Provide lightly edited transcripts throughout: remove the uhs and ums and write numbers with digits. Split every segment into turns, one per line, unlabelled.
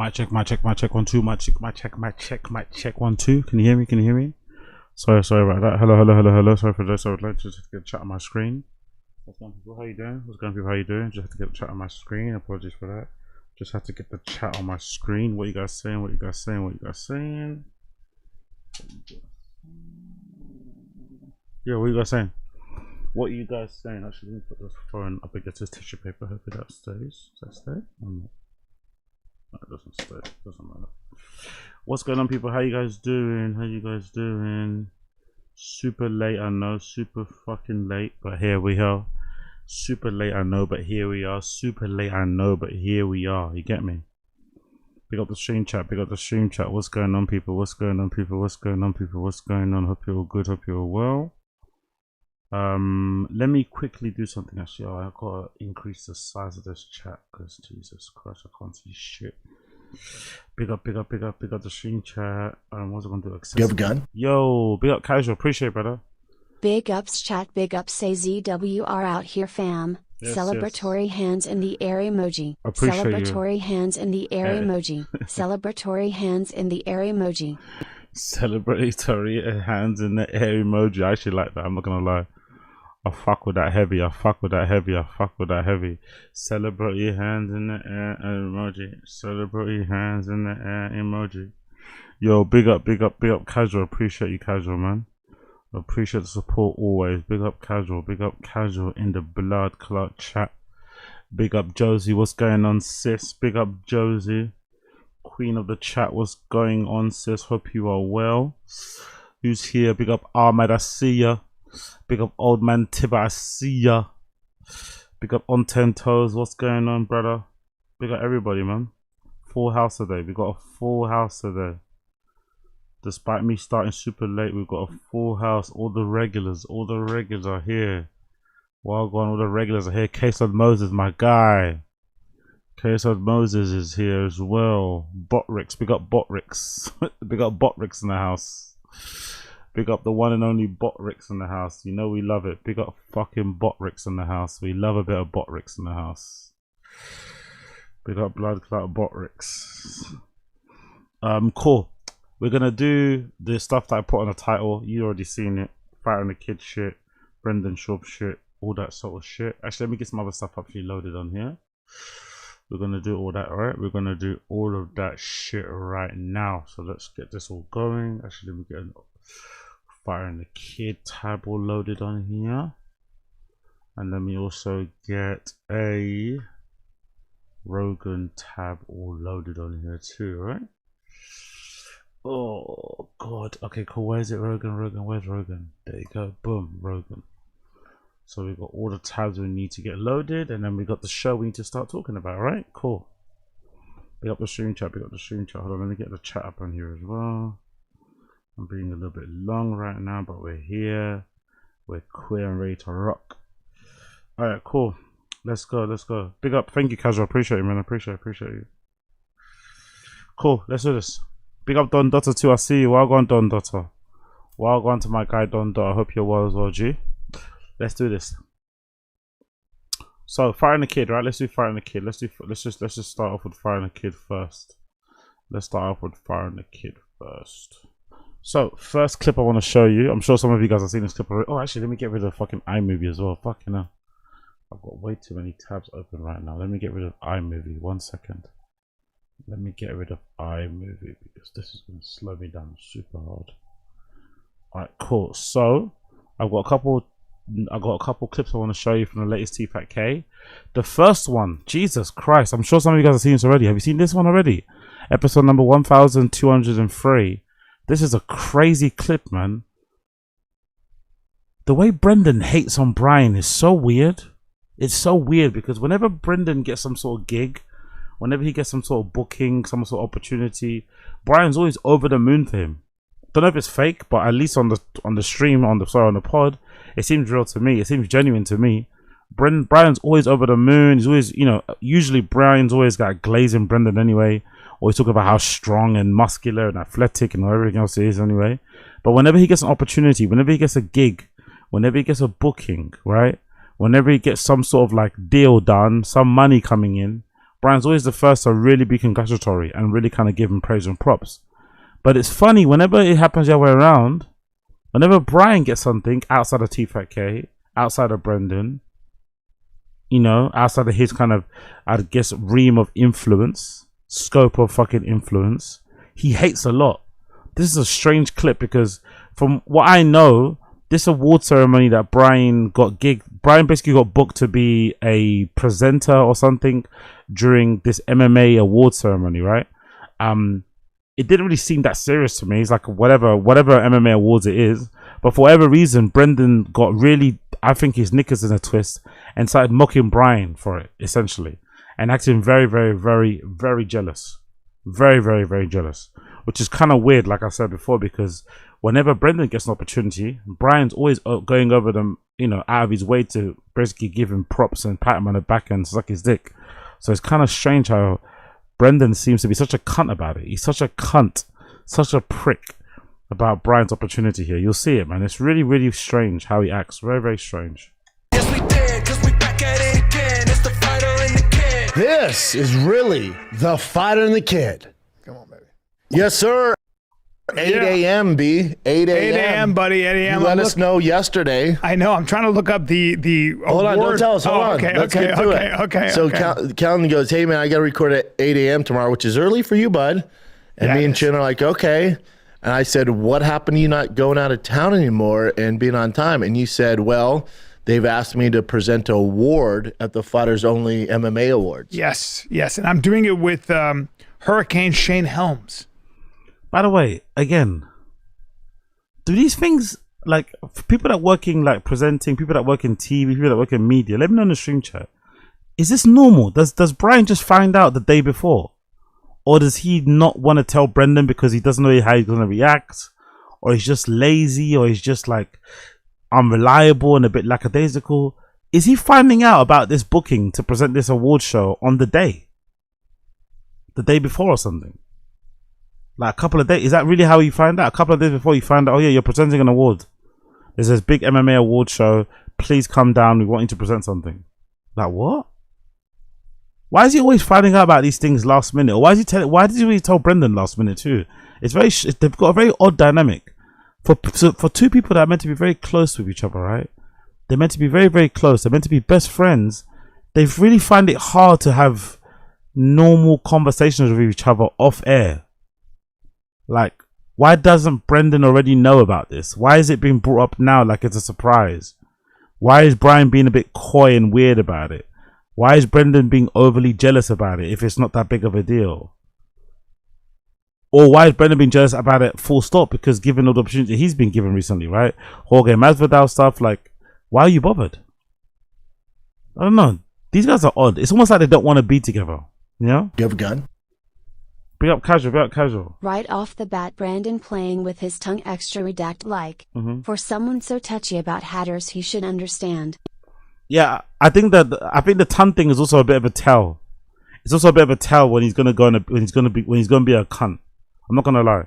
Mic check, mic check, mic check, 1 2, mic check, mic check, mic check, mic check, 1 2. Can you hear me? Can you hear me? Sorry about that. Hello. Sorry for this. I would like to just get a chat on my screen. What's going on, people? How you doing? What's going on, people? How you doing? Just have to get a chat on my screen. Apologies for that. Just have to get the chat on my screen. What you guys saying? What you guys saying? What you guys saying? Yeah, what you guys saying? What are you guys saying? Actually, let me put this phone up against this tissue paper. Hopefully that stays. Does that stay? No, it doesn't stay. Doesn't matter. What's going on, people? How you guys doing? How you guys doing? Super late, I know. Super fucking late, but here we are. Super late, I know, but here we are. Super late, I know, but here we are. You get me? Pick up the stream chat. Pick up the stream chat. What's going on, people? What's going on, people? What's going on, people? What's going on? Hope you're all good. Hope you're all well. Let me quickly do something. Actually, I've got to increase the size of this chat because Jesus Christ, I can't see shit. Big up the stream chat. What's it gonna do?
You have a gun?
Yo, big up casual. Appreciate it, brother.
Big ups chat. Big ups say ZWR out here, fam.
Yes,
Celebratory
yes.
hands in the air emoji.
Appreciate
Celebratory
you.
hands in the air emoji. Celebratory hands in the air emoji.
Celebratory hands in the air emoji. I actually like that. I'm not gonna lie. I fuck with that heavy. I fuck with that heavy. Celebrate your hands in the air emoji. Celebrate your hands in the air emoji. Yo, big up casual. Appreciate you, casual, man. Appreciate the support always. Big up casual in the blood clot chat. Big up Josie. What's going on, sis? Big up Josie, queen of the chat. What's going on, sis? Hope you are well. Who's here? Big up Ahmed. I see ya. Big up old man Tibba, I see ya. Big up on 10 toes. What's going on, brother? Big up everybody, man. Full house today. We got a full house today. Despite me starting super late, we've got a full house. All the regulars are here. Well gone, all the regulars are here. Queso Moses, my guy. Queso Moses is here as well. Botrix, big up Botrix. Big up Botrix in the house. Big up the one and only Botrix in the house. You know we love it. Big up fucking Botrix in the house. We love a bit of Botrix in the house. Big up Blood Clout Botrix. Cool. We're gonna do the stuff that I put on the title. You already seen it. Fighting the Kid shit. Brendan Schaub shit. All that sort of shit. Actually, let me get some other stuff actually loaded on here. We're gonna do all that, alright? We're gonna do all of that shit right now. So let's get this all going. Actually, let me get an Fighting the Kid tab all loaded on here, and let me also get a Rogan tab all loaded on here too, right? Oh god. Okay, cool. Where's it? Rogan, where's Rogan? There you go. Boom, Rogan. So we've got all the tabs we need to get loaded, and then we got the show we need to start talking about, right? Cool. Pick up the stream chat. Hold on, let me get the chat up on here as well. I'm being a little bit long right now, but we're here. We're queer and ready to rock. Alright, cool. Let's go. Big up. Thank you, casual. Appreciate you, man. Appreciate you. Cool. Let's do this. Big up Don Dotter too. I see you. Well gone, Don Dotter. Well gone to my guy Don Dotter. I hope you're well as well, G. Let's do this. So, Fighting the Kid, right? Let's do Fighting the Kid. Let's just start off with Fighting the Kid first. So, first clip I want to show you. I'm sure some of you guys have seen this clip already. Oh, actually, let me get rid of fucking iMovie as well. Fucking hell. I've got way too many tabs open right now. Let me get rid of iMovie. 1 second. Let me get rid of iMovie because this is going to slow me down super hard. Alright, cool. So, I've got a couple clips I want to show you from the latest TFAT K. The first one, Jesus Christ. I'm sure some of you guys have seen this already. Have you seen this one already? Episode number 1203. This is a crazy clip, man. The way Brendan hates on Brian is so weird. It's so weird because whenever Brendan gets some sort of gig, whenever he gets some sort of booking, some sort of opportunity, Brian's always over the moon for him. Don't know if it's fake, but at least on the stream, on the pod, it seems real to me. It seems genuine to me. Brian's always over the moon. He's always, usually Brian's always got glazing Brendan anyway. Always talking about how strong and muscular and athletic and everything else he is anyway. But whenever he gets an opportunity, whenever he gets a gig, whenever he gets a booking, right? Whenever he gets some sort of like deal done, some money coming in, Brian's always the first to really be congratulatory and really kind of give him praise and props. But it's funny, whenever it happens the other way around, whenever Brian gets something outside of T-Fat-K, outside of Brendan, you know, outside of his kind of, I guess, realm of influence, scope of fucking influence, he hates a lot. This is a strange clip because from what I know, this award ceremony that Brian basically got booked to be a presenter or something during this MMA award ceremony, right? It didn't really seem that serious to me. It's like whatever MMA awards it is. But for whatever reason, Brendan got really, I think, his knickers in a twist and started mocking Brian for it, essentially. And acting very, very, very, very jealous. Very, very, very jealous. Which is kind of weird, like I said before, because whenever Brendan gets an opportunity, Brian's always going over them, you know, out of his way to basically give him props and pat him on the back and suck his dick. So it's kind of strange how Brendan seems to be such a cunt about it. He's such a cunt, such a prick about Brian's opportunity here. You'll see it, man. It's really, really strange how he acts. Very, very strange.
Yes, we did, 'cause we back at it again. It's the fighter and the kid.
This is really the fighter and the kid.
Come on, baby.
Yes, sir. 8 a.m., B. 8 a.m.
8 a.m., buddy. 8 a.m.
You let us know yesterday.
I know. I'm trying to look up the
Hold on, don't tell us. Hold on.
Okay,
Let's
okay,
get to
okay,
it.
okay.
So
okay.
Calvin goes, hey, man, I got to record at 8 a.m. tomorrow, which is early for you, bud. And
Yeah,
me
it
and
is.
Chin are like, okay. And I said, what happened to you not going out of town anymore and being on time? And you said, well, they've asked me to present an award at the Fighters Only MMA Awards.
Yes, and I'm doing it with Hurricane Shane Helms.
By the way, again, do these things, like, for people that working, like, presenting, people that work in TV, people that work in media, let me know in the stream chat. Is this normal? Does Brian just find out the day before? Or does he not want to tell Brendan because he doesn't know how he's going to react? Or he's just lazy? Or he's just, like, unreliable and a bit lackadaisical? Is he finding out about this booking to present this award show on the day? The day before or something? Like a couple of days. Is that really how you find out? A couple of days before you find out, oh yeah, you're presenting an award. There's this big MMA award show. Please come down. We want you to present something. Like what? Why is he always finding out about these things last minute? Or why did he really tell Brendan last minute too? It's very, they've got a very odd dynamic. For two people that are meant to be very close with each other, right? They're meant to be very, very close. They're meant to be best friends. They really find it hard to have normal conversations with each other off air. Like, why doesn't Brendan already know about this? Why is it being brought up now like it's a surprise? Why is Brian being a bit coy and weird about it? Why is Brendan being overly jealous about it if it's not that big of a deal? Or why is Brendan being jealous about it full stop? Because given all the opportunity he's been given recently, right? Jorge Masvidal stuff, like, why are you bothered? I don't know. These guys are odd. It's almost like they don't want to be together. You know?
Do you have a gun?
Bring up casual.
Right off the bat, Brandon playing with his tongue extra redact like. For someone so touchy about hatters, he should understand.
Yeah, I think the tongue thing is also a bit of a tell. It's also a bit of a tell when he's gonna be a cunt. I'm not gonna lie.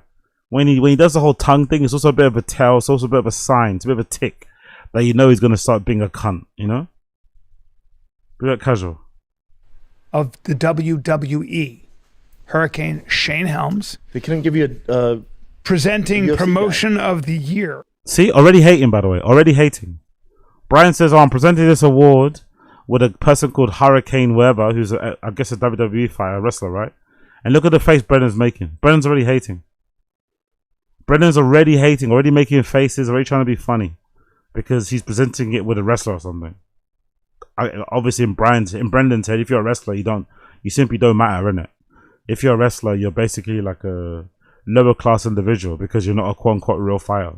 When he does the whole tongue thing, it's also a bit of a tell. It's also a bit of a sign. It's a bit of a tick that you know he's gonna start being a cunt. You know. Bring up casual.
Of the WWE, Hurricane Shane Helms.
They couldn't give you a
presenting
UFC
promotion of the year.
See, already hating, by the way. Already hating. Brian says, oh, I'm presenting this award with a person called Hurricane Weber, who's, I guess, a WWE fighter, a wrestler, right? And look at the face Brendan's making. Brendan's already hating. Brendan's already hating, already making faces, already trying to be funny. Because he's presenting it with a wrestler or something. Obviously, in Brendan's head, if you're a wrestler, you simply don't matter, innit? If you're a wrestler, you're basically like a lower class individual because you're not a quote unquote real fighter.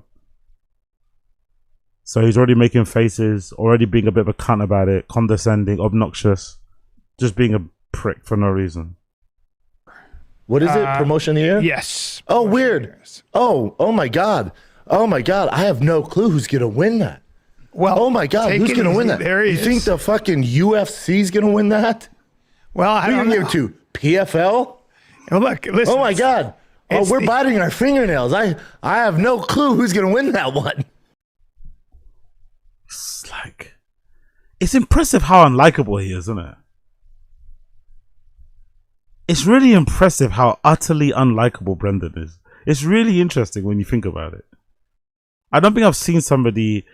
So he's already making faces, already being a bit of a cunt about it, condescending, obnoxious, just being a prick for no reason.
What is it? Promotion of the year?
Yes.
Oh, weird. Oh my God. Oh my God. I have no clue who's gonna win that.
Well,
Oh my God, who's gonna win that?
There he
You
is.
think the fucking UFC's gonna win that?
Well, I
Who you
don't
gonna
know.
give it to? PFL?
Well, look, listen.
Oh my God. Oh,
it's
we're
the-
biting our fingernails. I have no clue who's gonna win that one.
It's like, it's impressive how unlikable he is, isn't it? it's really impressive how utterly unlikable Brendan is. It's really interesting when you think about it. I don't think I've seen somebody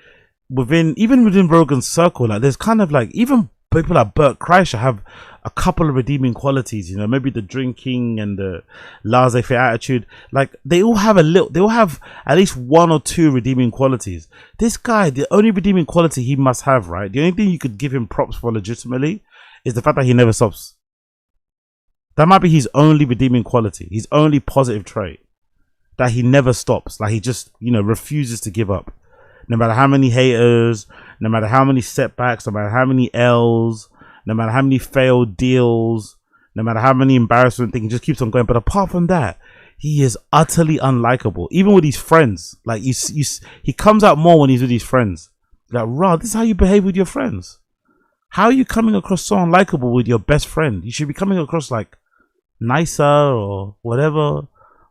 even within Rogan's circle, like there's kind of like, even people like Bert Kreischer have a couple of redeeming qualities, you know, maybe the drinking and the laissez-faire attitude. Like they all have at least one or two redeeming qualities. This guy, the only redeeming quality he must have, right? The only thing you could give him props for legitimately is the fact that he never stops. That might be his only redeeming quality, his only positive trait, that he never stops. Like he just, you know, refuses to give up. No matter how many haters, no matter how many setbacks, no matter how many L's, no matter how many failed deals, no matter how many embarrassment things, he just keeps on going. But apart from that, he is utterly unlikable. Even with his friends, like he comes out more when he's with his friends. Like, Rod, this is how you behave with your friends. How are you coming across so unlikable with your best friend? You should be coming across like nicer or whatever.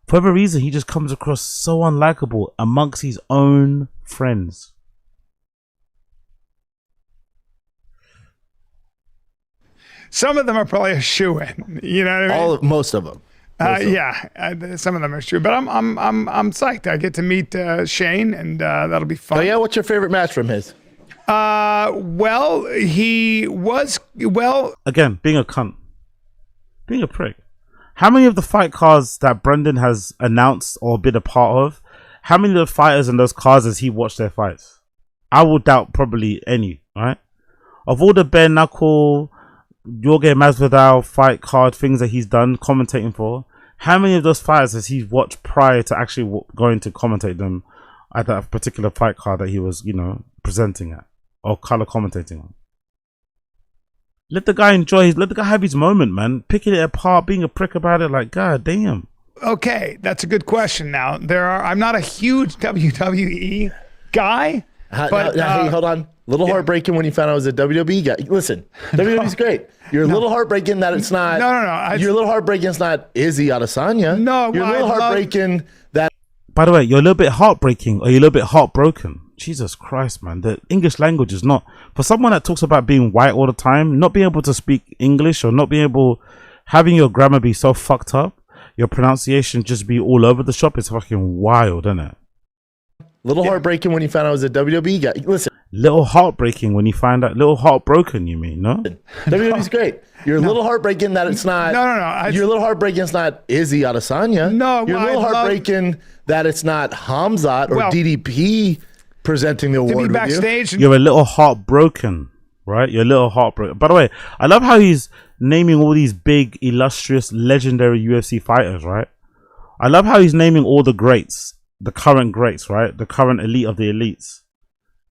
For whatever reason, he just comes across so unlikable amongst his own friends.
Some of them are probably a shoo-in. You know what I mean?
Most of them.
Some of them are true, but I'm psyched. I get to meet Shane, and that'll be fun.
Oh yeah, what's your favorite match from his?
Well, he was
again being a cunt, being a prick. How many of the fight cards that Brendan has announced or been a part of, how many of the fighters in those cards has he watched their fights? I would doubt probably any, right? Of all the bare knuckle, Jorge Masvidal fight card things that he's done commentating for, how many of those fighters has he watched prior to actually going to commentate them at that particular fight card that he was, you know, presenting at or color commentating on? Let the guy let the guy have his moment, man. Picking it apart, being a prick about it, like, god damn.
Okay, that's a good question. Now I'm not a huge WWE guy, but
hey, hold on. Little heartbreaking when you found out I was a WWE guy. Listen, WWE's great. You're a little heartbreaking that it's not.
No.
You're a little heartbreaking it's not Izzy Adesanya.
No,
you're a little heartbreaking that.
By the way, you're a little bit heartbreaking, or you're a little bit heartbroken. Jesus Christ, man. The English language is not, for someone that talks about being white all the time, not being able to speak English or not being able, having your grammar be so fucked up, your pronunciation just be all over the shop, it's fucking wild, isn't it?
Little heartbreaking when you found out I was a WWE guy. Listen.
Little heartbreaking when you find out, little heartbroken, you mean, no?
WWE's great. You're a little heartbreaking that it's not.
No.
You're a little heartbreaking it's not Izzy Adesanya.
No,
you're a little heartbreaking that it's not Hamzat or DDP presenting the award
to be
with
backstage.
You're a little heartbroken, right? You're a little heartbroken. By the way, I love how he's naming all these big, illustrious, legendary UFC fighters, right? I love how he's naming all the greats, the current greats, right? The current elite of the elites.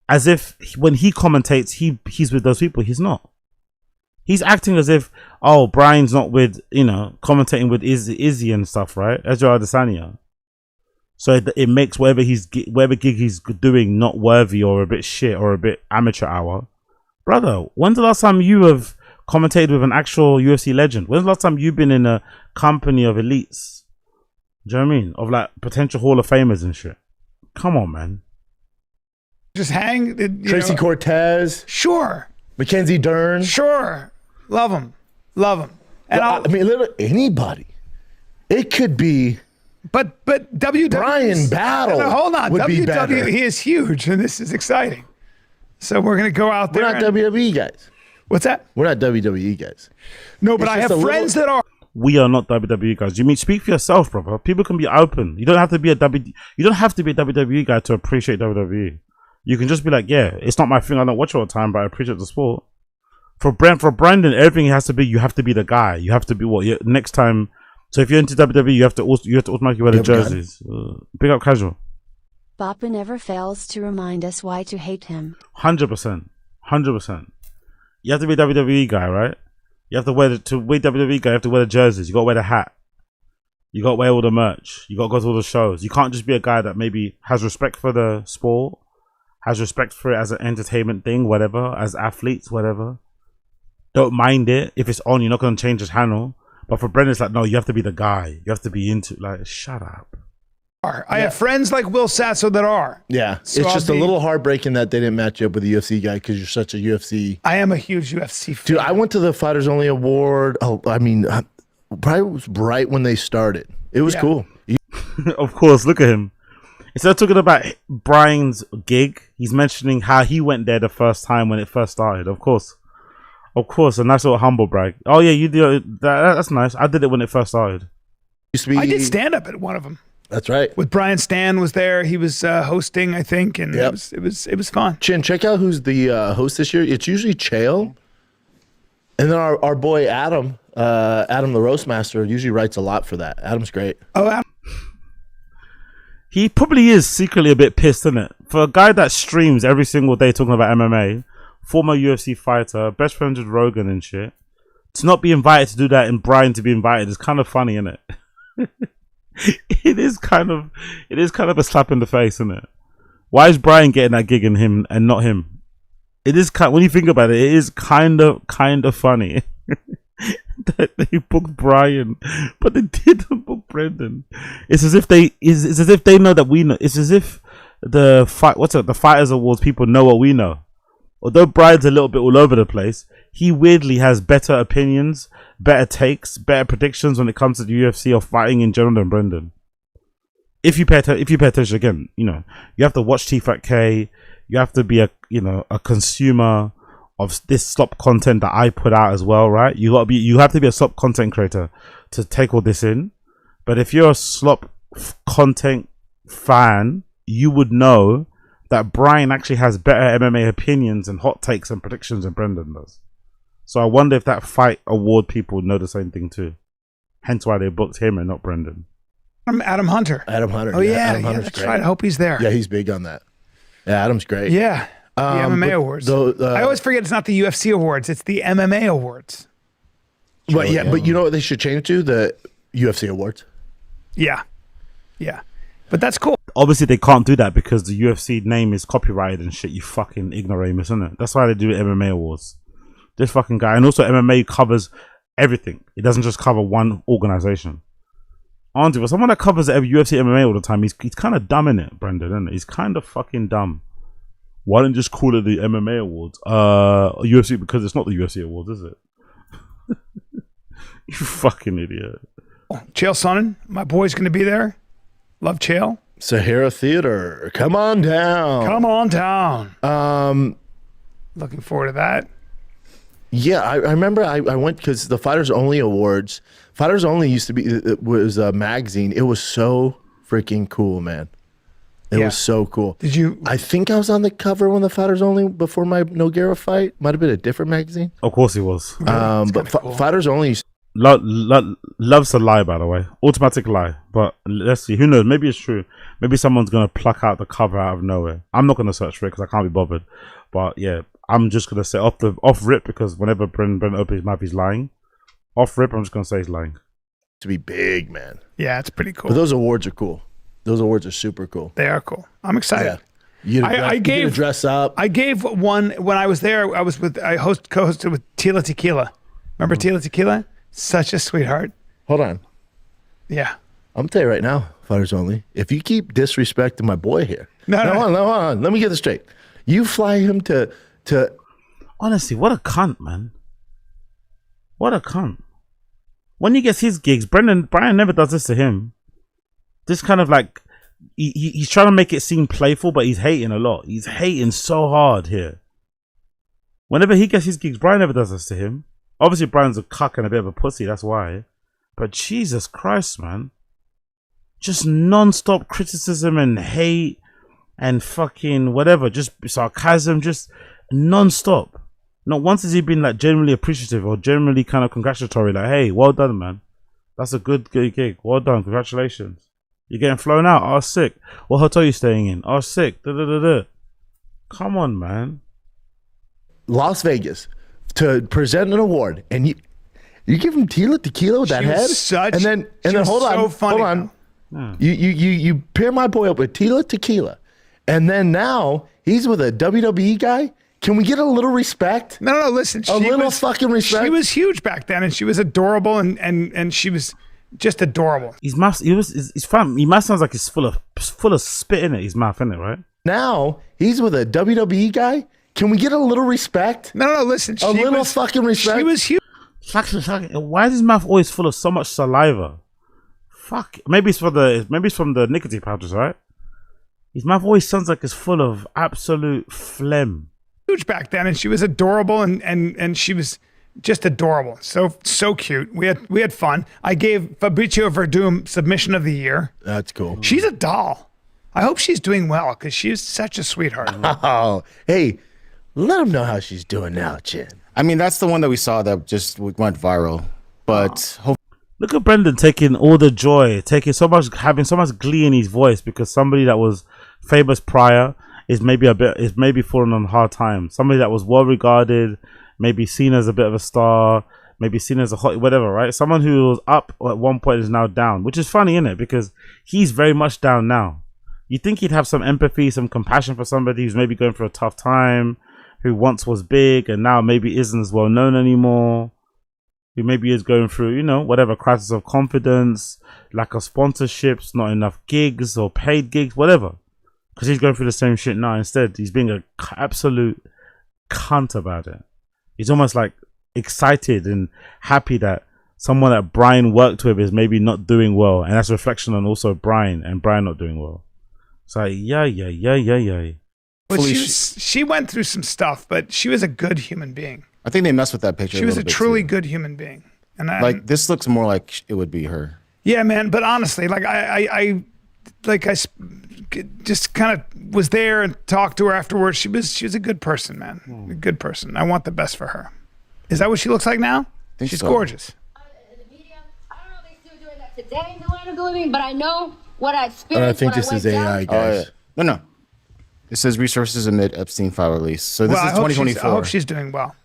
As if when he commentates, he's with those people. He's not. He's acting as if, oh, Brian's not with, you know, commentating with Izzy and stuff, right? Ezra Adesanya. So it makes whatever gig he's doing not worthy or a bit shit or a bit amateur hour. Brother, when's the last time you have commentated with an actual UFC legend? When's the last time you've been in a company of elites? Do you know what I mean? Of like potential Hall of Famers and shit. Come on, man.
Just hang.
Tracy Cortez.
Sure.
Mackenzie Dern.
Sure. Love him. And
I mean, literally anybody. It could be.
But WWE.
Brian Battle.
Hold on.
Would be better.
WWE is huge, and this is exciting. So we're gonna go out there.
We're not WWE guys.
What's that?
We're not WWE guys.
No, but I have friends that are.
We are not WWE guys. You mean speak for yourself, brother. People can be open. You don't have to be a WWE guy to appreciate WWE. You can just be like, yeah, it's not my thing. I don't watch it all the time, but I appreciate the sport. For Brandon, everything has to be. You have to be the guy. You have to be what next time. So if you're into WWE, you have to automatically wear the jerseys. Big up casual.
Bappa never fails to remind us why to hate him.
100%. You have to be a WWE guy, right? You have to wear WWE guy. You have to wear the jerseys. You got to wear the hat. You got to wear all the merch. You got to go to all the shows. You can't just be a guy that maybe has respect for the sport, has respect for it as an entertainment thing, whatever, as athletes, whatever. Don't mind it. If it's on, you're not going to change the channel. But for Brendan, it's like, no, you have to be the guy. You have to be into, like, shut up.
I have friends like Will Sasso that are.
Yeah. So it's just a little heartbreaking that they didn't match you up with a UFC guy because you're such a UFC.
I am a huge UFC fan.
Dude, I went to the Fighters Only Award. Oh, I mean, probably was right when they started. It was cool.
Of course, look at him. Instead of talking about Brian's gig, he's mentioning how he went there the first time when it first started. Of course, a nice little humble brag. Oh yeah, you do that. That's nice. I did it when it first started.
I did stand up at one of them.
That's right.
With Brian Stan was there. He was hosting, I think, and it was fun.
Chin, check out who's the host this year. It's usually Chael, and then our boy Adam, Adam the roast master, usually writes a lot for that. Adam's great.
Oh, Adam.
He probably is secretly a bit pissed, isn't it? For a guy that streams every single day talking about MMA, former UFC fighter, best friends with Rogan and shit, to not be invited to do that and Brian to be invited is kind of funny, isn't it? It is kind of a slap in the face, isn't it? Why is Brian getting that gig and him and not him? It is when you think about it is kind of funny. That they booked Brian, but they didn't book Brendan. It's as if they know that we know. It's as if the Fighters Awards people know what we know. Although Brian's a little bit all over the place, he weirdly has better opinions, better takes, better predictions when it comes to the UFC or fighting in general than Brendan. If you pay attention again, you have to watch T-Fat-K. You have to be a consumer of this slop content that I put out as well, right? You have to be a slop content creator to take all this in. But if you're a slop content fan, you would know that Brian actually has better MMA opinions and hot takes and predictions than Brendan does. So I wonder if that fight award people know the same thing too. Hence why they booked him and not Brendan.
Adam Hunter.
Oh
yeah,
Adam Hunter's
that's
great.
right. I hope he's there.
Yeah, he's big on that. Yeah, Adam's great.
Yeah. The MMA awards. I always forget it's not the UFC awards; it's the MMA awards.
But but you know what they should change to? The UFC awards.
Yeah, but that's cool.
Obviously, they can't do that because the UFC name is copyrighted and shit. You fucking ignoramus, isn't it? That's why they do MMA awards. This fucking guy, and also MMA covers everything. It doesn't just cover one organization. Honestly, for someone that covers UFC MMA all the time, he's kind of dumb in it, Brendan. Isn't it? He's kind of fucking dumb. Why don't you just call it the MMA awards? UFC, because it's not the UFC awards, is it? You fucking idiot.
Chael Sonnen, my boy's going to be there. Love Chael.
Sahara Theater, come on down.
Looking forward to that.
Yeah, I remember I went because the Fighters Only Awards. Fighters Only used to be, it was a magazine. It was so freaking cool, man. It was so cool.
Did you?
I think I was on the cover when the Fighters Only before my Nogueira fight. Might have been a different magazine.
Of course he was.
But cool. Fighters Only
loves to lie, by the way. Automatic lie. But let's see. Who knows? Maybe it's true. Maybe someone's going to pluck out the cover out of nowhere. I'm not going to search for it because I can't be bothered. But yeah, I'm just going to say off rip because whenever Brendan opens his mouth, he's lying. Off rip, I'm just going to say he's lying.
To be big, man.
Yeah, it's pretty cool.
But those awards are cool. Those awards are super cool.
They are cool. I'm excited.
Yeah. You get to dress up.
I gave one when I was there. I co-hosted with Tila Tequila. Remember Tila Tequila? Such a sweetheart.
Hold on.
Yeah.
I'm gonna tell you right now, Fighters Only. If you keep disrespecting my boy here, no, hold on. Let me get this straight. You fly him to.
Honestly, what a cunt, man. What a cunt. When he gets his gigs, Brian never does this to him. This kind of like he's trying to make it seem playful, but he's hating a lot. He's hating so hard here. Whenever he gets his gigs, Brian never does this to him. Obviously, Brian's a cuck and a bit of a pussy, that's why. But Jesus Christ, man. Just non-stop criticism and hate and fucking whatever. Just sarcasm, just non-stop. Not once has he been like genuinely appreciative or genuinely kind of congratulatory. Like, hey, well done, man. That's a good gig. Well done. Congratulations. You're getting flown out. Oh, sick. What hotel you staying in? Oh, sick. Come on, man.
Las Vegas to present an award, and you give him Tila Tequila with that head, and then hold on. Yeah. You pair my boy up with Tila Tequila, and then now he's with a WWE guy. Can we get a little respect?
No. Listen,
a little fucking respect.
She was huge back then, and she was adorable, and she was just adorable.
His mouth, his mouth sounds like he's full of spit in it. His mouth, in it, right?
Now he's with a WWE guy. Can we get a little respect?
No. Listen,
a little fucking respect.
She was huge.
Why is his mouth always full of so much saliva? Fuck. Maybe it's from the nicotine pouches, right? His mouth always sounds like it's full of absolute phlegm.
Huge back then, and she was adorable, and she was just adorable. So cute. We had fun. I gave Fabrizio Verdum submission of the year.
That's cool.
She's a doll. I hope she's doing well because she's such a sweetheart.
Oh, hey, let him know how she's doing now, Chin.
I mean, that's the one that we saw that just went viral. But
look at Brendan taking all the joy, having so much glee in his voice because somebody that was famous prior is maybe falling on hard times. Somebody that was well regarded, maybe seen as a bit of a star, maybe seen as a hot whatever, right? Someone who was up at one point is now down, which is funny, isn't it? Because he's very much down now. You think he'd have some empathy, some compassion for somebody who's maybe going through a tough time, who once was big and now maybe isn't as well known anymore, who maybe is going through, whatever, crisis of confidence, lack of sponsorships, not enough gigs or paid gigs, whatever. Because he's going through the same shit now. Instead, he's being an absolute cunt about it. He's almost like excited and happy that someone that Brian worked with is maybe not doing well. And that's a reflection on also Brian and Brian not doing well. It's like, yeah.
Well, she went through some stuff, but she was a good human being.
I think they messed with that picture.
She was a truly good human being, and
this looks more like it would be her.
Yeah, man. But honestly, I just kind of was there and talked to her afterwards. She was a good person, man. A good person. I want the best for her. Is that what she looks like now? She's gorgeous.
In the media, I don't know if they still doing that today in the land of the living, but I know what I experienced.
I think this is AI, guys.
No. It says resources amid Epstein file release. So this is 2024.
I hope she's doing well.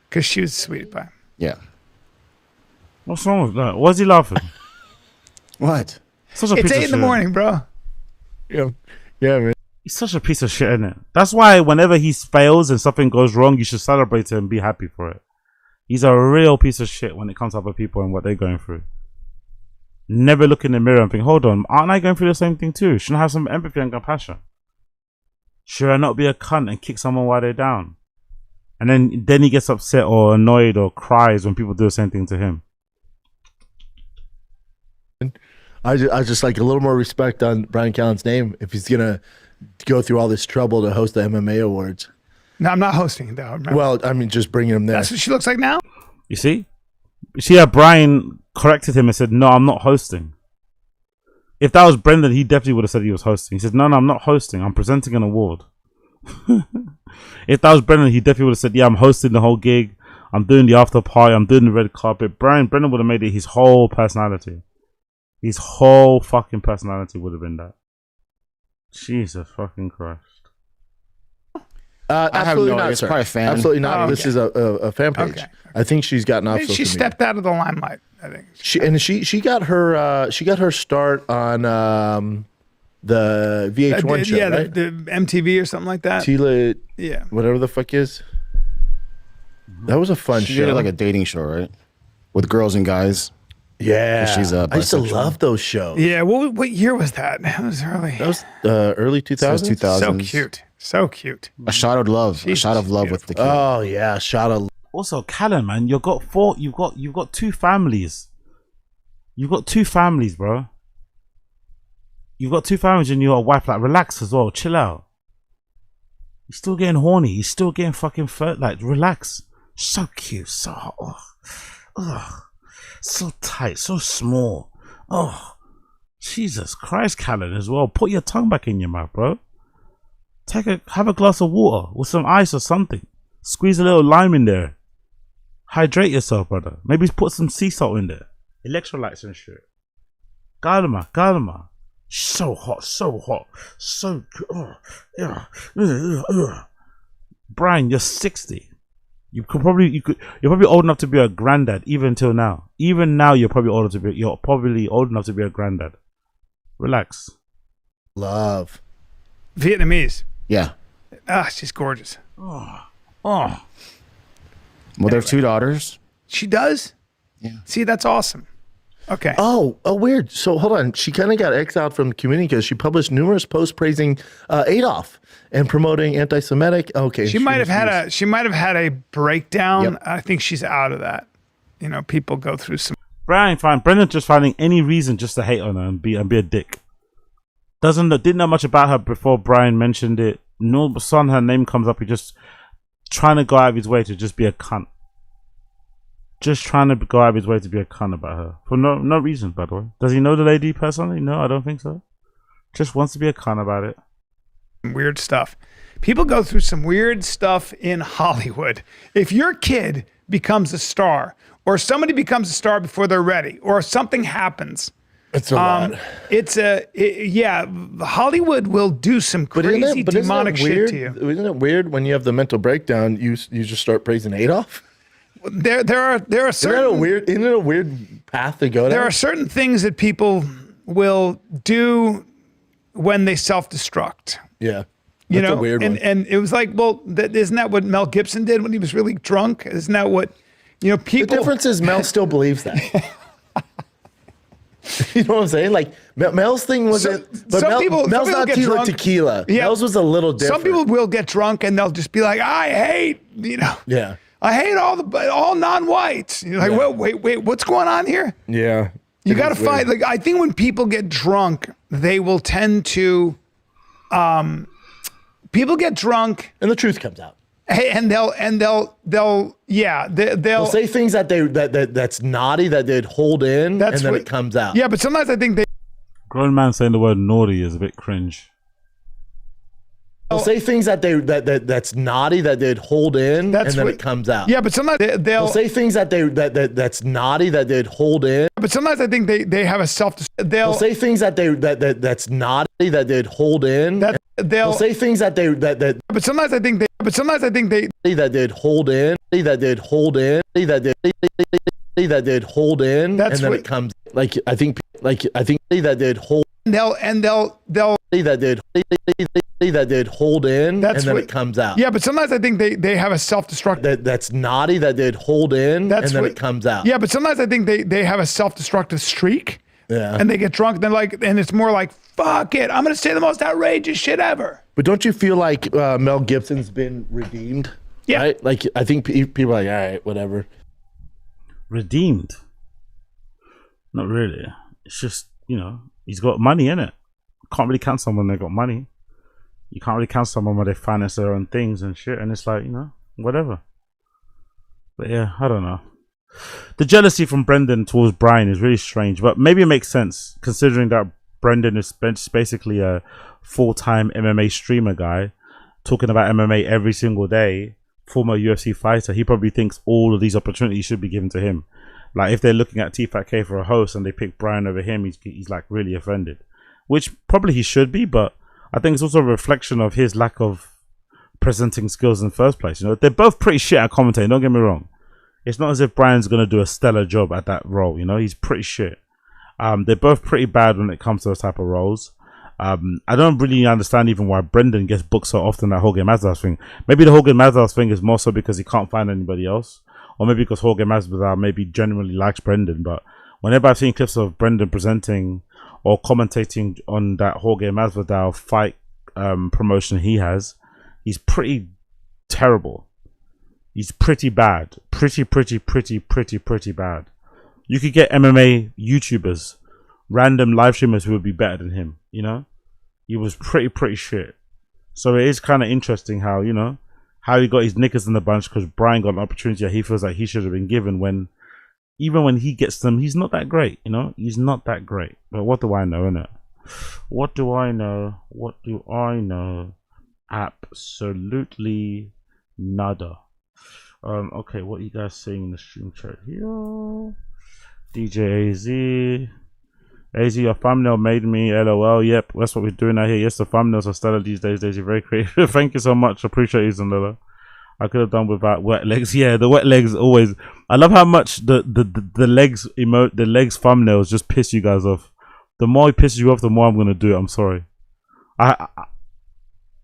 Because she was sweet by him.
Yeah.
What's wrong with that? Why's he laughing?
What?
Such a
It's
piece
8
of
in the
shit.
morning, bro.
Yeah, man.
He's such a piece of shit, isn't it? That's why whenever he fails and something goes wrong, you should celebrate it and be happy for it. He's a real piece of shit when it comes to other people and what they're going through. Never look in the mirror and think, hold on, aren't I going through the same thing too? Shouldn't I have some empathy and compassion? Should I not be a cunt and kick someone while they're down? And then he gets upset or annoyed or cries when people do the same thing to him.
I just like a little more respect on Brian Callen's name if he's gonna go through all this trouble to host the MMA awards.
No, I'm not hosting though. Remember?
Well, I mean, just bringing him there.
That's what she looks like now?
You see how Brian corrected him and said, no, I'm not hosting. If that was Brendan, he definitely would have said he was hosting. He said, no, I'm not hosting. I'm presenting an award. If that was Brendan, he definitely would have said, yeah, I'm hosting the whole gig. I'm doing the after party. I'm doing the red carpet. Brendan would have made it his whole personality. His whole fucking personality would have been that. Jesus fucking Christ.
Absolutely not,
it's
sir.
probably a fan.
Absolutely not.
Oh, okay.
This is a fan page.
Okay.
I think she's gotten off
Maybe
social
she
media.
stepped out of the limelight, I think.
She got her start on the VH1 show,
yeah,
right?
the MTV or something like that.
Tila,
Yeah.
whatever the fuck is. That was a fun
She
show.
did like a dating show, right? With girls and guys.
Yeah,
She's
I used to
bisexual.
love those shows.
Yeah, what year was that? That was early.
That was early 2000s.
2000s.
So cute. So cute.
A shot of love. A shot of love with the kid.
Oh yeah, shot of.
Also, Callan, man, you've got two families. You've got two families, bro. You've got two families and your wife. Like, relax as well. Chill out. He's still getting horny. He's still getting fucking like, relax. So cute. So, so tight. So small. Oh, Jesus Christ, Callan, as well. Put your tongue back in your mouth, bro. Have a glass of water with some ice or something. Squeeze a little lime in there. Hydrate yourself, brother. Maybe put some sea salt in there. Electrolytes and shit. Galma. So hot. So good. Brian, you're 60. You're probably old enough to be a granddad even till now. Even now you're probably old enough to be a granddad. Relax.
Love.
Vietnamese.
Yeah.
She's gorgeous.
Oh.
Well, they have two daughters.
She does?
Yeah.
See, that's awesome. Okay.
Oh, weird. So hold on. She kind of got exiled from the community because she published numerous posts praising Adolf and promoting anti-Semitic. Okay.
She might have had a breakdown.
Yep.
I think she's out of that. You know, people go through some.
Brendan's just finding any reason just to hate on her and be a dick. Didn't know much about her before Brian mentioned it. No, all of a sudden her name comes up. He just trying to go out of his way to just be a cunt. Just trying to go out of his way to be a cunt about her for no reason, by the way. Does he know the lady personally? No, I don't think so. Just wants to be a cunt about it.
Weird stuff. People go through some weird stuff in Hollywood. If your kid becomes a star, or somebody becomes a star before they're ready, or something happens.
It's a lot.
Hollywood will do some crazy demonic shit to you.
Isn't it weird when you have the mental breakdown, you just start praising Adolf?
There are certain
isn't it a weird path to go down?
There are certain things that people will do when they self-destruct.
Yeah.
You know,
a weird one.
And it was like, well, isn't that what Mel Gibson did when he was really drunk? Isn't that what, you know, people...
The difference is Mel still believes that. You know what I'm saying? Like, Mel's thing wasn't... But Mel's not drunk. Tequila. Yeah. Mel's was a little different.
Some people will get drunk and they'll just be like, I hate, you know...
Yeah.
I hate all non-whites. You're like, wait, what's going on here?
Yeah.
You got to find, like, I think when people get drunk, they will tend to... people get drunk,
and the truth comes out.
And they'll
say things that's naughty that they'd hold in, and then it comes out.
Yeah, but sometimes I think they.
Grown man saying the word naughty is a bit cringe.
They'll say things that's naughty that they'd hold in, and then it comes out.
Yeah, but sometimes they'll
say things that's naughty that they'd hold in.
But sometimes I think they have a self.
They'll say things that's naughty that they'd hold in. They'll say things that
But sometimes I think they.
That they'd hold in. That they'd hold in. That they'd hold in.
That's
and then
what,
it comes. I think that they'd hold.
They'll
that they'd hold in,
that's
and then
what,
it comes out.
Yeah, but sometimes I think they have a self-destructive.
That's naughty that they'd hold in, and then it comes out.
Yeah, but sometimes I think they have a self-destructive streak.
Yeah.
And they get drunk, and it's more like, fuck it, I'm gonna say the most outrageous shit ever.
But don't you feel like Mel Gibson's been redeemed?
Yeah.
Right? Like, I think people are like, all right, whatever.
Redeemed? Not really. It's just, you know, he's got money in it. Can't really count someone they got money. You can't really count someone where they finance their own things and shit, and it's like, you know, whatever. But yeah, I don't know. The jealousy from Brendan towards Brian is really strange, but maybe it makes sense considering that Brendan is basically a full-time MMA streamer guy talking about MMA every single day, former UFC fighter. He probably thinks all of these opportunities should be given to him. Like, if they're looking at T-Fat-K for a host and they pick Brian over him, he's like really offended, which probably he should be, but I think it's also a reflection of his lack of presenting skills in the first place. You know, they're both pretty shit at commentating, don't get me wrong. It's not as if Brian's going to do a stellar job at that role, you know, he's pretty shit. They're both pretty bad when it comes to those type of roles. I don't really understand even why Brendan gets booked so often that Jorge Masvidal thing. Maybe the Jorge Masvidal thing is more so because he can't find anybody else, or maybe because Jorge Masvidal maybe genuinely likes Brendan. But whenever I've seen clips of Brendan presenting or commentating on that Jorge Masvidal fight promotion he has, he's pretty terrible. He's pretty bad. Pretty bad. You could get MMA YouTubers, random live streamers who would be better than him, you know? He was pretty shit. So it is kind of interesting how, you know, how he got his knickers in the bunch because Brian got an opportunity that he feels like he should have been given when, even when he gets them, he's not that great, you know? He's not that great. But what do I know, innit? What do I know? What do I know? Absolutely nada. Okay, what are you guys saying in the stream chat here? DJ AZ, your thumbnail made me LOL. Yep, that's what we're doing out here. Yes, the thumbnails are stellar these days. Daisy, very creative. Thank you so much. Appreciate you, Zandela. I could have done without wet legs. Yeah, the wet legs always. I love how much the legs thumbnails just piss you guys off. The more it pisses you off, the more I'm gonna do it. I'm sorry. I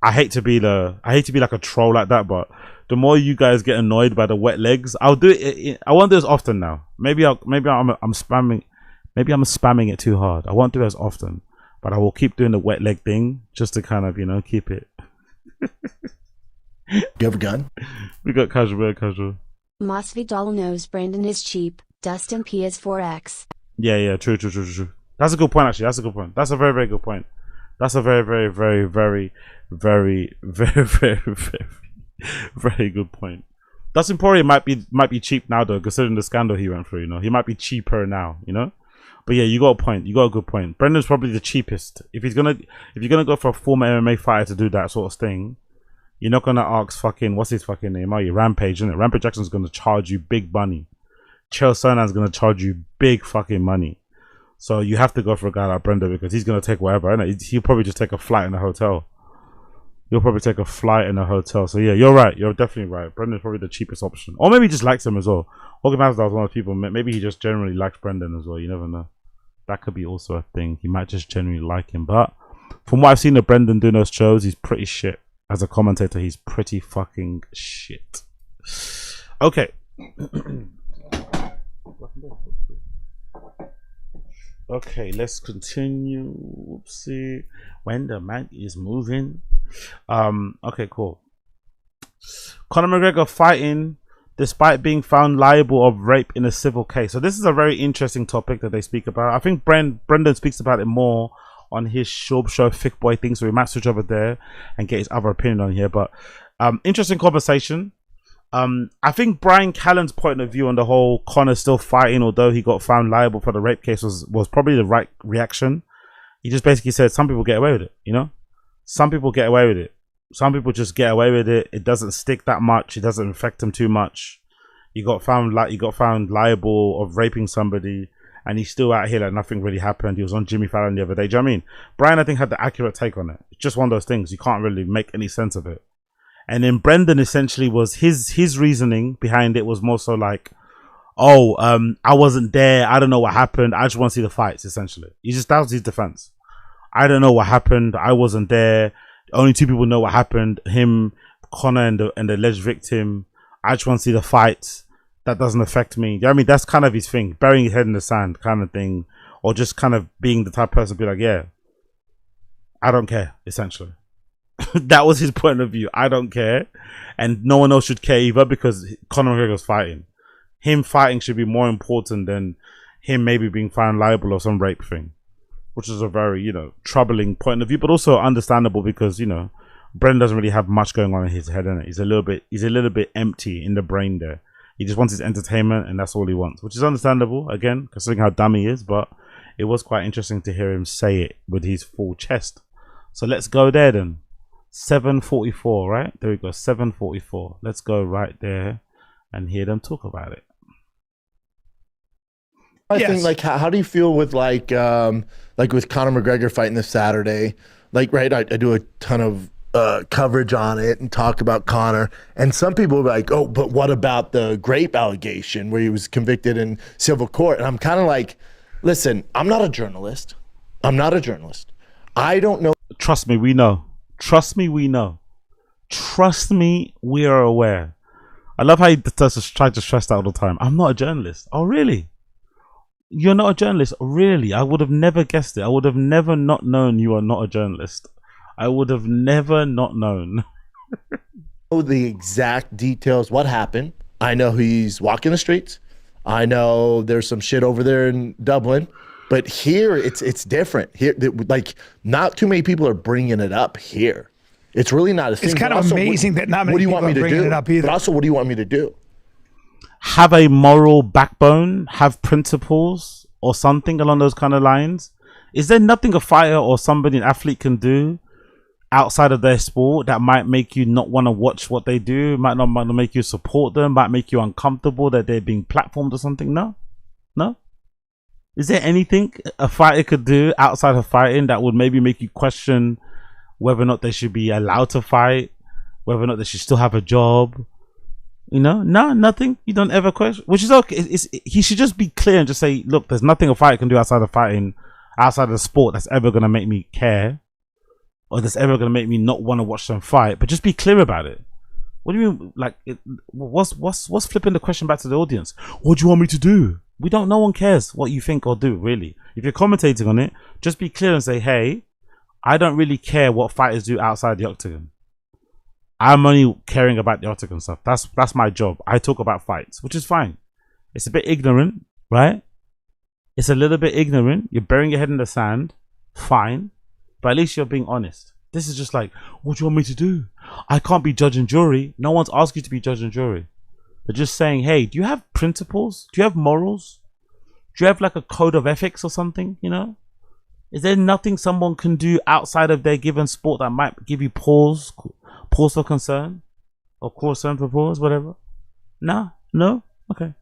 hate to be like a troll like that, but the more you guys get annoyed by the wet legs, I'll do it. I won't do this often now. Maybe I'm spamming Maybe I'm spamming it too hard. I won't do it as often, but I will keep doing the wet leg thing just to kind of, keep it.
You have a gun?
We got casual.
Moss Vidal knows Brandon is cheap. Dustin P is 4X.
Yeah. True. That's a good point, actually. That's a good point. That's a very, very good point. That's a very, very, very, very, very, very, very, very, very good point. Dustin Poirier might be cheap now, though, considering the scandal he went through. He might be cheaper now. But yeah, you got a point. You got a good point. Brendan's probably the cheapest. If you're gonna go for a former MMA fighter to do that sort of thing, you're not gonna ask fucking what's his fucking name? Are you Rampage? Isn't it? Rampage Jackson's gonna charge you big money. Chael Sonnen's gonna charge you big fucking money. So you have to go for a guy like Brendan because he's gonna take whatever. And he'll probably just take a flight in a hotel. You'll probably take a flight in a hotel. So yeah, you're right. You're definitely right. Brendan's probably the cheapest option, or maybe he just likes him as well. Hogan Masvidal was one of those people. Maybe he just generally likes Brendan as well. You never know. That could be also a thing. He might just generally like him. But from what I've seen of Brendan doing those shows, he's pretty shit. As a commentator, he's pretty fucking shit. Okay. Okay, let's continue. Whoopsie. When the man is moving. Okay, cool. Conor McGregor fighting despite being found liable of rape in a civil case. So this is a very interesting topic that they speak about. I think Brendan speaks about it more on his Schaub show, Thick Boy thing, so we might switch over there and get his other opinion on here. But interesting conversation. I think Brian Callen's point of view on the whole Conor still fighting, although he got found liable for the rape case, was probably the right reaction. He just basically said some people get away with it, Some people get away with it. Some people just get away with it. It doesn't stick that much. It doesn't affect them too much. You got found liable of raping somebody, and he's still out here like nothing really happened. He was on Jimmy Fallon the other day. Do you know what I mean? Brian, I think, had the accurate take on it. It's just one of those things. You can't really make any sense of it. And then Brendan essentially was his reasoning behind it was more so like, I wasn't there. I don't know what happened. I just want to see the fights, essentially. That was his defense. I don't know what happened. I wasn't there. Only two people know what happened. Him, Conor, and the alleged victim. I just want to see the fights. That doesn't affect me. You know what I mean? That's kind of his thing. Burying his head in the sand kind of thing. Or just kind of being the type of person to be like, yeah, I don't care, essentially. That was his point of view. I don't care. And no one else should care either because Conor McGregor's fighting. Him fighting should be more important than him maybe being found liable or some rape thing. Which is a very, troubling point of view, but also understandable because, Brendan doesn't really have much going on in his head, innit? He's a little bit empty in the brain there. He just wants his entertainment and that's all he wants, which is understandable, again, considering how dumb he is, but it was quite interesting to hear him say it with his full chest. So let's go there then. 7:44, right? There we go, 7:44. Let's go right there and hear them talk about it.
I think, how do you feel with with Conor McGregor fighting this Saturday? Right, I do a ton of coverage on it and talk about Conor, and some people are like, oh, but what about the rape allegation where he was convicted in civil court? And I'm kind of like, listen, I'm not a journalist. I don't know.
Trust me, we know. Trust me, we know. Trust me, we are aware. I love how he tries to stress that all the time. I'm not a journalist. Oh, really? You're not a journalist? Really? I would have never guessed it. I would have never not known you are not a journalist. I would have never not known.
The exact details, what happened. I know he's walking the streets. I know there's some shit over there in Dublin. But here, it's different. Here, not too many people are bringing it up here. It's really not a thing.
It's kind of amazing that not many people are bringing it up either.
But also, what do you want me to do?
Have a moral backbone, have principles, or something along those kind of lines. Is there nothing a fighter or somebody, an athlete, can do outside of their sport that might make you not want to watch what they do, might not make you support them, might make you uncomfortable that they're being platformed or something? No? Is there anything a fighter could do outside of fighting that would maybe make you question whether or not they should be allowed to fight, whether or not they should still have a job? No, nothing. You don't ever question, which is okay. He should just be clear and just say, look, there's nothing a fighter can do outside of fighting, outside of the sport, that's ever going to make me care or that's ever going to make me not want to watch them fight. But just be clear about it. What do you mean? What's flipping the question back to the audience? What do you want me to do? No one cares what you think or do, really. If you're commentating on it, just be clear and say, hey, I don't really care what fighters do outside the octagon. I'm only caring about the octagon stuff. That's my job. I talk about fights, which is fine. It's a bit ignorant, right? It's a little bit ignorant. You're burying your head in the sand. Fine. But at least you're being honest. This is just like, what do you want me to do? I can't be judge and jury. No one's asked you to be judge and jury. They're just saying, hey, do you have principles? Do you have morals? Do you have like a code of ethics or something, you know? Is there nothing someone can do outside of their given sport that might give you pause for concern? Or concern for pause, whatever? Nah? No? Okay.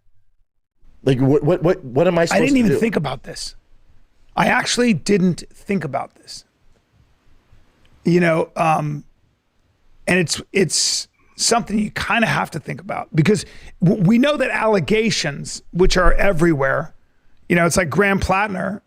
Like, what am I supposed to do?
I didn't even think about this. I actually didn't think about this. You know, and it's something you kind of have to think about, because we know that allegations, which are everywhere, you know, it's like Graham Plattner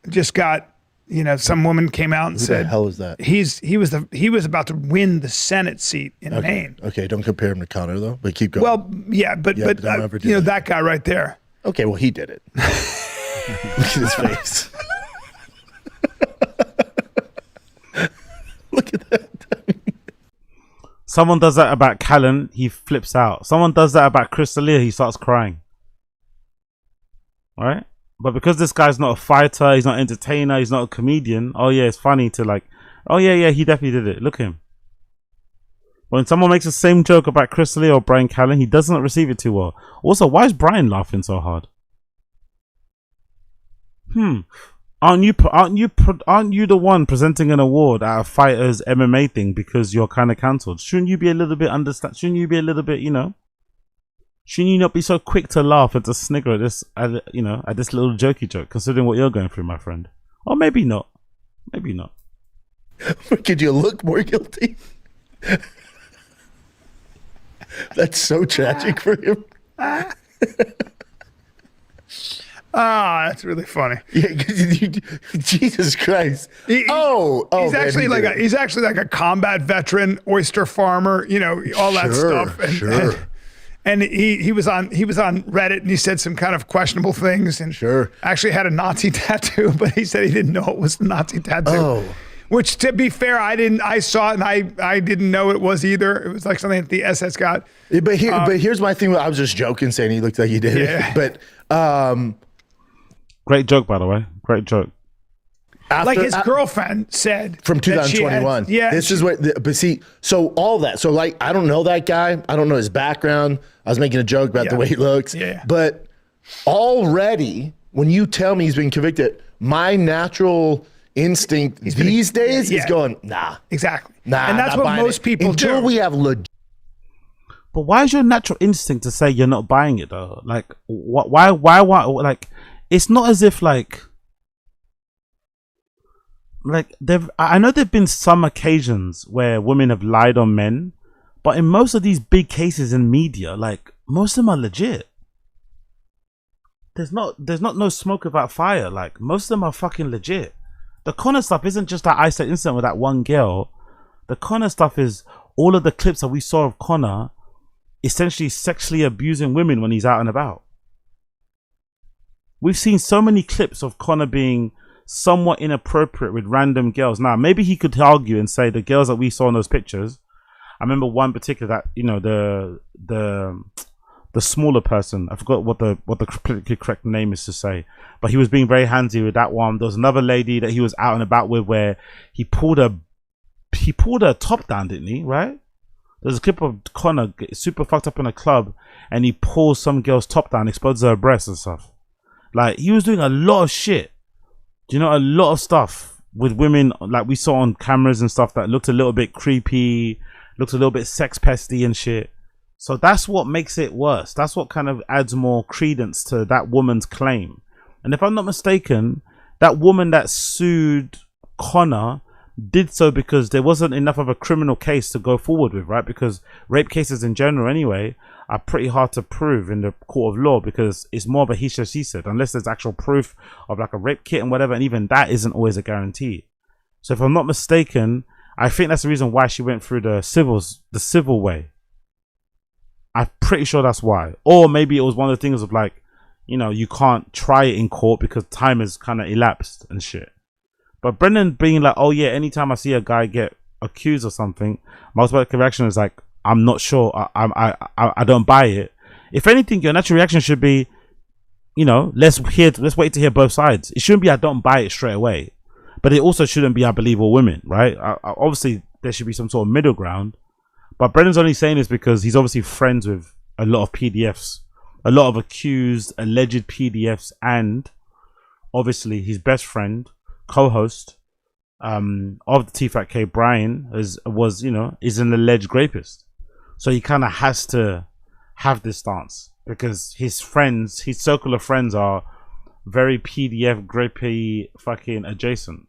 just got, you know, some woman came out and said,
"Who the hell is that?"
He was about to win the Senate seat in Maine.
Okay, don't compare him to Conor though, but keep going.
Well, yeah, but you know, that guy right there.
Okay, well, he did it. Look at his face. Look at that.
Someone does that about Callan, he flips out. Someone does that about Chris D'Elia, he starts crying. Right? But because this guy's not a fighter, he's not an entertainer, he's not a comedian. Oh yeah, it's funny to like, oh yeah, he definitely did it. Look at him. When someone makes the same joke about Chris D'Elia or Brian Callan, he doesn't receive it too well. Also, why is Brian laughing so hard? Aren't you the one presenting an award at a fighter's MMA thing because you're kind of cancelled? Shouldn't you be a little bit Shouldn't you be a little bit, you know? Shouldn't you not be so quick to laugh and to snigger at this, you know, at this little jokey joke, considering what you're going through, my friend? Or maybe not. Maybe not.
Could you look more guilty? That's so tragic for him.
That's really funny.
Yeah, Jesus Christ.
He's actually like a combat veteran, oyster farmer, you know, all that stuff. And he was on Reddit, and he said some kind of questionable things, and actually had a Nazi tattoo, but he said he didn't know it was a Nazi tattoo. Which, to be fair, I saw it, and I didn't know it was either. It was like something that the SS got.
But here's my thing. I was just joking, saying he looked like he did it. But
great joke, by the way. Great joke.
Like his girlfriend said
from 2021. This is what. But see, so all that. So like, I don't know that guy. I don't know his background. I was making a joke about the way he looks.
Yeah.
But already, when you tell me he's been convicted, my natural instinct these days is going, nah.
Exactly.
Nah.
And that's what most people do.
Until we have legit.
But why is your natural instinct to say you're not buying it though? Like, why? Like, it's not as if like I know there've been some occasions where women have lied on men, but in most of these big cases in media, like, most of them are legit. There's not no smoke without fire. Like, most of them are fucking legit. The Conor stuff isn't just that isolated incident with that one girl. The Conor stuff is all of the clips that we saw of Conor essentially sexually abusing women when he's out and about. We've seen so many clips of Conor being somewhat inappropriate with random girls. Now, maybe he could argue and say the girls that we saw in those pictures. I remember one particular that, you know, the smaller person. I forgot what the politically correct name is to say, but he was being very handsy with that one. There was another lady that he was out and about with where he pulled her top down, didn't he? Right? There's a clip of Conor super fucked up in a club, and he pulls some girl's top down, exposes her breasts and stuff. Like, he was doing a lot of shit. Do you know, a lot of stuff with women, like we saw on cameras and stuff, that looked a little bit creepy, looked a little bit sex pesty and shit. So that's what makes it worse. That's what kind of adds more credence to that woman's claim. And if I'm not mistaken, that woman that sued Conor did so because there wasn't enough of a criminal case to go forward with, right? Because rape cases in general anyway are pretty hard to prove in the court of law, because it's more of a he said, she said, unless there's actual proof of like a rape kit and whatever, and even that isn't always a guarantee. So if I'm not mistaken, I think that's the reason why she went through the civil way. I'm pretty sure that's why. Or maybe it was one of the things of like, you know, you can't try it in court because time has kind of elapsed and shit. But Brendan being like, oh yeah, anytime I see a guy get accused of something, my automatic reaction is like, I'm not sure, I don't buy it. If anything, your natural reaction should be, you know, let's wait to hear both sides. It shouldn't be I don't buy it straight away, but it also shouldn't be I believe all women, right? Obviously, there should be some sort of middle ground. But Brendan's only saying this because he's obviously friends with a lot of PDFs, a lot of accused, alleged PDFs, and obviously his best friend, co-host of the TFATK, Brian, is an alleged rapist. So he kind of has to have this stance because his friends, his circle of friends, are very PDF grippy fucking adjacent.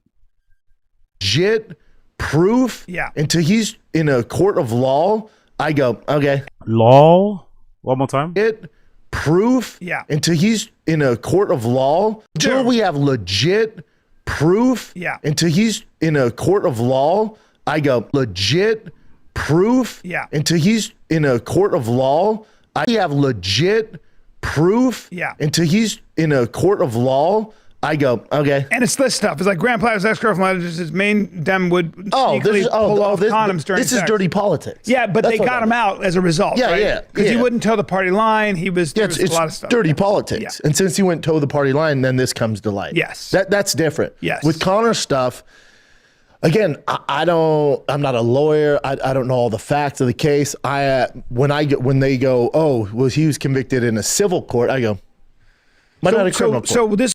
Legit proof.
Yeah.
Until he's in a court of law, I go, okay.
Law? One more time.
It proof.
Yeah.
Until he's in a court of law. Until we have legit proof.
Yeah.
Until he's in a court of law, I go, legit proof.
Yeah.
Until he's in a court of law, I have legit proof.
Yeah.
Until he's in a court of law, I go, okay.
And it's this stuff. It's like Graham Platter's ex-girlfriend, his main dem would sneakily pull off condoms during
this is
sex.
dirty politics.
Yeah, but they got him out as a result.
Yeah,
right?
yeah.
Because he wouldn't toe the party line. He was, there was a lot of stuff.
Dirty politics.
Yeah.
And since he went toe the party line, then this comes to light.
Yes.
That's different.
Yes.
With Connor's stuff, again, I'm not a lawyer. I don't know all the facts of the case. When they go, oh, well, he was convicted in a civil court, I go, why not a criminal court?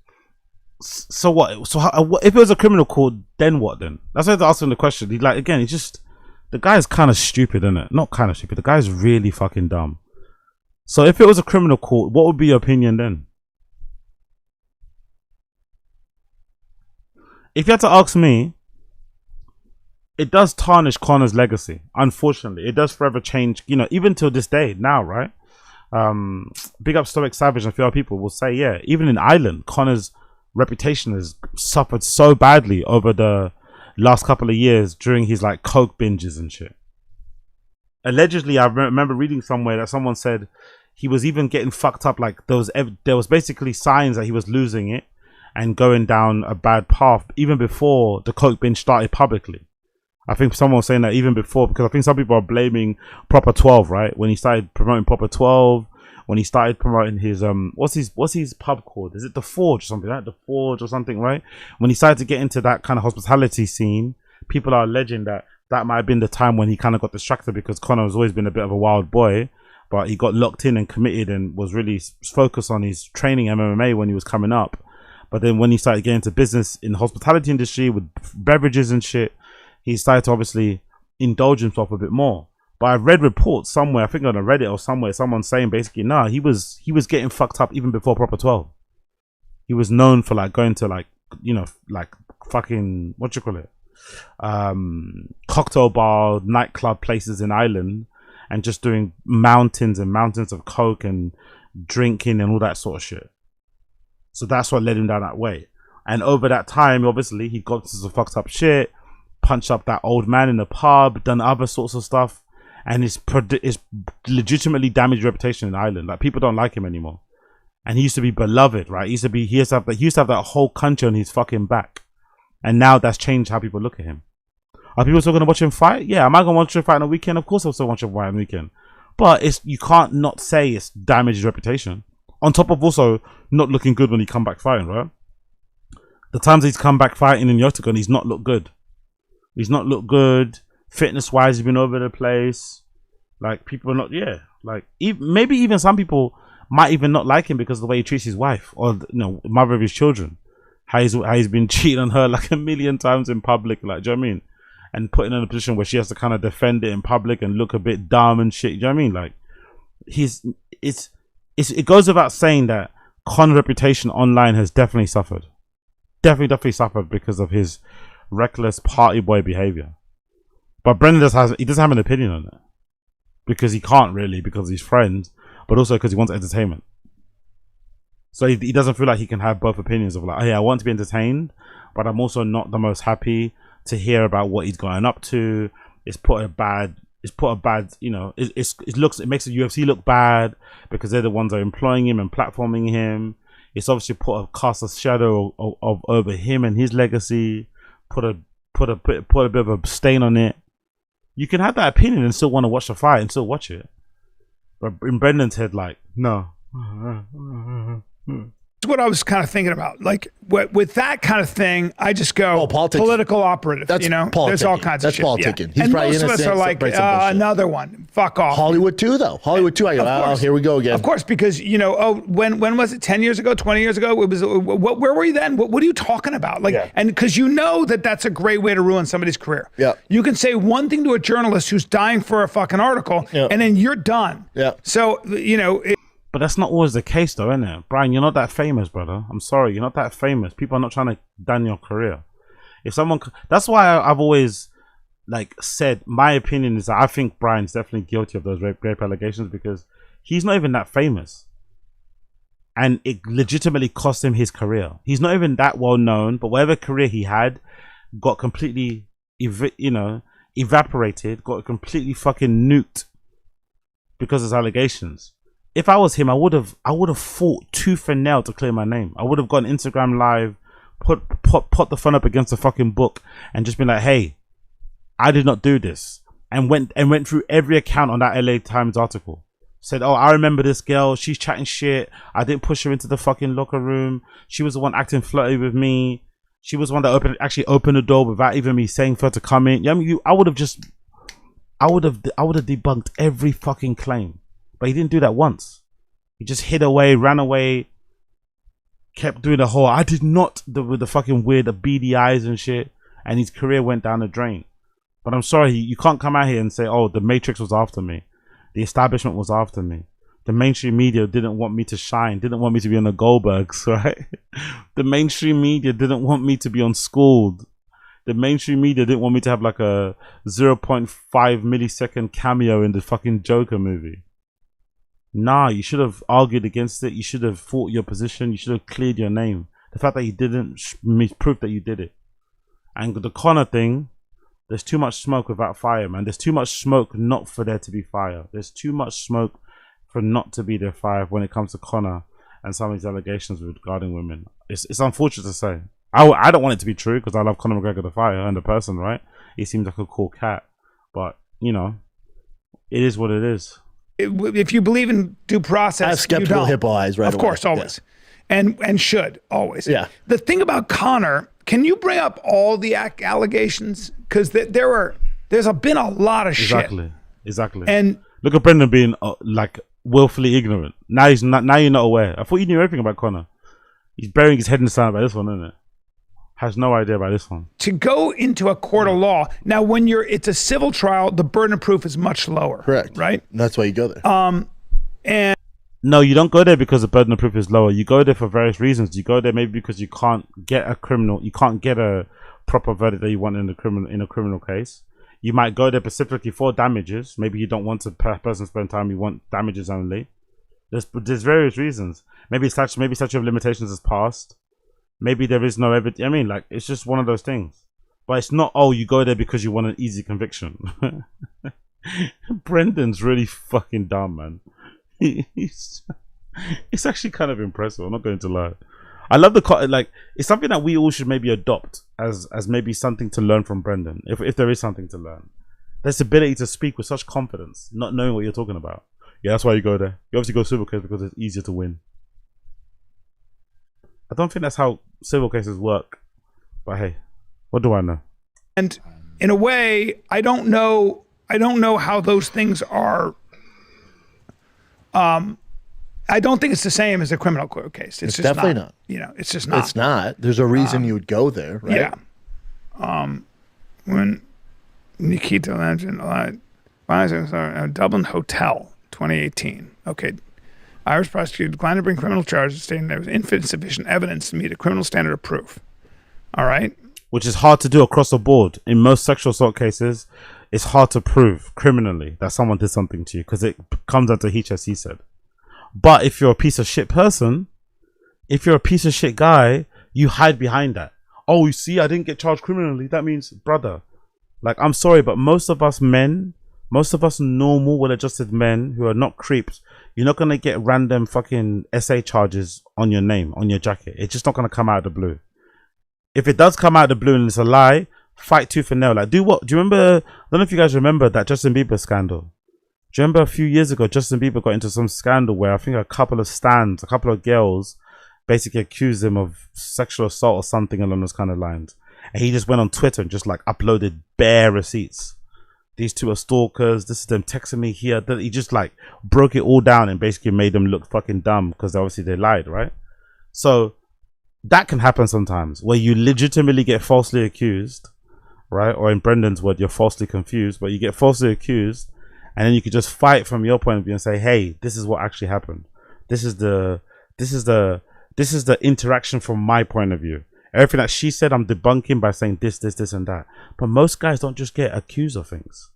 So what? So if it was a criminal court, then what? Then that's why I was asking the question. The guy's kind of stupid, isn't it? Not kind of stupid. The guy's really fucking dumb. So if it was a criminal court, what would be your opinion then? If you had to ask me, it does tarnish Conor's legacy. Unfortunately, it does forever change. You know, even till this day now, right? Big up Stoic Savage and a few other people will say, yeah, even in Ireland, Conor's reputation has suffered so badly over the last couple of years during his like coke binges and shit. Allegedly, I remember reading somewhere that someone said he was even getting fucked up. Like there was basically signs that he was losing it and going down a bad path even before the coke binge started publicly. I think someone was saying that even before, because I think some people are blaming Proper 12, right? When he started promoting Proper 12, when he started promoting his what's his pub called? Is it The Forge or something like The Forge or something, right? When he started to get into that kind of hospitality scene, people are alleging that might have been the time when he kind of got distracted because Conor has always been a bit of a wild boy, but he got locked in and committed and was really focused on his training MMA when he was coming up. But then when he started getting into business in the hospitality industry with beverages and shit, he started to obviously indulge himself a bit more. But I've read reports somewhere, I think on a Reddit or somewhere, someone saying basically, nah, he was getting fucked up even before Proper 12. He was known for like going to like, you know, like fucking, what you call it? Cocktail bar, nightclub places in Ireland and just doing mountains and mountains of coke and drinking and all that sort of shit. So that's what led him down that way. And over that time, obviously, he got into some fucked up shit, punched up that old man in the pub, done other sorts of stuff. And it's legitimately damaged reputation in Ireland. Like people don't like him anymore. And he used to be beloved, right? He used to have that whole country on his fucking back. And now that's changed how people look at him. Are people still gonna watch him fight? Yeah, am I gonna watch him fight on the weekend? Of course I'll still watch him fight on the weekend. But you can't not say it's damaged his reputation. On top of also not looking good when he come back fighting, right? The times he's come back fighting in the octagon, he's not looked good. He's not looked good. Fitness wise, he's been over the place. Like people are not, like maybe even some people might even not like him because of the way he treats his wife or mother of his children. How he's been cheating on her like a million times in public, like, do you know what I mean? And putting her in a position where she has to kind of defend it in public and look a bit dumb and shit. Do you know what I mean? Like it goes without saying that Conor's reputation online has definitely suffered. Definitely suffered because of his reckless party boy behavior. But Brendan doesn't have an opinion on it. Because he can't really, because he's friends, but also because he wants entertainment. So he doesn't feel like he can have both opinions of like, hey, I want to be entertained, but I'm also not the most happy to hear about what he's going up to. It's put a bad it's put a bad, it makes the UFC look bad because they're the ones that are employing him and platforming him. It's obviously cast a shadow of over him and his legacy, put a bit of a stain on it. You can have that opinion and still want to watch the fight and still watch it. But in Brendan's head, like, no.
That's what I was kind of thinking about. Like with that kind of thing, I just go political operative.
That's
there's all kinds of shit.
That's politicking.
Yeah.
He's
and
probably
most of us are like another one. Fuck off.
Hollywood too, though. Hollywood too. I go, oh, here we go again.
Of course, because when was it? 10 years ago? 20 years ago? It was. Where were you then? What are you talking about? Like, and because that's a great way to ruin somebody's career.
Yeah.
You can say one thing to a journalist who's dying for a fucking article, and then you're done.
Yeah.
So
But that's not always the case, though, isn't it? Brian, you're not that famous, brother. I'm sorry, you're not that famous. People are not trying to down your career. That's why I've always said my opinion is that I think Brian's definitely guilty of those rape allegations because he's not even that famous, and it legitimately cost him his career. He's not even that well known, but whatever career he had got completely, evaporated, got completely fucking nuked because of his allegations. If I was him, I would have fought tooth and nail to clear my name. I would have gone Instagram live, put the phone up against the fucking book, and just been like, "Hey, I did not do this," and went through every account on that LA Times article. Said, "Oh, I remember this girl. She's chatting shit. I didn't push her into the fucking locker room. She was the one acting flirty with me. She was the one that actually opened the door without even me saying for her to come in." I would have debunked every fucking claim. But he didn't do that once. He just hid away, ran away, kept doing the whole, I did not, with the fucking weird beady eyes and shit, and his career went down the drain. But I'm sorry, you can't come out here and say, oh, the Matrix was after me. The establishment was after me. The mainstream media didn't want me to shine, didn't want me to be on the Goldbergs, right? The mainstream media didn't want me to be on Schooled. The mainstream media didn't want me to have like a 0.5 millisecond cameo in the fucking Joker movie. Nah, you should have argued against it. You should have fought your position. You should have cleared your name. The fact that you didn't proof that you did it. And the Conor thing, there's too much smoke without fire, man. There's too much smoke not for there to be fire. There's too much smoke for not to be there fire when it comes to Conor and some of his allegations regarding women. It's unfortunate to say. I don't want it to be true because I love Conor McGregor the fighter and the person, right? He seems like a cool cat. But, it is what it is.
If you believe in due process,
I have skeptical hippo eyes, right?
Of course, always, and should always.
Yeah.
The thing about Conor, can you bring up all the allegations? Because there's been a lot of shit.
Exactly.
And
look at Brendan being willfully ignorant. Now you're not aware. I thought you knew everything about Conor. He's burying his head in the sand about this one, isn't it? Has no idea about this one.
To go into a court of law now, when it's a civil trial, the burden of proof is much lower.
Correct.
Right.
And that's why you go there.
And
no, you don't go there because the burden of proof is lower. You go there for various reasons. You go there maybe because you can't get a proper verdict that you want in a criminal case. You might go there specifically for damages. Maybe you don't want the person spend time. You want damages only. There's various reasons. Maybe statute of limitations has passed. Maybe there is no evidence. It's just one of those things. But it's not, you go there because you want an easy conviction. Brendan's really fucking dumb, man. It's actually kind of impressive. I'm not going to lie. I love it's something that we all should maybe adopt as maybe something to learn from Brendan. If there is something to learn. This ability to speak with such confidence, not knowing what you're talking about. Yeah, that's why you go there. You obviously go civil case because it's easier to win. I don't think that's how civil cases work. But hey, what do I know?
And in a way, I don't know how those things are. I don't think it's the same as a criminal court case. It's just
definitely not.
It's just not.
It's not. There's a reason you would go there, right?
Yeah. When Nikita Legend, Dublin Hotel, 2018. Okay. Irish prosecutor declined to bring criminal charges, stating there was insufficient evidence to meet a criminal standard of proof. All right.
Which is hard to do across the board. In most sexual assault cases, it's hard to prove criminally that someone did something to you because it comes down to he said. But if you're a piece of shit person, if you're a piece of shit guy, you hide behind that. Oh, you see, I didn't get charged criminally. That means, brother, I'm sorry, but most of us men Most of us normal, well-adjusted men who are not creeps, you're not gonna get random fucking SA charges on your name, on your jacket. It's just not gonna come out of the blue. If it does come out of the blue and it's a lie, fight tooth and nail. Like, do what? Do you remember? I don't know if you guys remember that Justin Bieber scandal. Do you remember a few years ago, Justin Bieber got into some scandal where I think a couple of girls basically accused him of sexual assault or something along those kind of lines. And he just went on Twitter and just like uploaded bare receipts. These two are stalkers. This is them texting me here. He just like broke it all down and basically made them look fucking dumb because obviously they lied, right? So that can happen sometimes where you legitimately get falsely accused, right? Or in Brendan's word, you're falsely confused, but you get falsely accused. And then you could just fight from your point of view and say, hey, this is what actually happened. This is the interaction from my point of view. Everything that she said, I'm debunking by saying this, and that. But most guys don't just get accused of things.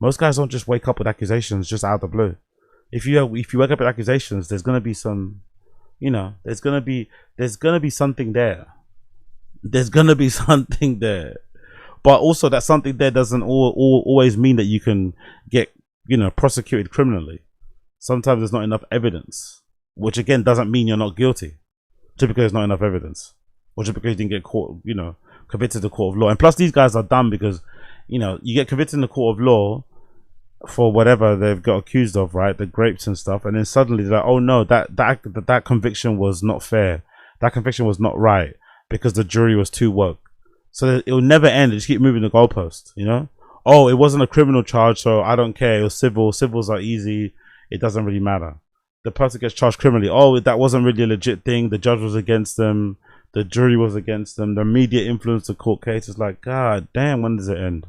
Most guys don't just wake up with accusations just out of the blue. If you wake up with accusations, there's gonna be some, there's gonna be something there. There's gonna be something there. But also that something there doesn't always mean that you can get prosecuted criminally. Sometimes there's not enough evidence, which again doesn't mean you're not guilty. Typically there's not enough evidence, or just because you didn't get caught, convicted in the court of law. And plus these guys are dumb because you get convicted in the court of law for whatever they've got accused of, right? The grapes and stuff, and then suddenly they're like, oh no, that conviction was not fair, that conviction was not right because the jury was too woke. So it will never end. They just keep moving the goalpost, Oh, it wasn't a criminal charge, so I don't care. It was civil. Civils are easy. It doesn't really matter. The person gets charged criminally. Oh, that wasn't really a legit thing. The judge was against them. The jury was against them. The media influenced the court case. It's like, God damn, when does it end?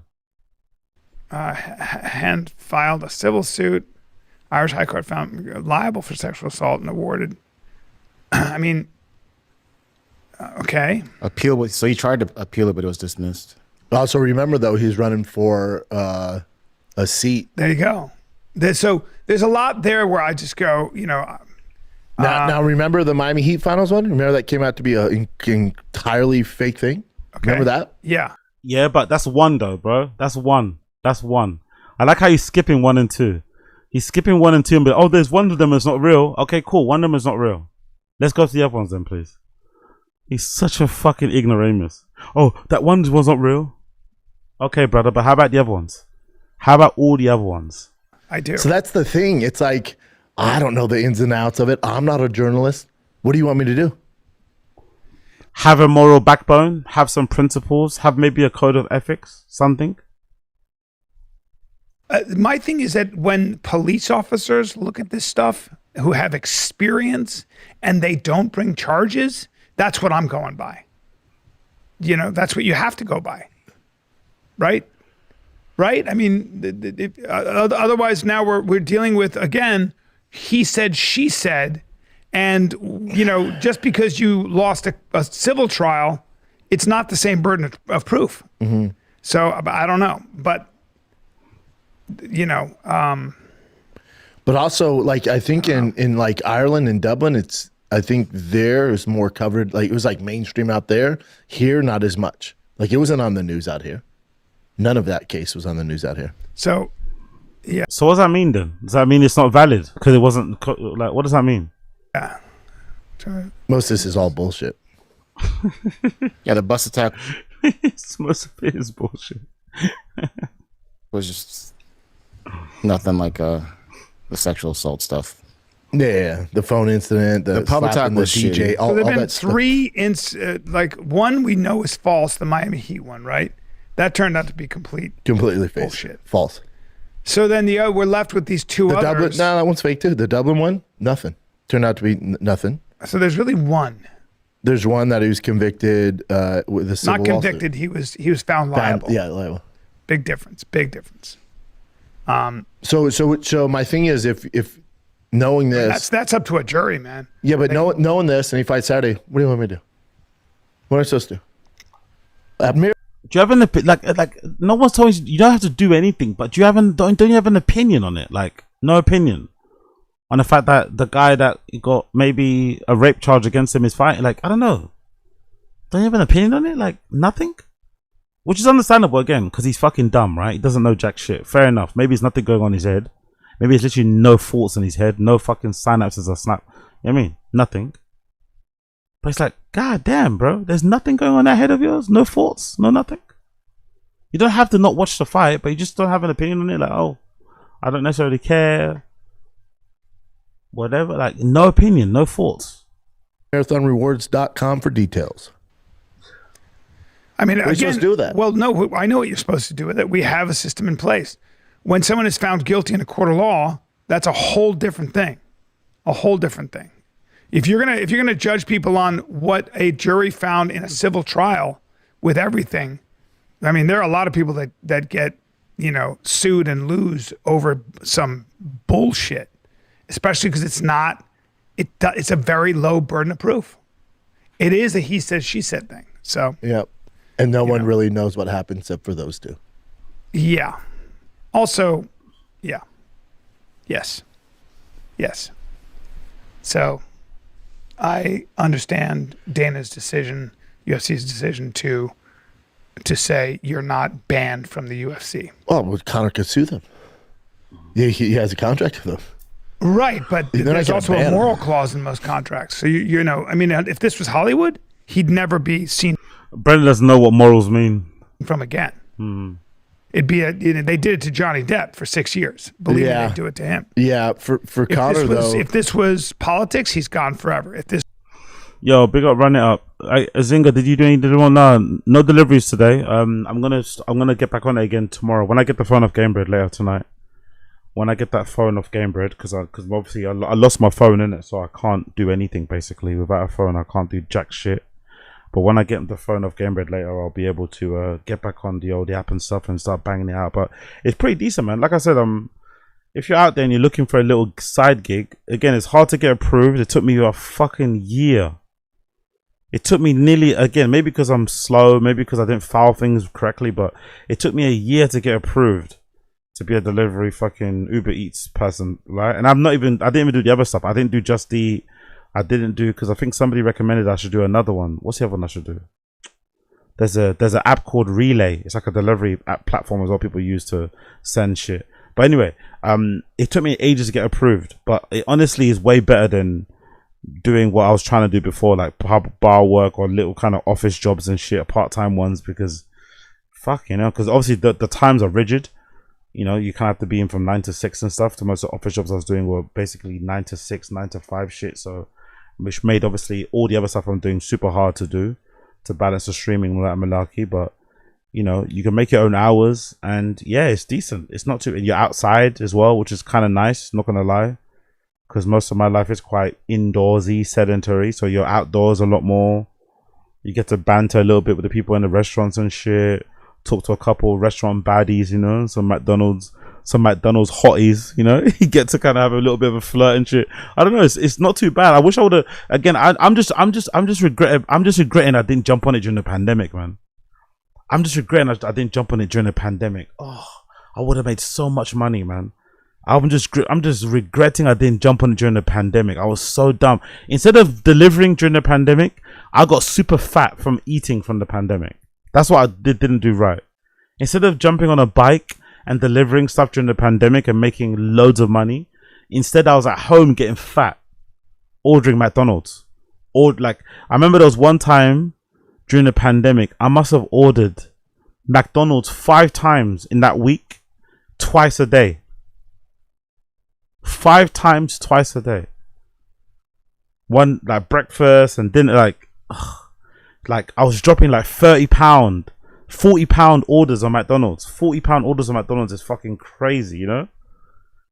Hand filed a civil suit. Irish High Court found liable for sexual assault and awarded. I mean, okay.
Appeal. So he tried to appeal it, but it was dismissed.
Also, remember though, he's running for a seat.
There you go. So there's a lot there where I just go,
Now remember the Miami Heat finals one? Remember that came out to be an entirely fake thing? Okay. Remember that?
Yeah.
Yeah, but that's one though, bro. That's one. I like how he's skipping 1 and 2. He's skipping 1 and 2, but there's one of them is not real. Okay, cool. One of them is not real. Let's go to the other ones then, please. He's such a fucking ignoramus. Oh, that one was not real. Okay, brother, but how about the other ones? How about all the other ones?
I do.
So that's the thing. It's like, I don't know the ins and outs of it. I'm not a journalist. What do you want me to do?
Have a moral backbone, have some principles, have maybe a code of ethics, something.
My thing is that when police officers look at this stuff who have experience and they don't bring charges, that's what I'm going by. That's what you have to go by. Right? I mean, otherwise now we're dealing with, again, he said, she said, and, just because you lost a civil trial, it's not the same burden of proof. Mm-hmm. So I don't know, but,
But also, like, I think in like Ireland and Dublin, I think there is more covered. Like, it was like mainstream out there. Here, not as much. Like, it wasn't on the news out here. None of that case was on the news out here.
So, yeah.
So what does that mean then? Does that mean it's not valid because it wasn't like? What does that mean?
Yeah.
Most of this is all bullshit.
Yeah, the bus attack
Most of it is bullshit.
was just nothing like the sexual assault stuff.
Yeah, the phone incident, the
pub attack, the
DJ,
shitty.
all,
so there've
all
been
that
three, like one we know is false, the Miami Heat one, right? That turned out to be
completely fake.
Bullshit.
False.
So then we're left with these two others.
Dublin, no, that one's fake too. The Dublin one, nothing. Turned out to be nothing.
So there's really one.
There's one that he was convicted with a civil
Not convicted. He was found liable.
Yeah, liable.
Big difference.
So my thing is, if knowing this,
that's up to a jury, man.
Yeah, but knowing this, and he fights Saturday, what do you want me to do? What am I supposed to do?
Do you have an opinion? Like no one's told you don't have to do anything, but don't you have an opinion on it? Like no opinion on the fact that the guy that got maybe a rape charge against him is fighting. Like I don't know. Don't you have an opinion on it? Like nothing. which is understandable again because he's fucking dumb, right? He doesn't know jack shit. Fair enough. Maybe it's nothing going on in his head. Maybe it's literally no thoughts in his head. No fucking synapses are snap. You know what I mean? Nothing. But it's like, god damn, bro. There's nothing going on in that head of yours. No thoughts. No nothing. You don't have to not watch the fight, but you just don't have an opinion on it. Like, oh, I don't necessarily care. Whatever. Like, no opinion. No thoughts.
Marathonrewards.com for details.
I mean,
what are you supposed to do with that?
Well, no, I know what you're supposed to do with it. We have a system in place. When someone is found guilty in a court of law, that's a whole different thing. A whole different thing. If you're gonna judge people on what a jury found in a civil trial with everything, I mean, there are a lot of people that get, you know, sued and lose over some bullshit, especially because it's a very low burden of proof. It is a he said, she said thing. So
yep. And no one really knows what happened except for those two.
Yeah. Also, yeah. Yes. So I understand Dana's decision, UFC's decision to say you're not banned from the UFC.
Well, Conor could sue them. He has a contract with them.
Right, but there's also a moral clause in most contracts. So you know, I mean, if this was Hollywood, he'd never be seen.
Brendan doesn't know what morals mean.
From again. It'd be they did it to Johnny Depp for 6 years. Believe me, they'd do it to him.
Yeah, for Conor though.
If this was politics, he's gone forever. If this.
Yo, big up, run it up. Zinga, did you do any one? No deliveries today. I'm gonna get back on it again tomorrow when I get the phone off Gamebred later tonight. When I get that phone off Gamebred, because obviously I lost my phone in it, so I can't do anything basically without a phone. I can't do jack shit. But when I get the phone off Gamebred later, I'll be able to get back on the old app and stuff and start banging it out. But it's pretty decent, man. Like I said, if you're out there and you're looking for a little side gig, again, it's hard to get approved. It took me a fucking year. It took me nearly, again, maybe because I'm slow, maybe because I didn't file things correctly, but it took me a year to get approved to be a delivery fucking Uber Eats person, right? And I didn't even do the other stuff. I didn't do because I think somebody recommended I should do another one. What's the other one I should do? There's an app called Relay. It's like a delivery app platform as well people use to send shit. But anyway, it took me ages to get approved, but it honestly is way better than doing what I was trying to do before, like bar work or little kind of office jobs and shit, part-time ones, because because obviously the times are rigid. You know, you kind of have to be in from 9 to 6 and stuff. The most of the office jobs I was doing were basically 9 to 6, 9 to 5 shit. So, which made obviously all the other stuff I'm doing super hard to do to balance the streaming and all that malarkey. But, you know, you can make your own hours and yeah, it's decent. It's not too, and you're outside as well, which is kind of nice, not gonna lie. Because most of my life is quite indoorsy, sedentary. So you're outdoors a lot more. You get to banter a little bit with the people in the restaurants and shit. Talk to a couple restaurant baddies, you know, some McDonald's hotties, you know. You get to kind of have a little bit of a flirt and shit. I don't know, it's not too bad. I wish I would have. Again, I'm just regretting I didn't jump on it during the pandemic, man. I'm just regretting I didn't jump on it during the pandemic. Oh, I would have made so much money, man. I'm just regretting I didn't jump on it during the pandemic. I was so dumb. Instead of delivering during the pandemic, I got super fat from eating from the pandemic. That's what I didn't do right. Instead of jumping on a bike and delivering stuff during the pandemic and making loads of money, instead I was at home getting fat, ordering McDonald's. I remember there was one time during the pandemic, I must have ordered McDonald's 5 times in that week, twice a day. 5 times, twice a day. One like breakfast and dinner, like I was dropping like £30, £40 orders on McDonald's. £40 orders on McDonald's is fucking crazy, you know?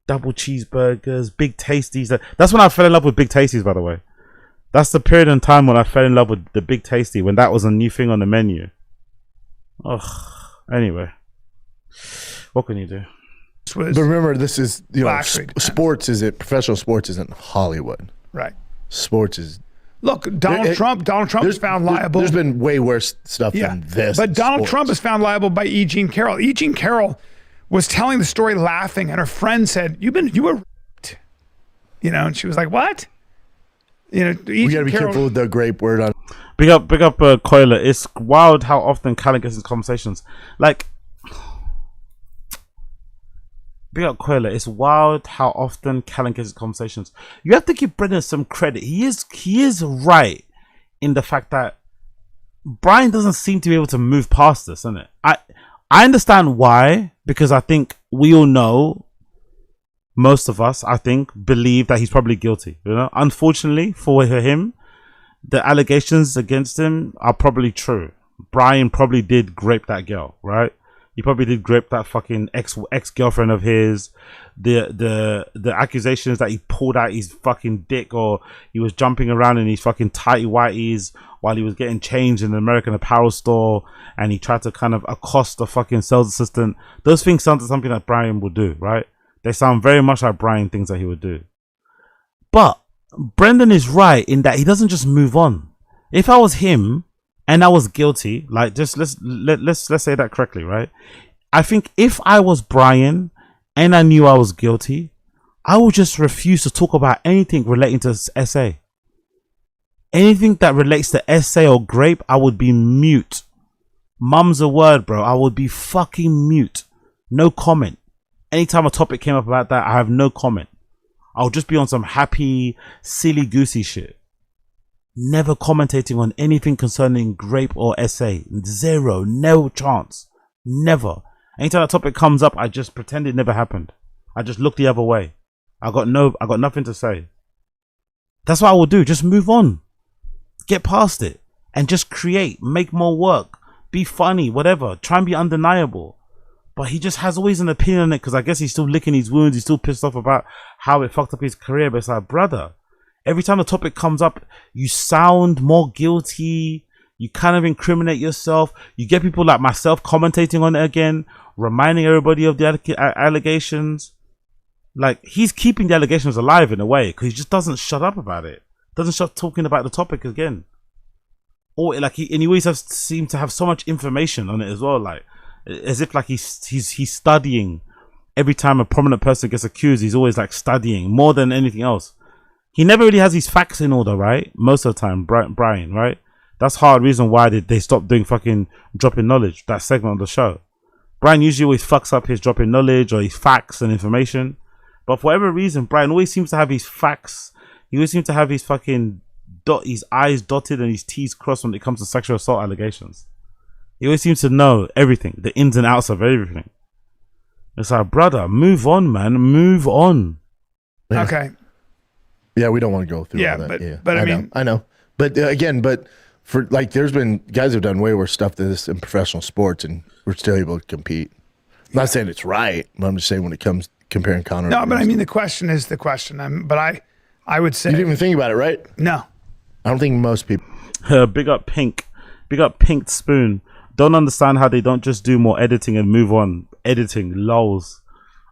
Double cheeseburgers, big tasties. That's when I fell in love with big tasties, by the way. That's the period in time when I fell in love with the big tasty, when that was a new thing on the menu. Ugh. Anyway, what can you do?
But remember, this is, you know, sports professional sports isn't Hollywood.
Right.
Sports is.
Look, Donald Trump is found liable.
There's been way worse stuff than this.
But Donald Trump is found liable by E. Jean Carroll. E. Jean Carroll was telling the story laughing, and her friend said, you were raped. You know, and she was like, what? You know,
we got to be careful with the grape word on.
Big up, Coiler. It's wild how often Callan gets in conversations. Like, big up Coiler. It's wild how often Callan gets in conversations. You have to give Brendan some credit. He is right in the fact that Brian doesn't seem to be able to move past this, isn't it? I understand why, because I think we all know, most of us, I think, believe that he's probably guilty. You know, unfortunately for him, the allegations against him are probably true. Brian probably did grape that girl, right? He probably did grape that fucking ex-girlfriend of his. The accusations that he pulled out his fucking dick, or he was jumping around in his fucking tighty whities while he was getting changed in an American Apparel store, and he tried to kind of accost the fucking sales assistant. Those things sound like something that Brian would do, right? They sound very much like Brian things that he would do. But Brendan is right in that he doesn't just move on. If I was him and I was guilty, like, just let's say that correctly, right? I think if I was Brian and I knew I was guilty, I would just refuse to talk about anything relating to SA. Anything that relates to SA or grape, I would be mute. Mum's a word, bro. I would be fucking mute. No comment. Anytime a topic came up about that, I have no comment. I'll just be on some happy, silly goosey shit. Never commentating on anything concerning grape or SA. Zero. No chance. Never. Anytime a topic comes up, I just pretend it never happened. I just look the other way. I got nothing to say. That's what I will do. Just move on. Get past it. And just create. Make more work. Be funny. Whatever. Try and be undeniable. But he just has always an opinion on it, because I guess he's still licking his wounds. He's still pissed off about how it fucked up his career. But it's like, brother, every time the topic comes up, you sound more guilty. You kind of incriminate yourself. You get people like myself commentating on it again, reminding everybody of the allegations. Like, he's keeping the allegations alive in a way, because he just doesn't shut up about it. Doesn't stop talking about the topic again. Or like he always seems to have so much information on it as well. Like, as if like he's studying. Every time a prominent person gets accused, he's always like studying more than anything else. He never really has his facts in order, right? Most of the time, Brian, right? That's hard reason why they stopped doing fucking dropping knowledge, that segment of the show. Brian usually always fucks up his dropping knowledge or his facts and information. But for whatever reason, Brian always seems to have his facts. He always seems to have his fucking his I's dotted and his T's crossed when it comes to sexual assault allegations. He always seems to know everything, the ins and outs of everything. It's like, brother, move on, man. Move on.
Yeah.
Okay.
Yeah, we don't want to go through all that. But I know. But again, for like, there's been guys who've done way worse stuff than this in professional sports, and we're still able to compete. I'm not saying it's right, but I'm just saying when it comes comparing Conor.
No, but I mean, the question is the question. I would say
you didn't even think about it, right?
No.
I don't think most people.
Big up Pink. Big up Pink Spoon. Don't understand how they don't just do more editing and move on. Editing, lols.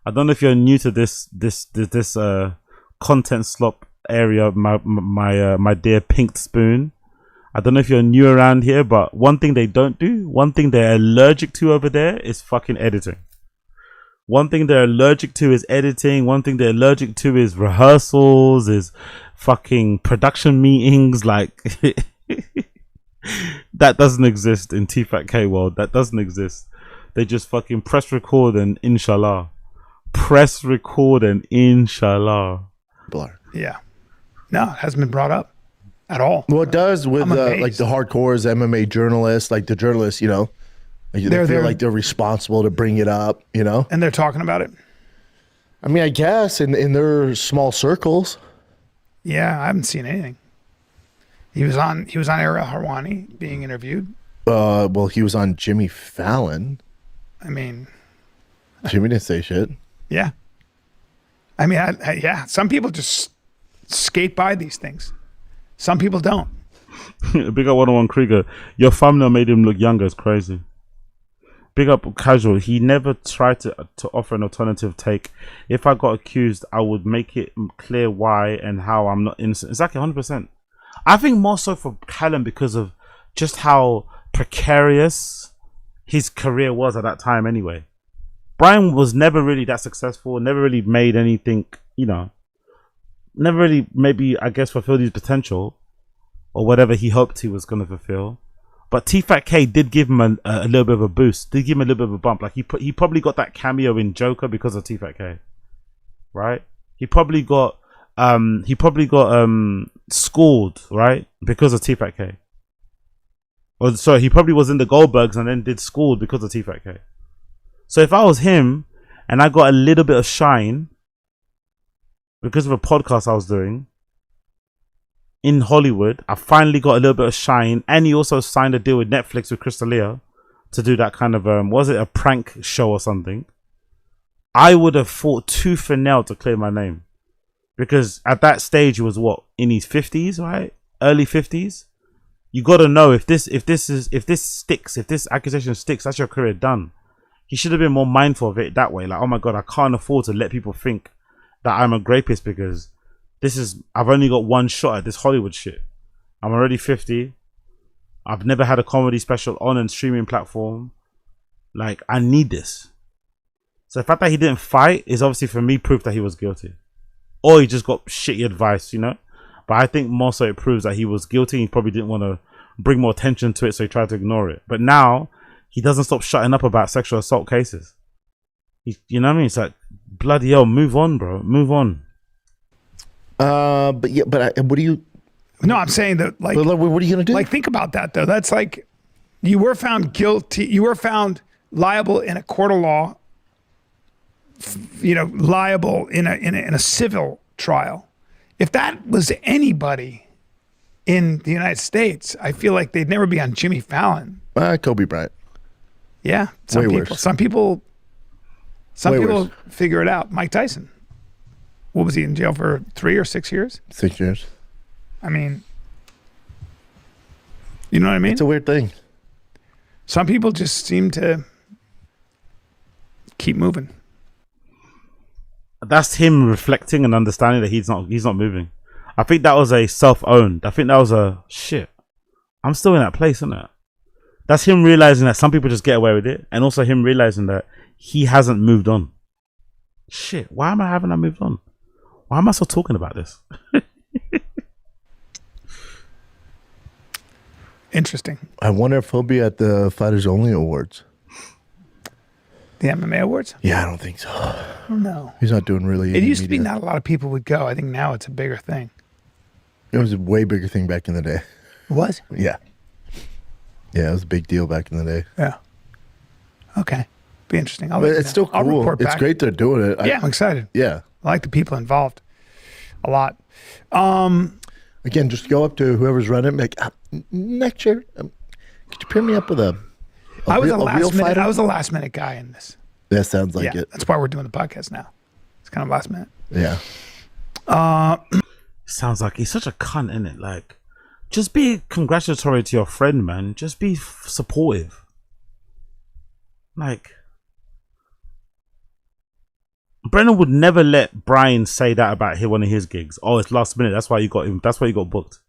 I don't know if you're new to this content slop area, my dear Pink Spoon. I don't know if you're new around here, but one thing they don't do, one thing they're allergic to over there is fucking editing. One thing they're allergic to is editing. One thing they're allergic to is rehearsals, is fucking production meetings. Like, that doesn't exist in T-Fat-K world. That doesn't exist. They just fucking press record and inshallah. Press record and inshallah.
Blur.
Yeah. No, it hasn't been brought up at all.
Well, it does with like the hardcores MMA journalists, like the journalists, you know, they feel like they're responsible to bring it up, you know?
And they're talking about it.
I mean, I guess in their small circles.
Yeah, I haven't seen anything. He was on Ariel Harwani being interviewed.
Well, he was on Jimmy Fallon.
I mean,
Jimmy didn't say shit.
Yeah. I mean, yeah, some people just skate by these things. Some people don't.
Big up 101 Krieger. Your thumbnail made him look younger. It's crazy. Big up Casual. He never tried to offer an alternative take. If I got accused, I would make it clear why and how I'm not innocent. Exactly, 100%. I think more so for Callum because of just how precarious his career was at that time anyway. Brian was never really that successful, never really made anything, you know, never really maybe, I guess, fulfilled his potential or whatever he hoped he was going to fulfill. But T-Fat K did give him a little bit of a boost, did give him a little bit of a bump. Like he probably got that cameo in Joker because of T-Fat K, right? He probably got Schooled, right, because of T-Fat K. Or sorry, he probably was in the Goldbergs and then did Schooled because of T-Fat K. So if I was him and I got a little bit of shine because of a podcast I was doing in Hollywood, I finally got a little bit of shine, and he also signed a deal with Netflix with Crystalia to do that kind of was it a prank show or something? I would have fought tooth and nail to clear my name, because at that stage he was what, in his 50s, right? Early 50s. You got to know if this accusation sticks, that's your career done. He should have been more mindful of it that way. Like, oh my god, I can't afford to let people think that I'm a rapist because I've only got one shot at this Hollywood shit. I'm already 50. I've never had a comedy special on a streaming platform. Like, I need this. So the fact that he didn't fight is obviously for me proof that he was guilty. Or he just got shitty advice, you know? But I think more so it proves that he was guilty. He probably didn't want to bring more attention to it, so he tried to ignore it. But now, he doesn't stop shutting up about sexual assault cases. You know what I mean? It's like, bloody hell, move on, bro. Move on.
What do you...
No, I'm saying that, like...
what are you going to do?
Like, think about that, though. That's like, you were found guilty. You were found liable in a court of law, you know, liable in a civil trial. If that was anybody in the United States, I feel like they'd never be on Jimmy Fallon.
Kobe Bryant.
Yeah,
Way worse.
Some people figure it out. Mike Tyson. What was he in jail for? 3 or 6 years?
6 years.
I mean, you know what I mean?
It's a weird thing.
Some people just seem to keep moving.
That's him reflecting and understanding that he's not moving. I think that was a self-owned. I think that was a shit. I'm still in that place, isn't it? That's him realizing that some people just get away with it, and also him realizing that he hasn't moved on. Shit, why haven't I moved on? Why am I still talking about this?
Interesting.
I wonder if he'll be at the Fighters Only Awards.
The MMA Awards?
Yeah, I don't think so.
No.
He's not doing really.
It used to be not a lot of people would go. I think now it's a bigger thing.
It was a way bigger thing back in the day.
It was?
Yeah. Yeah, it was a big deal back in the day.
Yeah. Okay. Be interesting.
But it's still cool.
I'll report back.
It's great they're doing it.
Yeah, I'm excited.
Yeah.
I like the people involved a lot.
Again, just go up to whoever's running and be like, next year, could you pair me up with a
I was
real
a last minute guy in this.
That sounds like it.
That's why we're doing the podcast now. It's kind of last minute.
Yeah.
Sounds like he's such a cunt, innit? Like, just be congratulatory to your friend, man. Just be supportive. Like, Brennan would never let Brian say that about one of his gigs. Oh, it's last minute. That's why you got him. That's why you got booked.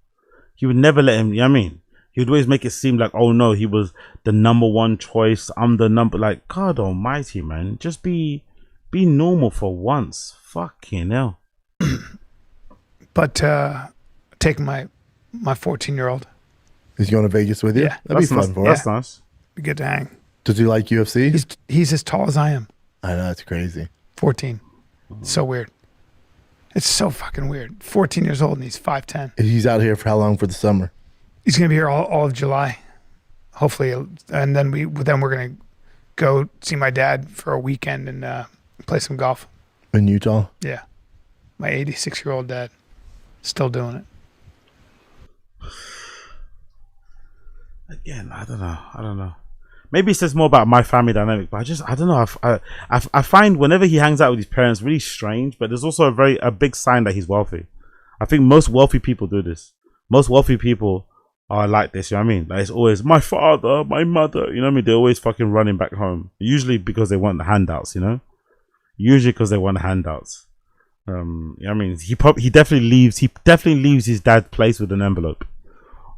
He would never let him. You know what I mean? He would always make it seem like, oh no, he was the number one choice. I'm the number. Like, God Almighty, man. Just be normal for once. Fucking hell.
But taking my 14-year-old.
He's going to Vegas with you?
Yeah.
That'd be fun for us.
That's nice.
Be good to hang.
Does he like UFC?
He's as tall as I am.
I know, it's crazy.
14. It's so weird. It's so fucking weird. 14 years old and he's 5'10".
He's out here for how long for the summer?
He's gonna be here all of July, hopefully, and then we're gonna go see my dad for a weekend and play some golf
in Utah.
Yeah, my 86-year-old dad, still doing it.
Again, I don't know. Maybe it says more about my family dynamic, but I don't know. I find whenever he hangs out with his parents really strange, but there's also a big sign that he's wealthy. I think most wealthy people do this. Most wealthy people are like this, you know what I mean? Like, it's always my father, my mother, you know what I mean? They're always fucking running back home. Usually because they want the handouts, you know? Usually because they want the handouts. You know what I mean? He definitely leaves his dad's place with an envelope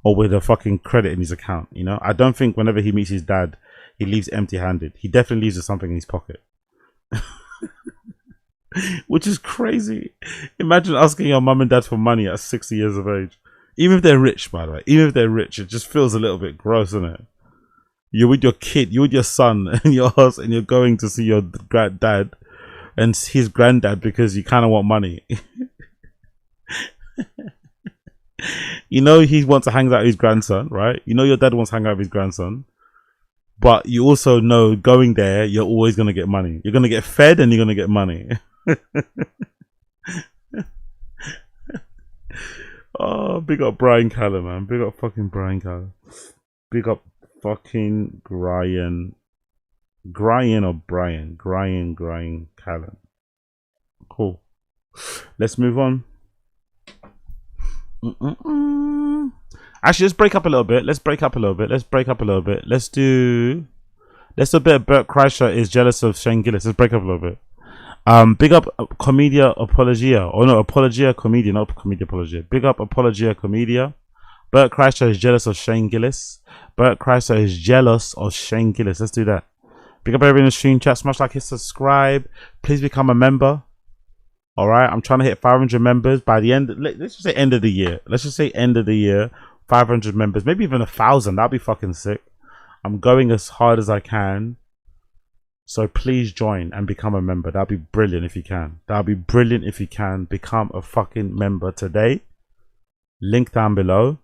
or with a fucking credit in his account, you know? I don't think whenever he meets his dad, he leaves empty-handed. He definitely leaves with something in his pocket. Which is crazy. Imagine asking your mum and dad for money at 60 years of age. Even if they're rich, by the way, even if they're rich, it just feels a little bit gross, isn't it? You're with your kid, you're with your son and your house, and you're going to see your dad and his granddad because you kind of want money. You know he wants to hang out with his grandson, right? You know your dad wants to hang out with his grandson. But you also know going there, you're always going to get money. You're going to get fed and you're going to get money. Oh, big up Brian Callen, man. Big up fucking Brian Callen. Big up fucking Brian. Brian or Brian? Brian Callen. Cool. Let's move on. Actually, let's break up a little bit. Let's do a bit of Bert Kreischer is jealous of Shane Gillis. Let's break up a little bit. Big up Comedia Apologia. Or no, Apologia Comedia, not Comedia Apologia. Big up Apologia Comedia. Bert Kreischer is jealous of Shane Gillis. Let's do that. Big up everyone in the stream chat. Smash like, hit subscribe. Please become a member. Alright, I'm trying to hit 500 members by the end. Let's just say end of the year. 500 members, maybe even 1,000. That'd be fucking sick. I'm going as hard as I can. So please join and become a member. That'd be brilliant if you can. Become a fucking member today. Link down below.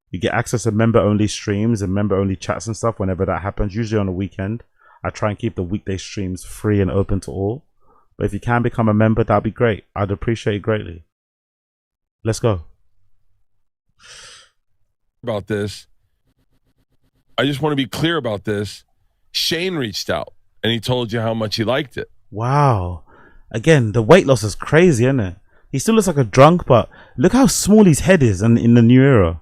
You get access to member-only streams and member-only chats and stuff whenever that happens. Usually on a weekend. I try and keep the weekday streams free and open to all. But if you can become a member, that'd be great. I'd appreciate it greatly. Let's go.
About this. I just want to be clear about this. Shane reached out and he told you how much he liked it.
Wow. Again, the weight loss is crazy, isn't it? He still looks like a drunk, but look how small his head is in the new era.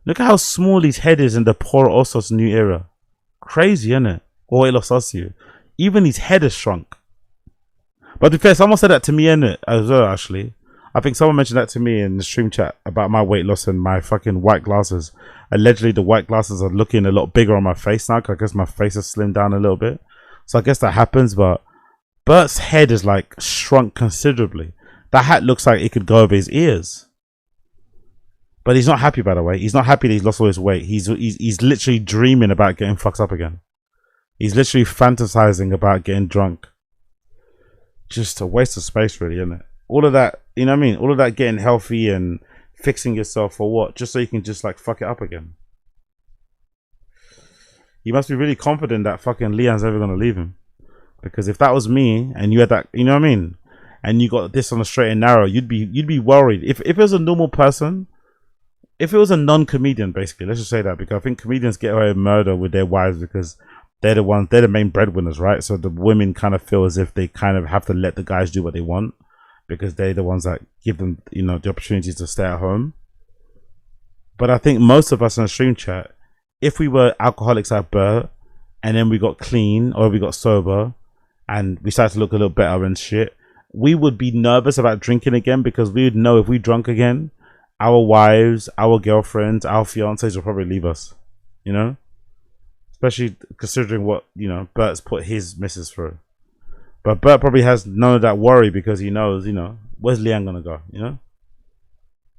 Look at how small his head is in the Poor Osos new era. Crazy, isn't it? Or weight loss does to you. Even his head has shrunk. But to be fair, someone said that to me in it as well, actually. I think someone mentioned that to me in the stream chat about my weight loss and my fucking white glasses. Allegedly, the white glasses are looking a lot bigger on my face now, because I guess my face has slimmed down a little bit. So I guess that happens, but Bert's head is like shrunk considerably. That hat looks like it could go over his ears. But he's not happy, by the way. He's not happy that he's lost all his weight. He's literally dreaming about getting fucked up again. He's literally fantasizing about getting drunk. Just a waste of space, really, isn't it? All of that, you know what I mean? All of that getting healthy and fixing yourself for what? Just so you can just like fuck it up again. You must be really confident that fucking Leon's ever gonna leave him. Because if that was me and you had that, you know what I mean? And you got this on a straight and narrow, you'd be worried. If it was a normal person, if it was a non-comedian, basically, let's just say that, because I think comedians get away with murder with their wives because they're the main breadwinners, right? So the women kind of feel as if they kind of have to let the guys do what they want because they're the ones that give them, you know, the opportunity to stay at home. But I think most of us in the stream chat, if we were alcoholics like Bert and then we got clean or we got sober and we started to look a little better and shit, we would be nervous about drinking again because we would know if we drunk again, our wives, our girlfriends, our fiancés will probably leave us, you know? Especially considering what, you know, Bert's put his missus through. But Bert probably has none of that worry because he knows, you know, where's Leanne gonna go, you know?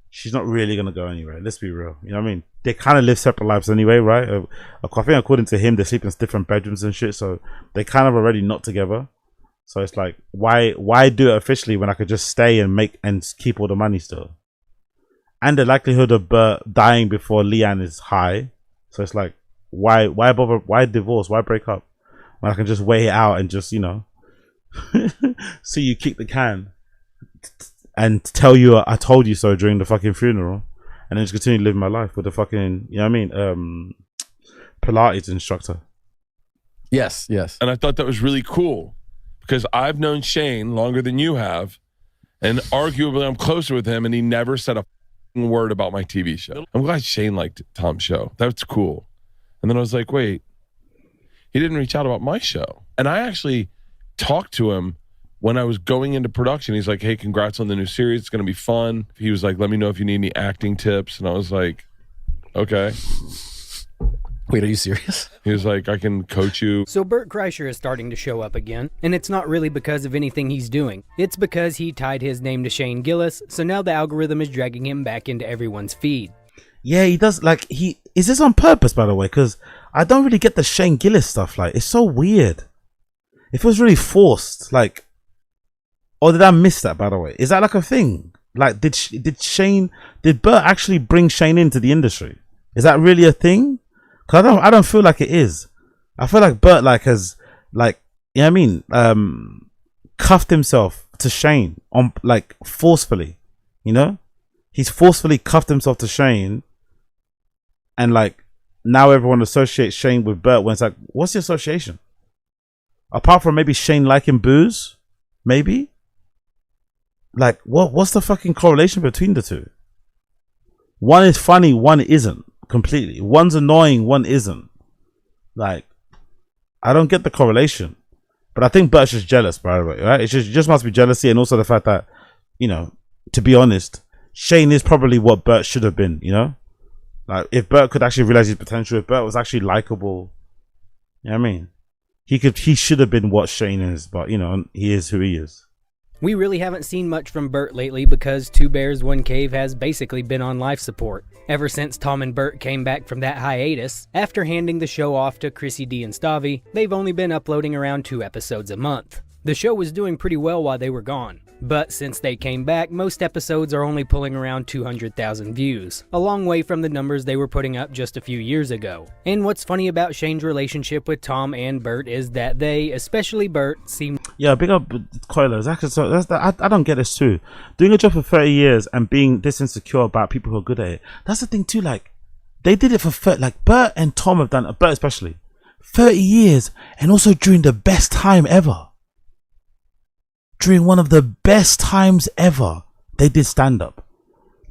She's not really gonna go anywhere, let's be real. You know what I mean? They kind of live separate lives anyway, right? I think according to him, they sleep in different bedrooms and shit, so they kind of already not together. So it's like, why do it officially when I could just stay and make and keep all the money still? And the likelihood of Bert dying before Leanne is high. So it's like, why bother? Why divorce? Why break up? When I can just weigh it out and just, you know, see you kick the can and tell you I told you so during the fucking funeral, and then just continue living my life with the fucking, you know what I mean, Pilates instructor.
Yes.
And I thought that was really cool because I've known Shane longer than you have, and arguably I'm closer with him, and he never said a word about my TV show. I'm glad Shane liked Tom's show. That's cool. And then I was like, wait, he didn't reach out about my show. And I actually talked to him when I was going into production. He's like, hey, congrats on the new series. It's going to be fun. He was like, let me know if you need any acting tips. And I was like, okay.
Wait, are you serious?
He was like, I can coach you.
So Bert Kreischer is starting to show up again, and it's not really because of anything he's doing. It's because he tied his name to Shane Gillis, so now the algorithm is dragging him back into everyone's feed.
Yeah, he does. Like, is this on purpose, by the way? Because I don't really get the Shane Gillis stuff. Like, it's so weird. It feels really forced. Like, or did I miss that, by the way? Is that like a thing? Like, did Bert actually bring Shane into the industry? Is that really a thing? Cause I don't feel like it is. I feel like Bert has you know what I mean, cuffed himself to Shane on like forcefully, you know? He's forcefully cuffed himself to Shane, and like now everyone associates Shane with Bert when it's like, what's the association? Apart from maybe Shane liking booze, maybe? Like what's the fucking correlation between the two? One is funny, one isn't. Completely. One's annoying, one isn't. Like, I don't get the correlation. But I think Bert's just jealous, by the way, right? It just must be jealousy, and also the fact that, you know, to be honest, Shane is probably what Bert should have been, you know? Like, if Bert could actually realize his potential, if Bert was actually likable, you know what I mean? He should have been what Shane is, but, you know, he is who he is.
We really haven't seen much from Bert lately because Two Bears, One Cave has basically been on life support. Ever since Tom and Bert came back from that hiatus, after handing the show off to Chrissy D and Stavi, they've only been uploading around 2 episodes a month. The show was doing pretty well while they were gone, but since they came back, most episodes are only pulling around 200,000 views, a long way from the numbers they were putting up just a few years ago. And what's funny about Shane's relationship with Tom and Bert is that they, especially Bert, seem...
Yeah, big up Coiler. Exactly. So I don't get this too. Doing a job for 30 years and being this insecure about people who are good at it. That's the thing too. Like, they did it for like Bert and Tom have done, Bert especially, 30 years, and also during the best time ever. During one of the best times ever, they did stand-up.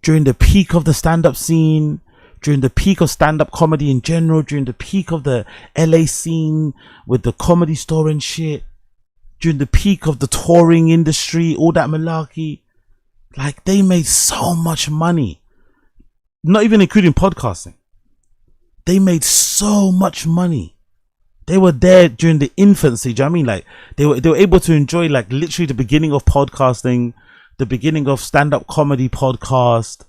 During the peak of the stand-up scene, during the peak of stand-up comedy in general, during the peak of the LA scene with the Comedy Store and shit, during the peak of the touring industry, all that malarkey. Like, they made so much money. Not even including podcasting. They made so much money. They were there during the infancy. Do you know what I mean? Like, they were able to enjoy like literally the beginning of podcasting, the beginning of stand-up comedy podcast,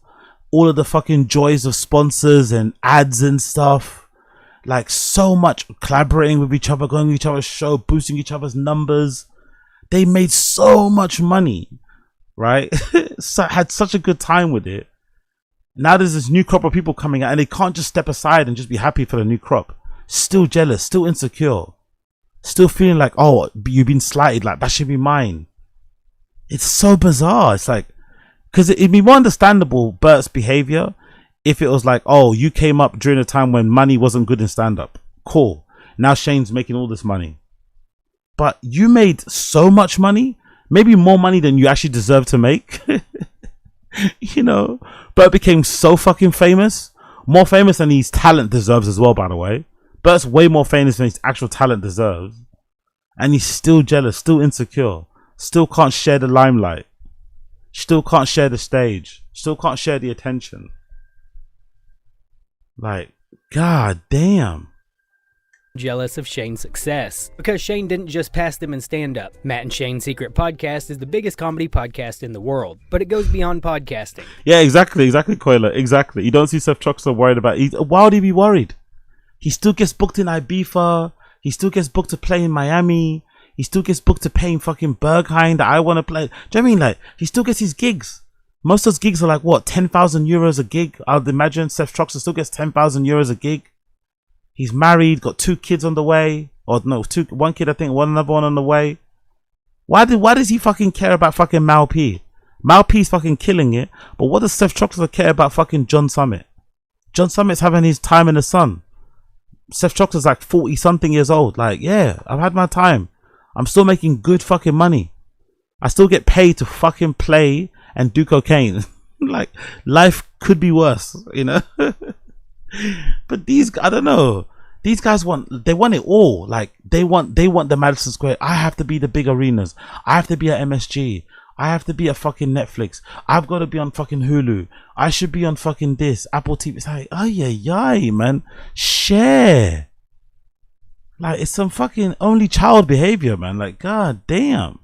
all of the fucking joys of sponsors and ads and stuff. Like, so much collaborating with each other, going to each other's show, boosting each other's numbers. They made so much money, right? So, had such a good time with it. Now there's this new crop of people coming out, and they can't just step aside and just be happy for the new crop. Still jealous, still insecure, still feeling like, oh, you've been slighted, like that should be mine. It's so bizarre. It's like, because it'd be more understandable, Bert's behavior, if it was like, oh, you came up during a time when money wasn't good in stand-up. Cool. Now Shane's making all this money. But you made so much money, maybe more money than you actually deserve to make. You know, Bert became so fucking famous. More famous than his talent deserves as well, by the way. Bert's way more famous than his actual talent deserves. And he's still jealous, still insecure. Still can't share the limelight. Still can't share the stage. Still can't share the attention. Like, god damn.
Jealous of Shane's success, because Shane didn't just pass them in stand-up. Matt and Shane's Secret Podcast is the biggest comedy podcast in the world, but it goes beyond podcasting.
Yeah, exactly, Coiler, exactly. You don't see Seth Troxler worried about it. Why would he be worried? He still gets booked in Ibiza. He still gets booked to play in Miami. He still gets booked to pay in fucking Berghain that I want to play. Do you know what I mean? Like, he still gets his gigs. Most of those gigs are like, what, 10,000 euros a gig? I'd imagine Seth Troxler still gets 10,000 euros a gig. He's married, got 2 kids on the way. Or no, 1 kid, I think, another one on the way. Why does he fucking care about fucking Mal P? Mal P's fucking killing it. But what does Seth Troxler care about fucking John Summit? John Summit's having his time in the sun. Seth Troxler's like 40 something years old. Like, yeah, I've had my time. I'm still making good fucking money. I still get paid to fucking play and do cocaine. Like, life could be worse, you know? But these, I don't know. These guys want it all. Like, they want the Madison Square. I have to be the big arenas. I have to be at MSG. I have to be at fucking Netflix. I've got to be on fucking Hulu. I should be on fucking this Apple TV. It's like, ay, man, share. Like, it's some fucking only child behavior, man. Like, god damn.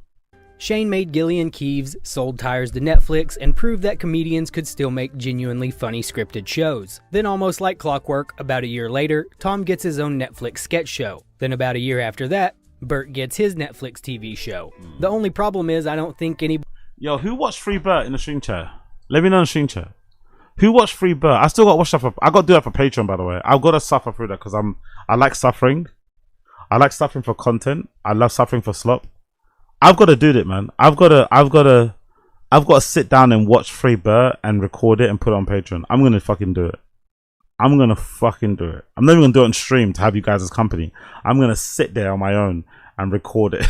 Shane made Gillian Keeves, sold tires to Netflix, and proved that comedians could still make genuinely funny scripted shows. Then, almost like clockwork, about a year later, Tom gets his own Netflix sketch show. Then about a year after that, Bert gets his Netflix TV show. The only problem is I don't think any...
Yo, who watched Free Bert in the stream chat? Let me know in the stream chat. Who watched Free Bert? I still got to watch stuff. I got to do that for Patreon, by the way. I've got to suffer through that because I like suffering. I like suffering for content. I love suffering for slop. I've got to do it, man. I've got to sit down and watch Free Bert and record it and put it on Patreon. I'm gonna fucking do it. I'm gonna fucking do it. I'm not even gonna do it on stream to have you guys as company. I'm gonna sit there on my own and record it.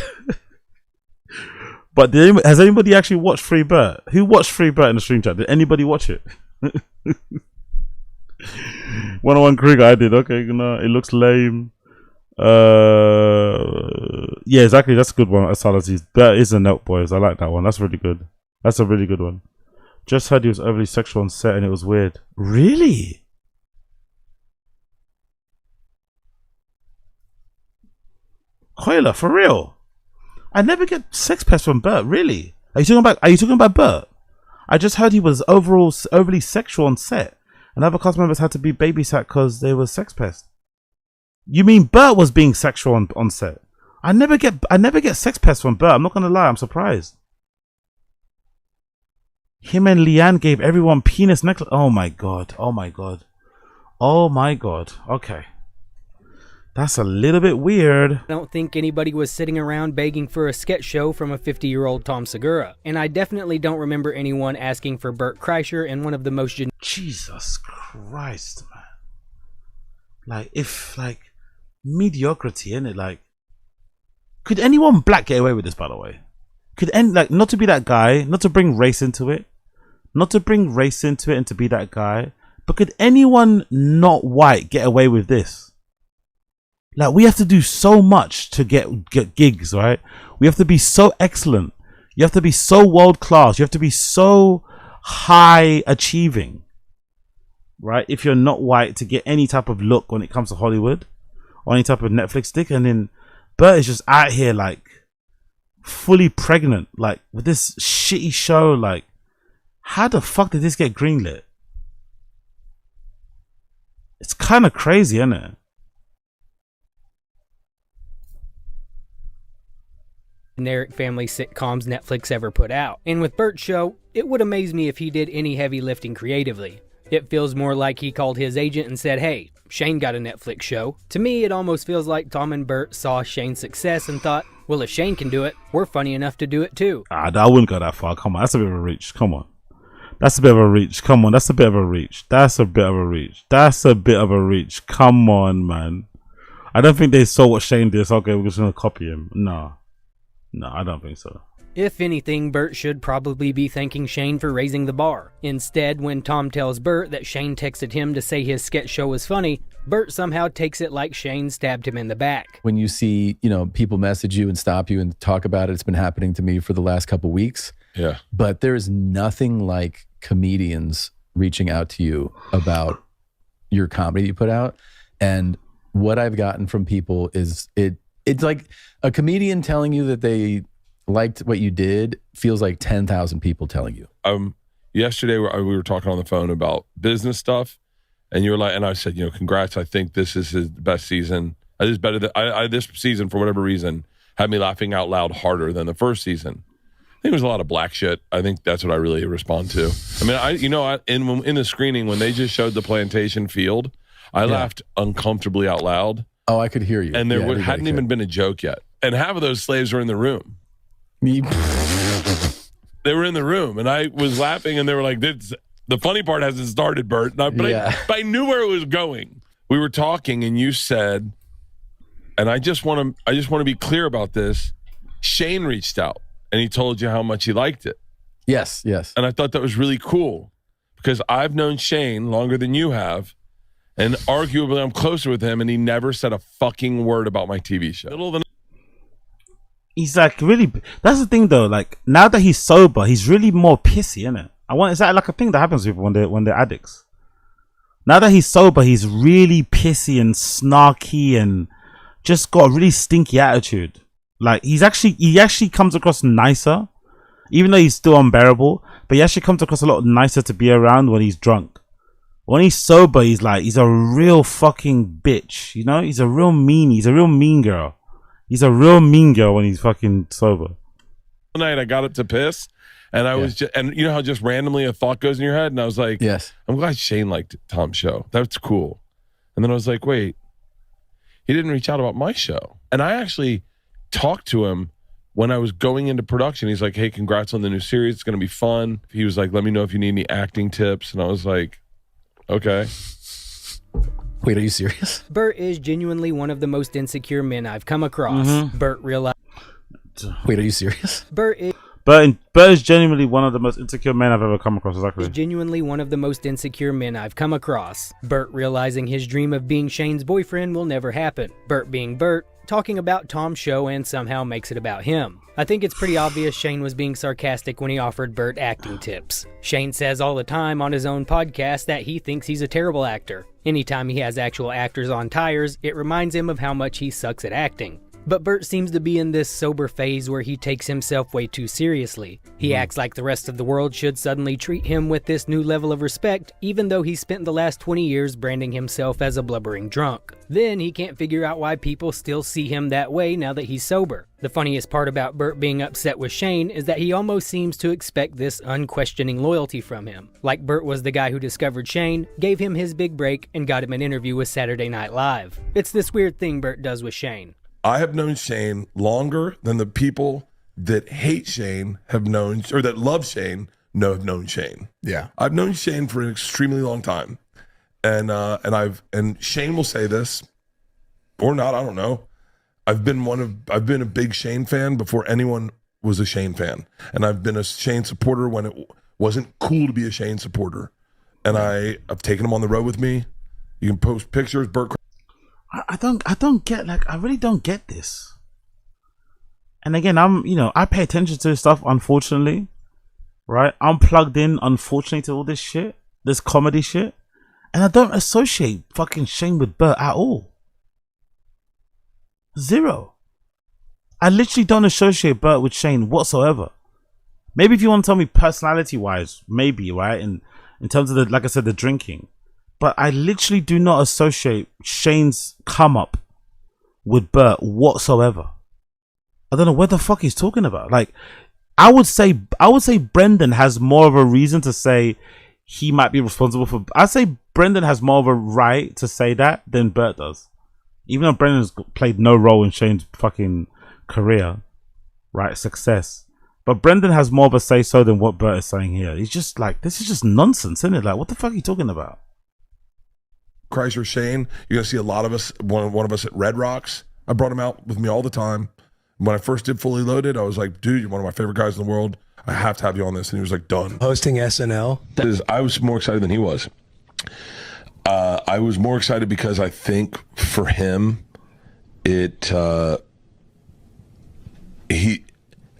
But has anybody actually watched Free Bert? Who watched Free Bert in the stream chat? Did anybody watch it? 101 Krieger, I did. Okay, it looks lame. Yeah, exactly. That's a good one. Asalities. That is a note, boys. I like that one. That's really good. That's a really good one. Just heard he was overly sexual on set and it was weird. Really? Coiler, for real? I never get sex pest from Bert. Really? Are you talking about Bert? I just heard he was overly sexual on set, and other cast members had to be babysat because they were sex pests. You mean Bert was being sexual on set? I never get sex pests from Bert. I'm not gonna lie, I'm surprised. Him and Leanne gave everyone penis necklace. Oh my god. Oh my god. Oh my god. Okay. That's a little bit weird.
I don't think anybody was sitting around begging for a sketch show from a 50-year-old Tom Segura. And I definitely don't remember anyone asking for Bert Kreischer in one of the most...
Jesus Christ, man. Like, if, like, mediocrity, innit? Like, could anyone black get away with this, by the way? Not to be that guy, not to bring race into it, and to be that guy, but could anyone not white get away with this? Like, we have to do so much to get gigs, right? We have to be so excellent. You have to be so world class. You have to be so high achieving, right? If you're not white, to get any type of look when it comes to Hollywood or any type of Netflix stick. And then Bert is just out here like fully pregnant, like with this shitty show. Like, how the fuck did this get greenlit? It's kind of crazy, isn't it?
Generic family sitcoms Netflix ever put out. And with Bert's show, it would amaze me if he did any heavy lifting creatively. It feels more like he called his agent and said, hey, Shane got a Netflix show. To me, it almost feels like Tom and Bert saw Shane's success and thought, well, if Shane can do it, we're funny enough to do it too.
I wouldn't go that far. Come on, that's a bit of a reach. Come on. That's a bit of a reach. Come on, that's a bit of a reach. That's a bit of a reach. That's a bit of a reach. Come on, man. I don't think they saw what Shane did. So, okay, we're just going to copy him. No, I don't think so.
If anything, Bert should probably be thanking Shane for raising the bar. Instead, when Tom tells Bert that Shane texted him to say his sketch show was funny, Bert somehow takes it like Shane stabbed him in the back.
When you see, people message you and stop you and talk about it, it's been happening to me for the last couple weeks.
Yeah.
But there's nothing like comedians reaching out to you about your comedy you put out. And what I've gotten from people is it's like a comedian telling you that they liked what you did feels like 10,000 people telling you.
Yesterday we were talking on the phone about business stuff, and you were like, and I said, congrats. I think this is his best season. This is better than this season, for whatever reason, had me laughing out loud harder than the first season. I think it was a lot of black shit. I think that's what I really respond to. I mean, in the screening when they just showed the plantation field, I laughed uncomfortably out loud.
Oh, I could hear you.
And there hadn't even been a joke yet. And half of those slaves were in the room. They were in the room, and I was laughing, and they were like, the funny part hasn't started, Bert. But I knew where it was going. We were talking, and you said, and I just want to be clear about this, Shane reached out, and he told you how much he liked it.
Yes.
And I thought that was really cool, because I've known Shane longer than you have, and arguably I'm closer with him, and he never said a fucking word about my TV show.
he's like really. That's the thing though. Like now that he's sober, he's really more pissy, isn't it? Is that like a thing that happens to people when they're addicts? Now that he's sober, he's really pissy and snarky and just got a really stinky attitude. Like he actually comes across nicer, even though he's still unbearable. But he actually comes across a lot nicer to be around when he's drunk. When he's sober, he's a real fucking bitch. You know, he's a real meanie. He's a real mean girl. He's a real mean girl when he's fucking sober.
One night I got up to piss, and I was just, and you know how just randomly a thought goes in your head, and I was like,
yes,
I'm glad Shane liked Tom's show. That's cool. And then I was like, wait, he didn't reach out about my show. And I actually talked to him when I was going into production. He's like, hey, congrats on the new series. It's going to be fun. He was like, let me know if you need any acting tips. And I was like, okay.
Wait, are you serious?
Bert is genuinely one of the most insecure men I've come across. Bert realized.
Wait, are you serious?
Bert
is genuinely one of the most insecure men I've ever come across. Exactly.
Is genuinely one of the most insecure men I've come across. Bert realizing his dream of being Shane's boyfriend will never happen. Bert being Bert, talking about Tom's show and somehow makes it about him. I think it's pretty obvious Shane was being sarcastic when he offered Bert acting tips. Shane says all the time on his own podcast that he thinks he's a terrible actor. Anytime he has actual actors on tires, it reminds him of how much he sucks at acting. But Bert seems to be in this sober phase where he takes himself way too seriously. He acts like the rest of the world should suddenly treat him with this new level of respect, even though he spent the last 20 years branding himself as a blubbering drunk. Then he can't figure out why people still see him that way now that he's sober. The funniest part about Bert being upset with Shane is that he almost seems to expect this unquestioning loyalty from him. Like Bert was the guy who discovered Shane, gave him his big break, and got him an interview with Saturday Night Live. It's this weird thing Bert does with Shane.
I have known Shane longer than the people that hate Shane have known, or that love Shane have known Shane.
Yeah.
I've known Shane for an extremely long time. And Shane will say this or not, I don't know. I've been a big Shane fan before anyone was a Shane fan. And I've been a Shane supporter when it wasn't cool to be a Shane supporter. And I've taken him on the road with me. You can post pictures, Bert.
I don't get, like, I really don't get this. And again, I pay attention to this stuff, unfortunately, right? I'm plugged in, unfortunately, to all this shit, this comedy shit, and I don't associate fucking Shane with Bert at all. Zero. I literally don't associate Bert with Shane whatsoever. Maybe if you want to tell me personality-wise, maybe, right? In terms of like I said, the drinking. But I literally do not associate Shane's come up with Bert whatsoever. I don't know what the fuck he's talking about. Like, I would say Brendan has more of a reason to say he might be responsible for. I'd say Brendan has more of a right to say that than Bert does. Even though Brendan's played no role in Shane's fucking career, right? Success. But Brendan has more of a say so than what Bert is saying here. He's just like, this is just nonsense, isn't it? Like, what the fuck are you talking about?
Chrysler Shane, you're gonna see a lot of us. One of us at Red Rocks. I brought him out with me all the time. When I first did Fully Loaded, I was like, dude, you're one of my favorite guys in the world. I have to have you on this. And he was like, done.
Hosting SNL.
I was more excited than he was. I was more excited because I think for him, I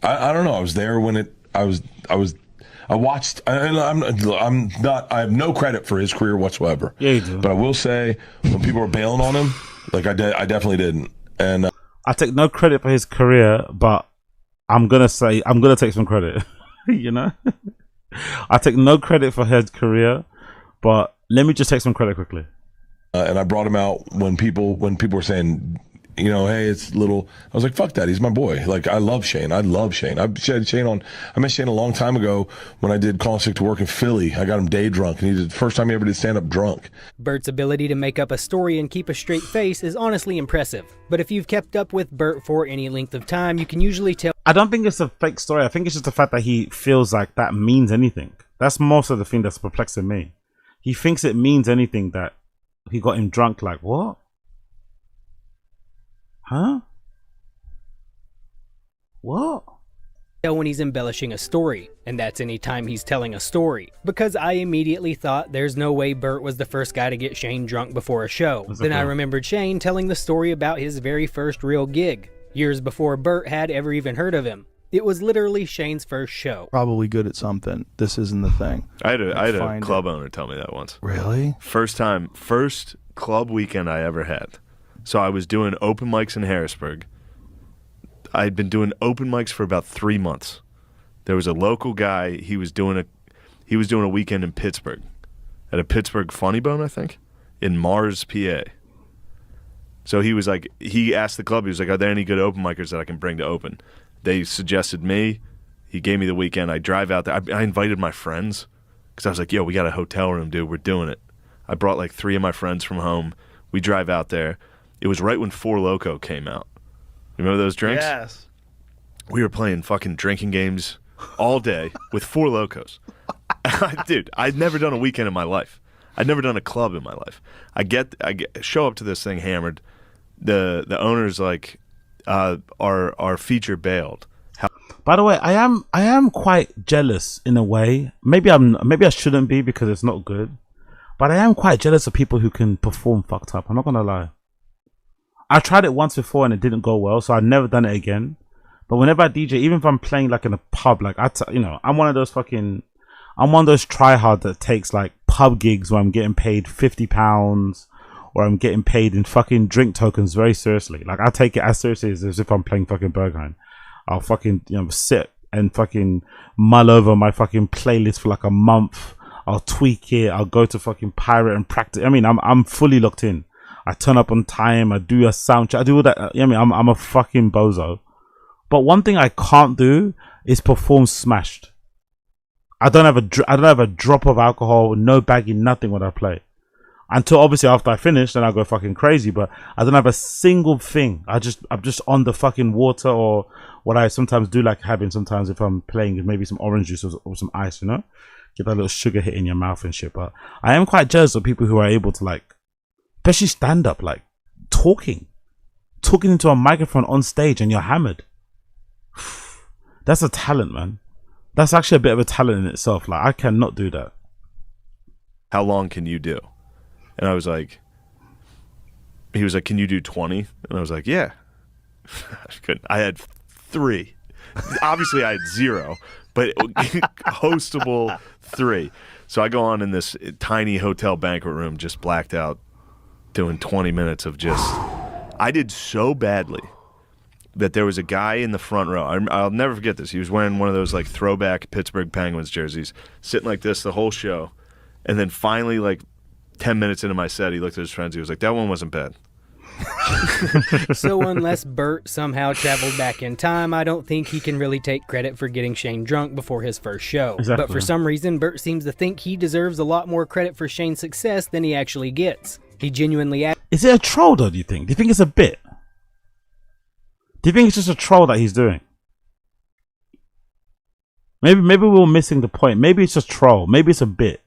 don't know. I was there when I watched, and I have no credit for his career whatsoever.
Yeah, you do.
But I will say, when people were bailing on him, like I definitely didn't. And
I take no credit for his career, but I'm gonna take some credit. You know, I take no credit for his career, but let me just take some credit quickly.
And I brought him out when people were saying, you know, hey, it's little. I was like, fuck that. He's my boy. Like, I love Shane. I met Shane a long time ago when I did Calling Sick to Work in Philly. I got him day drunk, and he did the first time he ever did stand up drunk.
Bert's ability to make up a story and keep a straight face is honestly impressive. But if you've kept up with Bert for any length of time, you can usually tell.
I don't think it's a fake story. I think it's just the fact that he feels like that means anything. That's most of the thing that's perplexing me. He thinks it means anything that he got him drunk. Like, what? Huh? What?
When he's embellishing a story, and that's any time he's telling a story. Because I immediately thought there's no way Bert was the first guy to get Shane drunk before a show. Then I remembered Shane telling the story about his very first real gig. years before Bert had ever even heard of him. It was literally Shane's first show.
Probably good at something. This isn't the thing.
I had a club owner tell me that once.
Really?
First club weekend I ever had. So I was doing open mics in Harrisburg. I'd been doing open mics for about 3 months. There was a local guy. He was doing a weekend in Pittsburgh, at a Pittsburgh Funny Bone, I think, in Mars, PA. So he asked the club. He was like, "Are there any good open micers that I can bring to open?" They suggested me. He gave me the weekend. I drive out there. I invited my friends because I was like, "Yo, we got a hotel room, dude. We're doing it." I brought like 3 of my friends from home. We drive out there. It was right when Four Loko came out. You remember those drinks?
Yes.
We were playing fucking drinking games all day with Four Lokos. Dude, I'd never done a weekend in my life. I'd never done a club in my life. I show up to this thing hammered. The owner's like, our feature bailed.
By the way, I am quite jealous in a way. Maybe I shouldn't be because it's not good. But I am quite jealous of people who can perform fucked up. I'm not gonna lie. I tried it once before and it didn't go well, so I've never done it again. But whenever I DJ, even if I'm playing like in a pub, like I'm one of those tryhard that takes like pub gigs where I'm getting paid £50 or I'm getting paid in fucking drink tokens very seriously. Like I take it as seriously as if I'm playing fucking Berghain. I'll fucking sit and fucking mull over my fucking playlist for like a month. I'll tweak it. I'll go to fucking pirate and practice. I mean, I'm fully locked in. I turn up on time. I do a sound check. I do all that. I mean, I'm a fucking bozo. But one thing I can't do is perform smashed. I don't have a drop of alcohol, no bagging, nothing when I play. Until obviously after I finish, then I go fucking crazy. But I don't have a single thing. I'm just on the fucking water, or what I sometimes do like having sometimes if I'm playing, maybe some orange juice or some ice, get that little sugar hit in your mouth and shit. But I am quite jealous of people who are able to, like, especially stand up, like talking into a microphone on stage and you're hammered. That's a talent, man. That's actually a bit of a talent in itself. Like, I cannot do that.
How long can you do? And I was like, he was like, "Can you do 20?" And I was like, "Yeah." I couldn't. I had 3. Obviously, I had 0, but hostable 3. So I go on in this tiny hotel banquet room, just blacked out, doing 20 minutes of just. I did so badly that there was a guy in the front row. I'll never forget this. He was wearing one of those like throwback Pittsburgh Penguins jerseys, sitting like this the whole show. And then finally, like 10 minutes into my set, he looked at his friends. He was like, "That one wasn't bad."
So unless Bert somehow traveled back in time, I don't think he can really take credit for getting Shane drunk before his first show.
Exactly.
But for some reason, Bert seems to think he deserves a lot more credit for Shane's success than he actually gets. He genuinely
Is it a troll though, do you think? Do you think it's a bit? Do you think it's just a troll that he's doing? Maybe we're missing the point. Maybe it's just troll. Maybe it's a bit.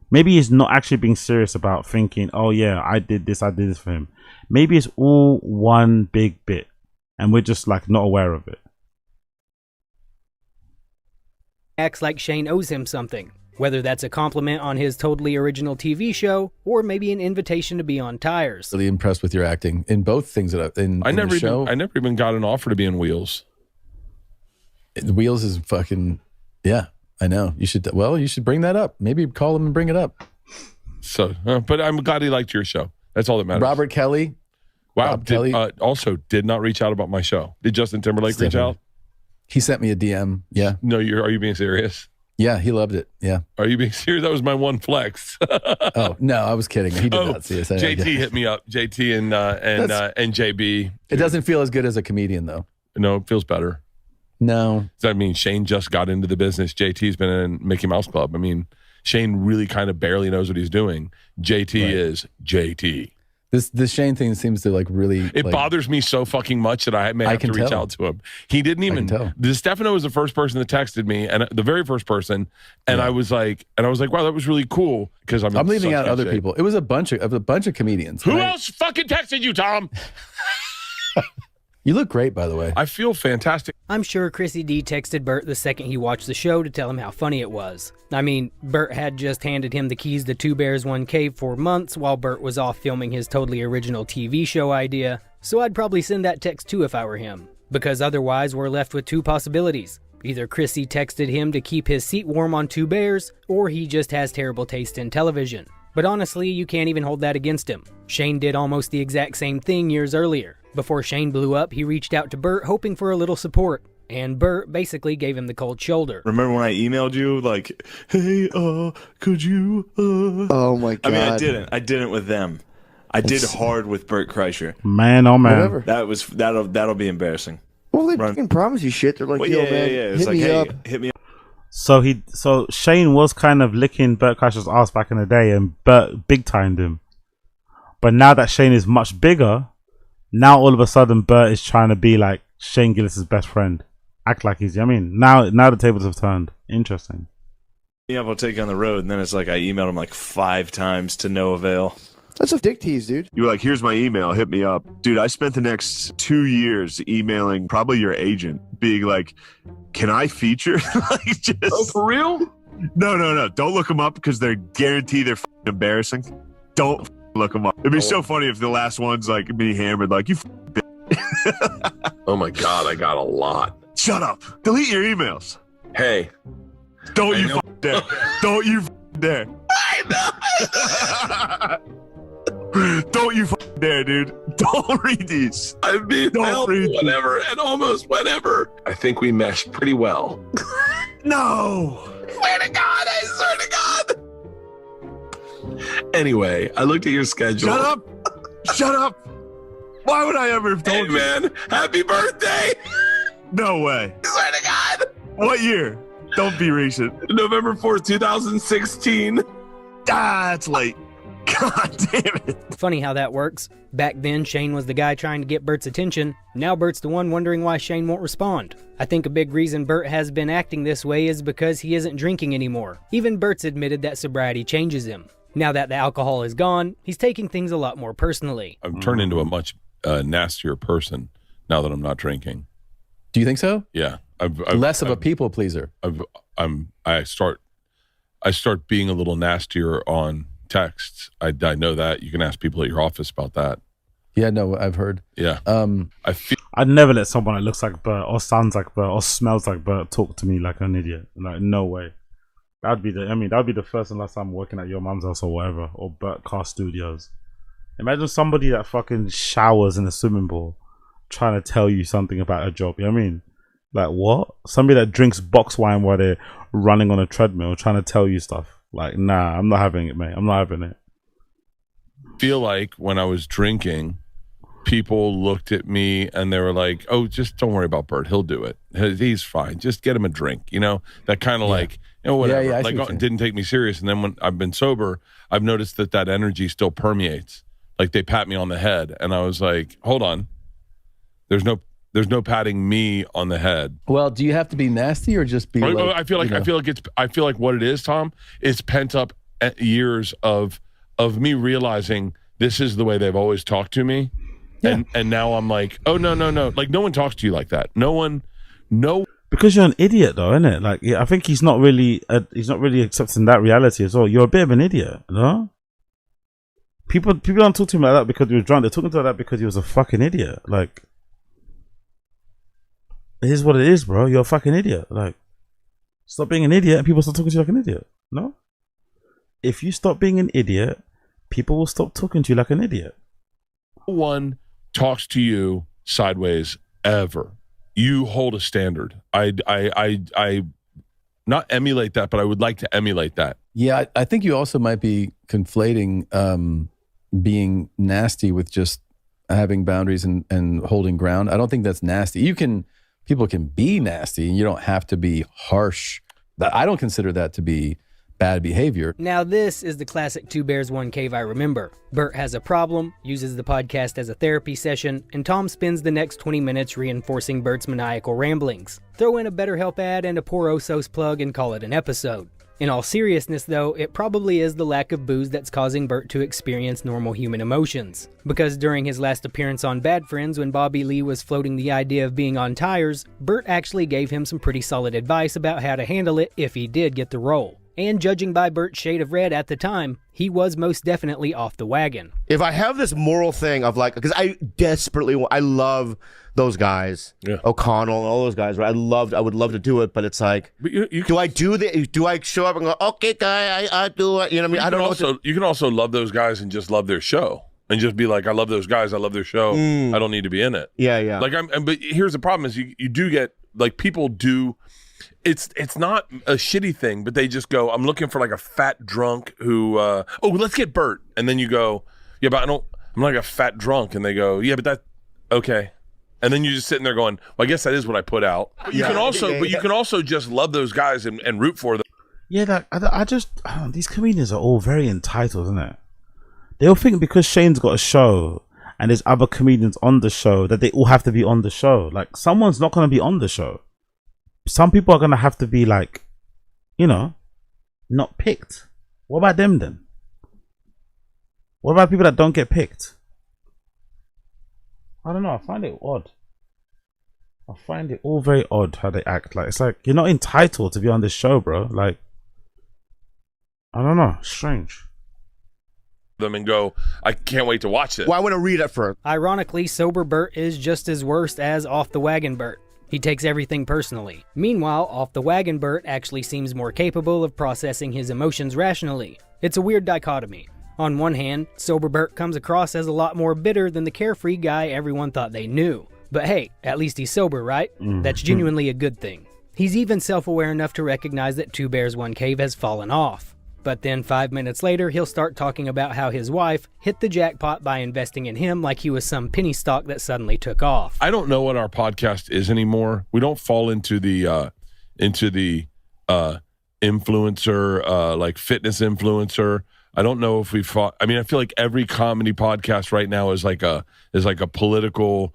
Maybe he's not actually being serious about thinking, "Oh yeah, I did this for him." Maybe it's all one big bit and we're just like not aware of it.
acts like Shane owes him something, whether that's a compliment on his totally original TV show or maybe an invitation to be on Tires.
Really impressed with your acting in both things that
I never even got an offer to be in Wheels.
Wheels is fucking, yeah, I know. You should bring that up. Maybe call him and bring it up.
So, but I'm glad he liked your show. That's all that matters.
Robert Kelly.
Wow. Also did not reach out about my show. Did Justin Timberlake reach out?
He sent me a DM. Yeah.
No, are you being serious?
Yeah, he loved it. Yeah.
Are you being serious? That was my one flex.
Oh, no, I was kidding. He did not see us.
JT hit me up. JT and JB.
It doesn't feel as good as a comedian, though.
No, it feels better.
No.
Does that mean Shane just got into the business? JT's been in Mickey Mouse Club. I mean, Shane really kind of barely knows what he's doing. JT is JT.
This Shane thing seems to really.
It bothers me so fucking much that I may have to reach out to him. He didn't even. Stefano was the first person that texted me, and the very first person, and I was like, wow, that was really cool because I'm
leaving out other people. It was a bunch of comedians.
Who else fucking texted you, Tom?
You look great, by the way.
I feel fantastic.
I'm sure Chrissy D texted Bert the second he watched the show to tell him how funny it was. I mean, Bert had just handed him the keys to Two Bears, One Cave for months while Bert was off filming his totally original TV show idea. So I'd probably send that text too if I were him, because otherwise we're left with two possibilities. Either Chrissy texted him to keep his seat warm on Two Bears, or he just has terrible taste in television. But honestly, you can't even hold that against him. Shane did almost the exact same thing years earlier. Before Shane blew up, he reached out to Bert hoping for a little support, and Bert basically gave him the cold shoulder.
Remember when I emailed you, like, hey, could you,
Oh my God.
I mean, I didn't with them. I did hard with Bert Kreischer.
Man, oh man.
Whatever.
That'll be embarrassing.
Well, they fucking promise you shit. They're like,
Well,
yo,
yeah,
man,
yeah. It's
hit
like,
me
hey,
up.
hit me up.
So Shane was kind of licking Bert Kreischer's ass back in the day, and Bert big timed him. But now that Shane is much bigger, now all of a sudden Bert is trying to be like Shane Gillis's best friend, act like he's. I mean, now the tables have turned. Interesting.
Yeah, I'll take you on the road, and then it's like I emailed him like 5 times to no avail.
That's a dick tease, dude.
You were like, here's my email, hit me up. Dude, I spent the next 2 years emailing probably your agent, being like, can I feature? Like, just...
Oh, for real?
No. Don't look them up because they're guaranteed they're embarrassing. Don't look them up. It'd be so funny if the last one's like me hammered, like, you bitch.
Oh my God, I got a lot.
Shut up. Delete your emails.
Hey.
Don't you dare. Don't you dare.
I know.
Don't you dare, dude. Don't read these.
I mean, whatever, and almost whatever. I think we meshed pretty well.
No.
Swear to God, I swear to God. Anyway, I looked at your schedule.
Shut up. Why would I ever have told you?
Hey, man, happy birthday.
No way.
I swear to God.
What year? Don't be recent.
November 4th, 2016.
That's late. God damn it.
Funny how that works. Back then, Shane was the guy trying to get Bert's attention. Now Bert's the one wondering why Shane won't respond. I think a big reason Bert has been acting this way is because he isn't drinking anymore. Even Bert's admitted that sobriety changes him. Now that the alcohol is gone, he's taking things a lot more personally.
I've turned into a much nastier person now that I'm not drinking.
Do you think so?
Yeah.
Less of a people pleaser.
I start being a little nastier on texts. I know that. You can ask people at your office about that.
Yeah, no, I've heard.
Yeah.
I'd never let someone that looks like Bert or sounds like Bert or smells like Bert talk to me like an idiot. Like, no way. That'd be the first and last time I'm working at your mum's house or whatever, or Bert Car Studios. Imagine somebody that fucking showers in a swimming pool trying to tell you something about a job. You know what I mean? Like, what? Somebody that drinks box wine while they're running on a treadmill trying to tell you stuff. Like, nah, I'm not having it, mate. I'm not having it.
Feel like when I was drinking, people looked at me and they were like, oh, just don't worry about Bert. He'll do it. He's fine. Just get him a drink. You know, that kind of like, you know, whatever.
Yeah,
like, didn't take me serious. And then when I've been sober, I've noticed that energy still permeates. Like, they pat me on the head. And I was like, hold on. There's no patting me on the head.
Well, do you have to be nasty or just be? Like,
I feel like what it is, Tom, is pent up years of me realizing this is the way they've always talked to me, and now I'm like, oh no, like no one talks to you like that. No.
Because you're an idiot, though, isn't it? Like, yeah, I think he's not really accepting that reality as well. You're a bit of an idiot, no? People don't talk to him like that because he was drunk. They're talking to him like that because he was a fucking idiot. Like, it is what it is, bro. You're a fucking idiot. Like, stop being an idiot and people start talking to you like an idiot. No? If you stop being an idiot, people will stop talking to you like an idiot.
No one talks to you sideways ever. You hold a standard. I not emulate that, but I would like to emulate that.
Yeah, I think you also might be conflating being nasty with just having boundaries and holding ground. I don't think that's nasty. People can be nasty and you don't have to be harsh. I don't consider that to be bad behavior.
Now this is the classic Two Bears, One Cave I remember. Bert has a problem, uses the podcast as a therapy session, and Tom spends the next 20 minutes reinforcing Bert's maniacal ramblings. Throw in a BetterHelp ad and a poor Osos plug and call it an episode. In all seriousness though, it probably is the lack of booze that's causing Bert to experience normal human emotions. Because during his last appearance on Bad Friends when Bobby Lee was floating the idea of being on tires, Bert actually gave him some pretty solid advice about how to handle it if he did get the role. And judging by Bert's shade of red at the time, he was most definitely off the wagon.
If I have this moral thing of like, because I love those guys, O'Connell and all those guys, right? I would love to do it, but it's like, but do I show up and go, okay, guy, I do it? You know what I mean? I don't know.
You can also love those guys and just love their show. And just be like, I love those guys. I love their show. I don't need to be in it.
Yeah.
Like but here's the problem: is you do get like people do. It's not a shitty thing, but they just go, I'm looking for like a fat drunk who. Let's get Bert, and then you go, yeah, but I'm like a fat drunk, and they go, yeah, but that okay, and then you're just sitting there going, well, I guess that is what I put out. But you can also just love those guys and root for them.
Yeah, I just these comedians are all very entitled, isn't it? They all think because Shane's got a show and there's other comedians on the show that they all have to be on the show. Like, someone's not going to be on the show. Some people are going to have to be like, not picked. What about them then? What about people that don't get picked? I don't know. I find it odd. I find it all very odd how they act. Like, it's like, you're not entitled to be on this show, bro. Like, I don't know. Strange.
Them and go, I can't wait to watch it.
Well, I want to read it first.
Ironically, sober Bert is just as worst as off the wagon Bert. He takes everything personally. Meanwhile, off the wagon Bert actually seems more capable of processing his emotions rationally. It's a weird dichotomy. On one hand, sober Bert comes across as a lot more bitter than the carefree guy everyone thought they knew. But hey, at least he's sober, right? That's genuinely a good thing. He's even self-aware enough to recognize that Two Bears One Cave has fallen off. But then 5 minutes later, he'll start talking about how his wife hit the jackpot by investing in him like he was some penny stock that suddenly took off.
I don't know what our podcast is anymore. We don't fall into the influencer, like fitness influencer. I don't know if we fought. I mean, I feel like every comedy podcast right now is like a political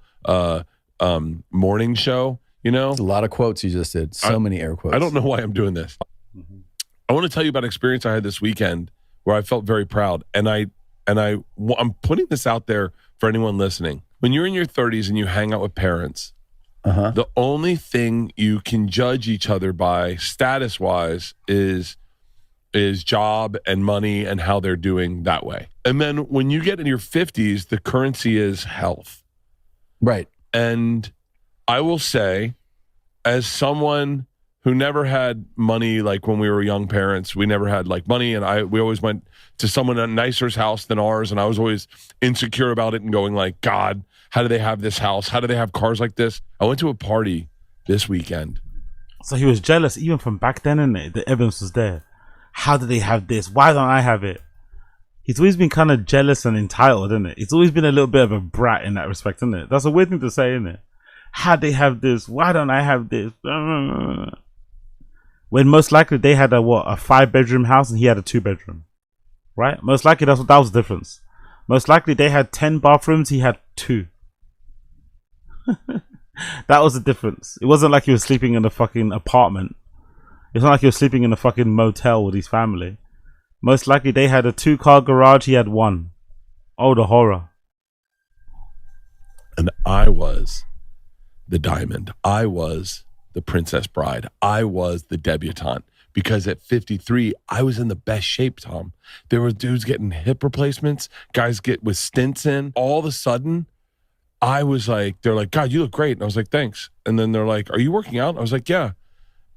morning show.
It's a lot of quotes you just did. So many air quotes.
I don't know why I'm doing this. I want to tell you about an experience I had this weekend where I felt very proud. And I'm putting this out there for anyone listening. When you're in your 30s and you hang out with parents, the only thing you can judge each other by status-wise is job and money and how they're doing that way. And then when you get in your 50s, the currency is health.
Right.
And I will say, as someone who never had money, like when we were young parents, we never had like money, and we always went to someone at a nicer house than ours, and I was always insecure about it and going like, God, how do they have this house? How do they have cars like this? I went to a party this weekend.
So he was jealous even from back then, innit? The evidence was there. How do they have this? Why don't I have it? He's always been kind of jealous and entitled, isn't it? He's always been a little bit of a brat in that respect, isn't it? That's a weird thing to say, isn't it? How they have this? Why don't I have this? When most likely they had a 5-bedroom house and he had a 2-bedroom, right? Most likely that was the difference. Most likely they had 10 bathrooms, he had 2. That was the difference. It wasn't like he was sleeping in a fucking apartment. It's not like he was sleeping in a fucking motel with his family. Most likely they had a 2-car garage, he had 1. Oh, the horror.
And I was the diamond. I was the princess bride. I was the debutante, because at 53, I was in the best shape, Tom. There were dudes getting hip replacements, guys get with stints in. All of a sudden, I was like, they're like, God, you look great. And I was like, thanks. And then they're like, are you working out? And I was like, yeah.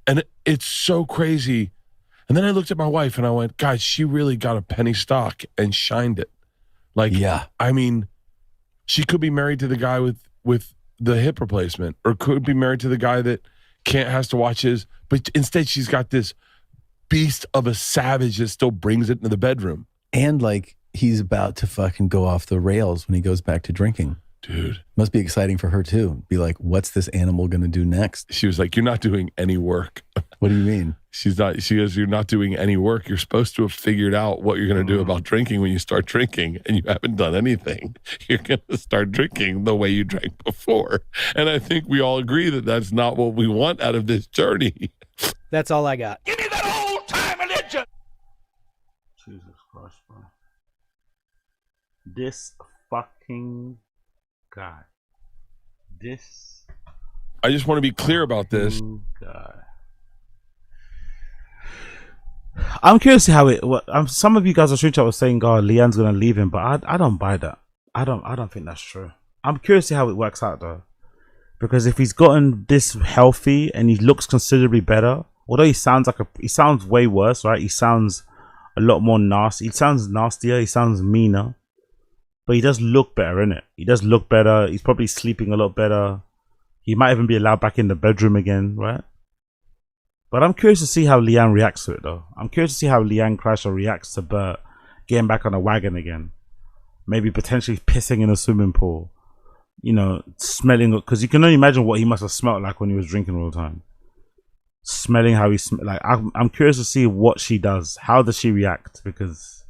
And it's so crazy. And then I looked at my wife and I went, God, she really got a penny stock and shined it. Like, yeah. I mean, she could be married to the guy with the hip replacement, or could be married to the guy that has to watch his, but instead she's got this beast of a savage that still brings it into the bedroom.
And like, he's about to fucking go off the rails when he goes back to drinking.
Dude.
Must be exciting for her too. Be like, what's this animal going to do next?
She was like, you're not doing any work.
What do you mean?
She goes, you're not doing any work. You're supposed to have figured out what you're going to do about drinking when you start drinking, and you haven't done anything. You're going to start drinking the way you drank before. And I think we all agree that that's not what we want out of this journey.
That's all I got.
Give me that old time religion.
Jesus Christ, bro. This fucking guy.
I just want to be clear about this.
God. I'm curious to see how it. Some of you guys on stream chat was saying, "God, Leanne's gonna leave him," but I don't buy that. I don't think that's true. I'm curious to see how it works out though, because if he's gotten this healthy and he looks considerably better, although he sounds way worse, right? He sounds a lot more nasty. He sounds nastier. He sounds meaner, but he does look better, innit? He does look better. He's probably sleeping a lot better. He might even be allowed back in the bedroom again, right? But I'm curious to see how Leanne reacts to it, though. I'm curious to see how Leanne Kreischer reacts to Bert getting back on a wagon again. Maybe potentially pissing in a swimming pool. You know, smelling, because you can only imagine what he must have smelled like when he was drinking all the time. Smelling how he smelled. Like, I'm curious to see what she does. How does she react? Because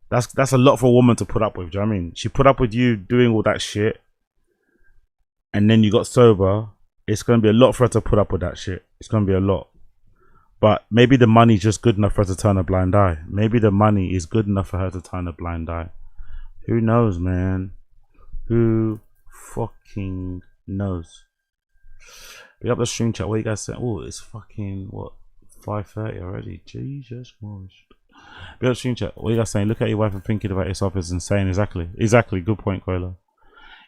that's a lot for a woman to put up with. Do you know what I mean? She put up with you doing all that shit, and then you got sober. It's going to be a lot for her to put up with that shit. It's going to be a lot. But maybe the money's just good enough for her to turn a blind eye. Maybe the money is good enough for her to turn a blind eye. Who knows, man? Who fucking knows? We up the stream chat. What you guys saying? Oh, it's fucking, what, 5:30 already? Jesus Christ. We up the stream chat. What you guys saying? Look at your wife and thinking about yourself is insane. Exactly. Good point, Koila.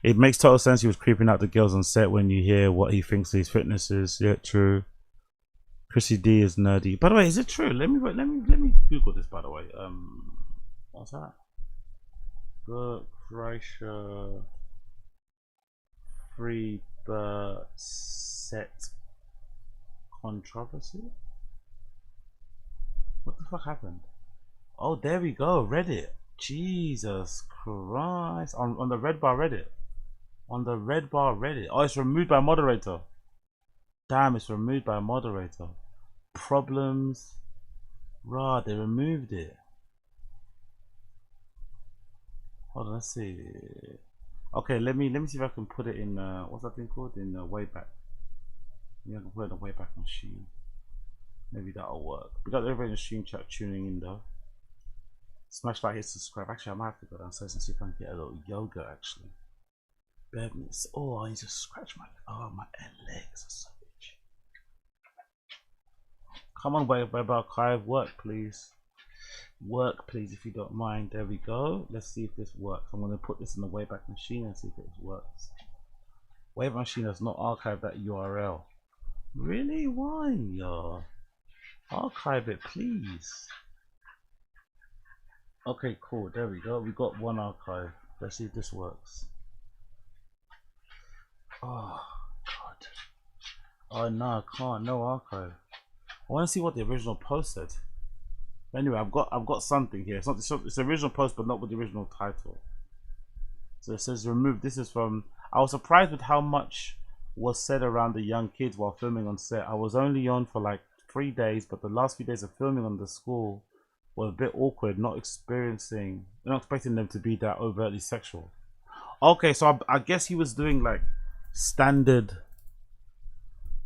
It makes total sense he was creeping out the girls on set when you hear what he thinks his fitness is. Yeah, true. Chrissy D is nerdy. By the way, is it true? Let me Google this, by the way. What's that? Bert Kreischer free set controversy? What the fuck happened? Oh, there we go. Reddit. Jesus Christ. On the red bar Reddit. On the red bar Reddit. Oh, it's removed by moderator. Damn, it's removed by moderator. Problems. Rah, they removed it. Hold on, let's see. Okay, let me see if I can put it in what's that thing called? In Wayback. Yeah, I can put it in the Wayback machine. Maybe that'll work. We got everybody in the stream chat tuning in though. Smash like, hit subscribe. Actually, I might have to go downstairs and see if I can get a little yoga actually. Oh, I need to scratch my legs are so itchy. Come on, Web Archive, work please. Work please if you don't mind. There we go. Let's see if this works. I'm gonna put this in the Wayback Machine and see if it works. Wayback Machine does not archive that URL. Really? Why? Archive it please. Okay, cool. There we go. We got one archive. Let's see if this works. Oh god. Oh no, I can't. No archive. I want to see what the original post said. Anyway, I've got something here. It's the original post, but not with the original title. So it says remove. This is from. I was surprised with how much was said around the young kids while filming on set. I was only on for like 3 days, but the last few days of filming on the school were a bit awkward. Not expecting them to be that overtly sexual. Okay, so I guess he was doing like standard.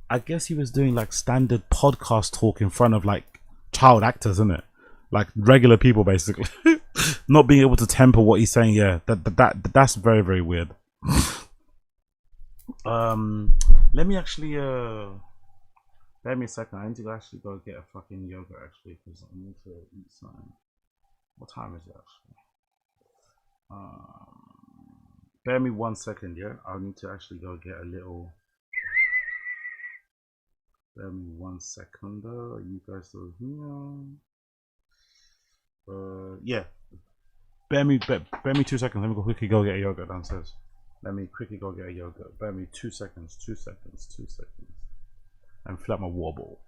I guess he was doing like standard podcast talk in front of like child actors, isn't it? Like regular people, basically. Not being able to temper what he's saying. Yeah, that's very, very weird. Let me actually bear me a second. I need to actually go get a fucking yoga actually because I need to eat something. What time is it actually? Bear me 1 second, yeah. I need to actually go get a little. Bear me 1 second. Are you guys still here? Yeah. Bear me 2 seconds. Let me quickly go get a yoga downstairs. Let me quickly go get a yoga. Bear me 2 seconds. 2 seconds. 2 seconds. And fill up my wobble.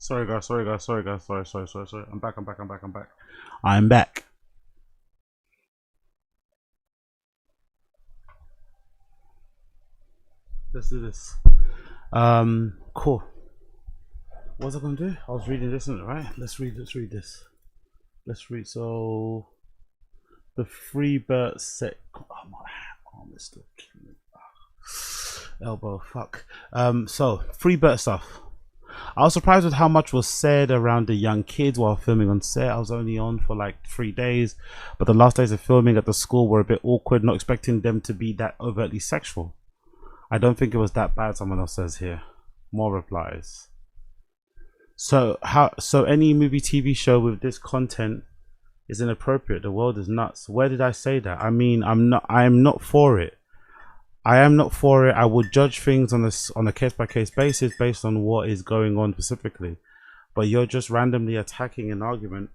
Sorry guys. Sorry. I'm back. I'm back. Let's do this. Cool. What was I gonna do? I was reading this, isn't it, right? Let's read this. So the Freebird set. Oh my Mr. Elbow, fuck. So Freebird stuff. I was surprised with how much was said around the young kids while filming on set. I was only on for like 3 days, but the last days of filming at the school were a bit awkward, not expecting them to be that overtly sexual. I don't think it was that bad, someone else says here. More replies. So any movie TV show with this content is inappropriate. The world is nuts. Where did I say that? I mean, I am not for it. I would judge things on a case-by-case basis based on what is going on specifically. But you're just randomly attacking an argument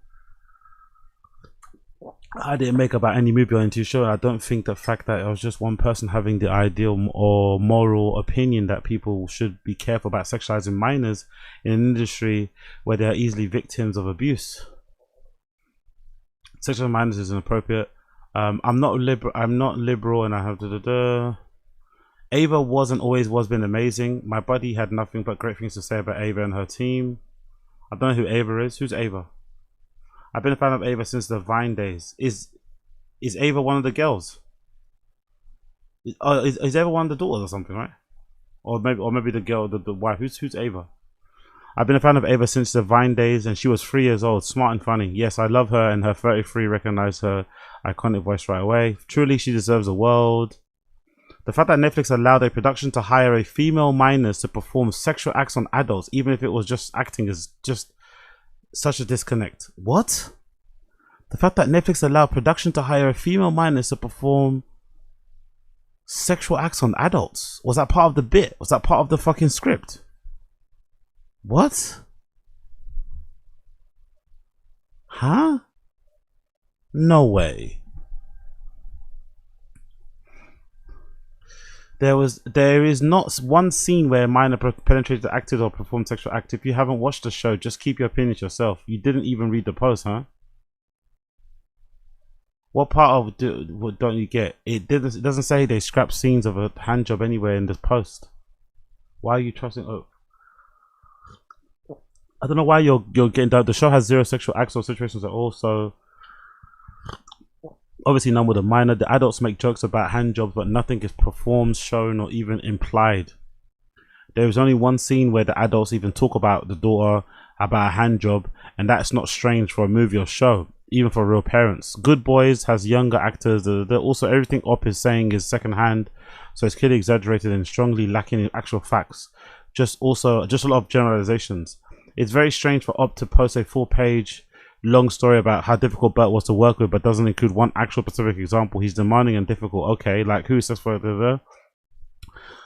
I didn't make about any movie or into show. I don't think the fact that it was just one person having the ideal or moral opinion that people should be careful about sexualizing minors in an industry where they are easily victims of abuse. Sexual minors is inappropriate. I'm not liberal, and I have Ava wasn't always was been amazing. My buddy had nothing but great things to say about Ava and her team. I don't know who Ava is. Who's Ava? I've been a fan of Ava since the Vine days. Is Ava one of the girls? Is Ava one of the daughters or something, right? Or maybe the girl, the wife. Who's Ava? I've been a fan of Ava since the Vine days, and she was 3 years old, smart and funny. Yes, I love her, and her 33 recognized her iconic voice right away. Truly, she deserves a world. The fact that Netflix allowed a production to hire a female minors to perform sexual acts on adults, even if it was just acting, is just such a disconnect. What? The fact that Netflix allowed production to hire a female minors to perform sexual acts on adults, was that part of the bit? Was that part of the fucking script? What? Huh? No way. There is not one scene where a minor penetrated, acted, or performed sexual act. If you haven't watched the show, just keep your opinions yourself. You didn't even read the post, huh? What part of what don't you get? It doesn't say they scrapped scenes of a hand job anywhere in this post. Why are you trusting? Oh, I don't know why you're getting down. The show has zero sexual acts or situations at all, so obviously none with a minor. The adults make jokes about hand jobs, but nothing is performed, shown, or even implied. There is only one scene where the adults even talk about the daughter, about a hand job, and that's not strange for a movie or show, even for real parents. Good Boys has younger actors. Also, everything Op is saying is secondhand, so it's clearly exaggerated and strongly lacking in actual facts. Just a lot of generalizations. It's very strange for Op to post a full-page long story about how difficult Bert was to work with, but doesn't include one actual specific example. He's demanding and difficult. Okay, like who says for the?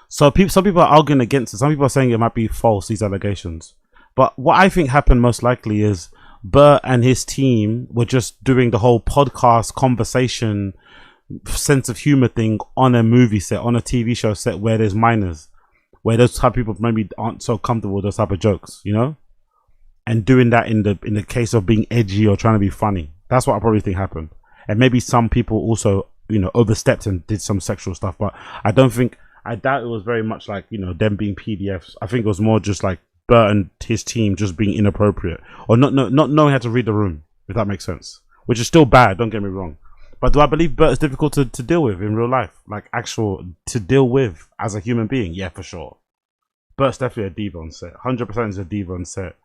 So some people are arguing against it. Some people are saying it might be false, these allegations. But what I think happened most likely is Bert and his team were just doing the whole podcast conversation sense of humor thing on a movie set, on a TV show set where there's minors, where those type of people maybe aren't so comfortable with those type of jokes, you know? And doing that in the case of being edgy or trying to be funny. That's what I probably think happened. And maybe some people also, you know, overstepped and did some sexual stuff. But I doubt it was very much like, you know, them being PDFs. I think it was more just like Bert and his team just being inappropriate. Or not knowing how to read the room, if that makes sense. Which is still bad, don't get me wrong. But do I believe Bert is difficult to deal with in real life? Like to deal with as a human being? Yeah, for sure. Bert's definitely a diva on set. 100% is a diva on set.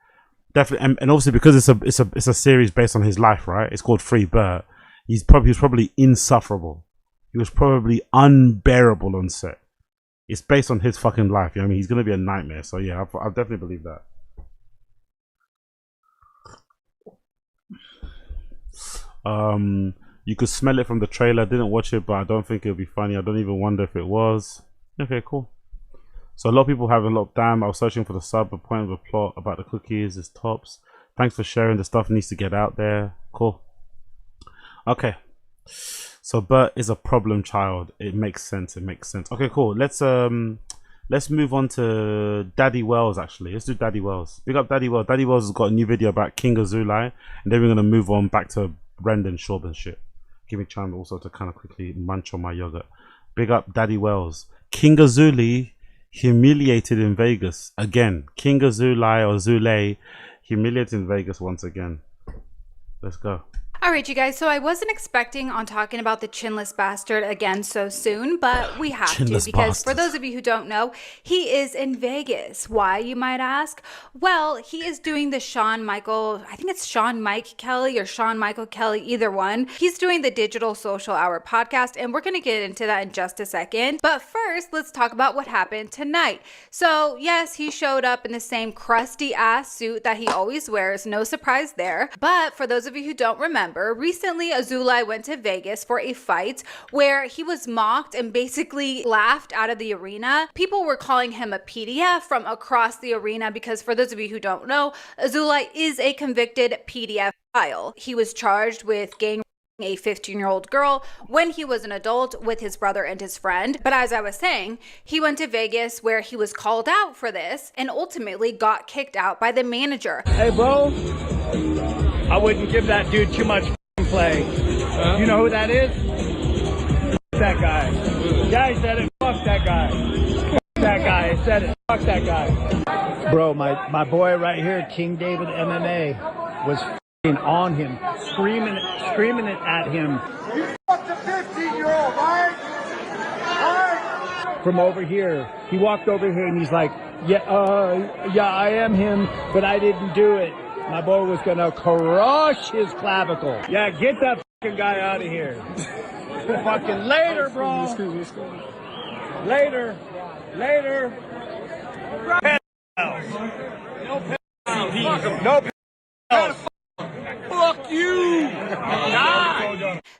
Definitely, and obviously because it's a series based on his life, right? It's called Free Bert. He was probably insufferable. He was probably unbearable on set. It's based on his fucking life. You know what I mean? He's gonna be a nightmare. So yeah, I definitely believe that. You could smell it from the trailer. Didn't watch it, but I don't think it'll be funny. I don't even wonder if it was. Okay, cool. So a lot of people have a lot. Damn, I was searching for the sub. The point of the plot about the cookies is tops. Thanks for sharing. The stuff needs to get out there. Cool. Okay. So Bert is a problem child. It makes sense. Okay, cool. Let's Let's move on to Daddy Wells, actually. Let's do Daddy Wells. Big up Daddy Wells. Daddy Wells has got a new video about King Azulai. And then we're going to move on back to Brendan Schaub and shit. Give me time also to kind of quickly munch on my yogurt. Big up Daddy Wells. King Azuli humiliated in Vegas. Again. King Azulai or Zule humiliated in Vegas once again. Let's go.
All right, you guys, so I wasn't expecting on talking about the chinless bastard again so soon, but we have
Chinless
to because
bastard.
for those of you who don't know, he is in Vegas. Why, you might ask? Well, he is doing the Shawn Michael, I think it's Shawn Mike Kelly or Shawn Michael Kelly, either one. He's doing the Digital Social Hour podcast, and we're going to get into that in just a second. But first, let's talk about what happened tonight. So, yes, he showed up in the same crusty ass suit that he always wears. No surprise there. But for those of you who don't remember, recently Azulai went to Vegas for a fight where he was mocked and basically laughed out of the arena. People were calling him a PDF from across the arena because for those of you who don't know, Azulai is a convicted pedophile. He was charged with gang a 15-year-old girl when he was an adult with his brother and his friend. But as I was saying, he went to Vegas where he was called out for this and ultimately got kicked out by the manager.
Hey, bro, I wouldn't give that dude too much play. You know who that is? That guy. Yeah, he said it. Fuck that guy. Fuck that guy. I said it. Fuck that guy. Bro, my boy right here, King David MMA, was on him, screaming it at him.
You fucked a 15-year-old, right? Right?
From over here, he walked over here and he's like, yeah, I am him, but I didn't do it. My boy was gonna crush his clavicle. Yeah, get that fucking guy out of here. Fucking later, bro. Later. No. Fuck you!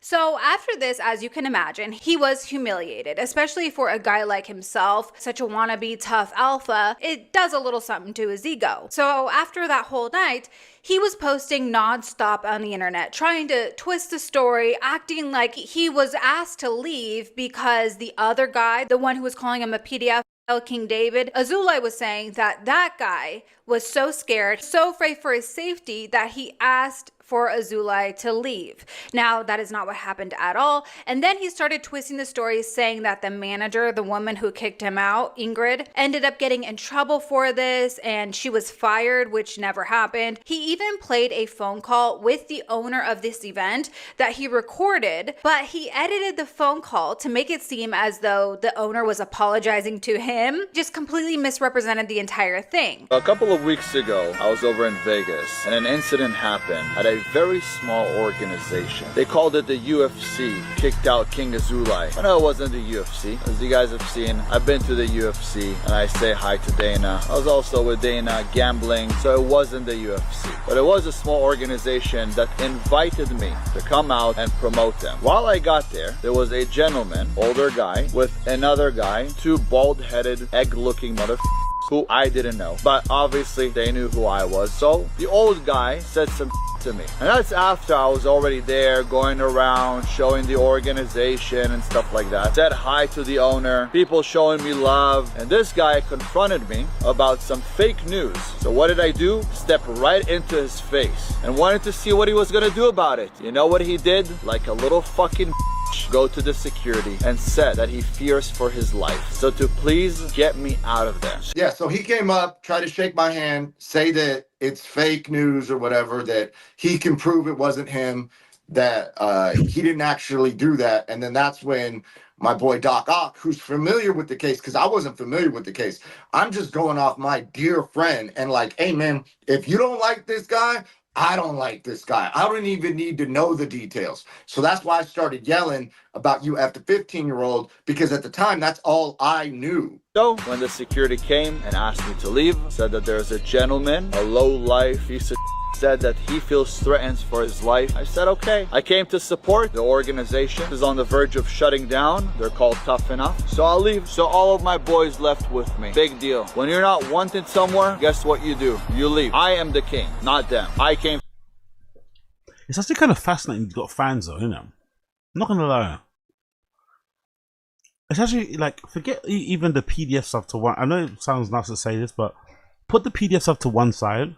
So after this, as you can imagine, he was humiliated, especially for a guy like himself, such a wannabe tough alpha. It does a little something to his ego. So after that whole night, he was posting nonstop on the internet, trying to twist the story, acting like he was asked to leave because the other guy, the one who was calling him a PDF, King David, Azulai was saying that that guy was so scared, so afraid for his safety that he asked for Azulai to leave. Now, that is not what happened at all. And then he started twisting the story, saying that the manager, the woman who kicked him out, Ingrid, ended up getting in trouble for this and she was fired, which never happened. He even played a phone call with the owner of this event that he recorded, but he edited the phone call to make it seem as though the owner was apologizing to him, just completely misrepresented the entire thing.
A couple of weeks ago, I was over in Vegas and an incident happened at a very small organization. They called it the UFC, kicked out King Azulai. I know it wasn't the UFC. As you guys have seen, I've been to the UFC and I say hi to Dana. I was also with Dana gambling, so it wasn't the UFC. But it was a small organization that invited me to come out and promote them. While I got there was a gentleman, older guy, with another guy, two bald-headed, egg-looking motherfuckers who I didn't know. But obviously they knew who I was. So the old guy said some to me. And that's after I was already there, going around, showing the organization and stuff like that. Said hi to the owner, people showing me love. And this guy confronted me about some fake news. So what did I do? Step right into his face and wanted to see what he was gonna do about it. You know what he did? Like a little fucking go to the security and said that he fears for his life. So to please get me out of there.
Yeah, so he came up, tried to shake my hand, say that it's fake news or whatever, that he can prove it wasn't him, that he didn't actually do that. And then that's when my boy Doc Ock, who's familiar with the case, because I wasn't familiar with the case. I'm just going off my dear friend and like, hey man, if you don't like this guy, I don't like this guy. I don't even need to know the details. So that's why I started yelling about you after 15-year-old, because at the time, that's all I knew.
So when the security came and asked me to leave, said that there's a gentleman, a low-life piece of said that he feels threatened for his life. I said, okay. I came to support the organization. Is on the verge of shutting down. They're called Tough Enough. So I'll leave. So all of my boys left with me. Big deal. When you're not wanted somewhere, guess what you do? You leave. I am the king, not them. I came.
It's actually kind of fascinating you've got fans though, isn't it? I'm not gonna lie. It's actually like, forget even the PDF stuff to one. I know it sounds nuts to say this, but put the PDF stuff to one side.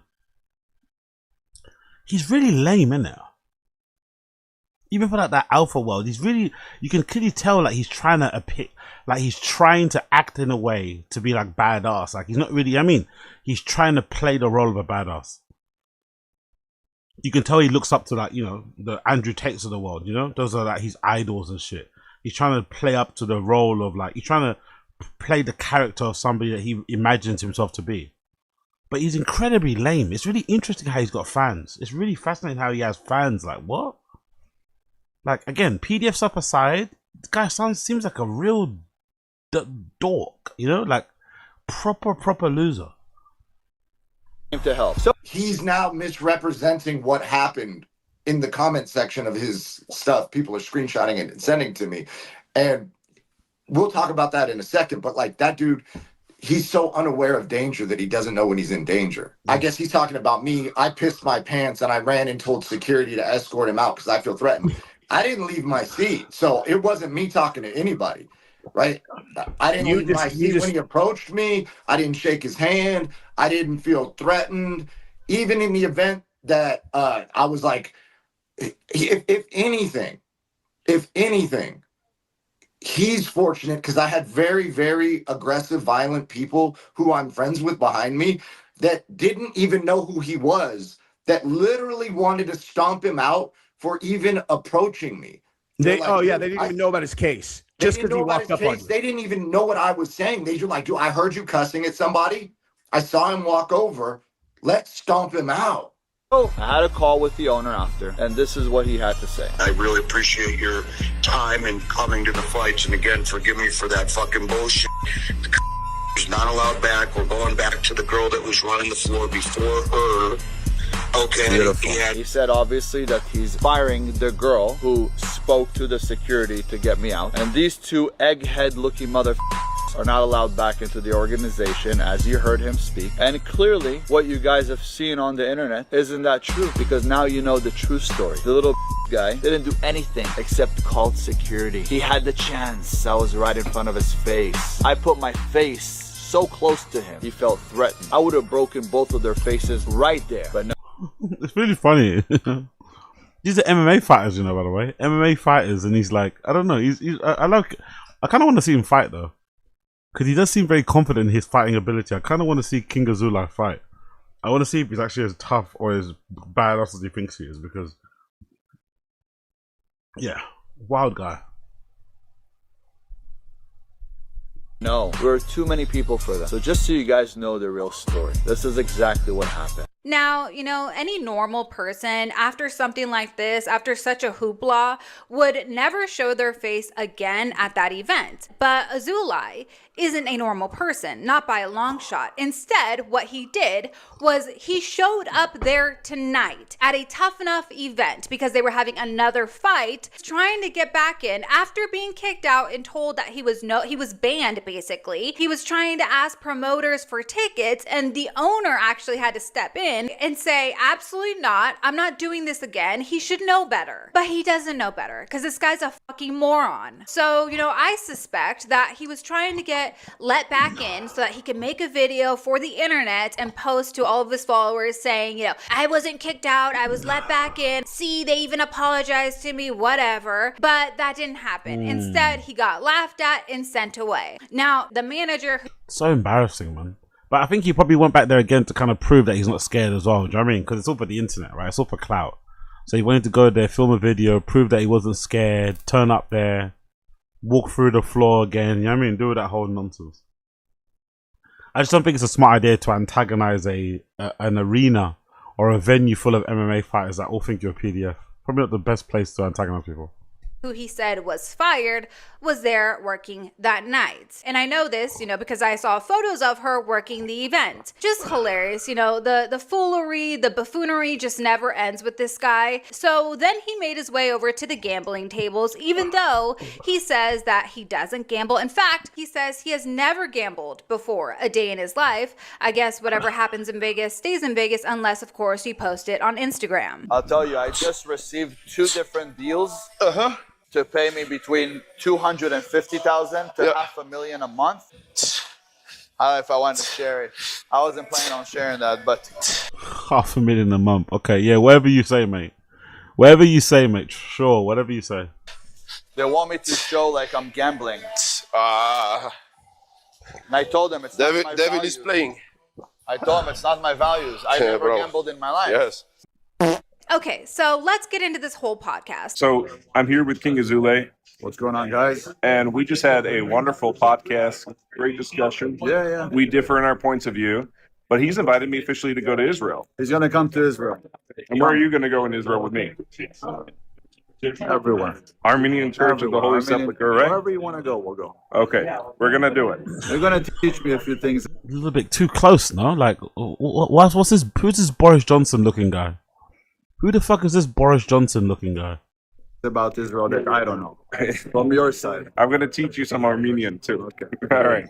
He's really lame, isn't it? Even for like that alpha world, he's really, you can clearly tell like he's trying to appear, like he's trying to act in a way to be like badass. Like he's not really, I mean, he's trying to play the role of a badass. You can tell he looks up to like, you know, the Andrew Tates of the world, you know? Those are like his idols and shit. He's trying to play up to the role of like, he's trying to play the character of somebody that he imagines himself to be. But he's incredibly lame. It's really interesting how he's got fans. It's really fascinating how he has fans. Like, what? Like, again, PDF stuff aside, the guy seems like a real dork, you know? Like, proper loser.
To help. So he's now misrepresenting what happened in the comment section of his stuff. People are screenshotting it and sending to me. And we'll talk about that in a second. But like that dude, he's so unaware of danger that he doesn't know when he's in danger. I guess he's talking about me. I pissed my pants and I ran and told security to escort him out because I feel threatened. I didn't leave my seat. So it wasn't me talking to anybody, right? I didn't leave my seat when he approached me. I didn't shake his hand. I didn't feel threatened. Even in the event that I was like, if anything, he's fortunate because I had very, very aggressive, violent people who I'm friends with behind me that didn't even know who he was, that literally wanted to stomp him out for even approaching me.
They didn't even know about his case. Just because he walked up on you.
They didn't even know what I was saying. They were like, dude, I heard you cussing at somebody. I saw him walk over. Let's stomp him out.
I had a call with the owner after, and this is what he had to say.
I really appreciate your time and coming to the fights. And again, forgive me for that fucking bullshit. The is not allowed back. We're going back to the girl that was running the floor before her. Okay.
Beautiful. He said obviously that he's firing the girl who spoke to the security to get me out. And these two egghead looking motherfuckers are not allowed back into the organization, as you heard him speak. And clearly what you guys have seen on the internet isn't that true, because now you know the true story. The little guy didn't do anything except called security. He had the chance. I was right in front of his face. I put my face so close to him. He felt threatened. I would have broken both of their faces right there, but no.
It's really funny. These are MMA fighters, you know, by the way. MMA fighters, and he's like, I don't know. I kind of want to see him fight though, because he does seem very confident in his fighting ability. I kind of want to see King Azulai fight. I want to see if he's actually as tough or as badass as he thinks he is, because yeah, wild guy.
No, there are too many people for that. So just so you guys know the real story, this is exactly what happened.
Now, you know, any normal person after something like this, after such a hoopla, would never show their face again at that event. But Azulai isn't a normal person, not by a long shot. Instead, what he did was he showed up there tonight at a Tough Enough event because they were having another fight, trying to get back in after being kicked out and told that he was banned basically. He was trying to ask promoters for tickets, and the owner actually had to step in and say, absolutely not, I'm not doing this again. He should know better. But he doesn't know better because this guy's a fucking moron. So, you know, I suspect that he was trying to get let back in so that he could make a video for the internet and post to all of his followers saying, you know, I wasn't kicked out, I was let back in. See, they even apologized to me, whatever. But that didn't happen. Instead, he got laughed at and sent away. Now, the manager...
So embarrassing, man. But I think he probably went back there again to kind of prove that he's not scared as well. Do you know what I mean? Because it's all for the internet, right? It's all for clout. So he wanted to go there, film a video, prove that he wasn't scared, turn up there, walk through the floor again. You know what I mean? Do that whole nonsense. I just don't think it's a smart idea to antagonize an arena or a venue full of MMA fighters that all think you're a PDF. Probably not the best place to antagonize people.
Who he said was fired, was there working that night. And I know this, you know, because I saw photos of her working the event. Just hilarious, you know, the foolery, the buffoonery just never ends with this guy. So then he made his way over to the gambling tables, even though he says that he doesn't gamble. In fact, he says he has never gambled before a day in his life. I guess whatever happens in Vegas stays in Vegas, unless, of course, you post it on Instagram.
I'll tell you, I just received 2 different deals. to pay me between 250,000 to $500,000 a month. I don't know if I wanted to share it. I wasn't planning on sharing that, but
$500,000 a month. Okay, yeah, whatever you say, mate. Whatever you say, mate. Sure, whatever you say.
they want me to show like I'm gambling. And I told them it's not my
David
values.
is playing.
I told them it's not my values. I never gambled in my life.
Yes.
Okay, so let's get into this whole podcast.
So I'm here with King Azule.
What's going on, guys?
And we just had a wonderful podcast, great discussion.
Yeah.
We differ in our points of view, but he's invited me officially to go to Israel.
He's going to come to Israel.
And where are you going to go in Israel with me?
Everywhere.
Armenian Church of the Holy Sepulchre, right?
Wherever you want to go, we'll go.
Okay, we're going to do it.
You're going to teach me a few things.
A little bit too close, no? Like, what's this? Who's this Boris Johnson looking guy? Who the fuck is this Boris Johnson looking guy?
About Israel that I don't know. From your side.
I'm going to teach you some Armenian too. Okay. All right.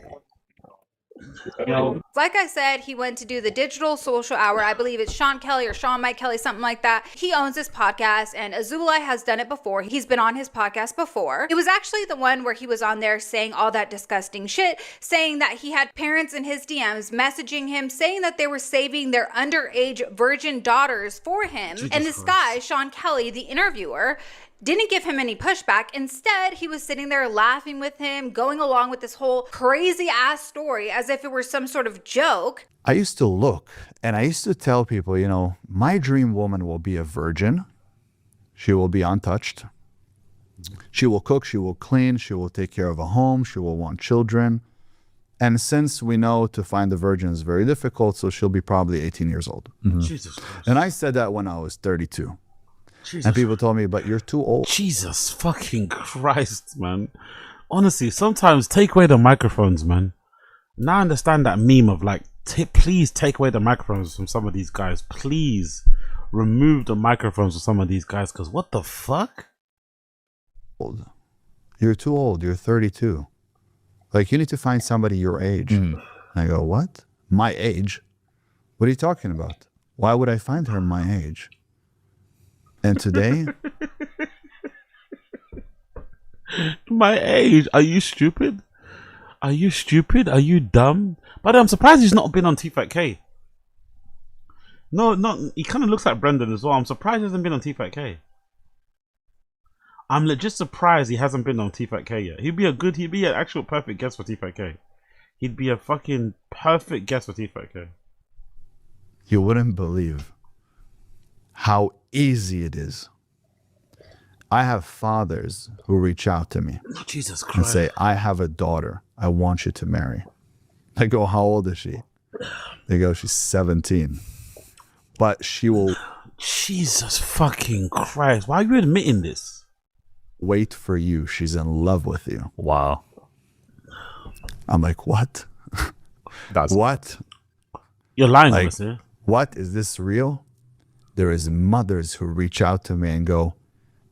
Like I said, he went to do the Digital Social Hour. I believe it's Sean Kelly or Sean Mike Kelly, something like that. He owns this podcast, and Azulai has done it before. He's been on his podcast before. It was actually the one where he was on there saying all that disgusting shit, saying that he had parents in his DMs messaging him, saying that they were saving their underage virgin daughters for him.
Jesus
and this guy, Sean Kelly, the interviewer, didn't give him any pushback. Instead, he was sitting there laughing with him, going along with this whole crazy ass story as if it were some sort of joke.
I used to look and I used to tell people, you know, my dream woman will be a virgin. She will be untouched. She will cook, she will clean, she will take care of a home, she will want children. And since we know to find a virgin is very difficult, so she'll be probably 18 years old.
Jesus Christ.
And I said that when I was 32.
Jesus.
And people told me, but you're too old.
Jesus fucking Christ, man. Honestly, sometimes take away the microphones, man. Now I understand that meme of like, please take away the microphones from some of these guys. Please remove the microphones from some of these guys, because what the fuck?
You're too old. You're 32. Like, you need to find somebody your age. And I go, what? My age? What are you talking about? Why would I find her my age? And today?
My age? Are you stupid? Are you stupid? Are you dumb? But I'm surprised he's not been on T-Fat K. No, he kind of looks like Brendan as well. I'm surprised he hasn't been on T-Fat K. I'm legit surprised he hasn't been on T-Fat K yet. He'd be an actual perfect guest for T-Fat K. He'd be a fucking perfect guest for T-Fat K.
You wouldn't believe how easy it is. I have fathers who reach out to me
Jesus Christ.
and say, I have a daughter I want you to marry. I go, how old is she? They go, she's 17. But she will...
Jesus fucking Christ. Why are you admitting this?
Wait for you. She's in love with you.
Wow.
I'm like, what? What?
You're lying,
like,
honestly.
What? Is this real? There is mothers who reach out to me and go,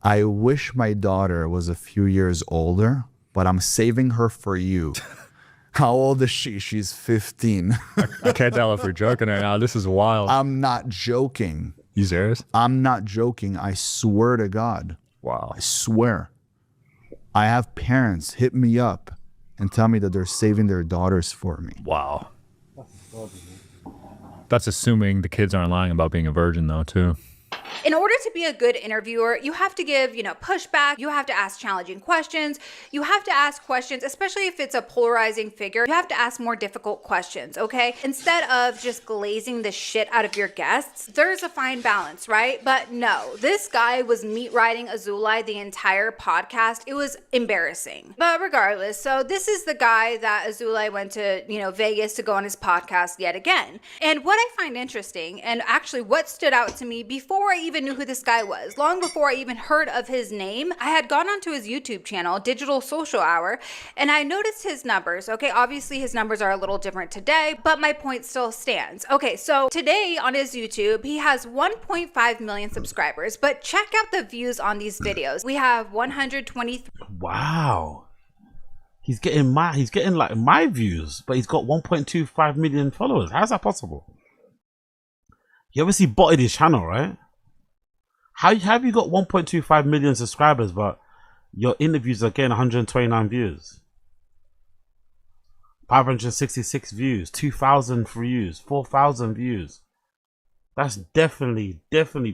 I wish my daughter was a few years older, but I'm saving her for you. How old is she? She's 15.
I can't tell if you're joking right now. This is wild.
I'm not joking.
You serious?
I'm not joking. I swear to God.
Wow.
I swear. I have parents hit me up and tell me that they're saving their daughters for me.
Wow. That's assuming the kids aren't lying about being a virgin, though, too.
In order to be a good interviewer, you have to give, pushback. You have to ask challenging questions. You have to ask questions, especially if it's a polarizing figure. You have to ask more difficult questions, okay? Instead of just glazing the shit out of your guests, there's a fine balance, right? But no, this guy was meat riding Azulai the entire podcast. It was embarrassing. But regardless, so this is the guy that Azulai went to, Vegas to go on his podcast yet again. And what I find interesting, and actually what stood out to me before I even knew who this guy was, long before I even heard of his name, I had gone onto his YouTube channel, Digital Social Hour, and I noticed his numbers. Okay, obviously his numbers are a little different today, but my point still stands. Okay, so today on his YouTube, he has 1.5 million subscribers, but check out the views on these videos. We have 123.
Wow. He's getting like my views, but he's got 1.25 million followers. How's that possible? He obviously botted his channel, right? How have you got 1.25 million subscribers, but your interviews are getting 129 views, 566 views, 2,000 views, 4,000 views. That's definitely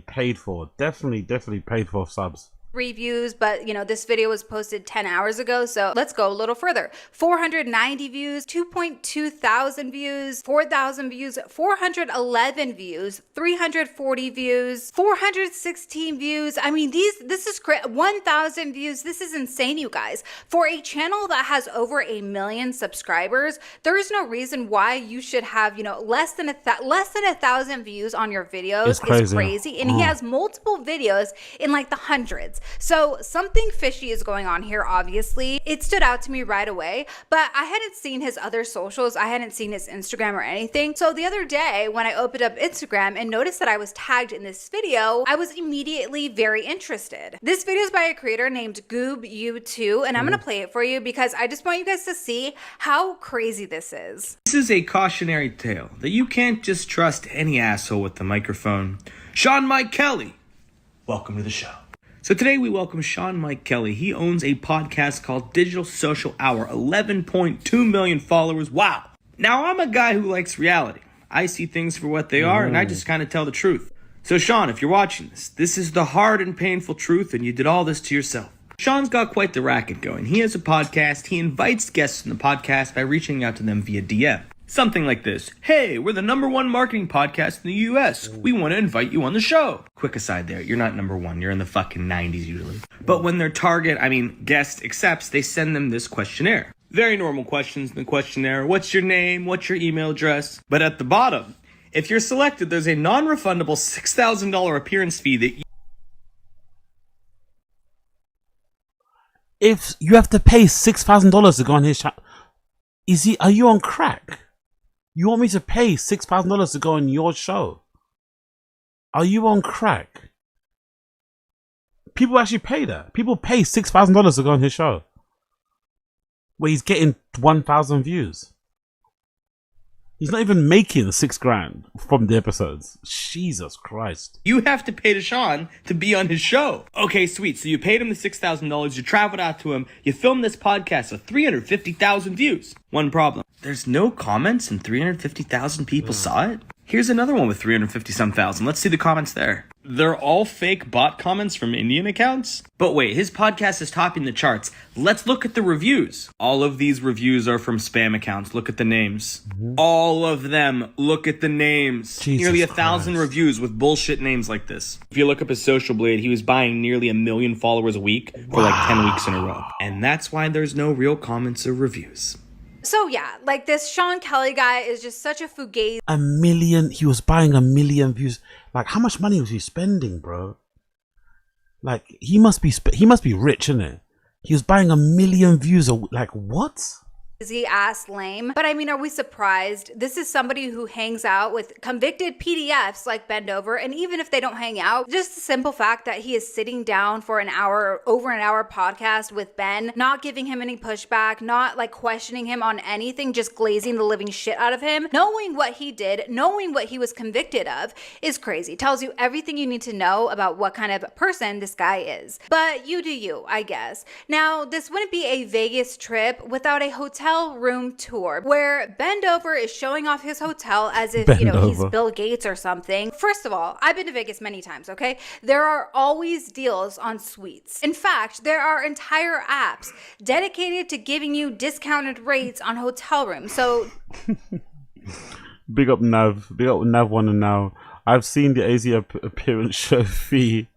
paid for. Definitely paid for subs.
Reviews, but this video was posted 10 hours ago, so let's go a little further. 490 views, 2.2 thousand views, 4,000 views, 411 views, 340 views, 416 views. I mean, this is 1,000 views. This is insane, you guys. For a channel that has over 1 million subscribers, there is no reason why you should have less than 1,000 views on your videos. It's crazy. And he has multiple videos in like the hundreds. So something fishy is going on here, obviously. It stood out to me right away, but I hadn't seen his other socials. I hadn't seen his Instagram or anything. So the other day when I opened up Instagram and noticed that I was tagged in this video, I was immediately very interested. This video is by a creator named GoobU2, and I'm gonna play it for you because I just want you guys to see how crazy this is.
This is a cautionary tale that you can't just trust any asshole with the microphone. Sean Mike Kelly, welcome to the show. So today we welcome Sean Mike Kelly. He owns a podcast called Digital Social Hour, 11.2 million followers. Wow. Now I'm a guy who likes reality. I see things for what they are and I just kind of tell the truth. So Sean, if you're watching this is the hard and painful truth and you did all this to yourself. Sean's got quite the racket going. He has a podcast. He invites guests in the podcast by reaching out to them via DM. Something like this. Hey, we're the #1 marketing podcast in the US. We want to invite you on the show. Quick aside there, you're not #1. You're in the fucking 90s usually. But when their guest accepts, they send them this questionnaire. Very normal questions in the questionnaire. What's your name? What's your email address? But at the bottom, if you're selected, there's a non-refundable $6,000 appearance fee that
If you have to pay $6,000 to go on his channel, are you on crack? You want me to pay $6,000 to go on your show? Are you on crack? People actually pay that. People pay $6,000 to go on his show, where he's getting 1,000 views. He's not even making $6,000 from the episodes. Jesus Christ.
You have to pay to Sean to be on his show. Okay, sweet. So you paid him the $6,000. You traveled out to him. You filmed this podcast with 350,000 views. One problem. There's no comments and 350,000 people saw it? Here's another one with 350-some thousand. Let's see the comments there. They're all fake bot comments from Indian accounts? But wait, his podcast is topping the charts. Let's look at the reviews. All of these reviews are from spam accounts. Look at the names. All of them. Look at the names. Nearly 1,000 reviews with bullshit names like this. If you look up his social blade, he was buying nearly 1 million followers a week for like 10 weeks in a row. And that's why there's no real comments or reviews.
So yeah, like this Sean Kelly guy is just such a fugazi.
1 million. He was buying 1 million views. Like, how much money was he spending, bro? Like, he must be rich, isn't it? He was buying 1 million views. Like, what?
Ass lame. But I mean, are we surprised? This is somebody who hangs out with convicted PDFs like Bendover, and even if they don't hang out, just the simple fact that he is sitting down for over an hour podcast with Ben, not giving him any pushback, not like questioning him on anything, just glazing the living shit out of him, knowing what he did, knowing what he was convicted of is crazy. Tells you everything you need to know about what kind of person this guy is. But you do you, I guess. Now, this wouldn't be a Vegas trip without a hotel room tour where Bendover is showing off his hotel as if he's Bill Gates or something. First of all, I've been to Vegas many times, okay? There are always deals on suites. In fact, there are entire apps dedicated to giving you discounted rates on hotel rooms. So
big up Nav 1 and Now. I've seen the AZ appearance show fee.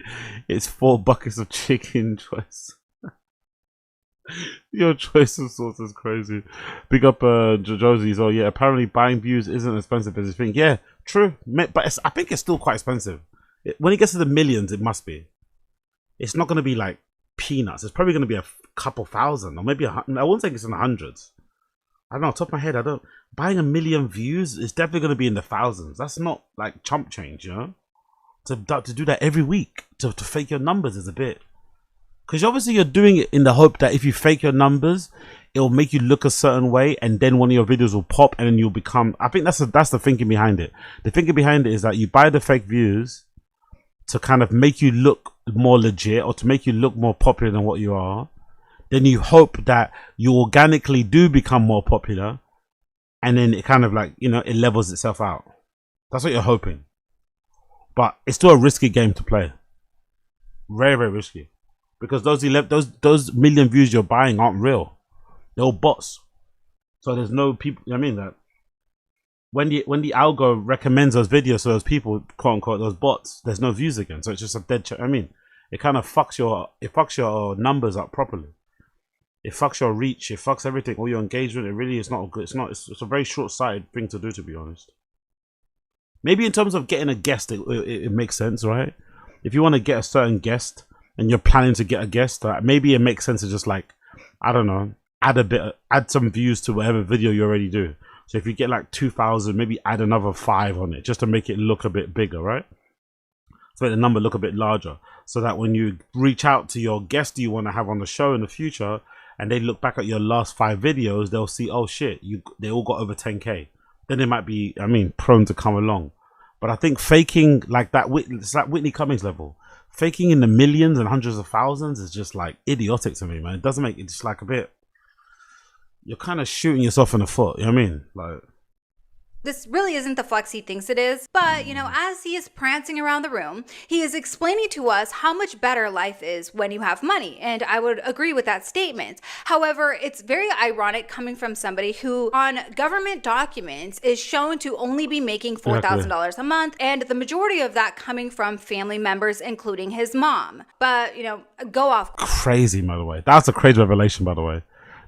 It's 4 buckets of chicken choice. Your choice of sauce is crazy. Big up Josie as well. Yeah, apparently buying views isn't expensive as you think. Yeah, true. But I think it's still quite expensive. When it gets to the millions, it must be. It's not going to be like peanuts. It's probably going to be a couple thousand, or maybe I won't say it's in the hundreds. I don't know, top of my head, buying 1 million views is definitely going to be in the thousands. That's not like chump change, you know? To do that every week, to fake your numbers is a bit. Because obviously you're doing it in the hope that if you fake your numbers, it'll make you look a certain way, and then one of your videos will pop, and then you'll become. I think that's the thinking behind it. The thinking behind it is that you buy the fake views to kind of make you look more legit or to make you look more popular than what you are, then you hope that you organically do become more popular, and then it kind of like, you know, it levels itself out. That's what you're hoping. But it's still a risky game to play. Very, very risky. Because those million views you're buying aren't real. They're all bots. So there's no people, you know what I mean? That when the algo recommends those videos to those people, quote unquote, those bots, there's no views again. So it's just a dead I mean, it kind of fucks your numbers up properly. It fucks your reach, it fucks everything, all your engagement. It really is not good. It's a very short-sighted thing to do, to be honest. Maybe in terms of getting a guest, it makes sense, right? If you want to get a certain guest and you're planning to get a guest, maybe it makes sense to just like, I don't know, add some views to whatever video you already do. So if you get like 2,000, maybe add another 5 on it just to make it look a bit bigger, right? So make the number look a bit larger, so that when you reach out to your guest you want to have on the show in the future, and they look back at your last 5 videos, they'll see, oh shit, they all got over 10K. Then they might be, I mean, prone to come along. But I think faking like that, it's like Whitney Cummings level. Faking in the millions and hundreds of thousands is just like idiotic to me, man. It doesn't make it, just like a bit, you're kind of shooting yourself in the foot, you know what I mean? Like,
this really isn't the flex he thinks it is, but, you know, as he is prancing around the room, he is explaining to us how much better life is when you have money, and I would agree with that statement. However, it's very ironic coming from somebody who, on government documents, is shown to only be making $4,000 a month, and the majority of that coming from family members, including his mom. But, you know, go off.
Crazy, by the way. That's a crazy revelation, by the way.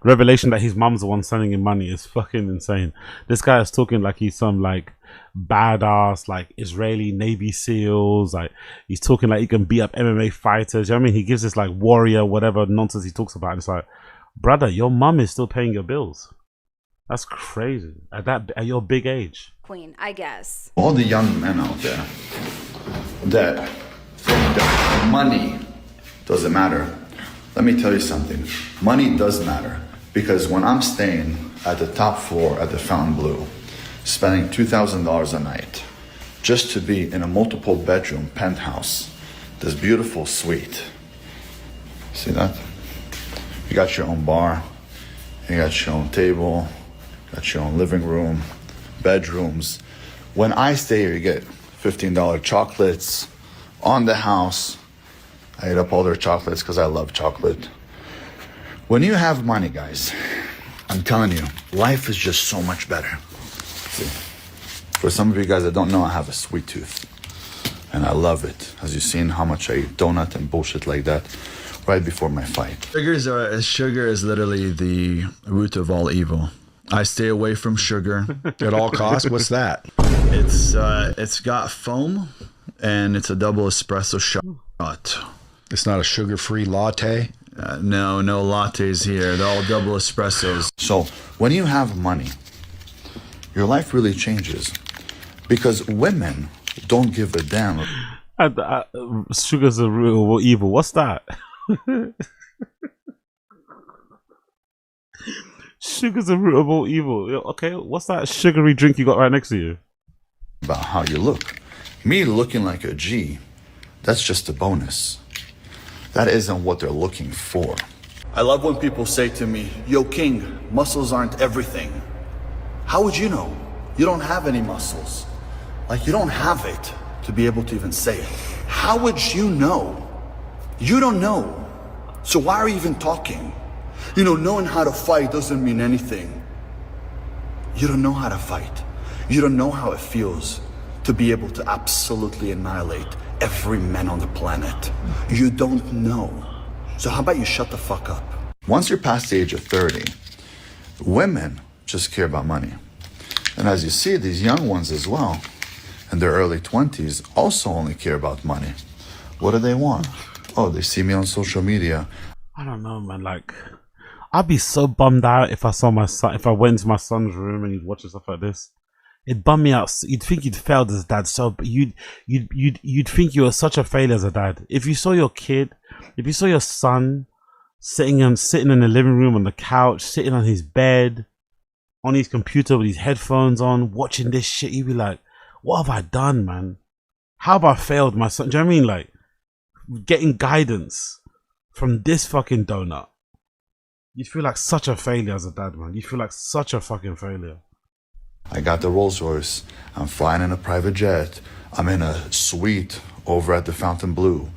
Revelation that his mum's the one sending him money is fucking insane. This guy is talking like he's some like badass like Israeli Navy SEALs. Like he's talking like he can beat up MMA fighters. You know what I mean? He gives this like warrior whatever nonsense he talks about. And it's like, brother, your mum is still paying your bills. That's crazy at your big age.
Queen, I guess.
All the young men out there that think that money doesn't matter. Let me tell you something. Money does matter. Because when I'm staying at the top floor at the Fontainebleau, spending $2,000 a night just to be in a multiple bedroom penthouse, this beautiful suite. See that? You got your own bar, you got your own table, got your own living room, bedrooms. When I stay here, you get $15 chocolates on the house. I ate up all their chocolates because I love chocolate. When you have money, guys, I'm telling you, life is just so much better. See, for some of you guys that don't know, I have a sweet tooth. And I love it. As you've seen how much I eat donut and bullshit like that right before my fight. Sugar is literally the root of all evil. I stay away from sugar
At all costs? What's that?
It's got foam and it's a double espresso shot.
It's not a sugar-free latte?
No lattes here. They're all double espressos. So when you have money, your life really changes because women don't give a damn.
Sugar's a root of all evil. What's that? Sugar's a root of all evil. Okay, what's that sugary drink you got right next to you?
About how you look. Me looking like a G, that's just a bonus. That isn't what they're looking for. I love when people say to me, yo, King, muscles aren't everything. How would you know? You don't have any muscles. Like, you don't have it to be able to even say it. How would you know? You don't know. So why are you even talking? You know, knowing how to fight doesn't mean anything. You don't know how to fight. You don't know how it feels to be able to absolutely annihilate every man on the planet. You don't know. So how about you shut the fuck up? Once you're past the age of 30, women just care about money. And as you see, these young ones as well, in their early 20s, also only care about money. What do they want? Oh, they see me on social media.
I don't know, man. Like, I'd be so bummed out if I saw my son, if I went into my son's room and he'd watching stuff like this. It'd bum me out. You'd think you'd failed as a dad. So you'd think you were such a failure as a dad. If you saw your kid, if you saw your son sitting in the living room on the couch, sitting on his bed, on his computer with his headphones on, watching this shit, you'd be like, what have I done, man? How have I failed my son? Do you know what I mean? Like, getting guidance from this fucking donut. You feel like such a failure as a dad, man. You feel like such a fucking failure.
I got the Rolls Royce. I'm flying in a private jet. I'm in a suite over at the Fontainebleau.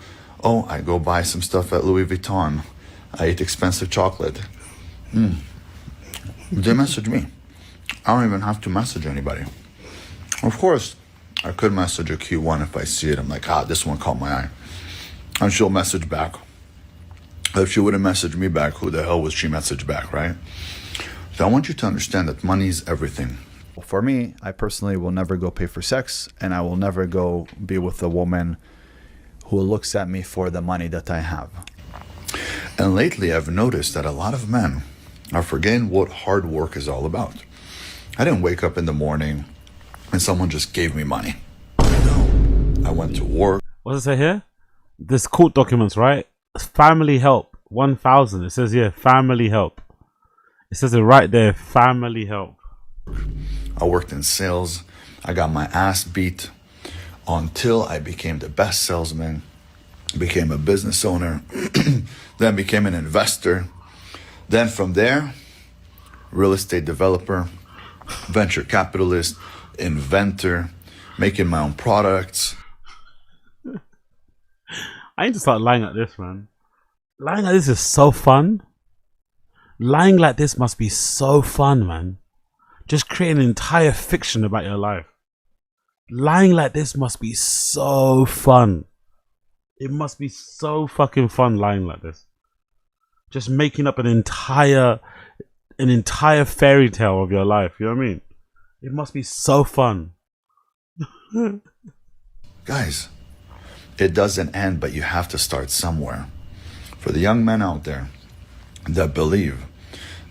Oh, I go buy some stuff at Louis Vuitton. I eat expensive chocolate. They message me. I don't even have to message anybody. Of course, I could message a Q1 if I see it. I'm like, this one caught my eye. And she'll message back. If she wouldn't message me back, who the hell would she message back, right? So I want you to understand that money is everything. For me, I personally will never go pay for sex, and I will never go be with a woman who looks at me for the money that I have. And lately, I've noticed that a lot of men are forgetting what hard work is all about. I didn't wake up in the morning and someone just gave me money. No, I went to work.
What does it say here? This court documents, right? Family help, 1,000. It says here, family help. It says it right there, family help.
I worked in sales. I got my ass beat until I became the best salesman, became a business owner, then became an investor. Then from there, real estate developer, venture capitalist, inventor, making my own products.
I need to start lying like this, man. Lying like this is so fun. Lying like this must be so fun, man. Just create an entire fiction about your life. Lying like this must be so fun. It must be so fucking fun lying like this. Just making up an entire fairy tale of your life. You know what I mean? It must be so fun.
Guys, it doesn't end, but you have to start somewhere. For the young men out there that believe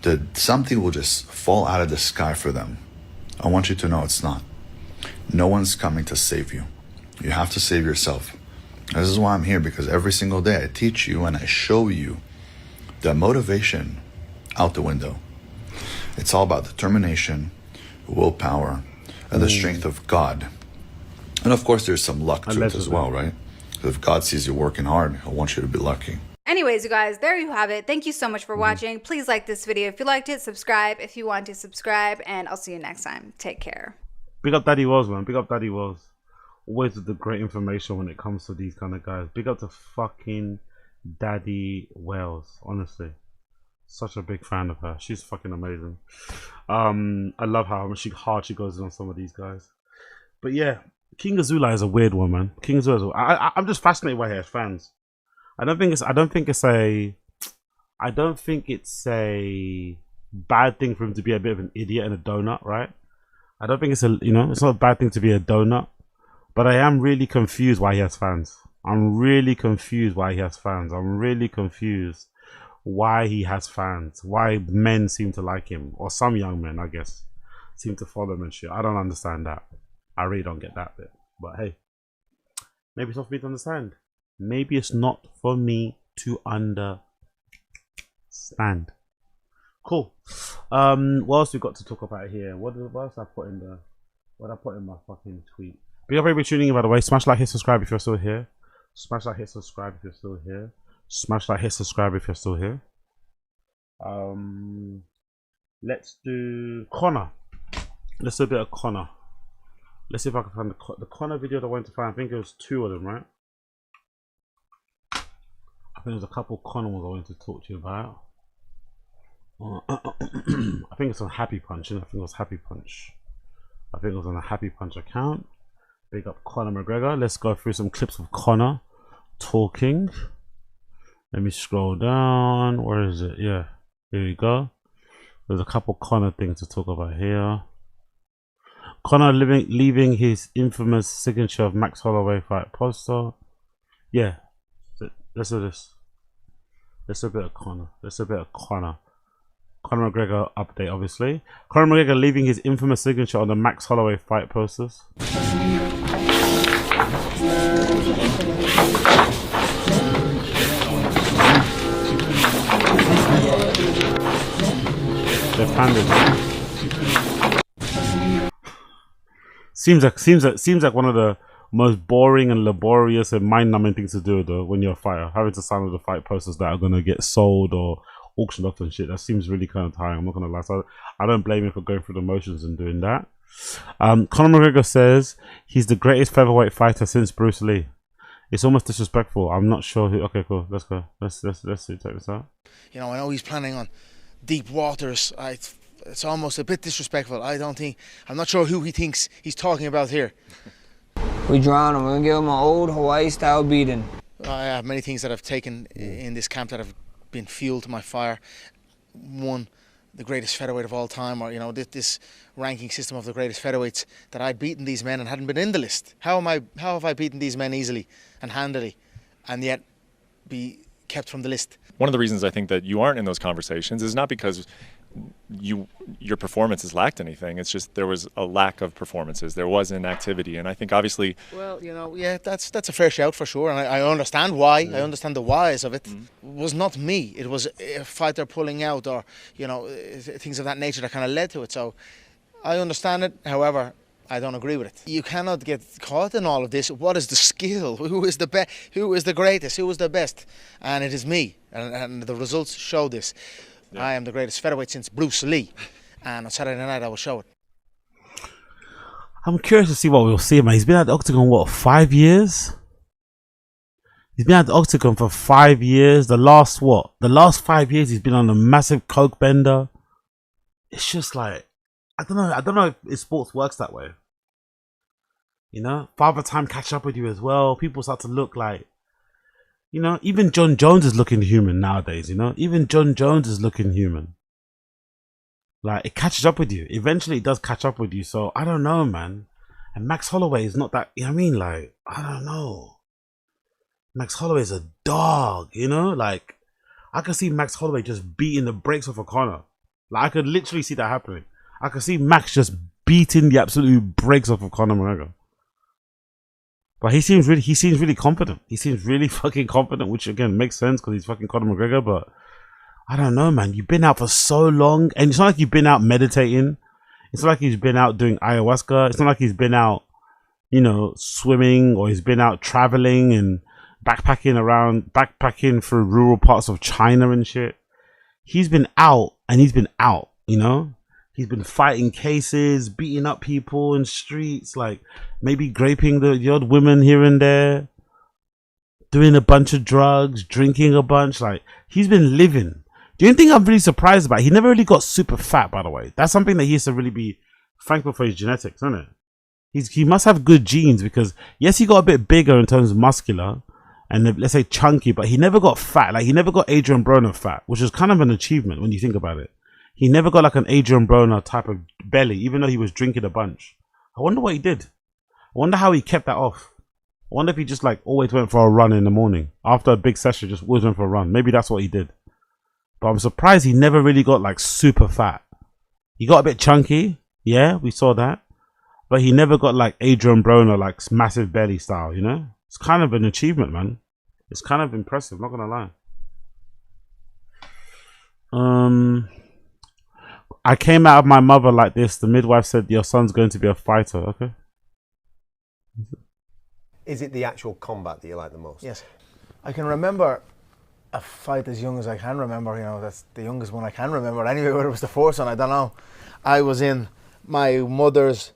that something will just fall out of the sky for them, I want you to know it's not. No one's coming to save you. You have to save yourself. This is why I'm here, because every single day I teach you and I show you that motivation out the window. It's all about determination, willpower, and the strength of God. And of course, there's some luck to it as well, right? If God sees you working hard, He'll want you to be lucky.
Anyways, you guys, there you have it. Thank you so much for watching. Please like this video if you liked it. Subscribe if you want to subscribe. And I'll see you next time. Take care.
Big up Daddy Wells, man. Big up Daddy Wells. Always with the great information when it comes to these kind of guys. Big up to fucking Daddy Wells. Honestly. Such a big fan of her. She's fucking amazing. I love how hard she goes in on some of these guys. But yeah, King Azula is a weird one, man. King Azula. I'm just fascinated by her fans. I don't think it's a bad thing for him to be a bit of an idiot and a donut, right? I don't think it's it's not a bad thing to be a donut, but I am really confused why he has fans. I'm really confused why he has fans. I'm really confused why he has fans. Why men seem to like him, or some young men, I guess, seem to follow him and shit. I don't understand that. I really don't get that bit. But hey, maybe it's not for me to understand. Maybe it's not for me to understand. Cool. What else we got to talk about here? What else I put in the? What I put in my fucking tweet? Big up everybody tuning in, by the way. Smash like, hit subscribe if you're still here. Smash like, hit subscribe if you're still here. Smash like, hit subscribe if you're still here. Let's do Conor. Let's do a bit of Conor. Let's see if I can find the Conor video that I went to find. I think it was 2 of them, right? I think there's a couple Conor ones I wanted to talk to you about. I think it's on Happy Punch. I think it was Happy Punch. I think it was on the Happy Punch account. Big up Conor McGregor. Let's go through some clips of Conor talking. Let me scroll down. Where is it? Yeah, here we go. There's a couple Conor things to talk about here. Conor leaving his infamous signature of Max Holloway fight poster. Yeah, let's do this. Let's do a bit of Conor. Let's do a bit of Conor. Conor McGregor update, obviously. Conor McGregor leaving his infamous signature on the Max Holloway fight posters. Left-handed. Seems like one of most boring and laborious and mind-numbing things to do though when you're a fighter. Having to sign all the fight posters that are gonna get sold or auctioned off and shit. That seems really kind of tiring. I'm not gonna lie. So I don't blame him for going through the motions and doing that. Conor McGregor says he's the greatest featherweight fighter since Bruce Lee. It's almost disrespectful. I'm not sure who. Okay, cool. Let's go. Let's see. Check this out.
You know, I know he's planning on deep waters. It's almost a bit disrespectful. I'm not sure who he thinks he's talking about here.
We drown him. We're going to give him an old Hawaii style beating.
I have many things that I've taken in this camp that have been fuel to my fire. One, the greatest featherweight of all time, or this ranking system of the greatest featherweights, that I'd beaten these men and hadn't been in the list. How have I beaten these men easily and handily, and yet be kept from the list?
One of the reasons I think that you aren't in those conversations is not because your performances lacked anything. It's just there was a lack of performances. There was inactivity, and I think obviously.
Well, yeah, that's a fair shout for sure, and I understand why. I understand the whys of it. It was not me. It was a fighter pulling out, or things of that nature that kind of led to it. So I understand it. However, I don't agree with it. You cannot get caught in all of this. What is the skill? Who is the best? Who is the greatest? Who is the best? And it is me, and the results show this. Yeah. I am the greatest featherweight since Bruce Lee, and on Saturday night I will show it.
I'm curious to see what we'll see, man. He's been at the Octagon, 5 years? He's been at the Octagon for 5 years. The last 5 years he's been on a massive coke bender. It's just like, I don't know if sports works that way. Father Time catch up with you as well. People start to look like, even John Jones is looking human nowadays, Even John Jones is looking human. Like, it catches up with you. Eventually, it does catch up with you. So, I don't know, man. And Max Holloway is not that, I don't know. Max Holloway is a dog, Like, I could see Max Holloway just beating the brakes off of Conor. Like, I could literally see that happening. I could see Max just beating the absolute brakes off of Conor McGregor. But he seems really confident. He seems really fucking confident, which again makes sense because he's fucking Conor McGregor. But I don't know, man. You've been out for so long, and it's not like you've been out meditating. It's not like he's been out doing ayahuasca. It's not like he's been out, swimming, or he's been out traveling and backpacking through rural parts of China and shit. He's been out, and he's been out. He's been fighting cases, beating up people in streets, like maybe raping the odd women here and there, doing a bunch of drugs, drinking a bunch. Like, he's been living. The only thing I'm really surprised about, he never really got super fat, by the way. That's something that he has to really be thankful for his genetics, isn't it? He must have good genes because, yes, he got a bit bigger in terms of muscular and let's say chunky, but he never got fat. Like, he never got Adrian Broner fat, which is kind of an achievement when you think about it. He never got like an Adrian Broner type of belly, even though he was drinking a bunch. I wonder what he did. I wonder how he kept that off. I wonder if he just like always went for a run in the morning. After a big session, just always went for a run. Maybe that's what he did. But I'm surprised he never really got like super fat. He got a bit chunky. Yeah, we saw that. But he never got like Adrian Broner, like massive belly style, It's kind of an achievement, man. It's kind of impressive, not gonna lie. I came out of my mother like this. The midwife said your son's going to be a fighter. Okay.
Is it the actual combat that you like the most?
Yes. I can remember a fight as young as I can remember. That's the youngest one I can remember. Anyway, whether it was the first one, I don't know. I was in my mother's,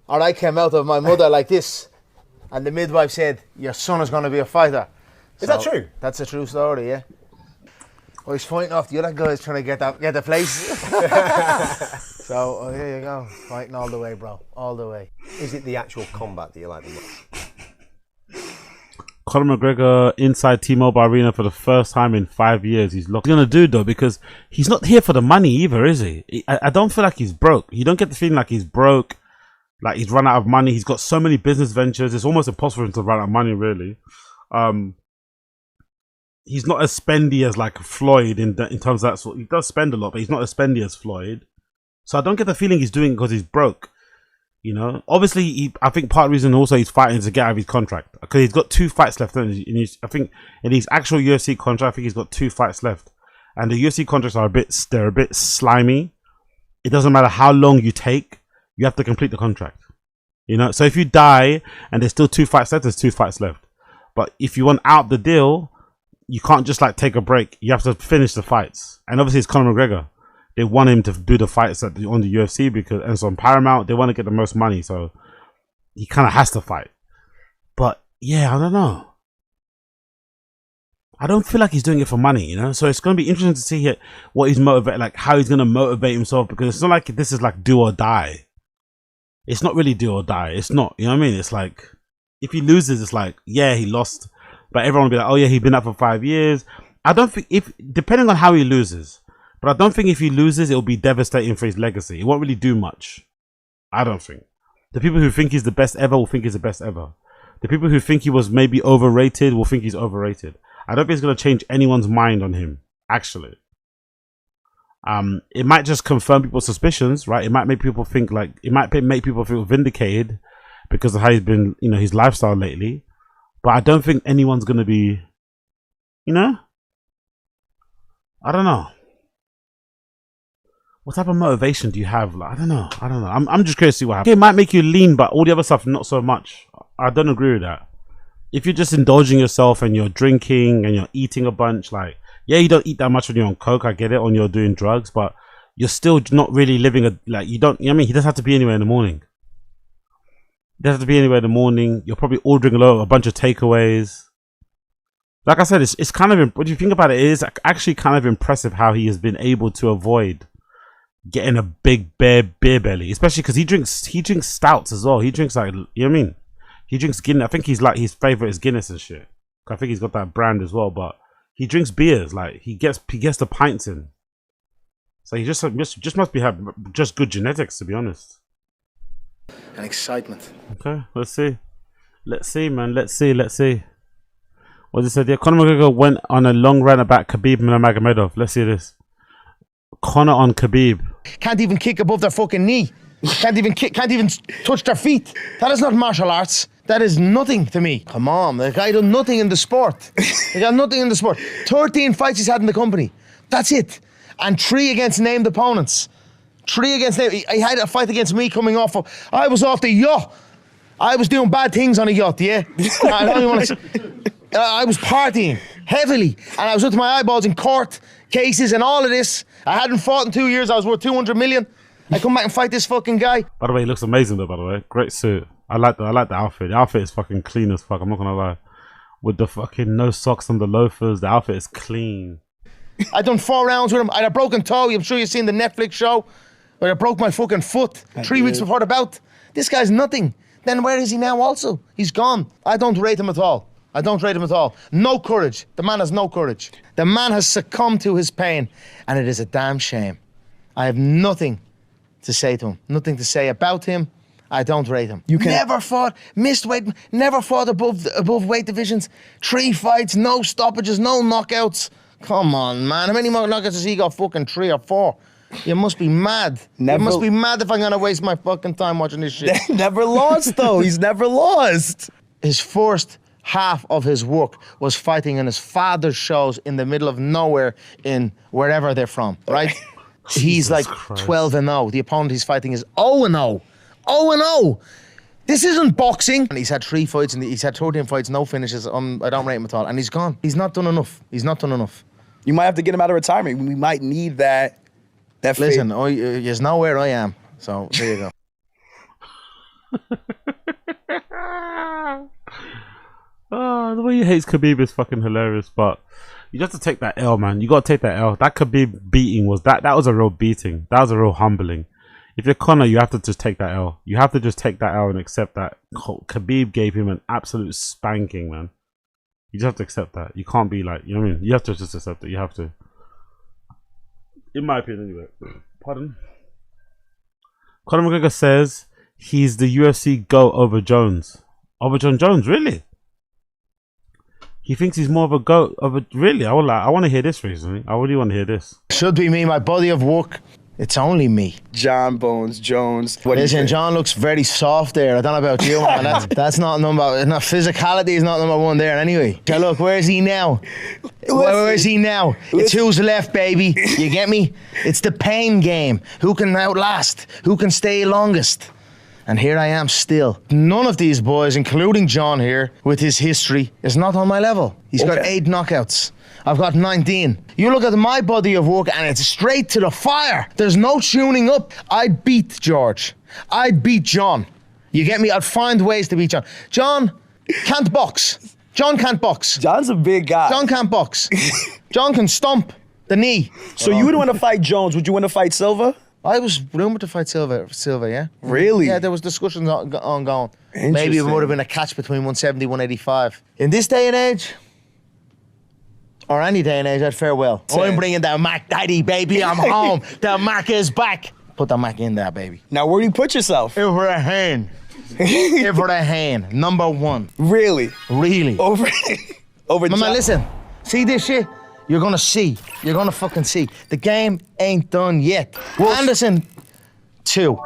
or I came out of my mother like this, and the midwife said, your son is going to be a fighter.
Is that true?
That's a true story, yeah. I was fighting off the other guys trying to get the place. So here you go, fighting all the way, bro, all the way.
Is it the actual combat that you like the most?
Conor McGregor inside T-Mobile Arena for the first time in 5 years. He's locked. He's gonna do though because he's not here for the money either, is he? I don't feel like he's broke. You don't get the feeling like he's broke, like he's run out of money. He's got so many business ventures. It's almost impossible for him to run out of money, really. He's not as spendy as like Floyd in terms of that sort. He does spend a lot, but he's not as spendy as Floyd. So I don't get the feeling he's doing it because he's broke. Obviously, I think part of the reason also he's fighting to get out of his contract because he's got 2 fights left. I think in his actual UFC contract, I think he's got 2 fights left, and the UFC contracts are a bit slimy. It doesn't matter how long you take, you have to complete the contract. You know, so if you die and there's still 2 fights left, there's 2 fights left. But if you want out the deal, you can't just like take a break. You have to finish the fights. And obviously it's Conor McGregor. They want him to do the fights on the UFC because, and so on Paramount, they want to get the most money. So he kind of has to fight. But yeah, I don't know. I don't feel like he's doing it for money, you know? So it's going to be interesting to see what he's motivated, like how he's going to motivate himself, because it's not like this is like do or die. It's not really do or die. It's not, you know what I mean? It's like, if he loses, it's like, yeah, he lost. But everyone will be like, oh yeah, he's been up for 5 years. I don't think, depending on how he loses, but I don't think if he loses, it'll be devastating for his legacy. It won't really do much. I don't think. The people who think he's the best ever will think he's the best ever. The people who think he was maybe overrated will think he's overrated. I don't think it's going to change anyone's mind on him, actually. It might just confirm people's suspicions, right? It might make people think like, it might make people feel vindicated because of how he's been, you know, his lifestyle lately. But I don't think anyone's going to be, you know? I don't know. What type of motivation do you have? Like, I don't know. I'm just curious to see what happens. It might make you lean, but all the other stuff, not so much. I don't agree with that. If you're just indulging yourself and you're drinking and you're eating a bunch, like, yeah, you don't eat that much when you're on coke, I get it, when you're doing drugs, but you're still not really living like, you don't, you know what I mean? He doesn't have to be anywhere in the morning. He doesn't have to be anywhere in the morning. You're probably ordering a bunch of takeaways. Like I said, it's kind of, what you think about it, is actually kind of impressive how he has been able to avoid getting a big beer belly, especially because he drinks stouts as well. He drinks like, you know what I mean? He drinks Guinness. I think he's like, his favorite is Guinness and shit. I think he's got that brand as well, but he drinks beers. Like he gets the pints in. So he just must be have just good genetics, to be honest.
And excitement.
Okay, let's see, man. Let's see. What it said? Yeah, Conor McGregor went on a long rant about Khabib and Nurmagomedov. Let's see this. Conor on Khabib.
Can't even kick above their fucking knee. Can't even touch their feet. That is not martial arts. That is nothing to me. Come on, the guy done nothing in the sport. He got nothing in the sport. 13 fights he's had in the company. That's it. And 3 against named opponents. 3 against named. He had a fight against me coming off of. I was off the yacht. I was doing bad things on a yacht, yeah? I don't even want to. I was partying heavily, and I was up to my eyeballs in court cases and all of this. I hadn't fought in 2 years. I was worth 200 million. I come back and fight this fucking guy.
By the way, he looks amazing though, by the way. Great suit. I like the outfit. The outfit is fucking clean as fuck, I'm not gonna lie. With the fucking no socks and the loafers, the outfit is clean.
I done 4 rounds with him. I had a broken toe. I'm sure you've seen the Netflix show where I broke my fucking foot 3 weeks before the bout. This guy's nothing. Then where is he now also? He's gone. I don't rate him at all. No courage. The man has no courage. The man has succumbed to his pain, and it is a damn shame. I have nothing to say to him. Nothing to say about him. I don't rate him. You never fought, missed weight, never fought above weight divisions. 3 fights, no stoppages, no knockouts. Come on, man. How many more knockouts has he got? Fucking 3 or 4. You must be mad. You must be mad if I'm gonna waste my fucking time watching this shit.
Never lost though. He's never lost.
His first half of his work was fighting in his father's shows in the middle of nowhere in wherever they're from, right? He's like 12-0. The opponent he's fighting is 0-0. 0-0. This isn't boxing. And he's had 3 fights and he's had 13 fights, no finishes. I don't rate him at all. And he's gone. He's not done enough.
You might have to get him out of retirement. We might need that.
Listen, you know where I am. So there you go.
Oh, the way he hates Khabib is fucking hilarious, but you just have to take that L, man. You got to take that L. That Khabib beating was that was a real beating. That was a real humbling. If you're Conor, you have to just take that L. You have to just take that L and accept that Khabib gave him an absolute spanking, man. You just have to accept that. You can't be like, you know what I mean? You have to just accept it. You have to. In my opinion, anyway. Pardon? Conor McGregor says he's the UFC GOAT over Jones. Over John Jones, really? He thinks he's more of a GOAT really? I want to hear this recently. I really want to hear this.
Should be me, my body of work. It's only me.
John Bones Jones.
Listen, John looks very soft there. I don't know about you, man. That's not physicality is not number 1 there anyway. So look, where is he now? Where is he now? It's who's left, baby. You get me? It's the pain game. Who can outlast? Who can stay longest? And here I am still. None of these boys, including John here, with his history, is not on my level. He's got 8 knockouts. I've got 19. You look at my body of work and it's straight to the fire. There's no tuning up. I'd beat George. I'd beat John. You get me? I'd find ways to beat John. John can't box. John can't box.
John's a big guy.
John can't box. John can stomp the knee.
So you would want to fight Jones. Would you want to fight Silva?
I was rumored to fight Silva, yeah.
Really?
Yeah, there was discussions ongoing. Maybe it
Interesting.
would have been a catch between 170 185. In this day and age, or any day and age, I'd farewell. I'm bringing that Mac Daddy, baby. I'm home. The Mac is back. Put the Mac in there, baby.
Now, where do you put yourself?
Over a hand. Over a hand. Number 1.
Really?
Really.
Over
Mama,
John.
listen. See this shit? You're gonna see. You're gonna fucking see. The game ain't done yet. Anderson, 2.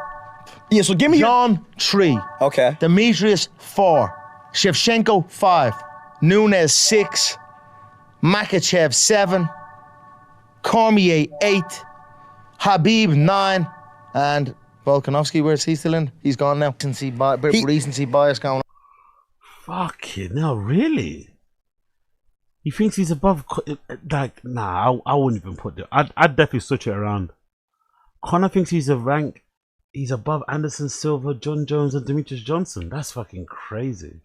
Yeah, so give me
John, 3.
Okay.
Demetrius, 4. Shevchenko, 5. Nunes, 6. Makachev, 7. Cormier, 8. Habib, 9. And Volkanovski, where's he still in? He's gone now. Recency bias going on.
Fucking hell, really? He thinks he's above, like, nah, I wouldn't even put it. I'd definitely switch it around. Conor thinks he's above Anderson Silva, John Jones, and Demetrius Johnson. That's fucking crazy.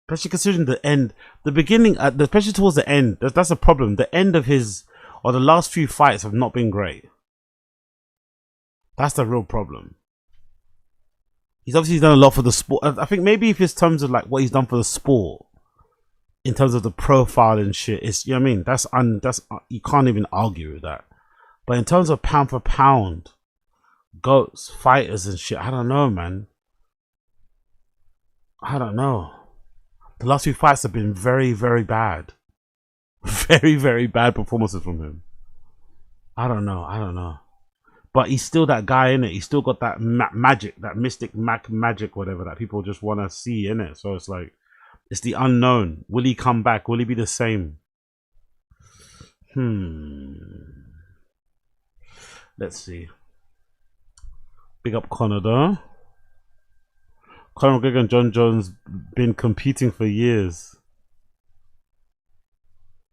Especially considering the beginning, especially towards the end, that's a problem. The end of the last few fights have not been great. That's the real problem. He's obviously done a lot for the sport. I think maybe if it's terms of like what he's done for the sport, in terms of the profile and shit, it's, you know what I mean? That's you can't even argue with that. But in terms of pound for pound, GOATs, fighters and shit, I don't know, man. I don't know. The last few fights have been very, very bad. Very, very bad performances from him. I don't know. But he's still that guy, innit? He's still got that magic, that mystic magic, whatever, that people just want to see, innit? So it's like, it's the unknown. Will he come back? Will he be the same? Let's see. Big up Conor though. Conor McGregor and John Jones been competing for years.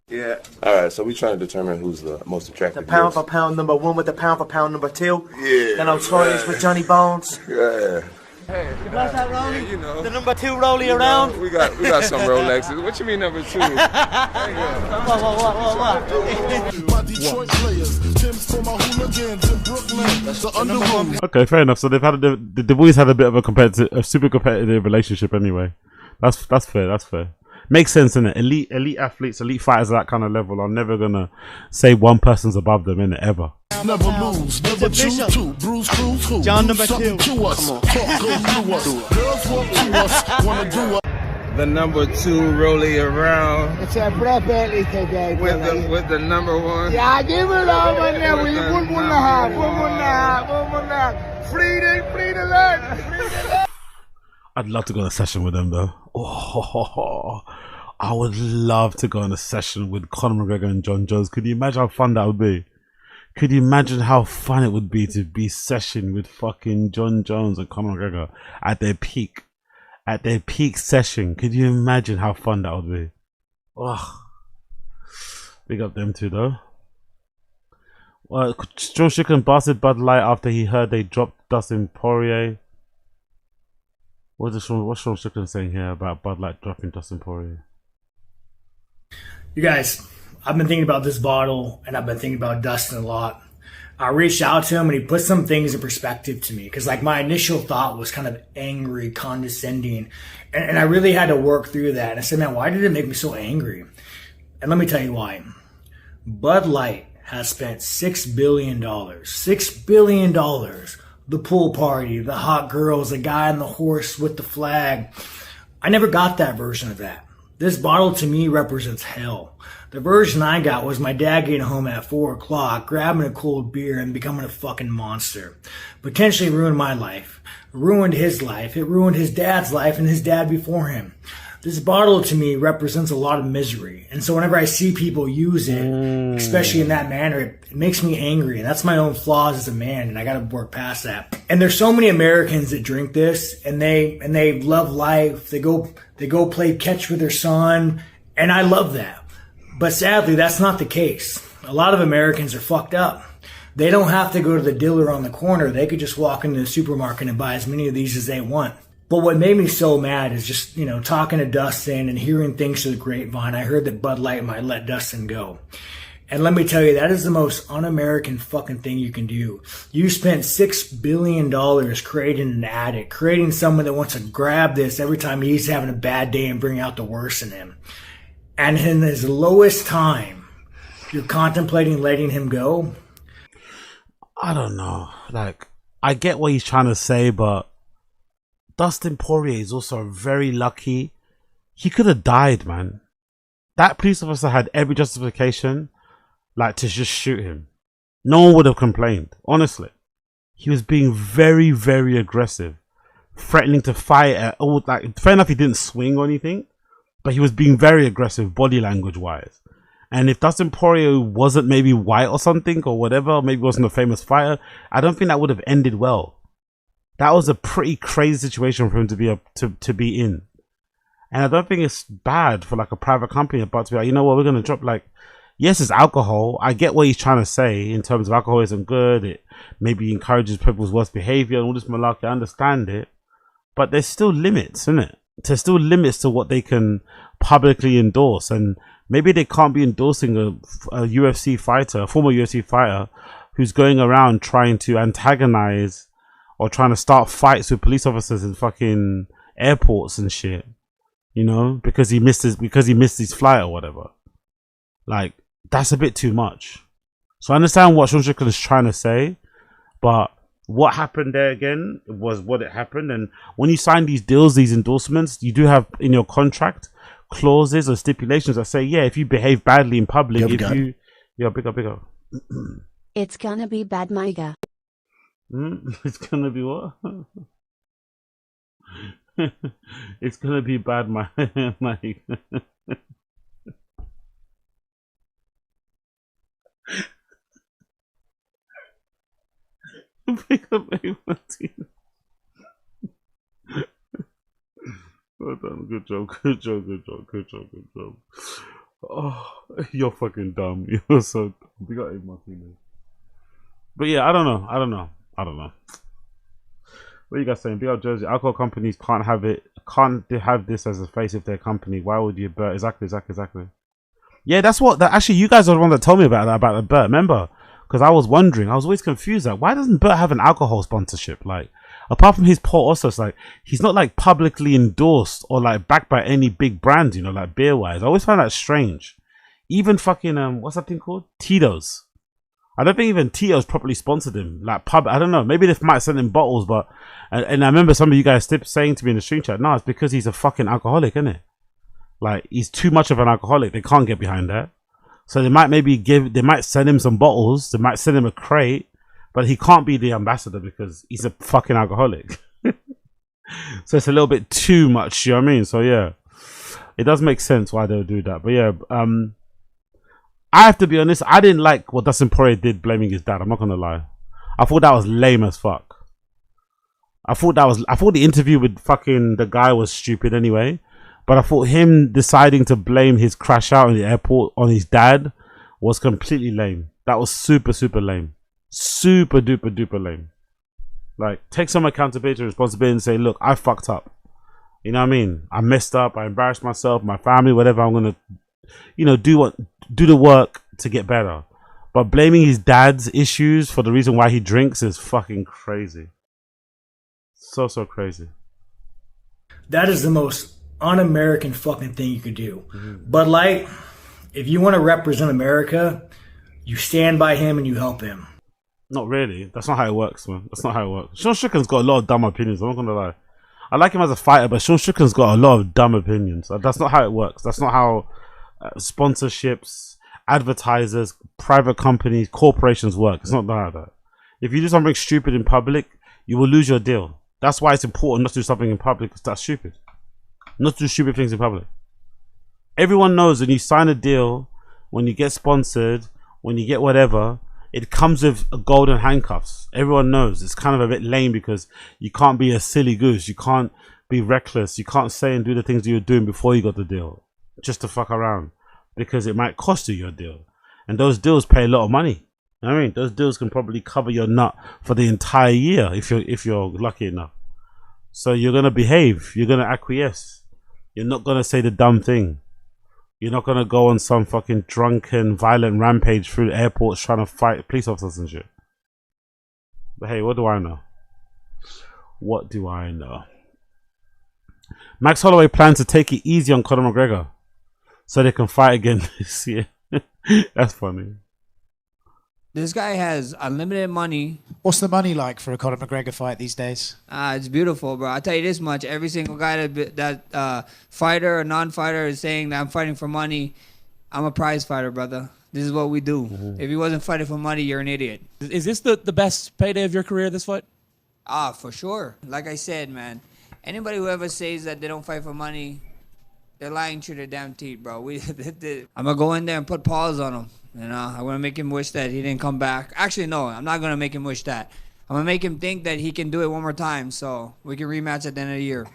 Yeah. All right, so we're trying to determine who's the most attractive.
The pound for pound number 1 with the pound for pound number 2.
Yeah.
The notorious with Johnny Bones.
Yeah.
Hey, you got that rolling?
Yeah, you know.
The number 2 rolling around?
We got some Rolexes. What you mean number 2?
What?
Okay, fair enough. So they've always had a bit of a super competitive relationship anyway. That's fair. That's fair. Makes sense, innit? Elite athletes, elite fighters at that kind of level are never gonna say one person's above them, innit? Ever.
Never lose, never choose to. Bruce Cruz, who?
John number 2.
To us. Talk goes through us. Girls want to us, wanna do us.
The number 2 rolling around.
It's a Brad Bentley today.
With the number 1.
Yeah, give it up on there. We 1.5. Free the land.
I'd love to go on a session with them though. Oh, I would love to go on a session with Conor McGregor and John Jones. Could you imagine how fun that would be? Could you imagine how fun it would be to be session with fucking John Jones and Conor McGregor at their peak? At their peak session. Could you imagine how fun that would be? Oh, big up them two though. John Strickland busted Bud Light after he heard they dropped Dustin Poirier. What's Sean Strickland saying here about Bud Light dropping Dustin Poirier?
You guys, I've been thinking about this bottle and I've been thinking about Dustin a lot. I reached out to him and he put some things in perspective to me because like my initial thought was kind of angry, condescending, and I really had to work through that. And I said, man, why did it make me so angry? And let me tell you why. Bud Light has spent $6 billion. $6 billion. The pool party, the hot girls, the guy on the horse with the flag. I never got that version of that. This bottle to me represents hell. The version I got was my dad getting home at 4 o'clock, grabbing a cold beer and becoming a fucking monster. Potentially ruined my life. Ruined his life. It ruined his dad's life and his dad before him. This bottle to me represents a lot of misery. And so whenever I see people use it, especially in that manner, it makes me angry. And that's my own flaws as a man, and I got to work past that. And there's so many Americans that drink this, and they love life. They go play catch with their son, and I love that. But sadly, that's not the case. A lot of Americans are fucked up. They don't have to go to the dealer on the corner. They could just walk into the supermarket and buy as many of these as they want. But what made me so mad is just, talking to Dustin and hearing things through the grapevine. I heard that Bud Light might let Dustin go. And let me tell you, that is the most un-American fucking thing you can do. You spent $6 billion creating an addict, creating someone that wants to grab this every time he's having a bad day and bring out the worst in him. And in his lowest time, you're contemplating letting him go?
I don't know. I get what he's trying to say, but Dustin Poirier is also very lucky. He could have died, man. That police officer had every justification, to just shoot him. No one would have complained, honestly. He was being very, very aggressive, threatening to fight at all. Fair enough, he didn't swing or anything, but he was being very aggressive, body language wise. And if Dustin Poirier wasn't maybe white or something or whatever, or maybe wasn't a famous fighter, I don't think that would have ended well. That was a pretty crazy situation for him to be in. And I don't think it's bad for a private company about to be like, you know what, we're going to drop yes, it's alcohol. I get what he's trying to say in terms of alcohol isn't good. It maybe encourages people's worst behavior and all this malarkey. I understand it. But there's still limits, isn't it? There's still limits to what they can publicly endorse. And maybe they can't be endorsing a UFC fighter, a former UFC fighter, who's going around trying to antagonize or trying to start fights with police officers in fucking airports and shit, because he missed his flight or whatever. That's a bit too much. So I understand what Sean Strickland is trying to say, but what happened there again was what it happened. And when you sign these deals, these endorsements, you do have in your contract clauses or stipulations that say, yeah, if you behave badly in public, big up.
It's gonna be bad, my guy.
It's gonna be what? It's gonna be bad, my. Pick up a Martina. Well done, good job. Oh, you're fucking dumb. You're so dumb. Pick up a Martina. But yeah, I don't know. What are you guys saying? Big up Jersey. Alcohol companies can't have this as a face of their company. Why would you? Bert? Exactly. Yeah, that's what. Actually, you guys are the one that told me about the Bert. Remember? Because I was wondering. I was always confused. Why doesn't Bert have an alcohol sponsorship? Apart from his Port Osos, he's not publicly endorsed or backed by any big brands. Beer wise. I always find that strange. Even fucking what's that thing called? Tito's. I don't think even Tito's properly sponsored him. I don't know. Maybe they might send him bottles, but and I remember some of you guys saying to me in the stream chat, no, it's because he's a fucking alcoholic, isn't it? He's too much of an alcoholic. They can't get behind that. So they might send him some bottles. They might send him a crate, but he can't be the ambassador because he's a fucking alcoholic. So it's a little bit too much. You know what I mean? So yeah, it does make sense why they would do that. But yeah, I have to be honest, I didn't like what Dustin Poirier did blaming his dad. I'm not gonna lie. I thought that was lame as fuck. I thought the interview with fucking the guy was stupid anyway. But I thought him deciding to blame his crash out in the airport on his dad was completely lame. That was super, super lame. Super duper duper lame. Take some accountability and responsibility and say, look, I fucked up. You know what I mean? I messed up, I embarrassed myself, my family, whatever. I'm gonna do the work to get better. But blaming his dad's issues for the reason why he drinks is fucking crazy. So crazy.
That is the most un-American fucking thing you could do. But if you want to represent America, you stand by him and you help him.
Not really. That's not how it works, man. That's not how it works. Sean Strickland's got a lot of dumb opinions. I'm not gonna lie. I like him as a fighter, but Sean Strickland's got a lot of dumb opinions. That's not how it works. That's not how sponsorships, advertisers, private companies, corporations work. It's not like that. If you do something stupid in public, you will lose your deal. That's why it's important not to do something in public because that's stupid. Not to do stupid things in public. Everyone knows when you sign a deal, when you get sponsored, when you get whatever, it comes with golden handcuffs. Everyone knows. It's kind of a bit lame because you can't be a silly goose. You can't be reckless. You can't say and do the things you were doing before you got the deal just to fuck around, because it might cost you your deal. And those deals pay a lot of money. I mean, those deals can probably cover your nut for the entire year if you're lucky enough. So you're gonna behave. You're gonna acquiesce. You're not gonna say the dumb thing. You're not gonna go on some fucking drunken, violent rampage through airports trying to fight police officers and shit. But hey, what do I know? What do I know? Max Holloway plans to take it easy on Conor McGregor so they can fight again this year. That's funny.
This guy has unlimited money.
What's the money like for a Conor McGregor fight these days?
It's beautiful, bro. I'll tell you this much. Every single guy that fighter or non-fighter is saying that I'm fighting for money, I'm a prize fighter, brother. This is what we do. If you wasn't fighting for money, you're an idiot.
Is this the best payday of your career, this fight?
For sure. Like I said, man, anybody who ever says that they don't fight for money, they're lying through their damn teeth, bro. I'm going to go in there and put paws on him. You know, I'm going to make him wish that he didn't come back. Actually, no, I'm not going to make him wish that. I'm going to make him think that he can do it one more time so we can rematch at the end of the year.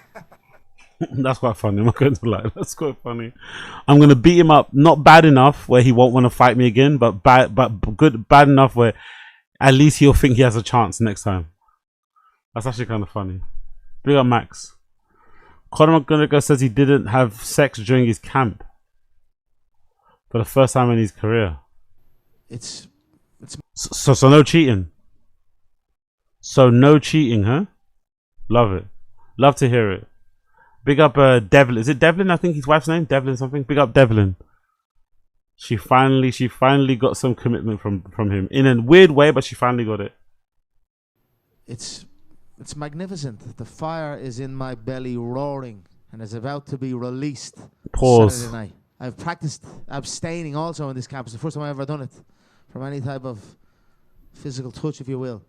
That's quite funny. I'm not going to lie. That's quite funny. I'm going to beat him up. Not bad enough where he won't want to fight me again, but bad enough where at least he'll think he has a chance next time. That's actually kind of funny. Big up Max. Conor McGregor says he didn't have sex during his camp for the first time in his career. So no cheating. So no cheating, huh? Love it. Love to hear it. Big up Devlin. Is it Devlin? I think his wife's name, Devlin something. Big up Devlin. She finally got some commitment from him in a weird way, but she finally got it.
It's magnificent. The fire is in my belly roaring and is about to be released.
Pause.
Saturday night. I've practiced abstaining also in this camp. It's the first time I've ever done it from any type of physical touch, if you will.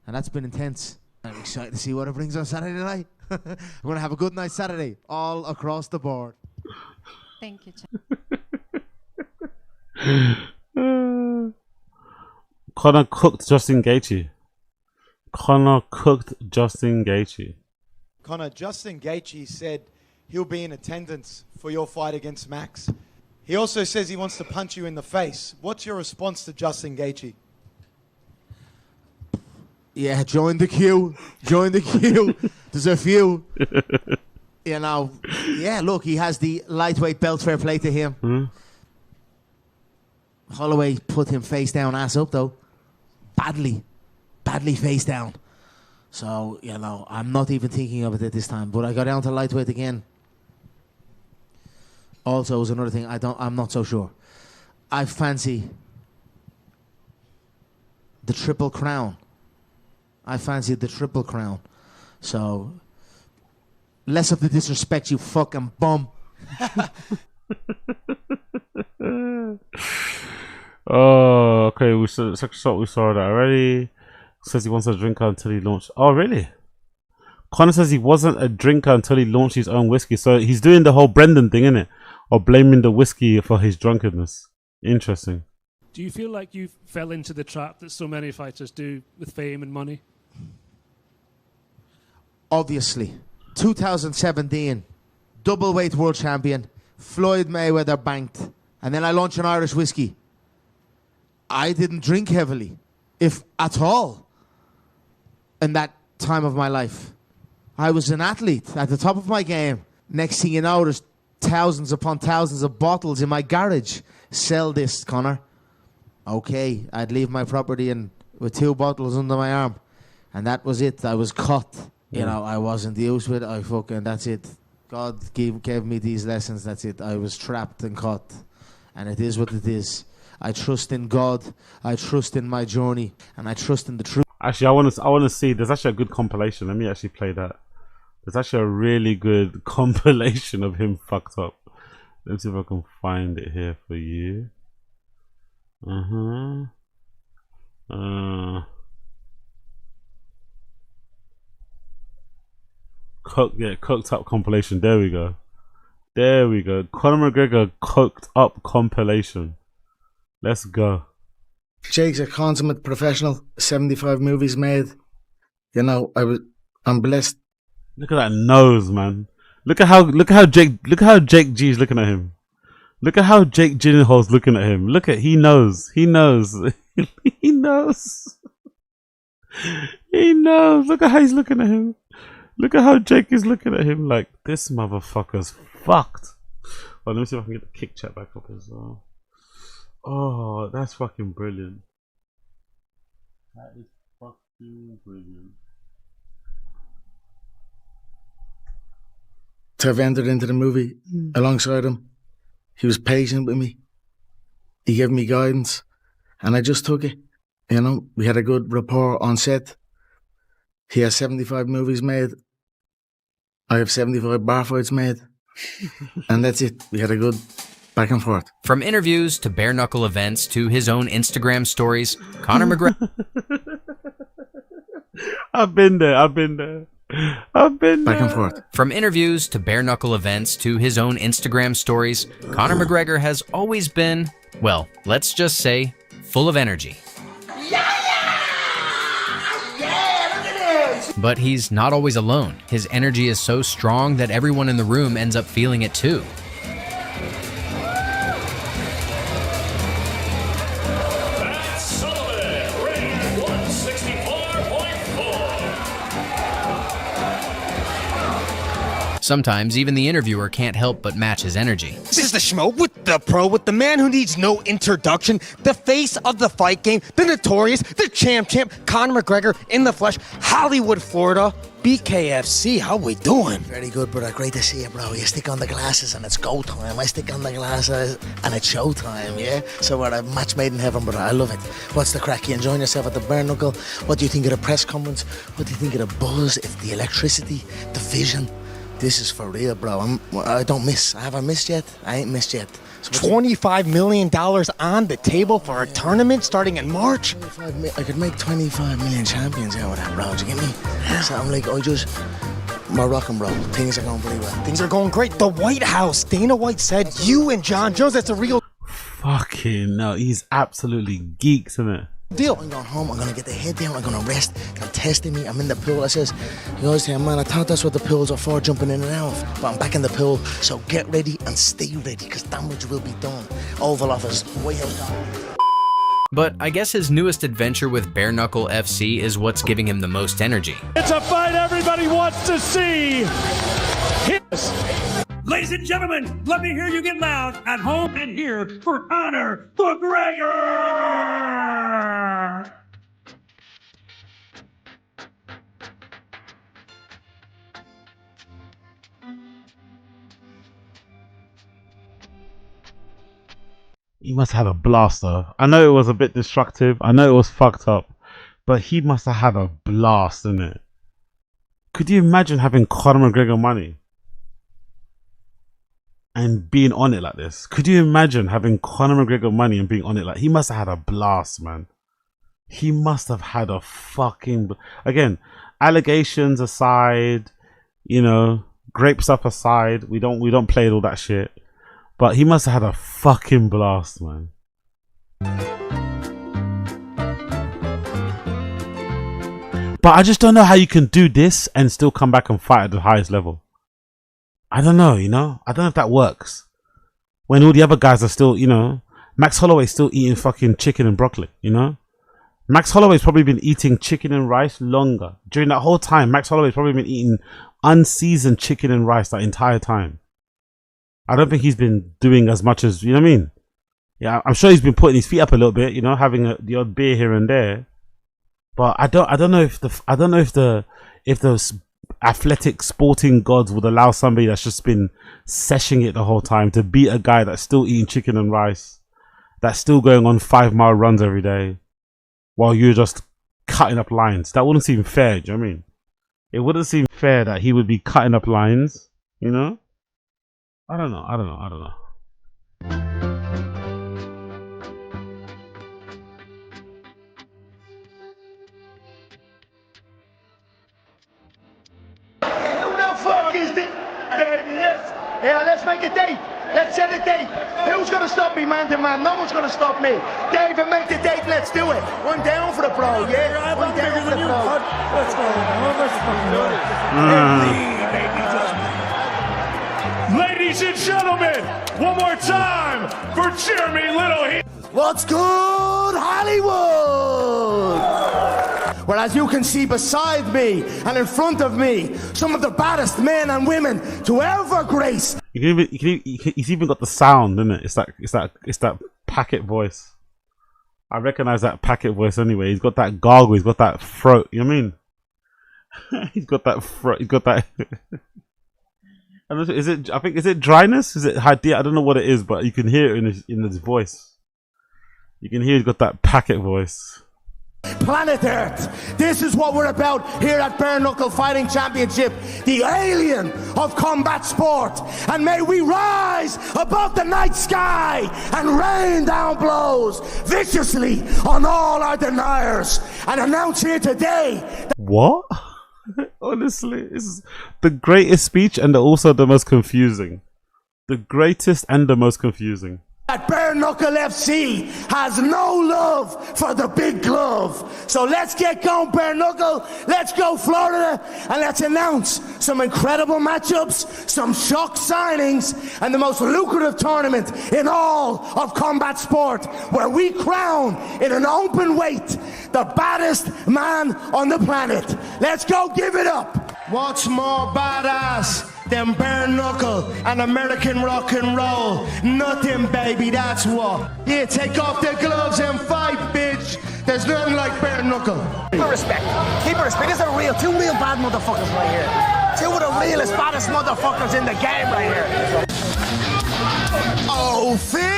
And that's been intense. I'm excited to see what it brings on Saturday night. I'm going to have a good night Saturday, all across the board.
Thank you,
Conor cooked Justin Gaethje. Conor, Justin
Gaethje said he'll be in attendance for your fight against Max. He also says he wants to punch you in the face. What's your response to Justin Gaethje?
Yeah, join the queue. Join the queue. There's a few. You know, yeah, look, he has the lightweight belt, fair play to him. Holloway put him face down, ass up, though. Badly face down. So, you know, I'm not even thinking of it at this time. But I got down to lightweight again. Also, is another thing I'm not so sure. I fancy the Triple Crown. So, less of the disrespect, you fucking bum.
Oh, okay. We saw that already. Says he wants a drinker until he launched. Oh, really? Conor says he wasn't a drinker until he launched his own whiskey. So he's doing the whole Brendan thing, innit? Or blaming the whiskey for his drunkenness. Interesting.
Do you feel like you fell into the trap that so many fighters do with fame and money?
Obviously. 2017, double weight world champion, Floyd Mayweather banked, and then I launched an Irish whiskey. I didn't drink heavily, if at all, in that time of my life. I was an athlete at the top of my game. Next thing you know, there's thousands upon thousands of bottles in my garage. Sell this, Conor. Okay, I'd leave my property with 2 bottles under my arm. And that was it. I was caught. You know, I wasn't used with it. That's it. God gave me these lessons. That's it. I was trapped and caught. And it is what it is. I trust in God. I trust in my journey. And I trust in the truth.
Actually, I want to see. There's actually a good compilation. Let me actually play that. There's actually a really good compilation of him fucked up. Let me see if I can find it here for you. Cooked up compilation. There we go. There we go. Conor McGregor coked up compilation. Let's go.
Jake's a consummate professional. 75 movies made. You know, I'm blessed.
Look at that nose, man. Look at how Jake G is looking at him. Look at how Jake Gyllenhaal's looking at him. He knows. He knows. He knows. He knows. Look at how he's looking at him. Look at how Jake is looking at him like, this motherfucker's fucked. Well, let me see if I can get the kick chat back up as well. Oh, that's fucking brilliant. That is fucking brilliant.
To have entered into the movie alongside him. He was patient with me. He gave me guidance. And I just took it. You know, we had a good rapport on set. He has 75 movies made. I have 75 bar fights made. And that's it. We had a good back and forth.
From interviews to bare knuckle events to his own Instagram stories, Conor McGregor.
I've been there.
Back and forth.
From interviews to bare knuckle events to his own Instagram stories, Conor McGregor has always been, well, let's just say, full of energy. But he's not always alone. His energy is so strong that everyone in the room ends up feeling it too. Sometimes even the interviewer can't help but match his energy.
This is the Schmo with the pro, with the man who needs no introduction, the face of the fight game, the notorious, the champ, Conor McGregor in the flesh, Hollywood, Florida, BKFC. How we doing?
Very good, brother. Great to see you, bro. You stick on the glasses and it's go time. I stick on the glasses and it's show time, yeah? So we're a match made in heaven, brother. I love it. What's the crack? You enjoying yourself at the bare knuckle? What do you think of the press conference? What do you think of the buzz? It's the electricity, the vision. This is for real, bro. I don't miss. Have I missed yet? I ain't missed yet. So
$25 million on the table for a tournament starting in March?
I could make 25 million champions out of that, bro. Do you get me? So I'm like, my rock and roll. Things are going pretty well.
Things are going great. The White House, Dana White said, you and John Jones, that's a real
Fucking no. He's absolutely geeks, isn't it?
Deal. I'm going home, I'm going to get the head down, I'm going to rest. They're testing me, I'm in the pool. I says, you always say, man, I thought that's what the pools are for, jumping in and out. But I'm back in the pool, so get ready and stay ready, because damage will be done. Oval Office, way out.
But I guess his newest adventure with Bare Knuckle FC is what's giving him the most energy.
It's a fight everybody wants to see.
Ladies and gentlemen, let me hear you get loud at home and here for Conor McGregor!
He must have had a blast though. I know it was a bit destructive. I know it was fucked up. But he must have had a blast, innit? Could you imagine having Conor McGregor money? And being on it like this. Could you imagine having Conor McGregor money and being on it like... He must have had a blast, man. He must have had a fucking... Again, allegations aside, you know, grape stuff aside, we don't play all that shit. But he must have had a fucking blast, man. But I just don't know how you can do this and still come back and fight at the highest level. I don't know, you know? I don't know if that works. When all the other guys are still, you know, Max Holloway's still eating fucking chicken and broccoli, you know? Max Holloway's probably been eating chicken and rice longer. During that whole time, Max Holloway's probably been eating unseasoned chicken and rice that entire time. I don't think he's been doing as much as, you know what I mean? Yeah, I'm sure he's been putting his feet up a little bit, you know, having the odd beer here and there. But I don't know if those athletic sporting gods would allow somebody that's just been seshing it the whole time to beat a guy that's still eating chicken and rice, that's still going on 5-mile runs every day, while you're just cutting up lines. That wouldn't seem fair, do you know what I mean? It wouldn't seem fair that he would be cutting up lines, you know? I don't know.
Who the fuck is this?
Yeah, let's make a date. Let's set a date. Who's going to stop me man to man? No one's going to stop me. David, make the date. Let's do it. One down for the pro, yeah? One down for the pro.
Let's go. Let's fucking do it. Ladies and gentlemen, one more time for Jeremy Little.
What's good, Hollywood? Well, as you can see beside me and in front of me, some of the baddest men and women to ever grace.
He's even got the sound, isn't it? It's that packet voice. I recognize that packet voice anyway. He's got that gargle. He's got that throat. You know what I mean? He's got that throat. He's got that. Is it dryness? Is it high? I don't know what it is, but you can hear it in his voice. You can hear he's got that packet voice.
Planet Earth. This is what we're about here at Bare Knuckle Fighting Championship, the alien of combat sport. And may we rise above the night sky and rain down blows viciously on all our deniers. And announce here today.
What? Honestly, this is the greatest speech and also the most confusing. The greatest and the most confusing.
That Bare Knuckle FC has no love for the big glove. So let's get going, Bare Knuckle. Let's go, Florida. And let's announce some incredible matchups, some shock signings, and the most lucrative tournament in all of combat sport, where we crown in an open weight the baddest man on the planet. Let's go give it up. What's more badass than Bare Knuckle and American rock and roll? Nothing, baby, that's what. Yeah, take off the gloves and fight, bitch. There's nothing like Bare Knuckle.
Keep it respect. Keep it respect. These are two real bad motherfuckers right here. Two of the realest, baddest motherfuckers in the game right here.
Oh, Philly!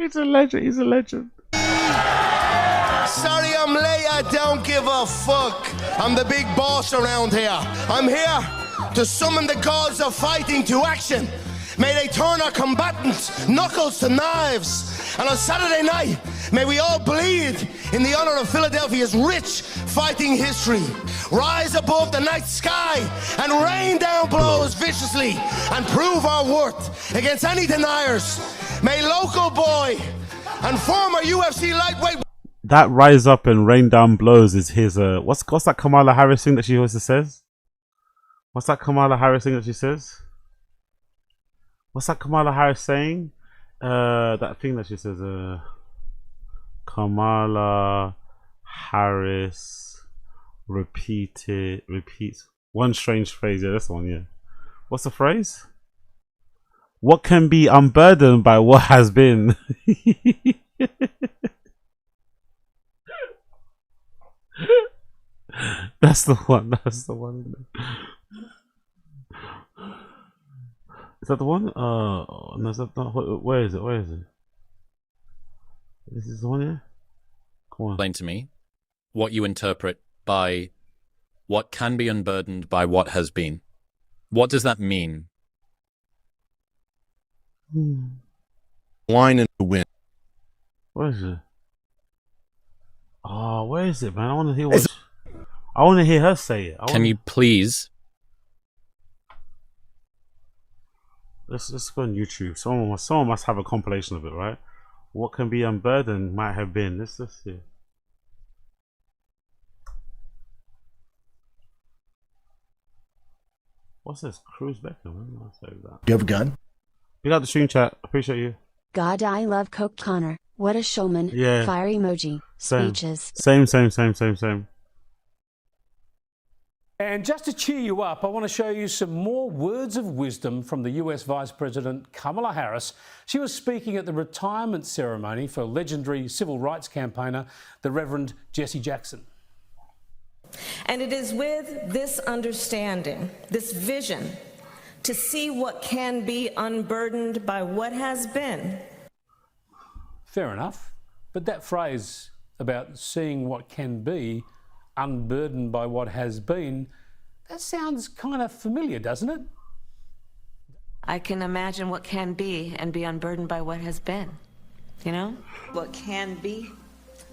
He's a legend. He's a legend.
Sorry I'm late, I don't give a fuck. I'm the big boss around here. I'm here to summon the gods of fighting to action. May they turn our combatants' knuckles to knives. And on Saturday night, may we all bleed in the honor of Philadelphia's rich fighting history. Rise above the night sky and rain down blows viciously and prove our worth against any deniers. May local boy and former UFC lightweight...
That rise up and rain down blows is his what's that Kamala Harris thing that she always says? What's that Kamala Harris thing that she says? What's that Kamala Harris saying? That thing that she says, Kamala Harris repeats one strange phrase. Yeah, that's the one, yeah. What's the phrase? What can be unburdened by what has been? That's the one. That's the one. Is that the one? No, is that not? Where is it? Where is it? This is the one here. Come on.
Explain to me what you interpret by what can be unburdened by what has been. What does that mean?
Wine and win.
Where is it? Oh, where is it, man? I want to hear what. I want to hear her say it.
Can you please?
Let's go on YouTube. Someone must have a compilation of it, right? What can be unburdened might have been. Let's see. What's this? Cruz Beckham? I'll save that.
Do you have a gun?
Pick out the stream chat. Appreciate you.
God, I love Coke Conor. What a showman.
Yeah.
Fire emoji.
Same.
Speeches.
Same.
And just to cheer you up, I want to show you some more words of wisdom from the US Vice President Kamala Harris. She was speaking at the retirement ceremony for legendary civil rights campaigner, the Reverend Jesse Jackson.
And it is with this understanding, this vision, to see what can be unburdened by what has been.
Fair enough. But that phrase about seeing what can be unburdened by what has been, that sounds kind of familiar, doesn't it?
I can imagine what can be and be unburdened by what has been, you know? What can be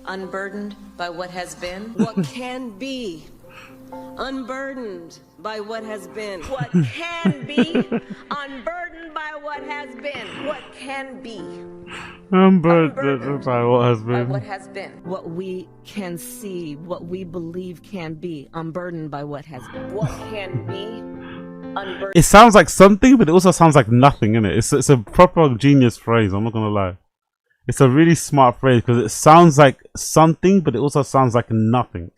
unburdened by what has been. What can be unburdened by what has been. What can be, unburdened by what has been. What can be,
Unburdened by what has
by
been.
what has been. What we can see, what we believe can be, unburdened by what has been. What can be, unburdened.
It sounds like something, but it also sounds like nothing, innit? It's a proper genius phrase, I'm not gonna lie. It's a really smart phrase because it sounds like something, but it also sounds like nothing.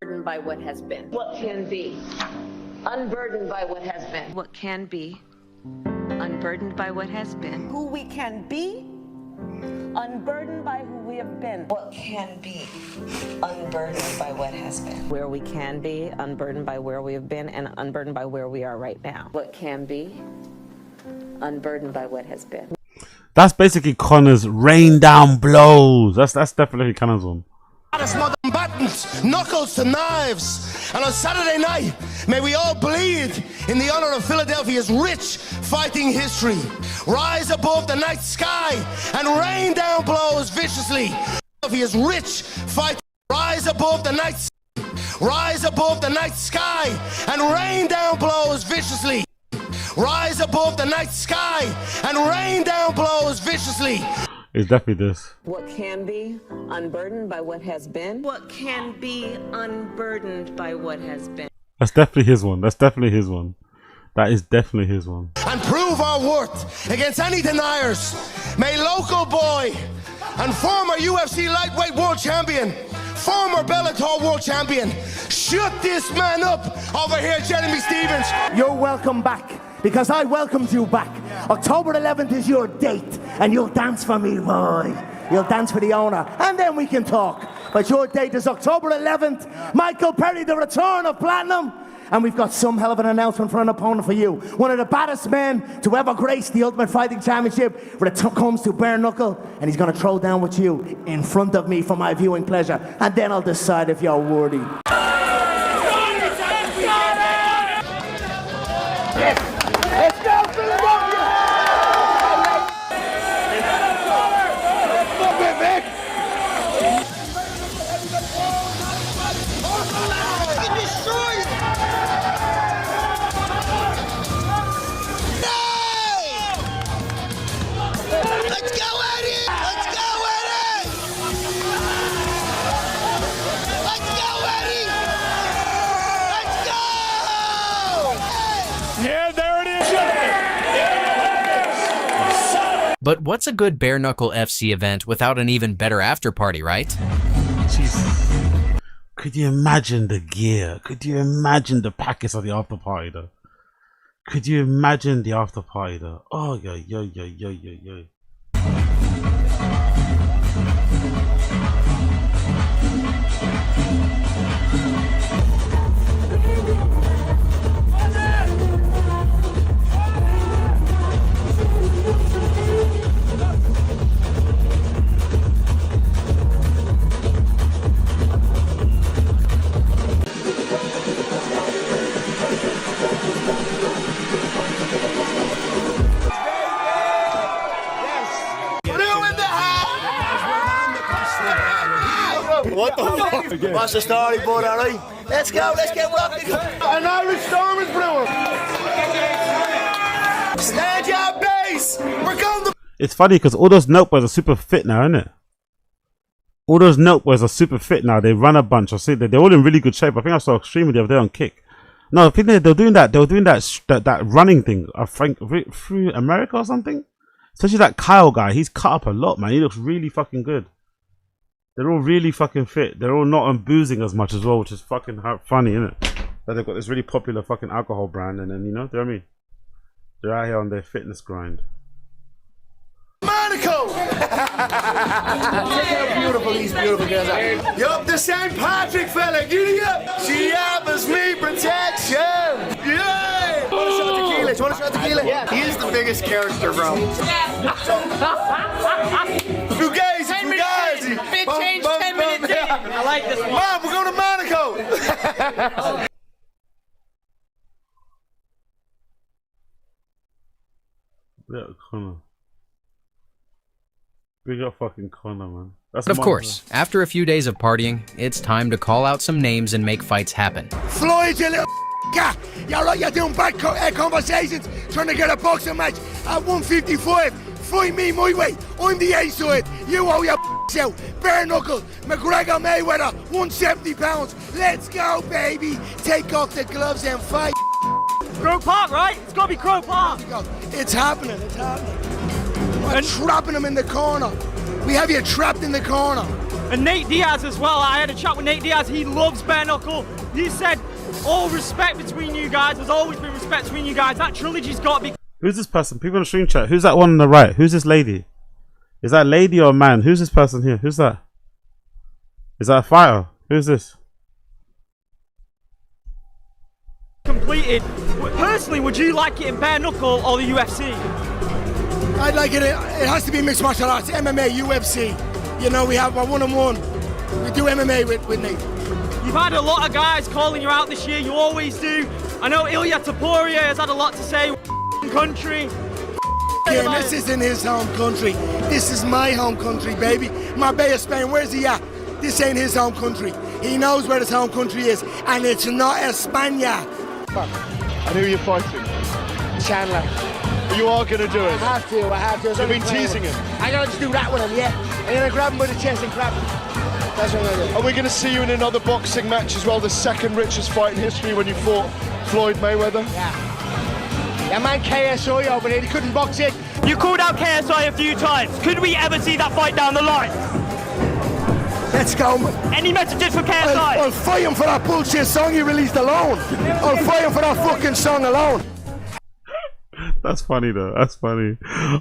Unburdened by what has been. What can be, unburdened by what has been. What can be, unburdened by what has been. Who we can be, unburdened by who we have been. What can be, unburdened by what has been. Where we can be, unburdened by where we have been, and unburdened by where we are right now. What can be, unburdened by what has been.
That's basically Conor's rain down blows. That's definitely Conor's one.
Modern buttons, knuckles to knives. And on Saturday night, may we all bleed in the honor of Philadelphia's rich fighting history. Rise above the night sky and rain down blows viciously. Philadelphia's rich fighting. Rise above the night sky. Rise above the night sky and rain down blows viciously. Rise above the night sky and rain down blows viciously.
It's definitely this.
What can be, unburdened by what has been. What can be, unburdened by what has been.
That's definitely his one. That's definitely his one. That is definitely his one.
And prove our worth against any deniers. May local boy and former UFC lightweight world champion, former Bellator world champion, shut this man up over here, Jeremy Stevens.
You're welcome back, because I welcomed you back. October 11th is your date, and you'll dance for me, boy. You'll dance for the owner, and then we can talk. But your date is October 11th. Michael Perry, the return of Platinum. And we've got some hell of an announcement for an opponent for you. One of the baddest men to ever grace the Ultimate Fighting Championship when it comes to bare knuckle. And he's going to throw down with you in front of me for my viewing pleasure. And then I'll decide if you're worthy.
Let's go, Philadelphia!
Let's go, Eddie! Let's go, Eddie! Let's go, Eddie! Let's go!
Yeah, there it is.
But what's a good bare knuckle FC event without an even better after party, right?
Jesus. Could you imagine the gear? Could you imagine the packets of the after party though? Could you imagine the after party though? Oh, yo.
What the fuck? What's the story, bud, alright? Let's go, let's get rocking.
An Irish storm is brewing. Stand your base. We're going to...
It's funny because all those Note boys are super fit now, isn't it? All those Note boys are super fit now. They run a bunch. I see that they're all in really good shape. I think I saw a stream the other day on Kick. No, I think they're doing that. They were doing that running thing. I think through America or something. Especially that Kyle guy. He's cut up a lot, man. He looks really fucking good. They're all really fucking fit. They're all not on boozing as much as well, which is fucking funny, isn't it? That they've got this really popular fucking alcohol brand, and then, you know, do you know what I mean? They're out here on their fitness grind.
Monaco! Look how beautiful these beautiful girls are. Yup, the St. Patrick fella, giddy up! She offers me protection! Yeah! Want a shot of tequila? Do you want a shot of tequila? Yeah. He is the biggest character, bro. Fugazi, Fugazi!
Big change, 10 minutes in. I like this one.
Mom, we're going to Monaco!
Yeah, Conor. Big up fucking Conor, man.
But of course, after a few days of partying, it's time to call out some names and make fights happen.
Floyd, you little you're doing bad conversations trying to get a boxing match at 155. Fight me my way. I'm the A side. You owe your out. Bare knuckle. McGregor Mayweather, 170 pounds. Let's go, baby. Take off the gloves and fight.
Croke Park, right? It's gotta be Croke Park.
It's happening. It's happening. We're trapping him in the corner. We have you trapped in the corner.
And Nate Diaz as well. I had a chat with Nate Diaz. He loves bare knuckle. He said all respect between you guys. There's always been respect between you guys. That trilogy's got to be.
Who's this person? People in the stream chat. Who's that one on the right? Who's this lady? Is that a lady or a man? Who's this person here? Who's that? Is that a fighter? Who's this?
Completed. Personally, would you like it in bare knuckle or the UFC?
I'd like it. It has to be mixed martial arts, MMA, UFC. You know, we have a one-on-one. We do MMA with Nate.
You've had a lot of guys calling you out this year. You always do. I know Ilya Topuria has had a lot to say. Country.
Yeah, this isn't his home country. This is my home country, baby. Marbella, Spain. Where's he at? This ain't his home country. He knows where his home country is, and it's not España.
And who are you fighting?
Chandler.
You are going to do it?
I have to.
You've been teasing him?
I'm going to just do that with him, yeah. I'm going to grab him by the chest and grab him. That's what I'm going to do.
Are we going to see you in another boxing match as well? The second richest fight in history when you fought Floyd Mayweather?
Yeah. That man KSI over there, he couldn't box it.
You called out KSI a few times. Could we ever see that fight down the line?
Let's go.
Any messages for KSI?
I'll fight him for that bullshit song he released alone. I'll fight him for that fucking song alone.
That's funny though. That's funny.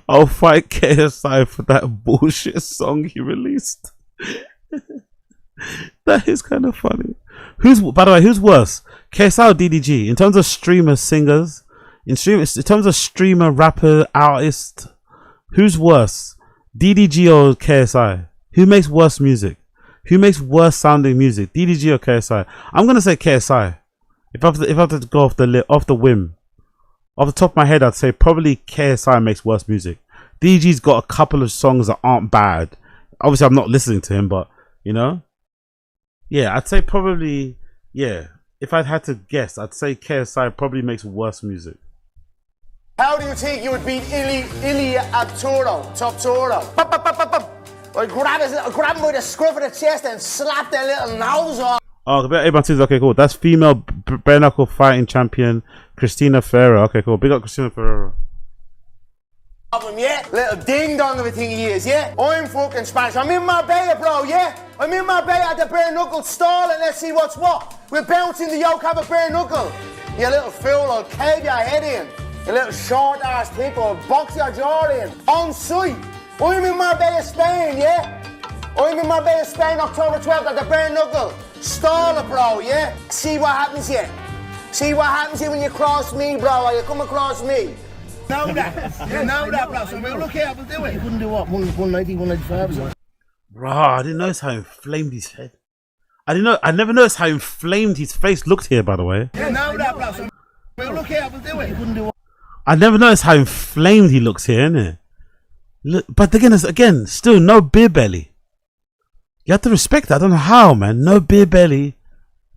I'll fight KSI for that bullshit song he released. That is kind of funny. By the way, who's worse? KSI or DDG? In terms of streamers, singers, in terms of streamer, rapper, artist, who's worse? DDG or KSI? Who makes worse music? Who makes worse sounding music? DDG or KSI? I'm gonna say KSI. If I have to go off the whim, off the top of my head, I'd say probably KSI makes worse music. DDG's got a couple of songs that aren't bad. Obviously, I'm not listening to him, but you know, yeah, I'd say probably, yeah. If I had to guess, I'd say KSI probably makes worse music.
How do you think you would beat Ilya Toptoro? I grab him by the scruff of the chest and slap their little nose off.
Oh, okay, cool. That's female bare knuckle fighting champion Christina Ferreira. Okay, cool. Big up Christina Ferreira.
Yeah, little ding dong of a thing he is, yeah? I'm fucking Spanish. I'm in Marbella, bro, yeah? I'm in Marbella at the bare knuckle stall and let's see what's what. We're bouncing the yoke, have a bare knuckle. You little fool, I'll cave your head in. You little short ass people, I'll box your jaw in. On site. I'm in Marbella, Spain, yeah? I'm in Marbella, Spain, October 12th at the bare knuckle. Stall it, bro, yeah? See what happens here. See what happens here when you cross me, bro, or you come across me.
Know that. You know that, bro. So we'll look here, we'll do it. You couldn't do what? 190, 195 or something?
Bro, I didn't notice how inflamed his head. I never noticed how inflamed his face looked here, by the way.
You know that, bro. So we'll look here, we'll do it. You couldn't do what?
I never noticed how inflamed he looks here, innit? Look, but again, still no beer belly. You have to respect that. I don't know how, man. No beer belly,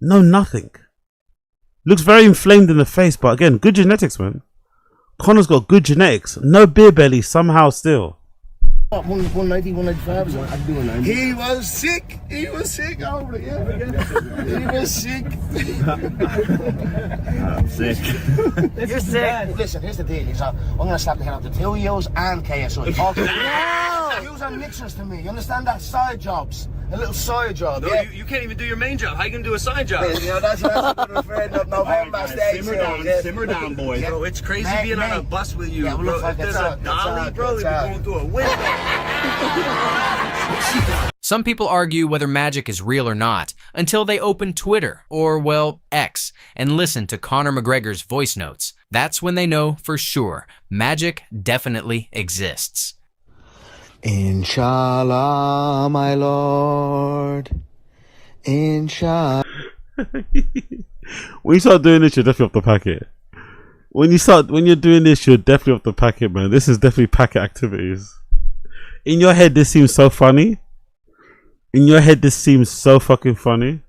no nothing. Looks very inflamed in the face, but again, good genetics, man. Conor's got good genetics. No beer belly somehow still.
What, 190, 195 or something? I'd do 190. He was sick. He was sick over it, yeah. He was sick. I'm sick.
You're sick. Listen, here's the deal. I'm going to slap the head off the two of yous and KSI. No! Yous are mixers to me. You understand that? Side jobs. A little side job.
No,
yeah?
you can't even do your main job. How you gonna do a side job?
You know, that's what I'm referring to November stage.
Simmer down, boys. Bro, it's crazy being on a bus with you, bro. If there's a dolly, bro, we'd be going through a whip.
Some people argue whether magic is real or not until they open Twitter, or, well, X, and listen to Conor McGregor's voice notes. That's when they know for sure magic definitely exists.
Inshallah, my Lord. Inshallah.
When you start doing this, you're definitely off the packet. When you're doing this, you're definitely off the packet, man. This is definitely packet activities. In your head, this seems so funny. in your head this seems so fucking funny,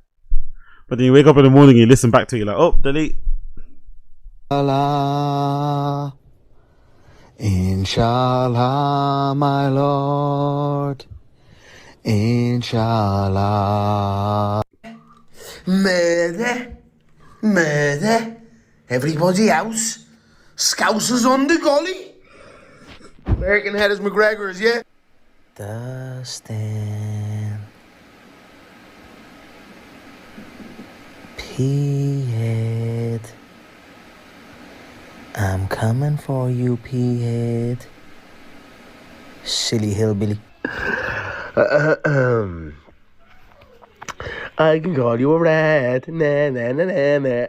but then you wake up in the morning, you listen back to it, you're like, oh, delete.
Allah, Inshallah, my Lord, Inshallah.
Murder, murder, everybody else. Scousers on the golly. American head is McGregor's, yeah?
Dustin, P-head, I'm coming for you, P-head. Silly hillbilly.
I can call you a rat. Nah, nah, nah, nah, nah.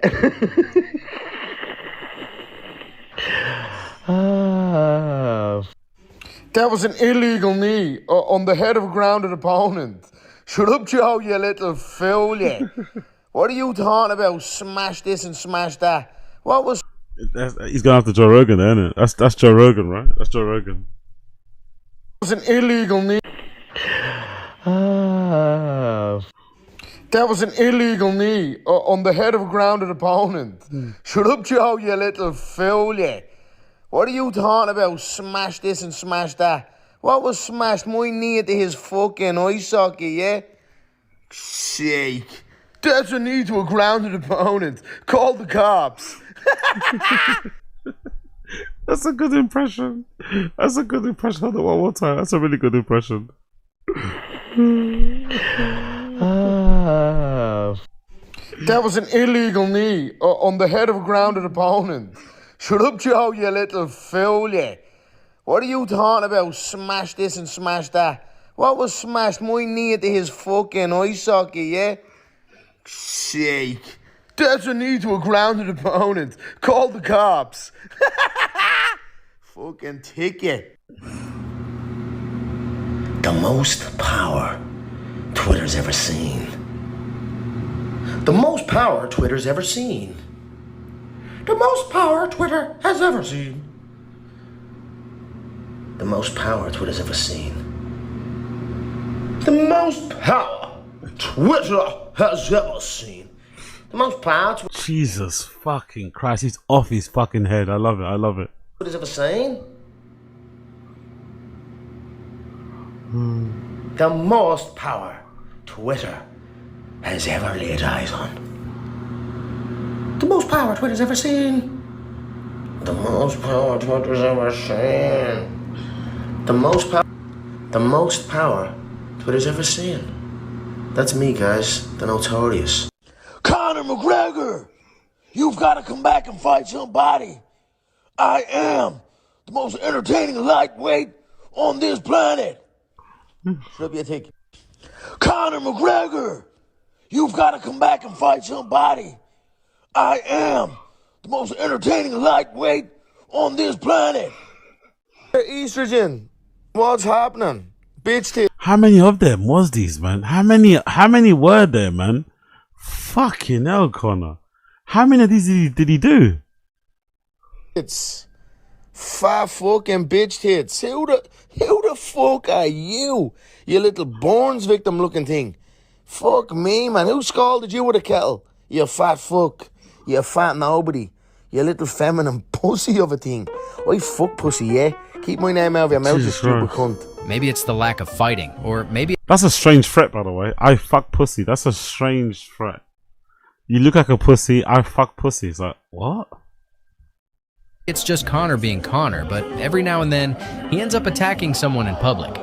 That was an illegal knee on the head of a grounded opponent. Shut up, Joe, you little fool, you. What are you talking about? Smash this and smash that. What was...
He's going after Joe Rogan, there, isn't it? That's Joe Rogan, right? That's Joe Rogan.
That was an illegal knee. That was an illegal knee on the head of a grounded opponent. Shut up, Joe, you little fool, you. What are you talking about? Smash this and smash that. What was smashed? My knee into his fucking eye socket, yeah? Sake. That's a knee to a grounded opponent. Call the cops.
That's a good impression. That's a good impression. Hold on one more time. That's a really good impression.
That was an illegal knee on the head of a grounded opponent. Shut up, Joe, you little fool, you. What are you talking about? Smash this and smash that. What was smashed? My knee into his fucking eye socket, yeah? Sake. That's a knee to a grounded opponent. Call the cops. Fucking ticket.
The most power Twitter's ever seen. The most power Twitter's ever seen. The most power Twitter has ever seen. The most power Twitter's ever seen. The most power Twitter has ever seen. The most power
Jesus fucking Christ, he's off his fucking head. I love it. I love it.
Twitter's ever seen. The most power Twitter has ever laid eyes on. The most power Twitter's ever seen. The most power Twitter's ever seen. The most power Twitter's ever seen. That's me, guys. The Notorious.
Conor McGregor, you've got to come back and fight somebody. I am the most entertaining lightweight on this planet. Shut up, you ticket. Conor McGregor, you've got to come back and fight somebody. I am the most entertaining lightweight on this planet. Estrogen, what's happening? Bitch tits.
How many of them was these, man? How many were there, man? Fucking hell, Conor. How many of these did he do?
It's 5 fucking bitch tits. Who the fuck are you? You little Borns victim looking thing. Fuck me, man. Who scalded you with a kettle? You fat fuck. You fat nobody. You little feminine pussy of a thing. I fuck pussy, yeah? Keep my name out of your mouth, you stupid cunt.
Maybe it's the lack of fighting, or maybe...
That's a strange threat, by the way. I fuck pussy. That's a strange threat. You look like a pussy, I fuck pussy. It's like, what?
It's just Conor being Conor, but every now and then, he ends up attacking someone in public.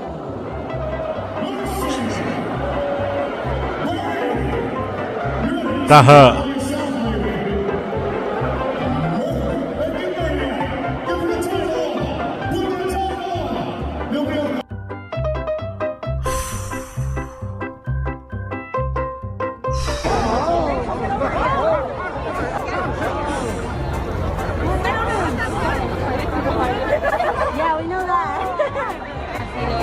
That hurt.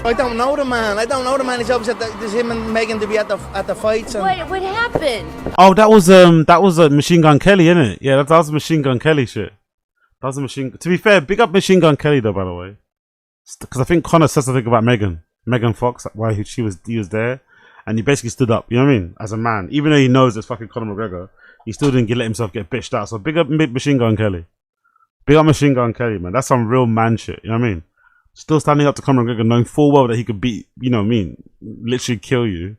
I don't know the man. I don't know the man. He's obviously there's him and Megan to be at the fights. And...
What happened?
Oh, that was Machine Gun Kelly, innit? Yeah, that was Machine Gun Kelly shit. That was a machine. To be fair, big up Machine Gun Kelly though, by the way, because I think Conor said something about Megan Fox, why he was there, And he basically stood up, you know what I mean? As a man. Even though he knows it's fucking Conor McGregor, he still didn't let himself get bitched out. So big up Machine Gun Kelly. Big up Machine Gun Kelly, man. That's some real man shit, you know what I mean? Still standing up to Conor McGregor, knowing full well that he could beat, you know what I mean? Literally kill you.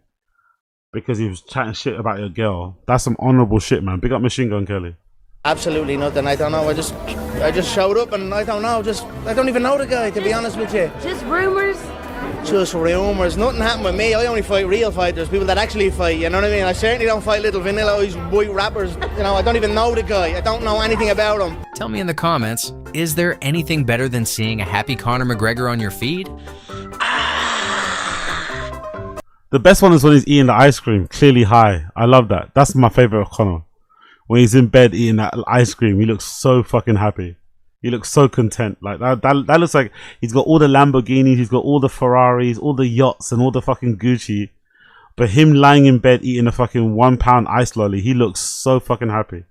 Because he was chatting shit about your girl. That's some honourable shit, man. Big up Machine Gun Kelly.
Absolutely nothing. I don't know. I just showed up and I don't know. I don't even know the guy, to be honest with you.
Just rumors?
Just rumours. Nothing happened with me. I only fight real fighters, people that actually fight, you know what I mean? I certainly don't fight little vanilla white rappers. You know, I don't even know the guy. I don't know anything about him.
Tell me in the comments, is there anything better than seeing a happy Conor McGregor on your feed?
The best one is when he's eating the ice cream, clearly high. I love that. That's my favourite of Conor. When he's in bed eating that ice cream, he looks so fucking happy. He looks so content. Like that looks like he's got all the Lamborghinis, he's got all the Ferraris, all the yachts and all the fucking Gucci. But him lying in bed eating a fucking £1 ice lolly, he looks so fucking happy.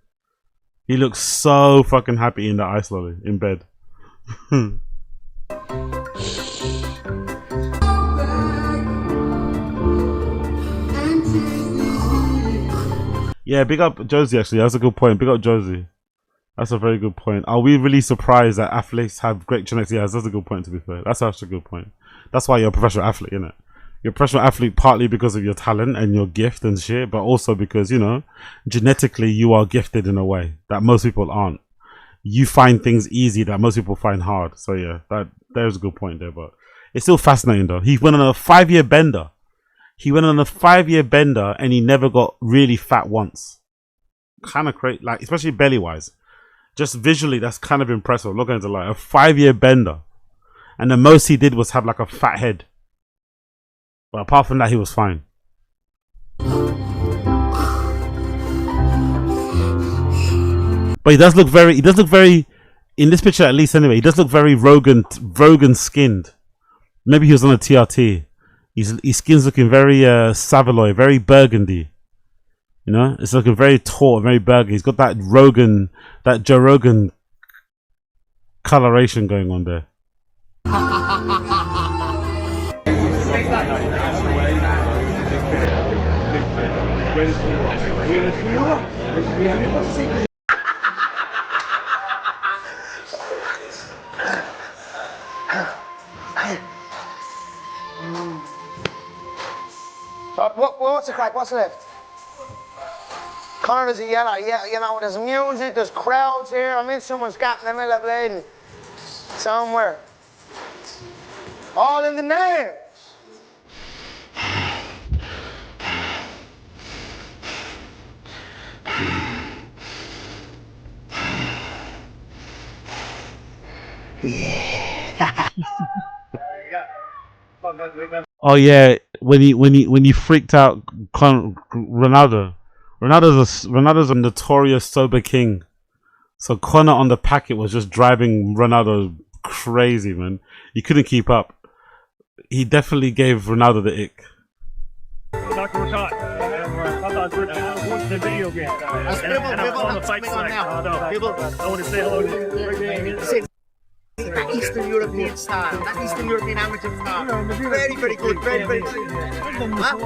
He looks so fucking happy in that ice lolly in bed. Yeah, big up Josie actually. That's a good point. Big up Josie. That's a very good point. Are we really surprised that athletes have great genetics? Yeah, that's a good point, to be fair. That's actually a good point. That's why you're a professional athlete, isn't it? You're a professional athlete partly because of your talent and your gift and shit, but also because, you know, genetically you are gifted in a way that most people aren't. You find things easy that most people find hard. So yeah, there's a good point there, but it's still fascinating though. He went on a 5-year bender. He went on a 5-year bender and he never got really fat once. Kind of crazy, like especially belly wise. Just visually, that's kind of impressive. Look at it, like a 5-year bender, and the most he did was have like a fat head. But apart from that, he was fine. But he does look very. In this picture, at least anyway, he does look very Rogan skinned. Maybe he was on a TRT. His skin's looking very Savoy, very burgundy. You know, it's looking very taut, very burgundy. He's got that Joe Rogan coloration going on there.
What's the crack? What's left? Conor is a yellow, yeah, you know, there's music, there's crowds here. I mean, someone's got in the middle of blading somewhere. All in the name.
Oh yeah, when he freaked out Ronaldo. Ronaldo's a notorious sober king. So Conor on the packet was just driving Ronaldo crazy, man. He couldn't keep up. He definitely gave Ronaldo the ick.
The video game. And I'm on the fight tonight. People, I want to say hello to
That Eastern European style, that Eastern European amateur style. Very, very good, very, very good. Huh?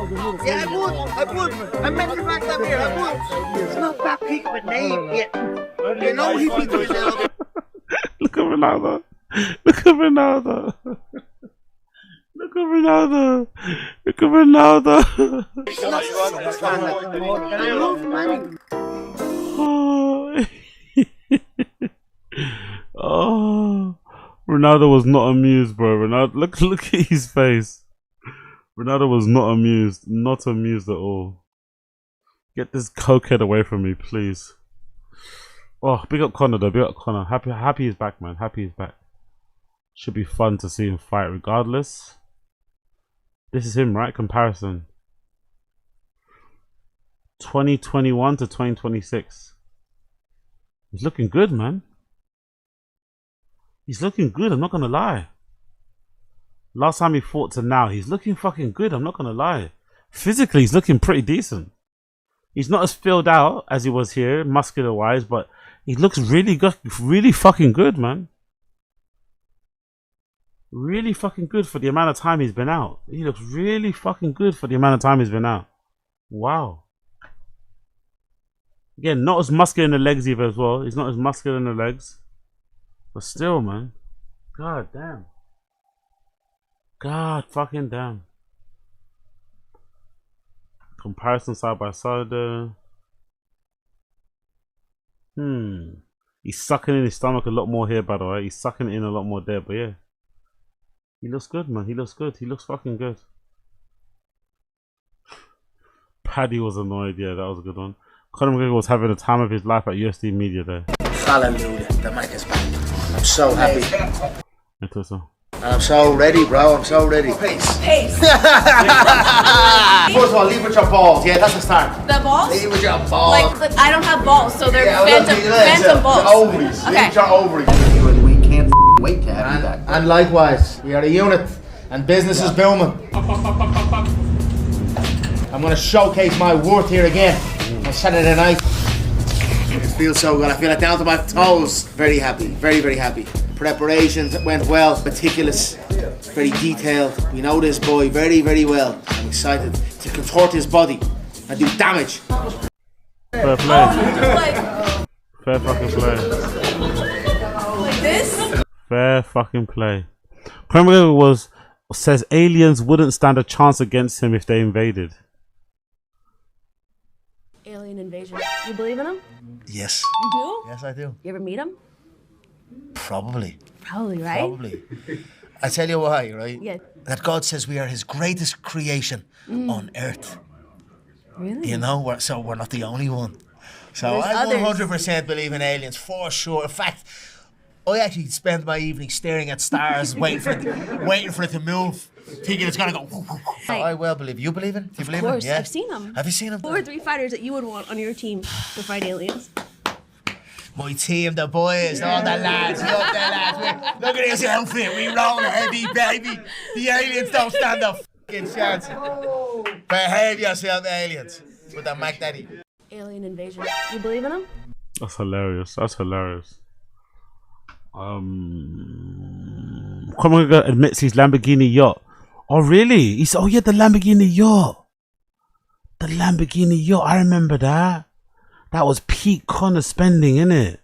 Yeah, I would. I meant to back that here, I would. It's not that peak of a name yet. You know he beat Ronaldo.
Look at Ronaldo. Look at Ronaldo. Look at Ronaldo. Look at Ronaldo.
I love money.
Oh, Ronaldo was not amused, bro. Ronaldo, look at his face. Ronaldo was not amused at all. Get this cokehead away from me, please. Oh, big up Conor though. Big up Conor. Happy he's back, man. Happy he's back. Should be fun to see him fight, regardless. This is him, right? Comparison. 2021 to 2026. He's looking good, man. He's looking good, I'm not gonna lie. Last time he fought to now, he's looking fucking good, I'm not gonna lie. Physically, he's looking pretty decent. He's not as filled out as he was here, muscular wise, but he looks really good, really fucking good, man. really fucking good for the amount of time he's been out. He looks really fucking good for the amount of time he's been out. Wow. Again, not as muscular in the legs either as well. He's not as muscular in the legs. But still, man. God damn. God fucking damn. Comparison side by side there. He's sucking in his stomach a lot more here, by the way. He's sucking it in a lot more there, but yeah. He looks good, man. He looks good. He looks fucking good. Paddy was annoyed. Yeah, that was a good one. Conor McGregor was having the time of his life at USD Media there.
Hallelujah, the mic is back. I'm so happy.
And
I'm so ready, bro. I'm so ready. Pace.
Pace.
First of all, leave with your balls. Yeah, that's the start.
The balls?
Leave with your balls.
Like I don't have balls, so they're phantom
The
balls.
ovaries.
Okay.
Leave with your ovaries. We can't wait to have you back. And likewise, we are a unit, and business is booming. I'm going to showcase my worth here again on Saturday night. It feels so good. I feel it down to my toes. Very happy. Very, very happy. Preparations went well. Meticulous. Very detailed. We know this boy very, very well. I'm excited to contort his body and do damage.
Fair play. Fair fucking play.
Like this?
Fair fucking play. Conor McGregor says aliens wouldn't stand a chance against him if they invaded.
Alien invasion. You believe in them?
Yes.
You do?
Yes, I do.
You ever meet them?
Probably.
Probably, right?
Probably. I tell you why, right?
Yeah.
That God says we are his greatest creation on earth.
Really?
You know, we're not the only one. So
There's
I
others.
100% believe in aliens, for sure. In fact, I actually spend my evening staring at stars, waiting for it to move, thinking it's gonna go. So I well believe. You believe it? Do you believe
Of course,
it? Yeah.
I've seen them.
Have you seen them?
4 or 3 fighters that you would want on your team to fight aliens.
My team, the boys, all the lads, love the lads. Look at this outfit, we roll heavy, baby. The aliens don't stand a fucking chance. Behave yourself, aliens. With the Mac Daddy.
Alien invasion. You believe in them?
That's hilarious. That's hilarious. Conor McGregor admits his Lamborghini yacht. Oh really? He's the Lamborghini yacht. The Lamborghini yacht. I remember that. That was peak Conor spending, innit?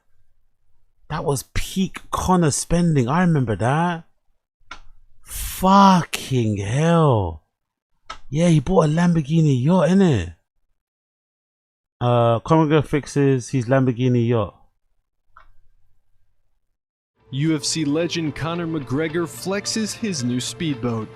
That was peak Conor spending. I remember that. Fucking hell. Yeah, he bought a Lamborghini yacht, innit? Conor McGregor fixes his Lamborghini yacht.
UFC legend Conor McGregor flexes his new speedboat.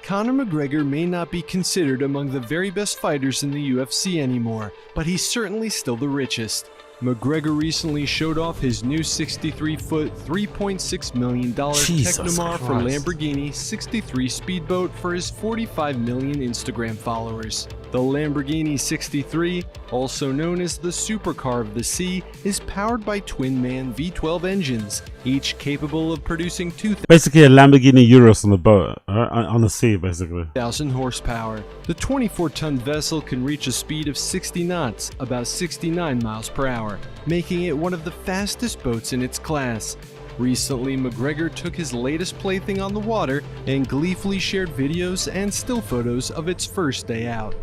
Conor McGregor may not be considered among the very best fighters in the UFC anymore, but he's certainly still the richest. McGregor recently showed off his new 63-foot, $3.6 million Technomar from Lamborghini 63 speedboat for his 45 million Instagram followers. The Lamborghini 63, also known as the supercar of the sea, is powered by twin-man V12 engines, each capable of producing 2,000
Basically a Lamborghini Urus on the boat, on the sea, basically.
horsepower. The 24-ton vessel can reach a speed of 60 knots, about 69 miles per hour, making it one of the fastest boats in its class. Recently, McGregor took his latest plaything on the water and gleefully shared videos and still photos of its first day out.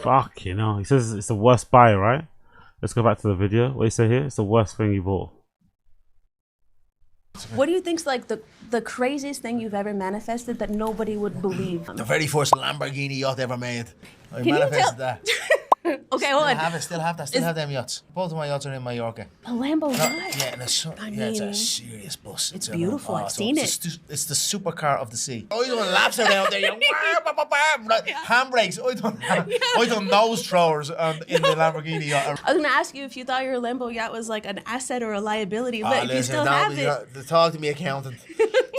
Fuck, you know. He says it's the worst buy, right? Let's go back to the video. What do you say here? It's the worst thing he bought.
What do you think's like the craziest thing you've ever manifested that nobody would believe?
The very first Lamborghini yacht ever made. I
Can you
manifested
tell-
that.
Okay, hold on.
Still have that. Still have them yachts. Both of my yachts are in Mallorca.
A Lambo yacht?
Yeah, and it's it's a
mean,
serious bus.
it's beautiful. I've seen it.
It's the supercar of the sea. I done laps around there. Handbrakes. I done nose throwers in the Lamborghini yacht.
I was gonna ask you if you thought your Lambo yacht was like an asset or a liability, but if you still have it.
Talk to me, accountant.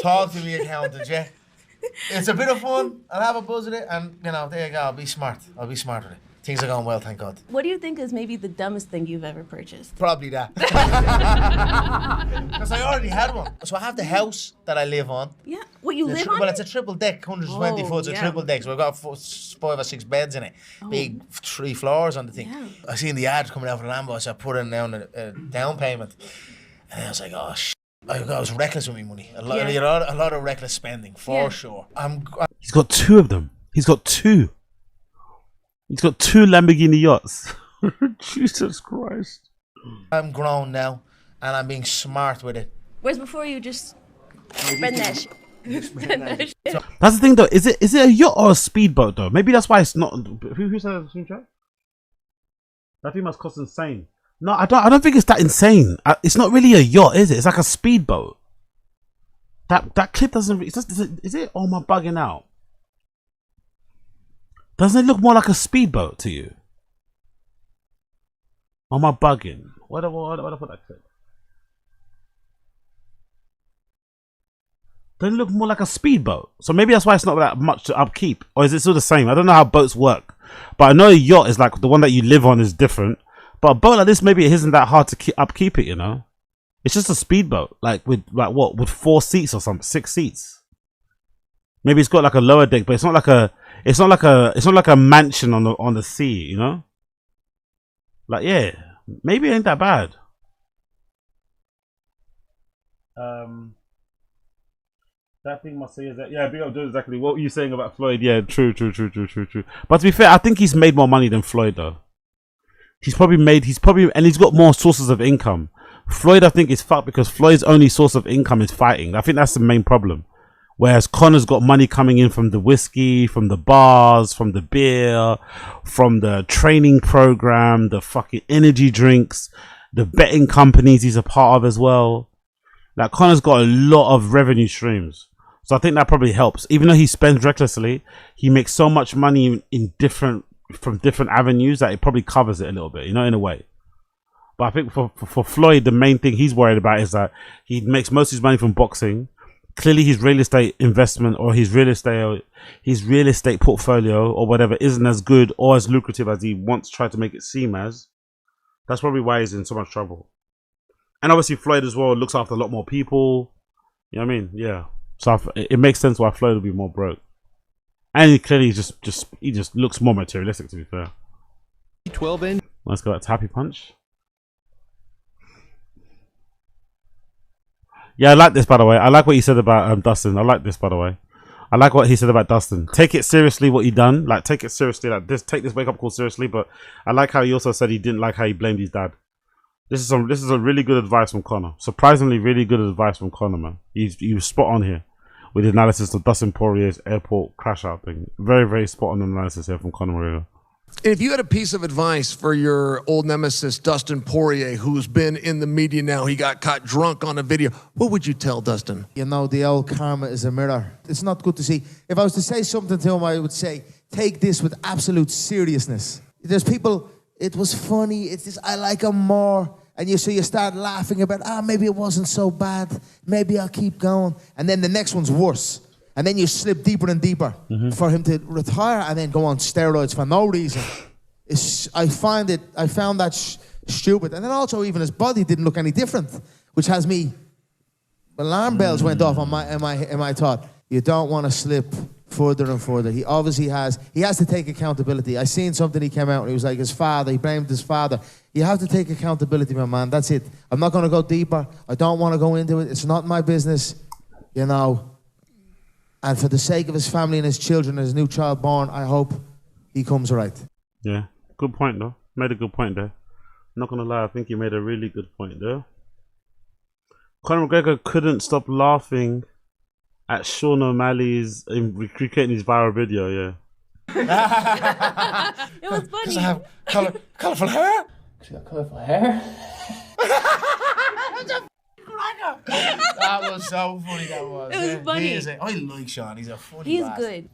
Talk to me, accountant. Yeah. It's a bit of fun. I'll have a buzz at it, and there you go. I'll be smart. I'll be smart with it. Things are going well, thank God.
What do you think is maybe the dumbest thing you've ever purchased?
Probably that. Because I already had one. So I have the house that I live on.
Yeah. What, you live on?
Well, it's a triple deck, 120 foot,
yeah.
a triple deck. So we've got 5 or 6 beds in it. Big 3 floors on the thing.
Yeah.
I seen the ad coming out for the Lambo, so I put in down a down payment. And I was like, oh, I was reckless with my money. A lot of reckless spending, for sure.
He's got two of them. He's got two. He's got two Lamborghini yachts. Jesus Christ.
I'm grown now, and I'm being smart with it.
Whereas before you just spend that shit. Spend that shit.
That's the thing, though. Is it a yacht or a speedboat, though? Maybe that's why it's not. Who said that? That thing must cost insane. No, I don't think it's that insane. It's not really a yacht, is it? It's like a speedboat. That clip doesn't. Is it? Or am I bugging out? Doesn't it look more like a speedboat to you? Or am I bugging? Where do I put that clip? Doesn't it look more like a speedboat? So maybe that's why it's not that much to upkeep. Or is it still the same? I don't know how boats work. But I know a yacht is like the one that you live on is different. But a boat like this, maybe it isn't that hard to upkeep it, you know? It's just a speedboat. Like with 4 seats or something, 6 seats. Maybe it's got like a lower deck, but it's not like a mansion on the sea, you know? Like, yeah, maybe it ain't that bad. That thing must say is that, yeah, big up, do exactly what were you saying about Floyd? Yeah, true. But to be fair, I think he's made more money than Floyd, though. He's got more sources of income. Floyd, I think, is fucked because Floyd's only source of income is fighting. I think that's the main problem. Whereas Conor's got money coming in from the whiskey, from the bars, from the beer, from the training program, the fucking energy drinks, the betting companies he's a part of as well. Like, Conor's got a lot of revenue streams. So I think that probably helps. Even though he spends recklessly, he makes so much money from different avenues that it probably covers it a little bit, you know, in a way. But I think for Floyd, the main thing he's worried about is that he makes most of his money from boxing. Clearly his real estate investment or his real estate portfolio or whatever isn't as good or as lucrative as he once tried to make it seem as. That's probably why he's in so much trouble. And obviously Floyd as well looks after a lot more people. You know what I mean? Yeah. So it makes sense why Floyd will be more broke. And he clearly just looks more materialistic, to be fair.
12 in.
Let's go back to Happy Punch. Yeah, I like this, by the way. I like what he said about Dustin. I like this, by the way. I like what he said about Dustin. Take it seriously what he done. Like, take it seriously. Like, take this wake-up call seriously. But I like how he also said he didn't like how he blamed his dad. This is a really good advice from Conor. Surprisingly, really good advice from Conor, man. He was spot on here with the analysis of Dustin Poirier's airport crash out thing. Very, very spot on analysis here from Conor McGregor.
If you had a piece of advice for your old nemesis, Dustin Poirier, who's been in the media now, he got caught drunk on a video, what would you tell Dustin?
You know, the old karma is a mirror. It's not good to see. If I was to say something to him, I would say, take this with absolute seriousness. There's people, it was funny, it's this, I like him more. And you start laughing about, maybe it wasn't so bad. Maybe I'll keep going. And then the next one's worse. And then you slip deeper and deeper for him to retire and then go on steroids for no reason. I found that stupid. And then also even his body didn't look any different, which has me, alarm bells went off in my thought. You don't want to slip further and further. He obviously has to take accountability. I seen something, he came out and he was like his father, he blamed his father. You have to take accountability, my man, that's it. I'm not going to go deeper. I don't want to go into it. It's not my business, you know. And for the sake of his family and his children and his new child born, I hope he comes right.
Yeah, good point though. Made a good point there. Not going to lie, I think you made a really good point there. Conor McGregor couldn't stop laughing at Sean O'Malley's recreating his viral video, yeah.
It was funny.
Does it have colourful hair?
She's got colourful hair?
That was so funny, that was.
It was funny.
I like Sean, he's a funny
He's
bastard.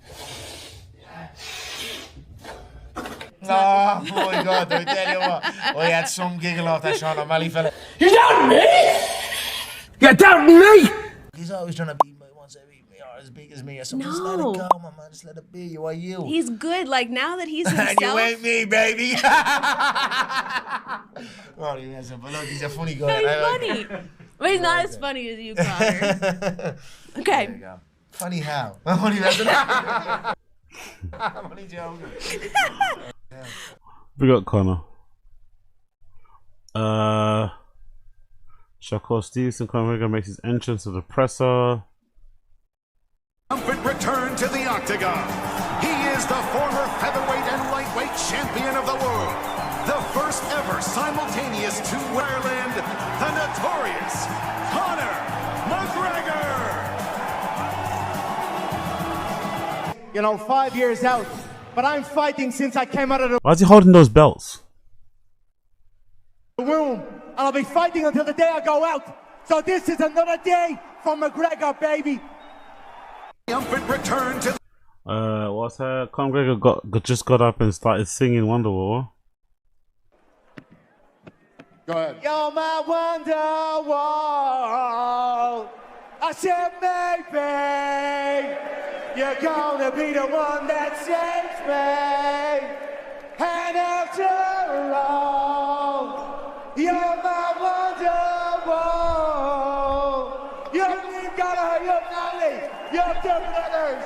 good.
Oh my God, I tell you what. I had some giggle off that Sean O'Malley fella.
You doubting me? You're doubting me?
He's always trying to be wants to beat me or as big as me or something. Just let it go, my man. Just let it be. You are you.
He's good. Like, now that he's himself.
And you ain't me, baby. Well, he hasn't, but look, he's a funny guy.
He's funny. But he's not as funny as you, Conor. Okay.
There you go. Funny how? I'm only messing up. I'm only joking.
We got Conor. Shakur Stevenson, Conor McGregor makes his entrance to the presser.
Triumphant return to the octagon. He is the former featherweight and lightweight champion of the world. The first ever simultaneous two-way Ireland, the notorious Conor McGregor.
You know, 5 years out, but I'm fighting since I came out of the
Why is he holding those belts?
womb, and I'll be fighting until the day I go out. So this is another day for McGregor, baby.
Triumphant return to
What's her? Conor McGregor just got up and started singing Wonderwall.
Go ahead. You're my Wonderwall. I said, maybe you're gonna be the one that saves me. And after all, you're my Wonderwall. You ain't gotta your knowledge, you're the brothers.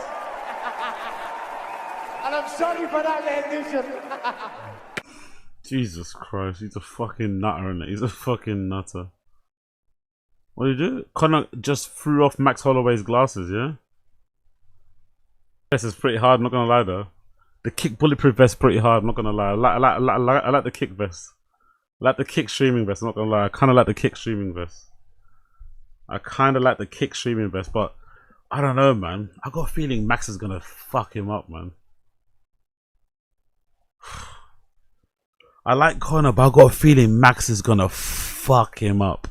And I'm sorry for that rendition.
Jesus Christ, he's a fucking nutter, innit? He's a fucking nutter. What did he do? Conor just threw off Max Holloway's glasses, yeah? This is pretty hard, not gonna lie though. The kick bulletproof vest pretty hard, not gonna lie. I like the kick vest. I like the kick streaming vest, not gonna lie. I kinda like the kick streaming vest. But I don't know, man. I got a feeling Max is gonna fuck him up, man. I like Conor, but I got a feeling Max is gonna fuck him up.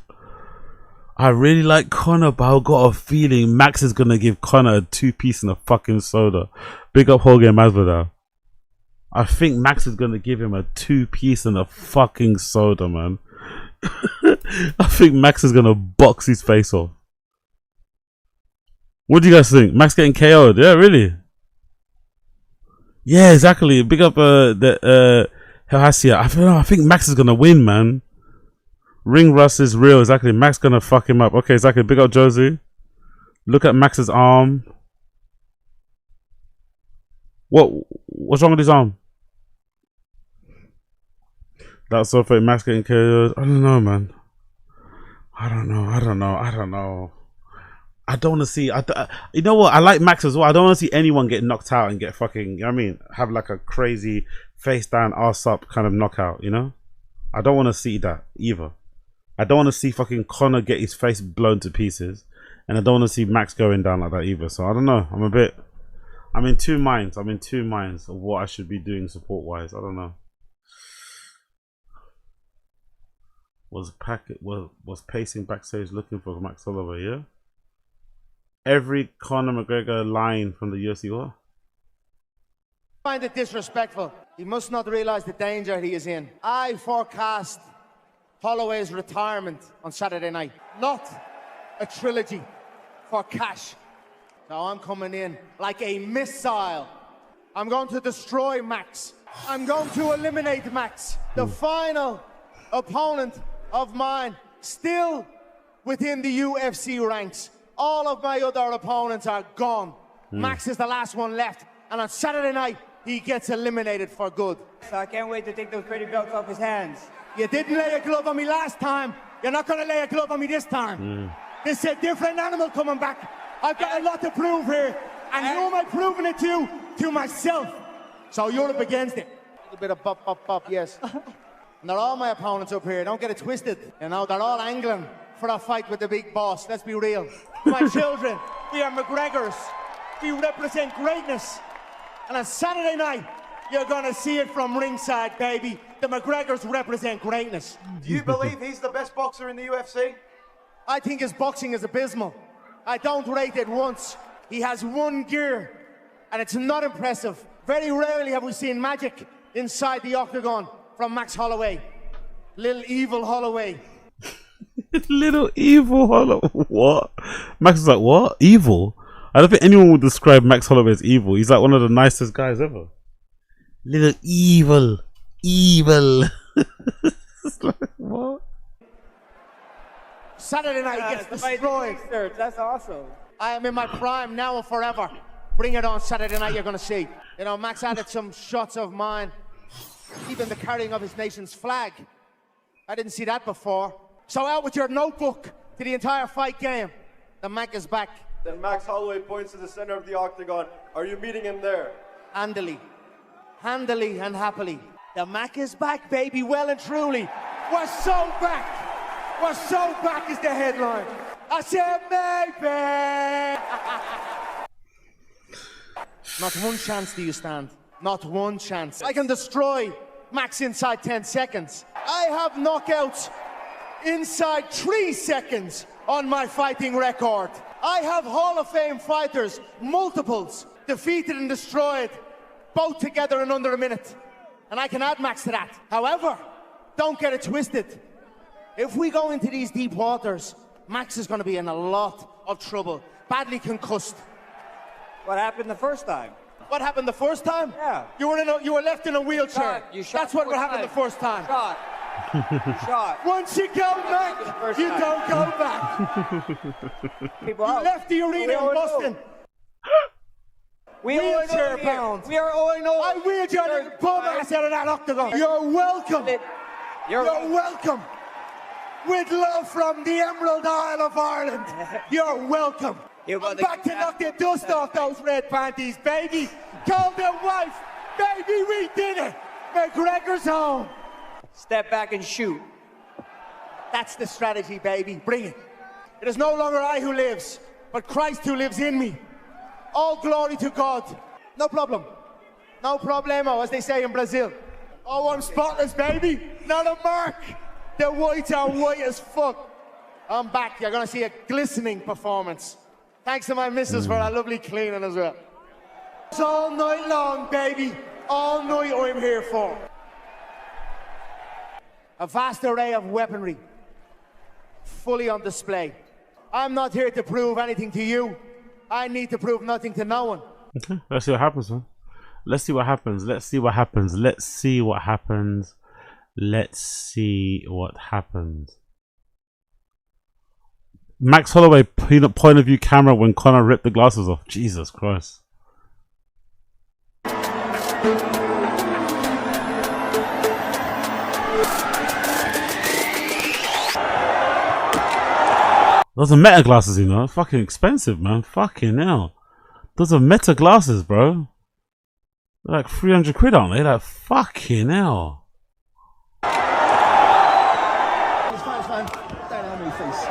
I really like Conor, but I got a feeling Max is gonna give Conor a 2-piece and a fucking soda. Big up Hogan Masvidal. I think Max is gonna give him a 2-piece and a fucking soda, man. I think Max is gonna box his face off. What do you guys think? Max getting KO'd? Yeah, really? Yeah, exactly. Big up Hasia. I think Max is gonna win, man. Ring rust is real. Exactly. Max gonna fuck him up. Okay, exactly. Big up Josie. Look at Max's arm. What's wrong with his arm? That's so fake. Max getting KO'd. I don't know, man. I don't know. I don't want to see. You know what? I like Max as well. I don't want to see anyone get knocked out and get fucking. You know what I mean, have like a crazy face down, arse up kind of knockout. You know, I don't want to see that either. I don't want to see fucking Conor get his face blown to pieces, and I don't want to see Max going down like that either. So I don't know. I'm in two minds. of what I should be doing support wise. I don't know. Was pacing backstage looking for Max Holloway? Yeah. Every Conor McGregor line from the UFC, what?
I find it disrespectful. He must not realize the danger he is in. I forecast Holloway's retirement on Saturday night, not a trilogy for cash. So I'm coming in like a missile. I'm going to destroy Max. I'm going to eliminate Max. The final opponent of mine, still within the UFC ranks. All of my other opponents are gone. Max is the last one left. And on Saturday night, he gets eliminated for good.
So I can't wait to take those pretty belts off his hands.
You didn't lay a glove on me last time. You're not going to lay a glove on me this time. This is a different animal coming back. I've got a lot to prove here. And who am I proving it to? To myself. So you're up against it. A little bit of bop, yes. And they're all my opponents up here. Don't get it twisted. You know, they're all angling for a fight with the big boss. Let's be real. My children, we are McGregors. We represent greatness. And on Saturday night, you're going to see it from ringside, baby. The McGregors represent greatness.
Do you believe he's the best boxer in the UFC?
I think his boxing is abysmal. I don't rate it once. He has one gear, and it's not impressive. Very rarely have we seen magic inside the octagon from Max Holloway. Little evil Holloway.
Little evil Holloway. What? Max is like, what? Evil? I don't think anyone would describe Max Holloway as evil. He's like one of the nicest guys ever. Little evil. It's like, what?
Saturday night gets destroyed.
That's awesome.
I am in my prime now and forever. Bring it on Saturday night, you're going to see. You know, Max added some shots of mine. Even the carrying of his nation's flag. I didn't see that before. So out with your notebook to the entire fight game. The Mac is back.
Then Max Holloway points to the center of the octagon. Are you meeting him there?
Handily and happily. The Mac is back, baby, well and truly. We're so back. We're so back is the headline. I said maybe. Not one chance do you stand. Not one chance. I can destroy Max inside 10 seconds. I have knockouts inside 3 seconds on my fighting record. I have Hall of Fame fighters, multiples, defeated and destroyed, both together in under a minute. And I can add Max to that. However, don't get it twisted. If we go into these deep waters, Max is going to be in a lot of trouble, badly concussed.
What happened the first time?
What happened the first time?
Yeah.
You were left in a wheelchair. That's what happened the first time.
Shot. Shot.
Once you go back, you don't go back.
People
you left the arena in Boston. Wheelchair bound.
We are 0-0.
I wheeled your bum ass out of that octagon. You're welcome. You're welcome. With love from the Emerald Isle of Ireland. You're welcome. I'm back to knock the dust off those red panties, baby. Call their wife. Baby, we did it. McGregor's home.
Step back and shoot.
That's the strategy, baby. Bring it. It is no longer I who lives, but Christ who lives in me. All glory to God. No problem. No problemo, as they say in Brazil. Oh, I'm spotless, baby. Not a mark. The whites are white as fuck. I'm back. You're going to see a glistening performance. Thanks to my missus for that lovely cleaning as well. It's all night long, baby. All night I'm here for. A vast array of weaponry. Fully on display. I'm not here to prove anything to you. I need to prove nothing to no one.
Okay, let's see what happens, man. Let's see what happens. Let's see what happens. Let's see what happens. Let's see what happens. Max Holloway point of view camera when Conor ripped the glasses off. Jesus Christ. Those are Meta glasses, you know. Fucking expensive, man. Fucking hell. Those are Meta glasses, bro. They're like 300 quid, aren't they? Like, fucking hell.
It's fine. Stand on my face.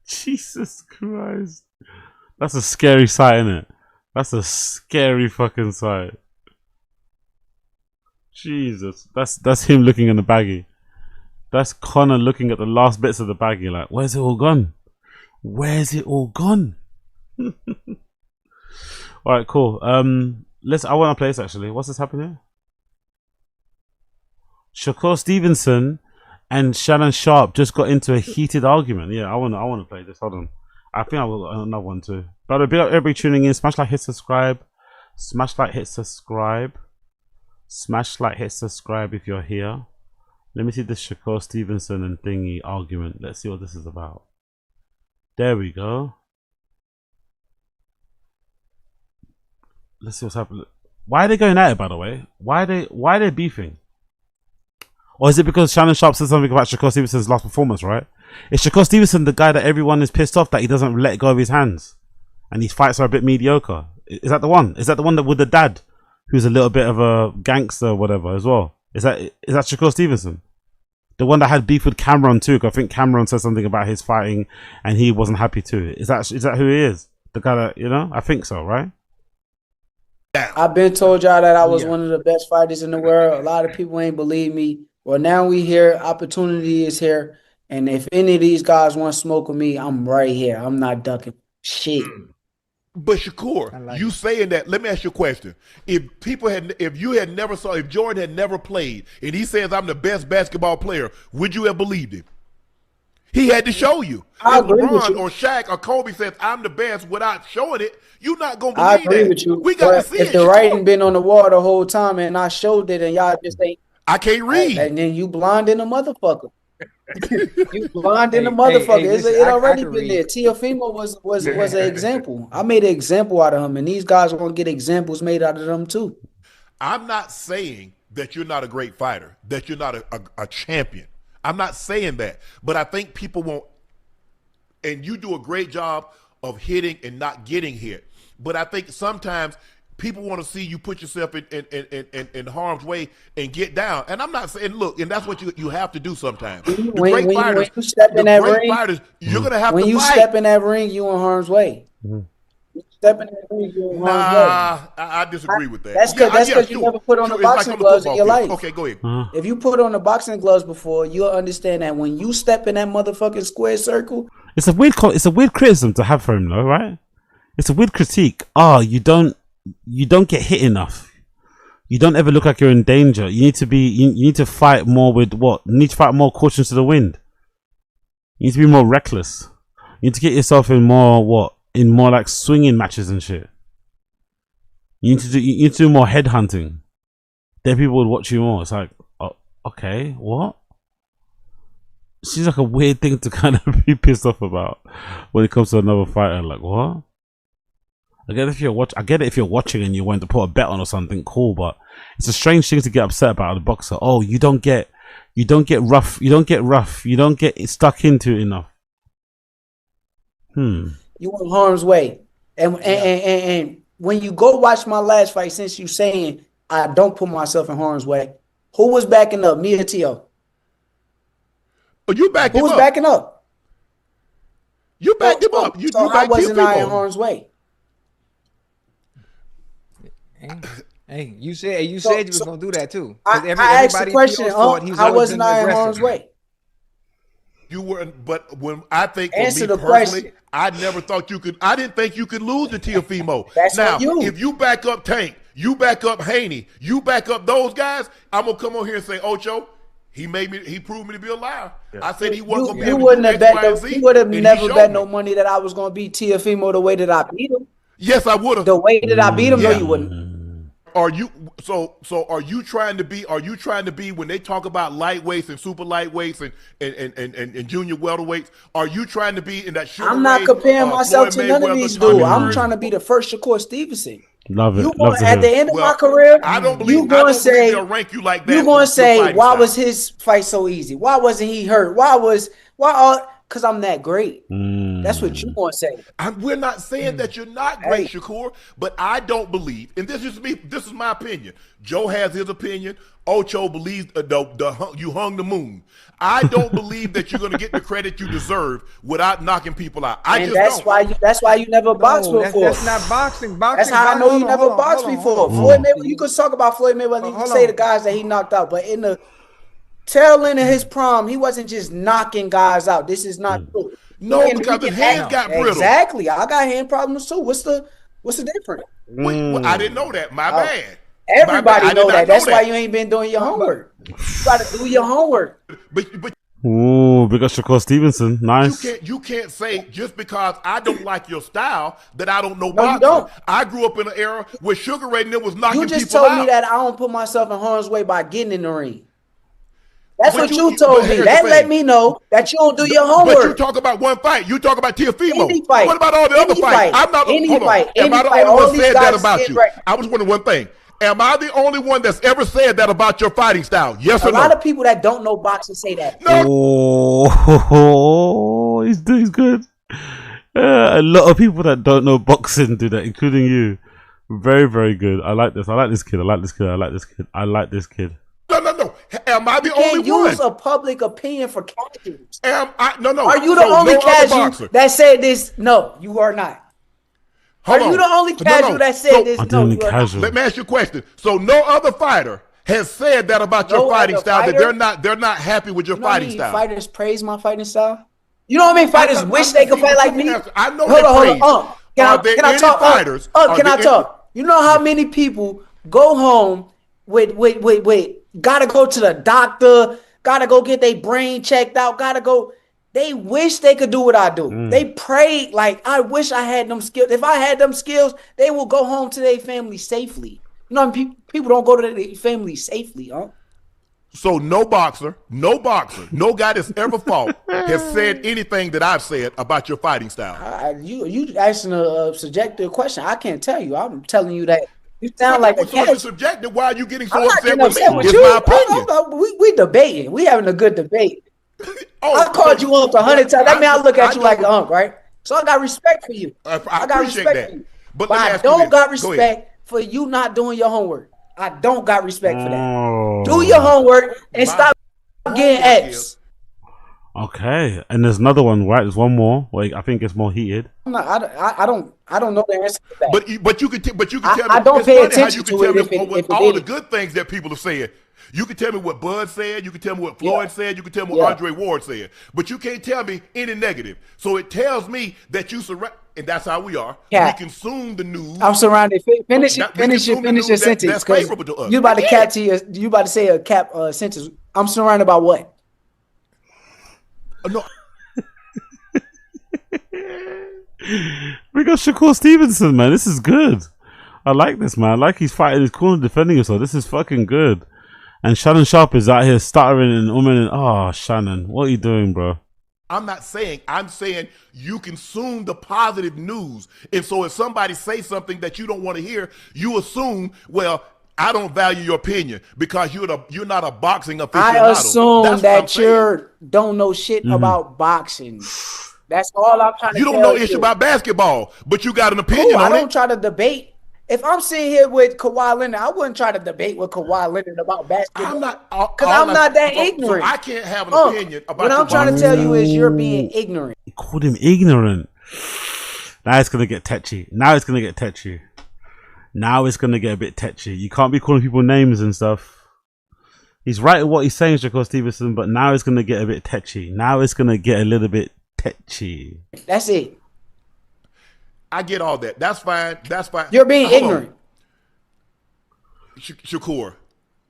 Jesus Christ. That's a scary sight, isn't it? That's a scary fucking sight. Jesus. That's him looking in the baggie. That's Conor looking at the last bits of the baggie like, where's it all gone? Where's it all gone? Alright, cool. I want to play this actually. What's this happening here? Shakur Stevenson and Shannon Sharp just got into a heated argument. Yeah, I want to play this. Hold on. I think I will another one too. But a bit of everybody tuning in. Smash like, hit subscribe. Smash like, hit subscribe. Smash like, hit subscribe if you're here. Let me see this Shakur Stevenson and thingy argument. Let's see what this is about. There we go. Let's see what's happening. Why are they going at it, by the way? Why are they beefing? Or is it because Shannon Sharp said something about Shakur Stevenson's last performance, right? Is Shakur Stevenson the guy that everyone is pissed off that he doesn't let go of his hands? And his fights are a bit mediocre? Is that the one? Is that the one that with the dad? Who's a little bit of a gangster or whatever as well? Is that Shakur Stevenson? The one that had beef with Cameron too? I think Cameron said something about his fighting and he wasn't happy too. Is that who he is? The guy that, you know? I think so, right?
I've been told y'all that I was one of the best fighters in the world. A lot of people ain't believe me. Well, now we here. Opportunity is here. And if any of these guys want to smoke with me, I'm right here. I'm not ducking shit.
But Shakur, you saying that, let me ask you a question. If Jordan had never played and he says I'm the best basketball player, would you have believed him? He had to show you. If LeBron or Shaq or Kobe says I'm the best without showing it, you're not gonna believe
I agree
that.
with you.
We got to see
if
it.
the writing been on the wall the whole time and I showed it and y'all just ain't.
I can't read.
And then you blind in a motherfucker. You blind in the
Hey,
motherfucker.
listen,
It
I
already
can
been
read.
there. Teofimo was an example. I made an example out of him, and these guys are gonna get examples made out of them too.
I'm not saying that you're not a great fighter, that you're not a champion. I'm not saying that. But I think people won't, and you do a great job of hitting and not getting hit. But I think sometimes people want to see you put yourself in harm's way and get down. And I'm not saying, look, and that's what you have to do sometimes. The great fighters,
you step in that ring,
you're going to have to fight.
When you step in that ring, you in harm's way. You step in that ring, you in harm's way.
I disagree with that.
That's because you never put on the boxing gloves in your life.
Okay, go ahead.
If you put on the boxing gloves before, you'll understand that when you step in that motherfucking square circle,
It's a weird criticism to have for him, though, right? It's a weird critique. You don't get hit enough. You don't ever look like you're in danger. You need to fight more with what? You need to fight more caution to the wind. You need to be more reckless. You need to get yourself in more like swinging matches and shit. You need to do more headhunting. Then people would watch you more. It's like, oh, okay, what? Seems like a weird thing to kind of be pissed off about when it comes to another fighter. Like, what? I get it if you're watching and you want to put a bet on or something, cool. But it's a strange thing to get upset about a boxer. Oh, you don't get rough. You don't get stuck into it enough.
you in harm's way. And when you go watch my last fight, since you saying I don't put myself in harm's way, who was backing up? Me or T.O.?
Oh, you backed him up.
Who was backing up?
You backed him up.
So how wasn't I in harm's way?
Hey, you said you was gonna do that too.
I asked the question. How wasn't I in harm's way?
You weren't, but when I think for
Answer
me
the
personally,
question.
I never thought you could. I didn't think you could lose to Teofimo.
That's
now,
what you.
if you back up Tank, you back up Haney, you back up those guys, I'm gonna come on here and say, Ocho, he proved me to be a liar. I said he wasn't gonna be able to do X, Y, and Z,
You would have
and he
never
showed
bet
me.
no money that I was gonna beat Teofimo the way that I beat him.
Yes, I would have.
The way that I beat him, no, you wouldn't.
Are you so are you trying to be when they talk about lightweights and super lightweights and junior welterweights, are you trying to be in that sugar
I'm not
ray,
comparing myself
Floyd
to none of
Mayweather,
these
Tommy
dudes. I'm
Fury?
trying to be the first Shakur Stevenson.
Love it.
You
Love to
at the
hear.
end of my career,
I don't believe
you gonna say
they'll rank you like that.
you
for
gonna
your
say
fighting
why
style.
was his fight so easy? Why wasn't he hurt? Because I'm that great. That's what you gonna say.
We're not saying that you're not great, Shakur, but I don't believe, and this is me. This is my opinion. Joe has his opinion. Ocho believes you hung the moon. I don't believe that you're going to get the credit you deserve without knocking people out.
That's why you never boxed before.
That's not boxing.
That's how I know you never boxed before. Floyd Mayweather, you could talk about Floyd Mayweather. You can say the guys that he knocked out, but in the tail end of his prime, he wasn't just knocking guys out. This is not true.
No, because his hands got brittle.
Exactly. I got hand problems too. What's the difference?
Wait, I didn't know that. My bad.
Everybody
My bad.
know that. That's
know
why
that.
you ain't been doing your homework. You gotta do your homework.
But
Ooh, big up Shakur Stevenson. Nice.
you can't say just because I don't like your style that I don't know
No, you
boxing.
don't.
I grew up in an era where Sugar Ray Leonard was knocking
You just
people
told
out.
me that I don't put myself in harm's way by getting in the ring. That's
But
what
you-
you told
but
me.
here's
That
the
let
thing.
me know that you don't do your
But you
homework.
talk about one fight. You talk about Teofimo.
Any fight.
What about all the
Any
other fights?
fight.
I'm not.
Any
hold on.
fight.
Am
Any
I the
fight.
only
All
one
these
said that
guys
about
get
you?
right.
I was wondering one thing. Am I the only one that's ever said that about your fighting style? Yes
A
or no?
lot of people that don't know boxing say that.
Oh, he's good. A lot of people that don't know boxing do that, including you. Very, very good. I like this. I like this kid. I like this kid. I like this kid. I like this kid.
No. Am I the
You
only
can't use
one?
a public opinion for casuals.
No.
Are you the
So
only
no other
casual
boxer.
that said this? No, you are not.
Hold
Are you
on.
the only casual that said this?
I'm the
No,
only
you are not.
casual.
Let me ask you a question. So no other fighter has said that about
No
your fighting
other
style, that
fighter?
they're not happy with your
You know how
fighting
many
style.
fighters praise my fighting style? You know how many fighters wish they could fight like me?
I know
Hold
they
on.
praise.
Can
Are there
I
any
talk?
fighters? Are
Can I
there
talk? You know how many people go home with gotta go to the doctor, gotta go get their brain checked out, gotta go. They wish they could do what I do. They pray like, I wish I had them skills. If I had them skills, they will go home to their family safely. You know, people don't go to their family safely, huh?
So no boxer, no guy that's ever fought has said anything that I've said about your fighting style.
You asking a subjective question. I can't tell you. I'm telling you that you sound like a cat.
So subjective. Why are you getting so
I'm not
upset
getting
with me?
upset with
It's
you.
my opinion.
We debating. We having a good debate. I called you up 100 times. That means I look at you like an unk, right? So I got respect for you. I got
appreciate
respect
that.
for you.
But
But
let me
I
ask you
don't
this.
got
Go
respect for you not doing your homework. I don't got respect for that. Do your homework and stop getting F's.
Okay, and there's another one, right? There's one more. Wait, I think it's more heated.
I don't know the answer to that.
But you can tell me.
I don't
it's
pay
funny
attention
how you
to
can
it
tell
if
me
it
all the
did.
good things that people have said. You can tell me what Bud said. You can tell me what Floyd said. You can tell me what
Yeah.
Andre Ward said. But you can't tell me any negative. So it tells me that you surround, and that's how we are.
Yeah.
We consume the news.
I'm surrounded. Finish
That- we
finish
consume the
your
news
sentence.
that's
'Cause
favorable to us.
You about to
I
cap
get
to you about to say a cap sentence. I'm surrounded by what?
No.
We got Shakur Stevenson, man. This is good. I like this, man. I like he's fighting his corner, defending himself. This is fucking good. And Shannon Sharp is out here stuttering and umming. Oh, Shannon, what are you doing, bro?
I'm not saying. I'm saying you consume the positive news, and so if somebody says something that you don't want to hear, you assume, well, I don't value your opinion because you're not a boxing aficionado.
I assume
That's what I'm
that
saying.
you don't know shit about boxing. That's all I'm trying to
You
tell
don't know issue about basketball, but you got an opinion
Cool, I
on
don't
it.
try to debate. If I'm sitting here with Kawhi Leonard, I wouldn't try to debate with Kawhi Leonard about basketball.
I'm not
because I'm not that
so
ignorant.
I can't have an
Unk,
opinion about
what I'm
your
trying to
boxing
tell you
style.
is you're being ignorant.
He called him ignorant. Now it's gonna get tetchy. Now it's gonna get tetchy. Now it's gonna get a bit tetchy. You can't be calling people names and stuff. He's right at what he's saying, Shakur Stevenson, but now it's gonna get a bit tetchy. Now it's gonna get a little bit tetchy.
That's it.
I get all that. That's fine. That's fine.
You're being
Hold on.
ignorant.
Shakur,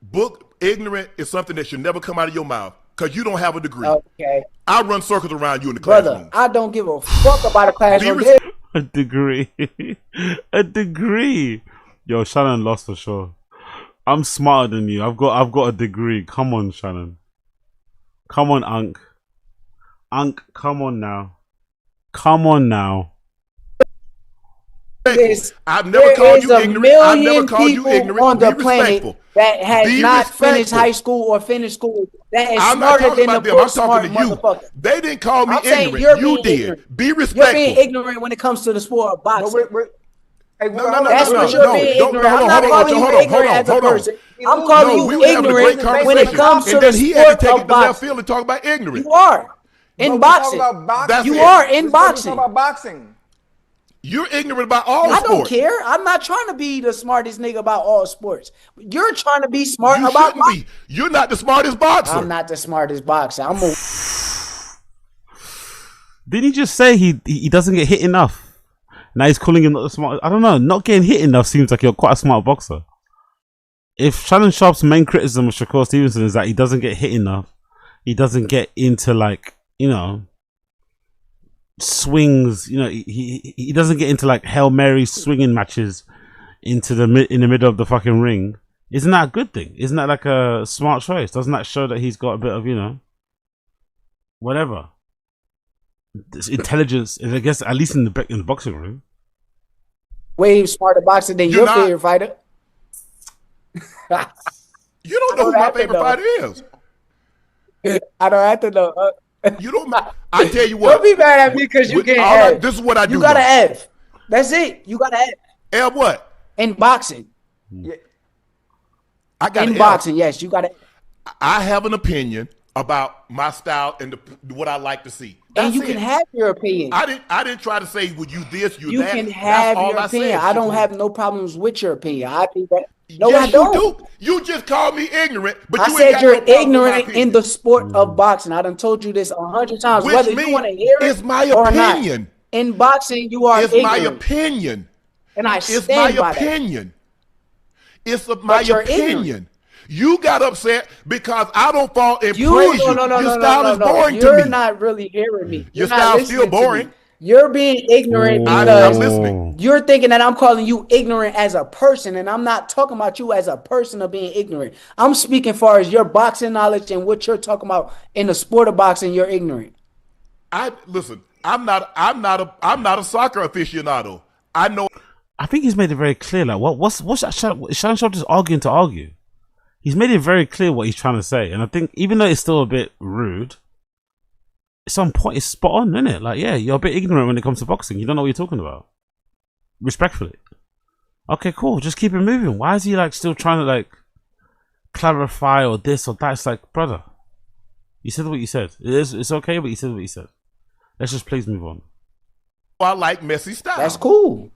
book ignorant is something that should never come out of your mouth because you don't have a degree.
Okay.
I run circles around you in the classroom.
Brother, I don't give a fuck about a classroom.
A degree. A degree. Yo, Shannon lost for sure. I'm smarter than you. I've got a degree. Come on, Shannon. Come on, Unk. Unk, come on now. Come on now.
I've never called you ignorant. I've never
Million
called you
people
ignorant.
on the
Be
planet
respectful.
that has
Be
not finished
respectful.
high school or finished school that is
I'm not
smarter
talking
than
about
the
them. I'm
book smart
talking to you.
motherfucker.
They didn't call me
I'm saying
ignorant.
you're
You
being
did.
ignorant.
Be
You're
respectful.
being ignorant when it comes to the sport of boxing.
No,
That's what you're being ignorant. I'm not calling you ignorant as a person. I'm calling
we
you
were having a great
ignorant when it
conversation.
comes to
And
the
then he had to
sport
take
of
it to left
boxing.
field and talk about ignorant.
You are in boxing.
That's
You
it.
are in boxing.
About boxing.
You're ignorant about all
I
sports.
don't care. I'm not trying to be the smartest nigga about all sports. You're trying to be smart
You
about
shouldn't be. You're not the smartest boxer.
I'm not the smartest boxer. I'm a
Didn't he just say he doesn't get hit enough? Now he's calling him not the smart. I don't know. Not getting hit enough seems like you're quite a smart boxer. If Shannon Sharp's main criticism of Shakur Stevenson is that he doesn't get hit enough, he doesn't get into swings. He doesn't get into Hail Mary swinging matches in the middle of the fucking ring. Isn't that a good thing? Isn't that like a smart choice? Doesn't that show that he's got a bit of whatever? This intelligence, I guess, at least in the boxing room.
way smarter boxer than your favorite fighter.
You don't know who my favorite fighter is.
I don't have to know.
You don't. I tell you what.
Don't be mad at me because you can't have.
This is what I do.
You got to
know.
F. That's it. You got to F.
F what?
In boxing.
I got
in boxing. Yes, you got to.
I have an opinion about my style and what I like to see.
And you can have your opinion.
I didn't try to say, would you this, you that.
You can have your opinion. I don't have no problems with your opinion. I think that. No,
yes,
I don't.
You do. You just called me ignorant, but
I
you
said
ain't
you're
got no problem with my
ignorant in the sport of boxing. I done told you this 100 times.
Which
Whether you
means
want to hear it
it's my
or
opinion.
not. In boxing, you are
It's
ignorant.
my opinion.
And I
It's
stand
my
by
opinion. It's my
But you're
opinion.
ignorant.
You got upset because I don't fall and
You
praise you.
no,
Your
no,
style
no,
is boring to
You're
me.
not really hearing me.
Your
You're not
style's still
listening to me.
boring.
You're being ignorant
I'm
because
listening.
you're thinking that I'm calling you ignorant as a person, and I'm not talking about you as a person of being ignorant. I'm speaking far as your boxing knowledge and what you're talking about in the sport of boxing. You're ignorant.
Listen. I'm not a soccer aficionado. I know.
I think he's made it very clear. Like, what's that? Shannon Sharp just arguing to argue. He's made it very clear what he's trying to say, and I think even though it's still a bit rude, it's on point. It's spot on, isn't it? Like, yeah, you're a bit ignorant when it comes to boxing. You don't know what you're talking about. Respectfully. Okay, cool. Just keep it moving. Why is he like still trying to like clarify or this or that? It's like, brother, you said what you said. It's okay, but you said what you said. Let's just please move on.
I like Messi style.
That's cool.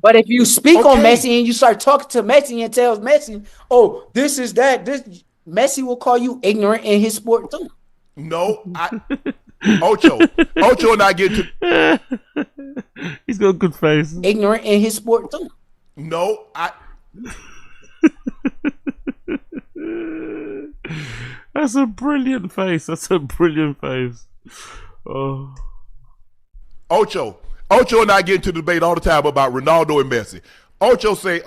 But if you speak on Messi and you start talking to Messi and tells Messi, oh, this is that, this Messi will call you ignorant in his sport too.
No, Ocho and I get to.
He's got a good face.
Ignorant in his sport too.
No,
That's a brilliant face. That's a brilliant face. Oh.
Ocho and I get into debate all the time about Ronaldo and Messi. Ocho say,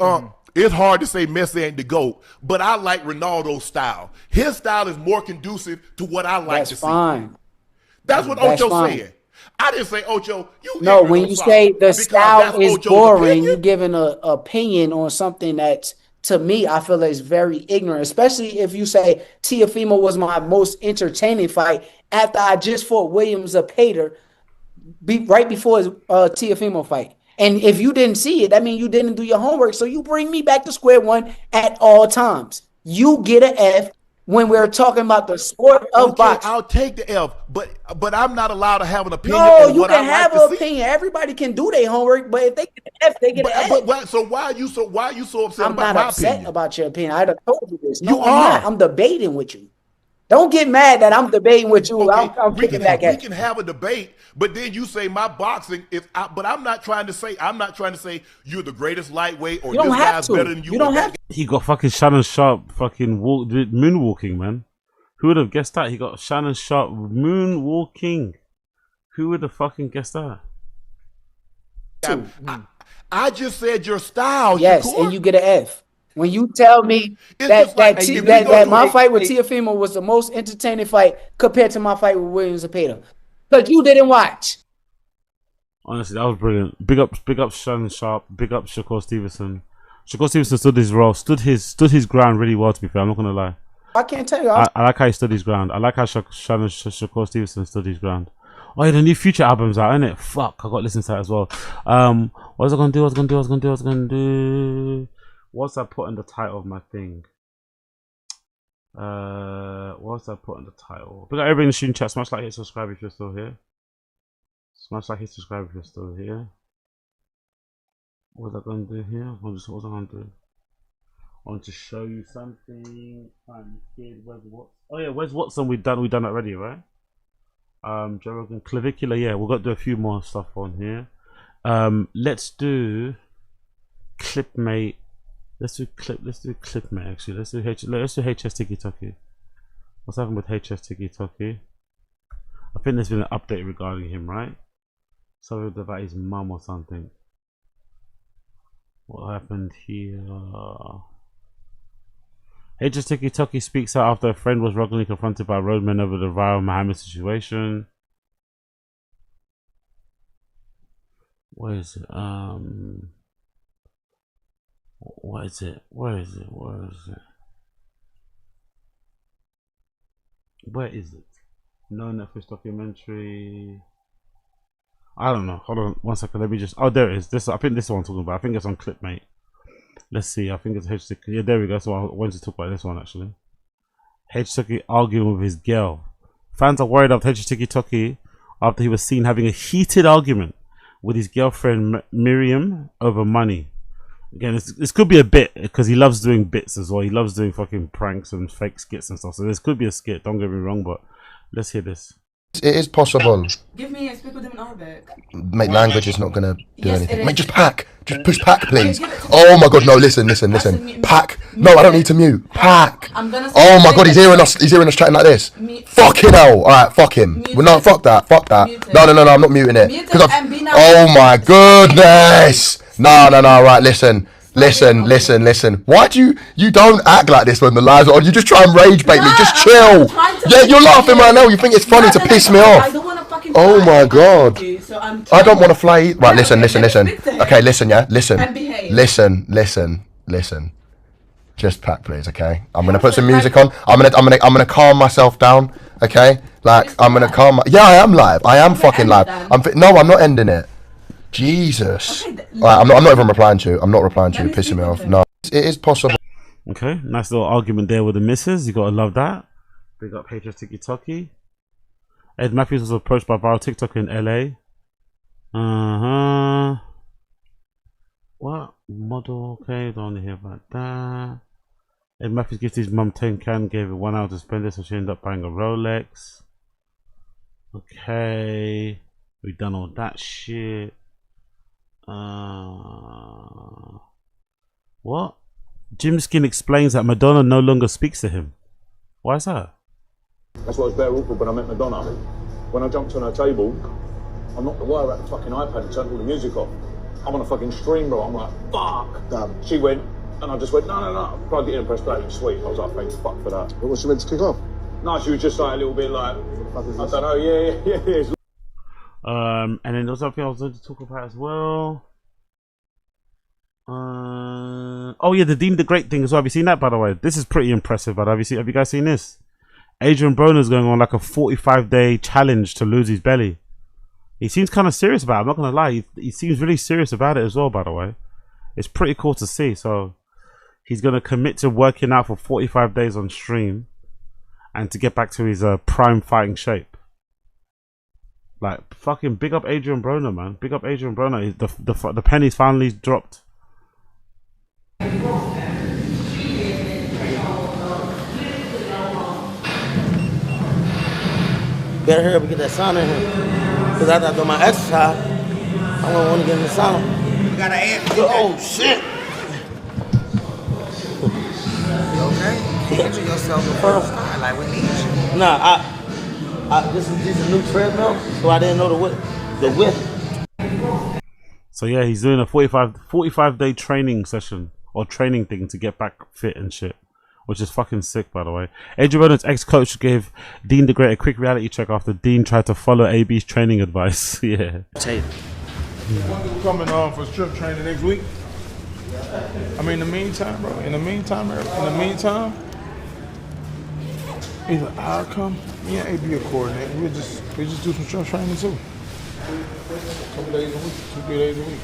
it's hard to say Messi ain't the GOAT, but I like Ronaldo's style. His style is more conducive to what I like to see. That's what Ocho said. I didn't say, Ocho, you
no, when you say the style is boring, you're giving an opinion on something that's, to me, I feel is very ignorant, especially if you say Teofimo was my most entertaining fight after I just fought William Zepeda right before his Teofimo fight. And if you didn't see it, that means you didn't do your homework. So you bring me back to square one at all times. You get an F when we're talking about the sport of boxing.
I'll take the F, but I'm not allowed to have an opinion.
No, you can have an opinion. Everybody can do their homework, but if they get an F, they get an F.
So why are you so upset
I'm
about
not
my
upset
opinion?
about your opinion. I done told you this. No,
You
I'm
are.
not. I'm debating with you. Don't get mad that I'm debating with you.
Okay,
I'm kicking back at you.
We can have a debate, but then you say my boxing is. But I'm not trying to say you're the greatest lightweight or
You don't
this
have
guy's
to.
better than you.
You don't have to.
He got fucking Shannon Sharp fucking moonwalking, man. Who would have guessed that? He got Shannon Sharp moonwalking. Who would have fucking guessed that?
I just said your style.
Yes,
Shakur.
and you get an F. When you tell me that my fight with Teofimo was the most entertaining fight compared to my fight with William Zepeda, because you didn't watch.
Honestly, that was brilliant. Big up Shannon Sharp. Big up Shakur Stevenson. Shakur Stevenson stood his role, stood his ground really well. To be fair, I'm not gonna lie.
I can't tell you.
I like how he stood his ground. I like how Shakur Stevenson stood his ground. Oh yeah, the new Future album's out, innit? Fuck, I got to listen to that as well. What was I gonna do? What's I put in the title of my thing? What's I put in the title? But everybody in the shooting chat, smash like, hit subscribe if you're still here. Smash like, hit subscribe if you're still here. What was I gonna do here? What was I gonna do? I want to show you something. Where's Watson? We've done that already, right? Joe Rogan, clavicular. Yeah, we've got to do a few more stuff on here. Let's do Clipmate. Let's do Clipmate. Actually, let's do HS Tiki Toki. What's happened with HS Tiki Toki? I think there's been an update regarding him, right? Something about his mum or something. What happened here? HS Tiki Toki speaks out after a friend was wrongly confronted by roadmen over the viral Muhammad situation. Where is it? What is it? Where is it? No Netflix documentary. I don't know. Hold on 1 second. Let me just. Oh, there it is. I think this is what I'm talking about. I think it's on Clipmate. Let's see. I think it's HS Tiki. Yeah, there we go. That's what I wanted to talk about. This one actually. HS Tiki arguing with his girl. Fans are worried about HS Tiki Toki after he was seen having a heated argument with his girlfriend Miriam over money. Again, this could be a bit because he loves doing bits as well. He loves doing fucking pranks and fake skits and stuff. So this could be a skit. Don't get me wrong, but let's hear this.
It is possible.
Give me and speak with him in Arabic.
Mate, language is not gonna do
Yes,
anything.
it
Mate,
is.
just pack. Just push pack, please. Oh my god, no, listen. Pack. No, I don't need to mute. Pack.
I'm gonna
Oh my god, he's hearing us chatting like this. Fucking hell. Alright, fuck him. Well, no, fuck that. No, I'm not muting it. Oh my goodness. No, right, listen. Why do you don't act like this when the lives are on? You just try and rage bait me. Just chill. Yeah, you're laughing right now. You think it's funny to piss me off. Oh my god. I don't want to fly. Right, listen. Okay, listen, yeah. Listen. Just pack, please, okay? I'm gonna put some music on. I'm gonna calm myself down, okay? Like I'm gonna calm. Yeah, I am live. I am fucking live. No, I'm not ending it. Jesus. Alright, I'm not even replying to you. I'm not replying to you. You're pissing me off. No, it is possible.
Okay, nice little argument there with the missus. You gotta love that. Big up Patriots Tiki. Ed Matthews was approached by viral TikTok in LA. What? Model, okay, don't want to hear about that. Ed Matthews gives his mum 10 gave it 1 hour to spend it, so she ended up buying a Rolex. Okay. We've done all that shit. What? Jim Skin explains that Madonna no longer speaks to him. Why is that?
That's why it was very awkward when I met Madonna. When I jumped on her table, I knocked the wire out the fucking iPad and turned all the music off. I'm on a fucking stream, bro. I'm like, fuck. Damn. She went, and I just went, no. Plugged it in and pressed play. Sweet. I was like, thanks, fuck for that.
What was she meant to kick off?
No, she was just like a little bit like, I don't know, yeah.
And then there's something I was going to talk about as well. Oh yeah, the Dean the Great thing as well. Have you seen that, by the way? This is pretty impressive. But have you guys seen this? Adrian Broner's going on like a 45-day challenge to lose his belly. He seems kind of serious about it. I'm not gonna lie. He seems really serious about it as well. By the way, it's pretty cool to see. So he's gonna commit to working out for 45 days on stream, and to get back to his prime fighting shape. Like, fucking big up Adrian Broner, man. Big up Adrian Broner. The penny's finally dropped.
Better hurry up and get that sauna in here. Because after I do my exercise, I don't want to get in the sauna.
You gotta ask.
Oh, shit.
You okay? Injure yourself the first time. Like, we need you.
Nah, this is a new treadmill, so I didn't know the width.
So yeah, he's doing a 45-day training session or training thing to get back fit and shit, which is fucking sick, by the way. Adrian Broner's ex-coach gave Dean the Great a quick reality check after Dean tried to follow AB's training advice. Yeah.
We're coming for strip training next week. I mean, in the meantime, bro. In the meantime, either I'll come, me and AB will coordinate. We just do some strength training too. A couple days a week, 2-3 days a week.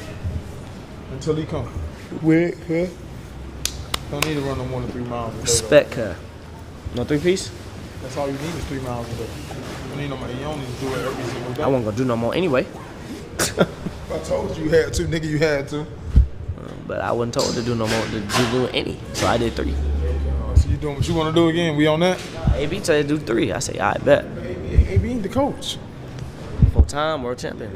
Until he comes. Wait, huh? Don't need to run no more than 3 miles a day.
Respect her. No 3-piece?
That's all you need is 3 miles a day. You don't need nobody, you don't need to do it every single day.
I wasn't gonna do no more anyway.
I told you had to, nigga, you had to.
But I wasn't told to do no more, to do any. So I did 3.
So you doing what you want to do again? We on that?
AB told you to do 3. I say, I bet.
AB ain't the coach.
Full-time world champion.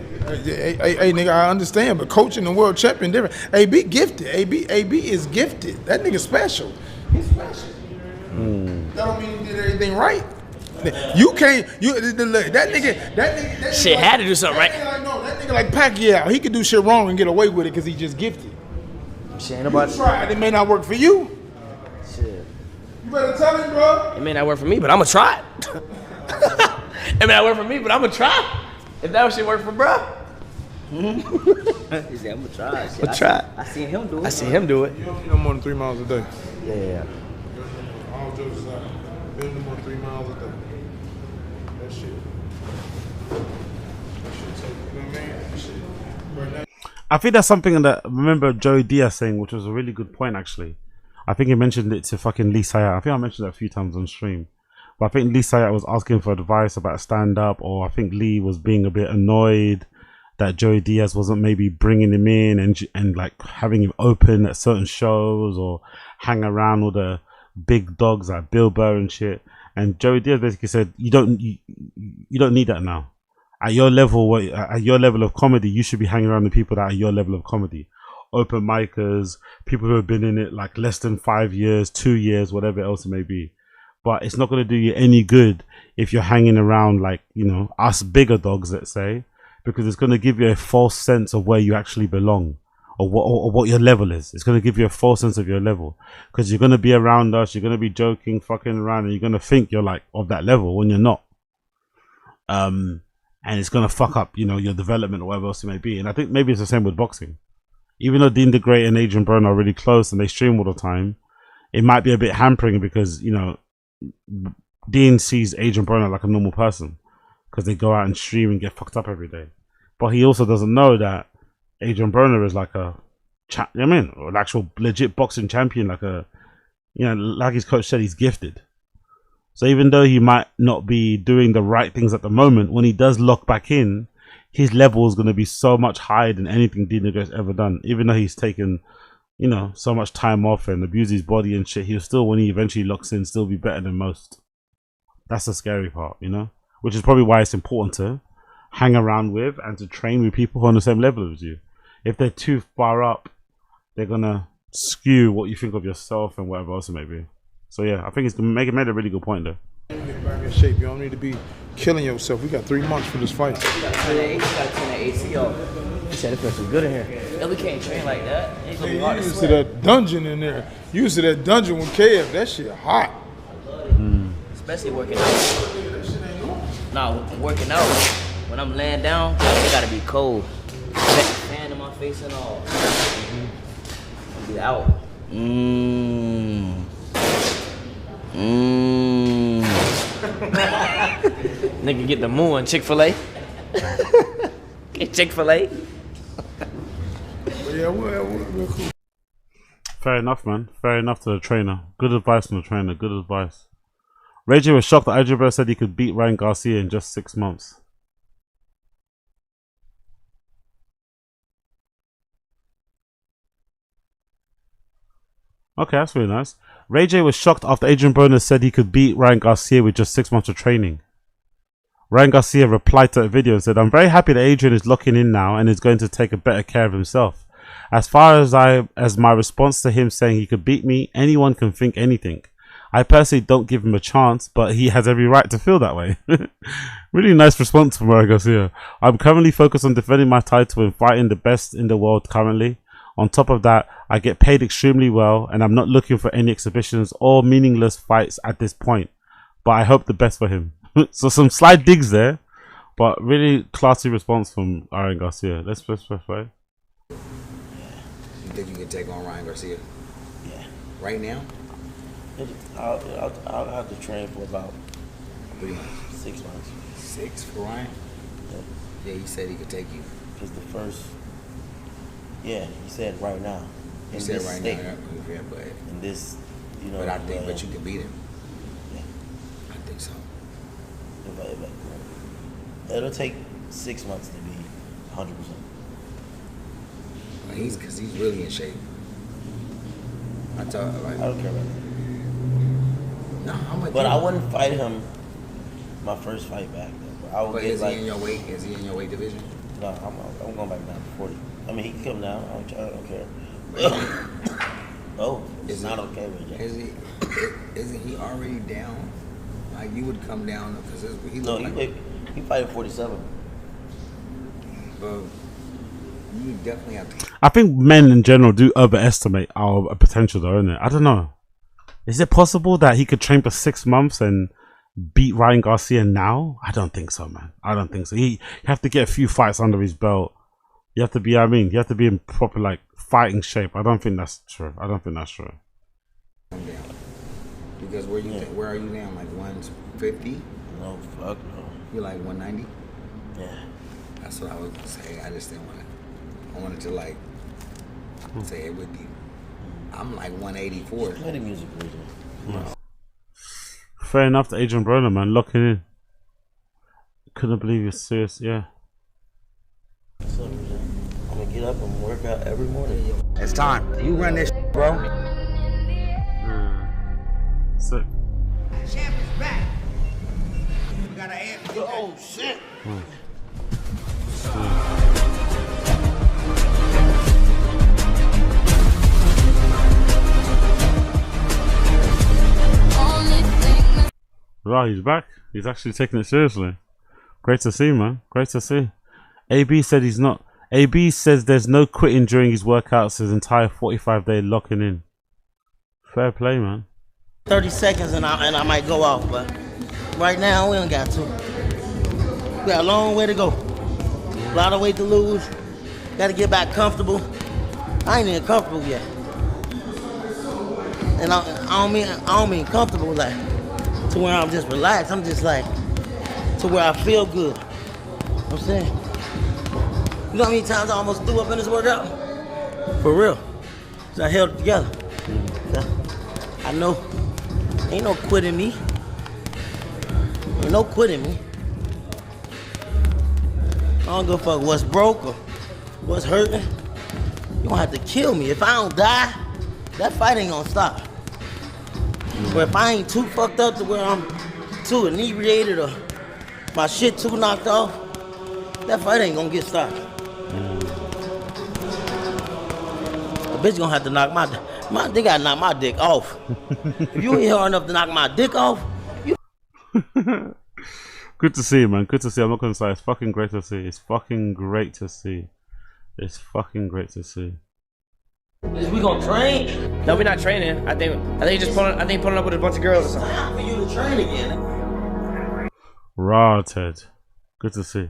Hey, nigga, I understand, but coaching and world champion different. AB gifted. AB is gifted. That nigga special. He's special. That don't mean he did everything right. You can't. That nigga.
Shit had to do something right.
That nigga like Pacquiao. He could do shit wrong and get away with it because he just gifted.
Shit, ain't nobody.
It may not work for you.
Shit.
You better tell him, bro.
It may not work for me, but I'ma try it. It may not work for me, but I'ma try. If that shit work for bruh.
He said, I'm gonna try.
I'ma try.
I seen him do it.
I seen him do it.
You don't need no more than 3 miles a day.
Yeah.
All jokes aside, you don't need no more than 3 miles a day. That shit. That shit take, you know what I mean? That shit. Right now.
I think that's something that I remember Joey Diaz saying, which was a really good point actually. I think he mentioned it to fucking Lee Sayat. I think I mentioned that a few times on stream. But I think Lee Sayat was asking for advice about stand-up, or I think Lee was being a bit annoyed that Joey Diaz wasn't maybe bringing him in and like having him open at certain shows or hang around with the big dogs like Bill Burr and shit. And Joey Diaz basically said, you don't need that now. At your level, of comedy, you should be hanging around the people that are your level of comedy. Open micers, people who have been in it like less than 5 years, 2 years, whatever else it may be. But it's not going to do you any good if you're hanging around like, you know, us bigger dogs, let's say, because it's going to give you a false sense of where you actually belong, or what your level is. It's going to give you a false sense of your level, because you're going to be around us, you're going to be joking, fucking around, and you're going to think you're like of that level when you're not. And it's going to fuck up, you know, your development or whatever else it may be. And I think maybe it's the same with boxing. Even though Dean the Great and Adrian Broner are really close and they stream all the time, it might be a bit hampering because, you know, Dean sees Adrian Broner like a normal person because they go out and stream and get fucked up every day. But he also doesn't know that Adrian Broner is like an actual legit boxing champion, like like his coach said, he's gifted. So even though he might not be doing the right things at the moment, when he does lock back in, his level is going to be so much higher than anything Dean the Great's ever done. Even though he's taken, you know, so much time off and abused his body and shit, he'll still, when he eventually locks in, still be better than most. That's the scary part, you know? Which is probably why it's important to hang around with and to train with people who are on the same level as you. If they're too far up, they're going to skew what you think of yourself and whatever else it may be. So yeah, I think it's made a really good point there.
In shape, you don't need to be killing yourself. We got 3 months for this fight.
You got to turn the AC off. He said it feels so good in here. Yeah, we can't train like that. It's gonna be hard to
used to
sweat.
that dungeon in there. You used to that dungeon with KF. That shit hot.
Especially working out. Nah, working out. When I'm laying down, it gotta be cold. Fan in my face and all. I'll be out. Nigga get the moo on Chick-fil-A. Get Chick-fil-A.
Yeah, we're cool.
Fair enough, man. Fair enough to the trainer. Good advice from the trainer. Good advice. Ray J was shocked that Adrian Broner said he could beat Ryan Garcia in just 6 months. Okay, that's really nice. Ray J was shocked after Adrian Broner said he could beat Ryan Garcia with just 6 months of training. Ryan Garcia replied to a video and said, "I'm very happy that Adrian is locking in now and is going to take a better care of himself. As far as my response to him saying he could beat me, anyone can think anything. I personally don't give him a chance, but he has every right to feel that way." Really nice response from Ryan Garcia. "I'm currently focused on defending my title and fighting the best in the world currently. On top of that, I get paid extremely well and I'm not looking for any exhibitions or meaningless fights at this point. But I hope the best for him." So some slight digs there, but really classy response from Ryan Garcia. Let's play.
You think you can take on Ryan Garcia?
Yeah.
Right now?
I'll have to train for about
3 months.
6 months.
6 for Ryan? Yeah, he said he could take you.
Because the first, he said right now.
He said right now, yeah, but
in this, you know.
But I think, but you can beat him.
Yeah,
I think so.
It'll take 6 months to be 100%.
Because he's really in shape. I don't care about that. No, I'm with
But
you.
I wouldn't fight him my first fight back. I would
But
get
is
like,
he in your weight? Is he in your weight division?
No, I'm going back down to 40. I mean, he can come down. I don't care. No, it's not okay with you.
Isn't he already down? Like you would come down because he
No, he fight at 47.
But you definitely have to.
I think men in general do overestimate our potential though, isn't it? I don't know. Is it possible that he could train for 6 months and beat Ryan Garcia now? I don't think so, man. I don't think so. You have to get a few fights under his belt. You have to be, you have to be in proper like fighting shape. I don't think that's true.
Come down. Because where are you now? Like 150?
No, fuck no.
You're like 190?
Yeah.
That's what I was gonna say. I just didn't want to. I wanted to like say it with you. I'm like 184.
Play the music, Region.
Nice. Fair enough to Adrian Broner, man, locking in. Couldn't believe you're serious, yeah.
So, I'm gonna get up and work out every morning.
It's time. You run this shit, bro.
Sick.
Champ is back.
Oh, shit.
Right, he's back. He's actually taking it seriously. Great to see, man. Great to see. AB said he's not. AB says there's no quitting during his workouts. His entire 45-day locking in. Fair play, man.
30 seconds and I might go off, but right now we don't got to. We got a long way to go. A lot of weight to lose. Got to get back comfortable. I ain't even comfortable yet. And I don't mean comfortable like to where I'm just relaxed. I'm just like to where I feel good. You know what I'm saying? You know how many times I almost threw up in this workout? For real. So I held it together. So I know ain't no quitting me. Ain't no quitting me. I don't give a fuck what's broke or what's hurting. You don't have to kill me. If I don't die, that fight ain't gonna stop. But if I ain't too fucked up to where I'm too inebriated or my shit too knocked off, that fight ain't gonna get stopped. The bitch gonna have to knock they gotta knock my dick off. If you ain't hard enough to knock my dick off, you.
Good to see, man. Good to see. I'm not gonna say it's fucking great to see. It's fucking great to see. It's fucking great to see.
Is we gonna train?
No, we're not training. I think just pulling up with a bunch of girls or something.
Time for you to train again.
Raw, Ted. Good to see.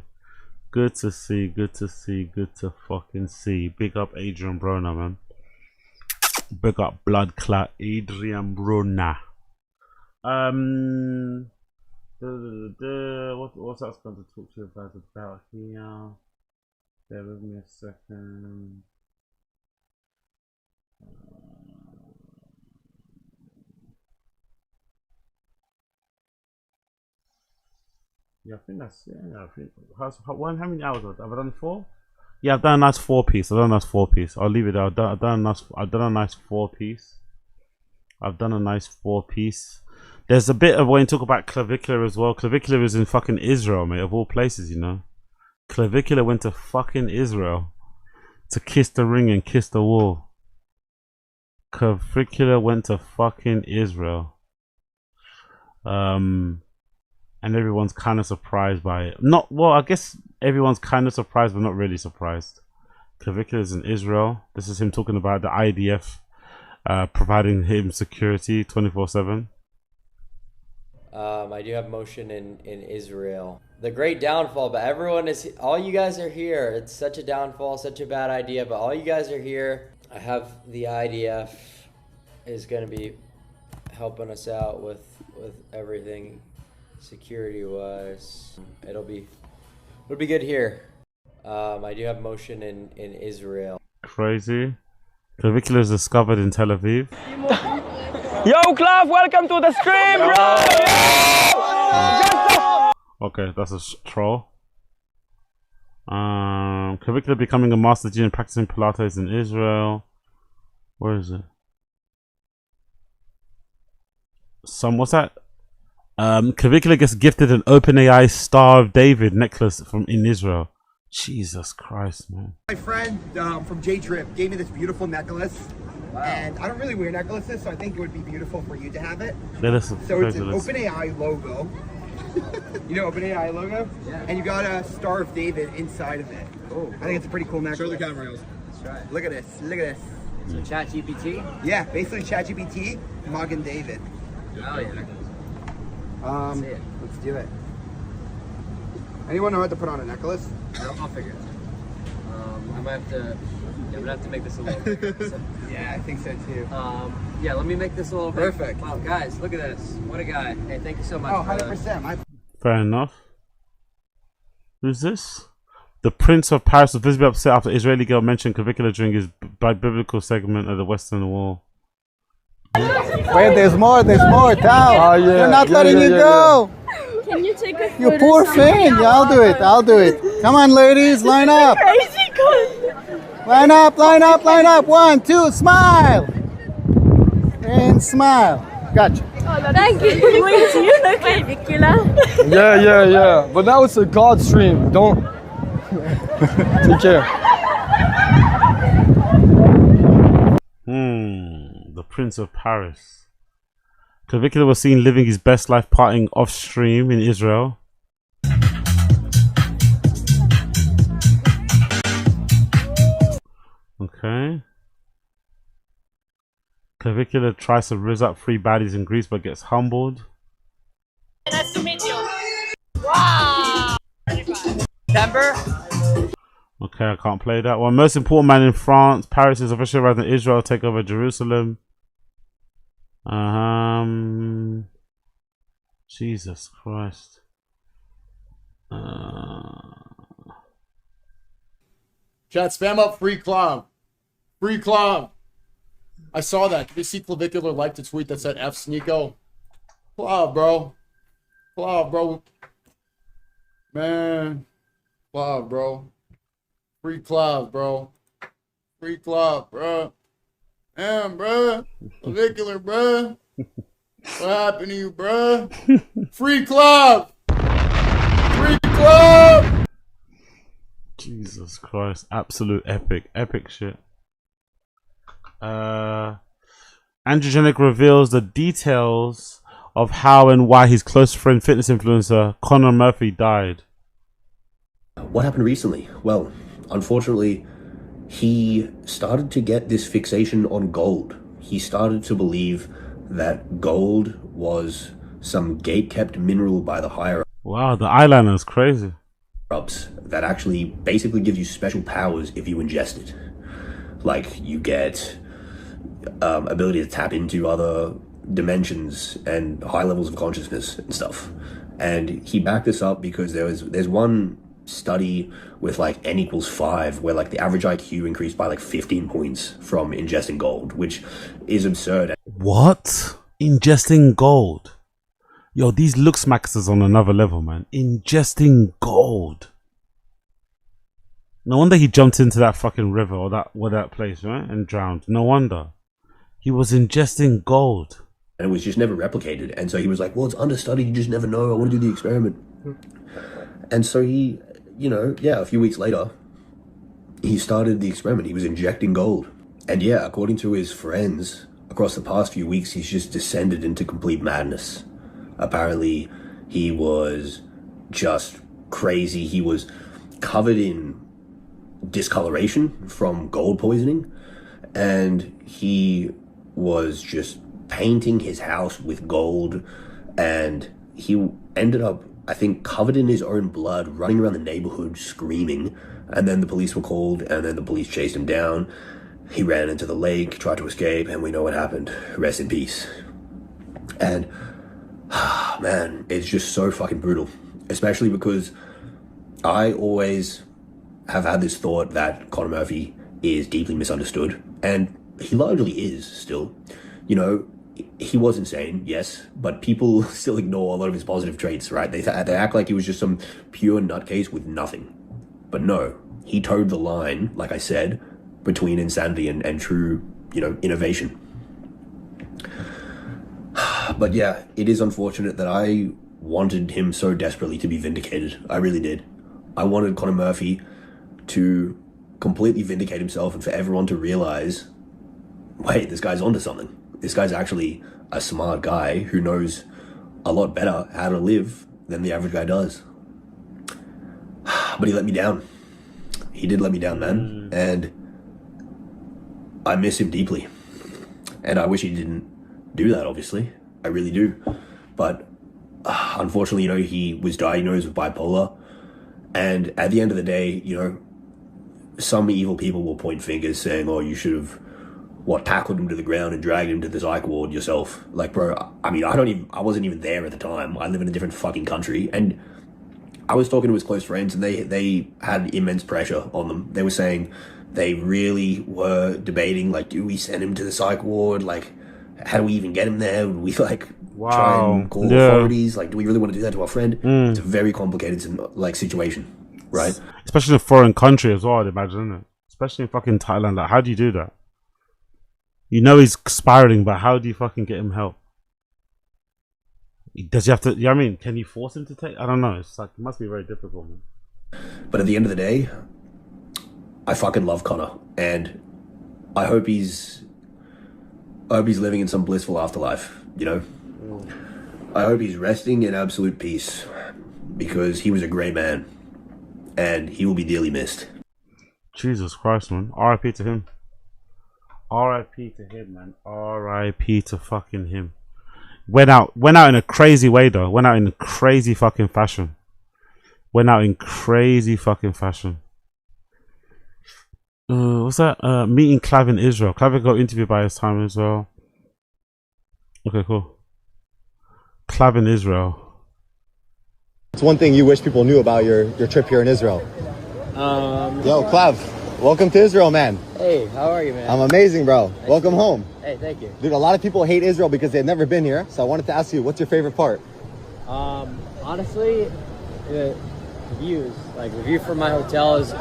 Good to see. Good to see. Good to fucking see. Big up Adrian Broner, man. Big up blood clot Adrian Broner. What's else going to talk to you guys about here? Bear with me a second. Yeah, I think that's I think how many hours have I done? 4? Yeah, I've done a nice 4-piece. I'll leave it there. I've done a nice 4-piece. I've done a nice 4-piece. There's a bit of when you talk about Clavicular as well. Clavicular is in fucking Israel, mate, of all places, you know. Clavicular went to fucking Israel to kiss the ring and kiss the wall. Clavicular went to fucking Israel. And everyone's kind of surprised by it. I guess everyone's kind of surprised, but not really surprised. Clavicular is in Israel. This is him talking about the IDF providing him security 24/7.
I do have motion in Israel. The great downfall, but all you guys are here. It's such a downfall, such a bad idea, but all you guys are here. I have the IDF is going to be helping us out with everything security wise. It'll be good here. I do have motion in Israel.
Crazy. Clavicular is discovered in Tel Aviv.
Yo, Clav, welcome to the stream, bro!
Okay, that's a troll. Clavicular becoming a master G and practicing Pilates in Israel. Where is it? What's that? Clavicular gets gifted an OpenAI Star of David necklace in Israel. Jesus Christ, man.
My friend from J-Trip gave me this beautiful necklace. Wow. And I don't really wear necklaces, so I think it would be beautiful for you to have it. So it's an OpenAI logo. You know OpenAI logo? Yeah. And you got a Star of David inside of it. Oh, I think it's a pretty cool necklace. Show the camera, let's try it. Look at this. Look at this. So ChatGPT? Yeah, basically ChatGPT, mugging David. Oh yeah. Let's do it. Anyone know how to put on a necklace?
I'll figure it out. I might have to. Yeah, I'm gonna have to make this a little bit.
Yeah, I think so too.
Yeah, let me make this a little bit.
Perfect.
Wow, guys, look at this. What a guy. Hey, thank you so much.
Oh, 100%.
Fair enough. Who's this? The Prince of Paris was visibly upset after Israeli girl mentioned clavicular during his biblical segment of the Western Wall.
Wait, there's more, Tal. They're not letting you go.
Can you take a photo?
You poor thing. Yeah, I'll do it. Come on, ladies, line up.
Crazy good.
Line up. 1, 2, smile. And smile. Gotcha.
Thank you. Wait, you look ridiculous.
Yeah. But now it's a God stream. Don't. Take care.
The Prince of Paris. Clavicula was seen living his best life partying off stream in Israel. Okay. Clavicula tries to rizz up 3 baddies in Greece but gets humbled.
Nice to meet you. Wow.
September.
Okay, I can't play that one. Most important man in France. Paris is officially arrived in Israel, take over Jerusalem. Jesus Christ.
Chat, spam up free club. Free club. I saw that. Did you see Clavicular liked a tweet that said F Sneeko? Club, bro. Club, bro. Man. Club, bro. Free club, bro. Free club, bro. Damn, bro. Clavicular, bro. What happened to you, bro? Free club. Free club.
Jesus Christ. Absolute epic shit. Androgenic reveals the details of how and why his close friend fitness influencer Conor Murphy died.
What happened recently? Well, unfortunately, he started to get this fixation on gold. He started to believe that gold was some gate-kept mineral by the higher
Wow, the eyeliner is crazy.
ups that actually basically gives you special powers if you ingest it. Like, you get ability to tap into other dimensions and high levels of consciousness and stuff. And he backed this up because there's one study with like n equals 5 where like the average IQ increased by like 15 points from ingesting gold, which is absurd.
What? Ingesting gold? Yo, these look smackers on another level, man. Ingesting gold. No wonder he jumped into that fucking river or that place, right? And drowned. No wonder. He was ingesting gold.
And it was just never replicated. And so he was like, well, it's understudied, you just never know. I want to do the experiment. And so he, a few weeks later, he started the experiment. He was injecting gold. And yeah, according to his friends, across the past few weeks, he's just descended into complete madness. Apparently, he was just crazy. He was covered in discoloration from gold poisoning. And he was just painting his house with gold. And he ended up, I think, covered in his own blood, running around the neighborhood screaming. And then the police were called, and then the police chased him down. He ran into the lake, tried to escape, and we know what happened. Rest in peace. And, man, it's just so fucking brutal. Especially because I always have had this thought that Conor Murphy is deeply misunderstood. And he largely is still. He was insane, yes, but people still ignore a lot of his positive traits, right? They act like he was just some pure nutcase with nothing. But no, he towed the line, like I said, between insanity and true, innovation. But yeah, it is unfortunate that I wanted him so desperately to be vindicated. I really did. I wanted Conor Murphy to completely vindicate himself and for everyone to realize, wait, this guy's onto something. This guy's actually a smart guy who knows a lot better how to live than the average guy does. But he let me down. He did let me down, man. And I miss him deeply. And I wish he didn't do that, obviously. I really do. But unfortunately, he was diagnosed with bipolar. And at the end of the day, some evil people will point fingers saying, oh, you should have tackled him to the ground and dragged him to the psych ward yourself. Like, bro, I wasn't even there at the time. I live in a different fucking country. And I was talking to his close friends and they had immense pressure on them. They were saying they really were debating, like, do we send him to the psych ward? Like, how do we even get him there? Would we, try and call authorities? Like, do we really want to do that to our friend? It's a very complicated, situation, right?
Especially in a foreign country as well, I'd imagine, isn't it? Especially in fucking Thailand. Like, how do you do that? He's spiraling, but how do you fucking get him help? Does he have to? Yeah, I mean, can you force him to take? I don't know. It's like it must be very difficult, man.
But at the end of the day, I fucking love Conor, and I hope he's living in some blissful afterlife. You know, I hope he's resting in absolute peace because he was a great man, and he will be dearly missed.
Jesus Christ, man! R.I.P. to him. R.I.P. to him, man. R.I.P. to fucking him. Went out in a crazy way though. Went out in crazy fucking fashion. What's that? Meeting Clav in Israel. Clav got interviewed by his time as well. Okay, cool. Clav in Israel.
It's one thing you wish people knew about your trip here in Israel. Yo, Clav, welcome to Israel, man.
Hey, how are you, man?
I'm amazing, bro.
Nice
Welcome home.
Hey, thank you.
Dude, a lot of people hate Israel because they've never been here. So I wanted to ask you, what's your favorite part?
Honestly, the views. Like the view from my hotel is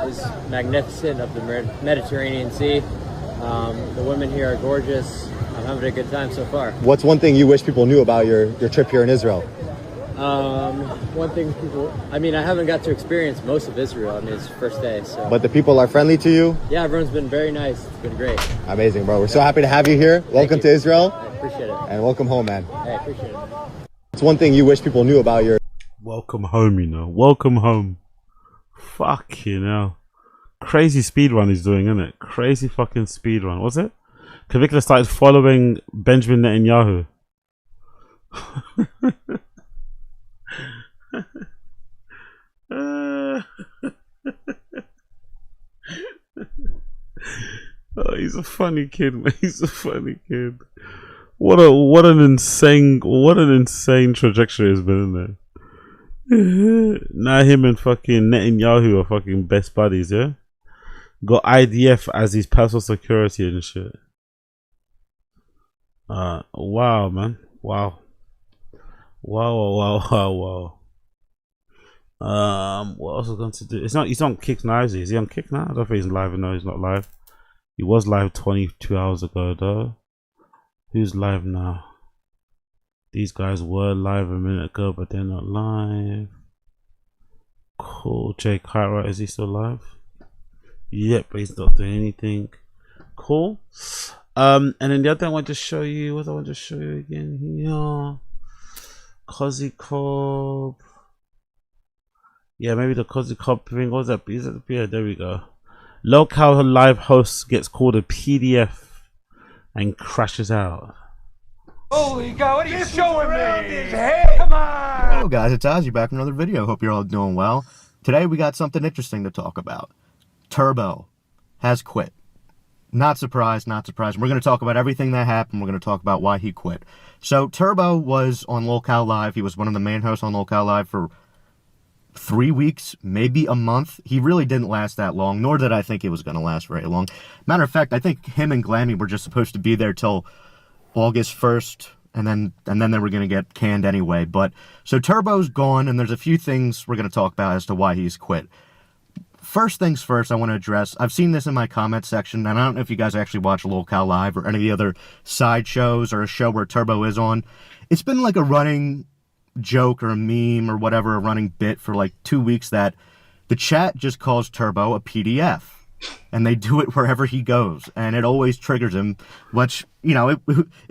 magnificent of the Mediterranean Sea. The women here are gorgeous. I'm having a good time so far.
What's one thing you wish people knew about your trip here in Israel?
One thing I haven't got to experience most of Israel. I mean, it's the first day, so.
But the people are friendly to you?
Yeah, everyone's been very nice. It's been great.
Amazing, bro. We're so happy to have you here. Welcome to Israel.
I appreciate it.
And welcome home, man.
Hey, I appreciate it.
What's one thing you wish people knew about your...
Welcome home, you know. Welcome home. Fucking hell. Crazy speedrun he's doing, isn't it? Crazy fucking speedrun. Was it? Kavicula started following Benjamin Netanyahu. Oh, he's a funny kid, man. He's a funny kid. What an insane trajectory has been in there. Now him and fucking Netanyahu are fucking best buddies, yeah? Got IDF as his personal security and shit. Wow, man. Wow. What else was going to do? He's on Kick now, is he? Is he on Kick now? I don't think he's live. No, he's not live. He was live 22 hours ago though. Who's live now? These guys were live a minute ago, but they're not live. Cool. Jay Kyra, is he still live? Yep, but he's not doing anything. Cool. And then the other thing I want to show you, what I want to show you again here. Cozy Cobb. Yeah, maybe the Cozy Cobb thing. What was that? Is it? Yeah, there we go. Local live host gets called a PDF and crashes out.
Holy God, what are you showing me? His head. Come on.
Hello guys, it's Ozzy back from another video. Hope you're all doing well. Today we got something interesting to talk about. Turbo has quit. Not surprised, not surprised. We're going to talk about everything that happened. We're going to talk about why he quit. So Turbo was on Locale Live. He was one of the main hosts on Locale Live for 3 weeks, maybe a month. He really didn't last that long, nor did I think it was going to last very long. Matter of fact, I think him and Glammy were just supposed to be there till August 1st, and then they were going to get canned anyway. But so Turbo's gone, and there's a few things we're going to talk about as to why he's quit. First things first, I want to address, I've seen this in my comment section, and I don't know if you guys actually watch Locale Live or any of the other side shows or a show where Turbo is on. It's been like a running joke or a meme or whatever, a running bit for like 2 weeks that the chat just calls Turbo a PDF. And they do it wherever he goes. And it always triggers him, which, you know, it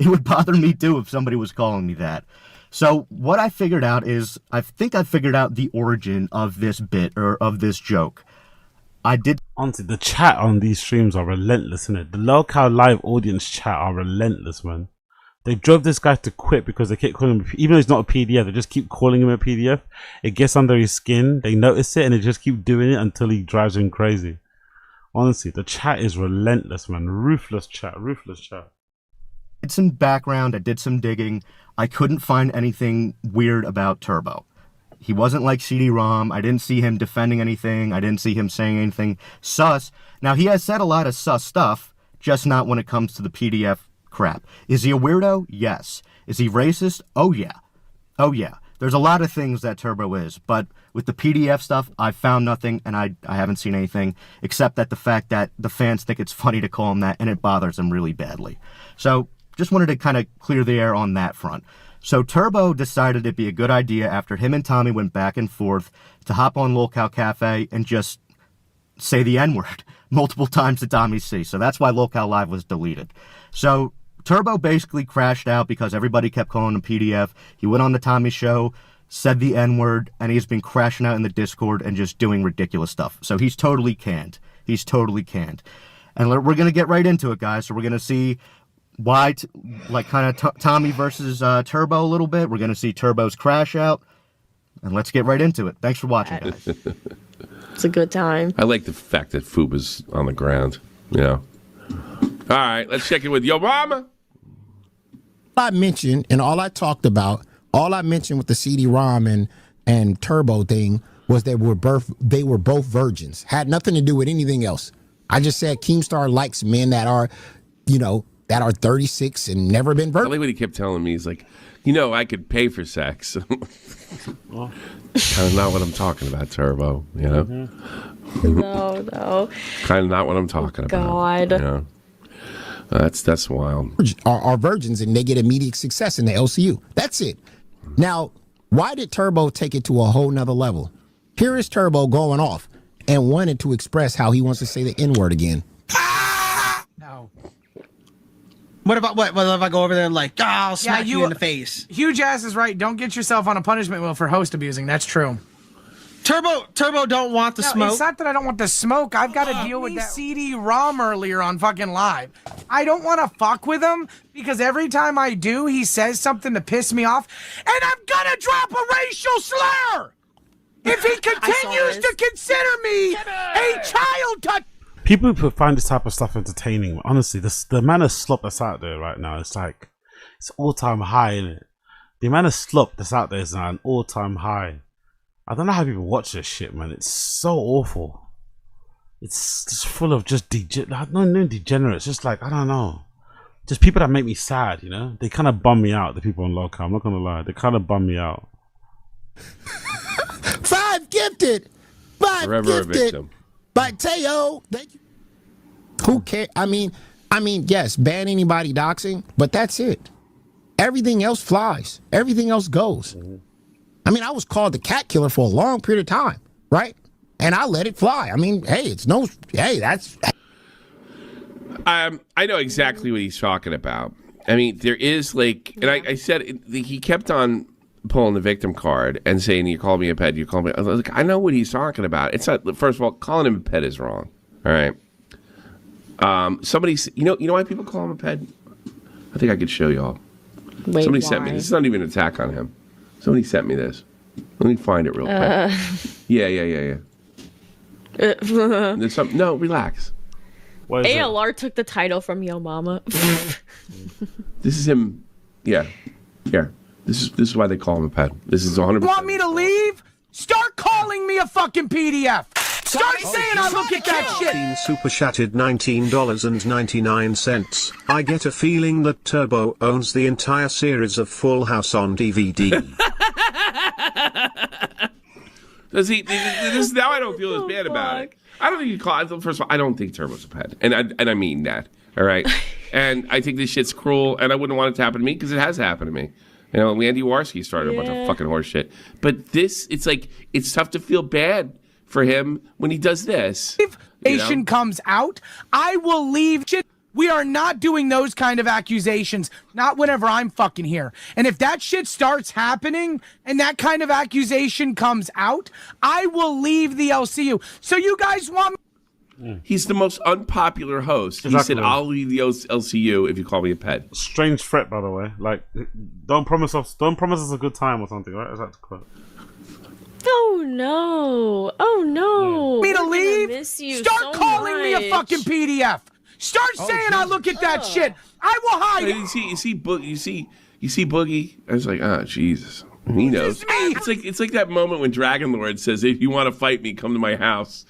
would bother me too if somebody was calling me that. So what I figured out is, I think I figured out the origin of this bit or of this joke.
Honestly, the chat on these streams are relentless, isn't it? The Local Live audience chat are relentless, man. They drove this guy to quit because they kept calling him, even though he's not a PDF, they just keep calling him a PDF. It gets under his skin, they notice it, and they just keep doing it until he drives him crazy. Honestly, the chat is relentless, man. Ruthless chat, ruthless chat.
Did some background, I did some digging. I couldn't find anything weird about Turbo. He wasn't like CD-ROM. I didn't see him defending anything. I didn't see him saying anything sus. Now, he has said a lot of sus stuff, just not when it comes to the PDF crap. Is he a weirdo? Yes. Is he racist? Oh, yeah. Oh, yeah. There's a lot of things that Turbo is, but with the PDF stuff, I found nothing, and I haven't seen anything, except that the fact that the fans think it's funny to call him that, and it bothers them really badly. So, just wanted to kind of clear the air on that front. So Turbo decided it'd be a good idea after him and Tommy went back and forth to hop on Lolcow Cafe and just say the N-word multiple times to Tommy C. So that's why Lolcow Live was deleted. So Turbo basically crashed out because everybody kept calling him PDF. He went on the Tommy show, said the N-word, and he's been crashing out in the Discord and just doing ridiculous stuff. So he's totally canned. He's totally canned. And we're going to get right into it, guys. So we're going to see why, Tommy versus Turbo a little bit. We're going to see Turbo's crash out. And let's get right into it. Thanks for watching, guys.
It's a good time.
I like the fact that Fuba's on the ground. Yeah. All right, let's check in with Yo Mama.
I mentioned and all I talked about, all I mentioned with the CD-ROM and Turbo thing was they were both virgins. Had nothing to do with anything else. I just said Keemstar likes men that are, that are 36 and never been virgin.
I like what he kept telling me. He's like, I could pay for sex. Well, kind of not what I'm talking about, Turbo.
No.
Kind of not what I'm talking about.
God.
That's wild.
Are virgins and they get immediate success in the LCU. That's it. Now, why did Turbo take it to a whole nother level? Here is Turbo going off and wanted to express how he wants to say the N-word again.
No. What about what if I go over there and I'll smack you in the face?
Huge ass is right. Don't get yourself on a punishment wheel for host abusing. That's true.
Turbo don't want the smoke.
It's not that I don't want the smoke. I've got to deal with that CD-ROM earlier on fucking live. I don't want to fuck with him because every time I do, he says something to piss me off, and I'm gonna drop a racial slur if he continues to consider me a child touch.
People who find this type of stuff entertaining, honestly, the amount of slop that's out there right now, it's all-time high, isn't it? The amount of slop that's out there is now an all-time high. I don't know how people watch this shit, man. It's so awful. It's just full of just degenerates. Just I don't know. Just people that make me sad, They kind of bum me out, the people on Lolcow. I'm not going to lie. They kind of bum me out.
5 gifted. 5
Forever
gifted.
A victim.
By Teo. Thank you. Who cares? I mean, yes, ban anybody doxing, but that's it. Everything else flies. Everything else goes. I mean, I was called the cat killer for a long period of time, right? And I let it fly. I mean, that's...
I know exactly what he's talking about. I mean, there is and I said, he kept on pulling the victim card and saying, you called me a pet, you called me... I know what he's talking about. It's not, first of all, calling him a pet is wrong, all right? Somebody, you know why people call him a pet? I think I could show y'all. Somebody sent me, this is not even an attack on him. Somebody sent me this. Let me find it real quick. Yeah. There's some, no, relax.
ALR took the title from Yo Mama.
This is him. Yeah. Here. This is why they call him a pet. This is 100%.
Want me to leave? Start calling me a fucking PDF. Start saying I look at that shit.
Super chatted $19.99. I get a feeling that Turbo owns the entire series of Full House on DVD.
Does he? This now I don't feel as bad about it. I don't think you call. First of all, I don't think Turbo's a pet, and I mean that. All right, and I think this shit's cruel, and I wouldn't want it to happen to me because it has happened to me. Andy Warski started a bunch of fucking horse shit. But this, it's tough to feel bad for him when he does this.
If accusation comes out, I will leave. We are not doing those kind of accusations, not whenever I'm fucking here. And if that shit starts happening and that kind of accusation comes out, I will leave the LCU. So you guys want me?
He's the most unpopular host. Exactly. He said, I'll leave the LCU if you call me a pet.
Strange threat, by the way. Don't promise us a good time or something, right? Is that the quote?
Oh no! Oh no!
Me to leave?
Miss you
Start
so
calling me a
much.
fucking PDF. Start saying I look at that shit. I will hide it.
You see Boogie. I was like, Jesus. He knows. It's like that moment when Dragon Lord says, "If you want to fight me, come to my house."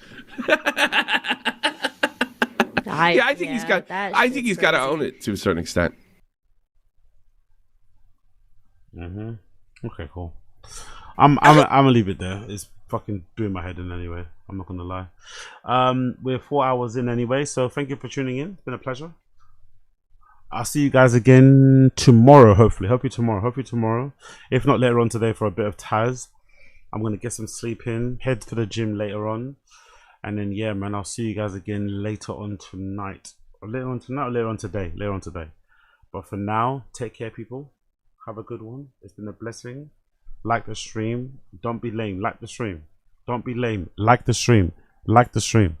I think he's got to own it to a certain extent.
Okay, cool. I'm gonna leave it there. It's fucking doing my head in anyway. I'm not gonna lie. We're 4 hours in anyway, so thank you for tuning in. It's been a pleasure. I'll see you guys again tomorrow, hopefully. Hopefully tomorrow. If not, later on today for a bit of Taz. I'm going to get some sleep in, head to the gym later on. And then, yeah, man, I'll see you guys again later on tonight. Or later on tonight or later on today. Later on today. But for now, take care, people. Have a good one. It's been a blessing. Like the stream. Don't be lame. Like the stream. Don't be lame. Like the stream. Like the stream.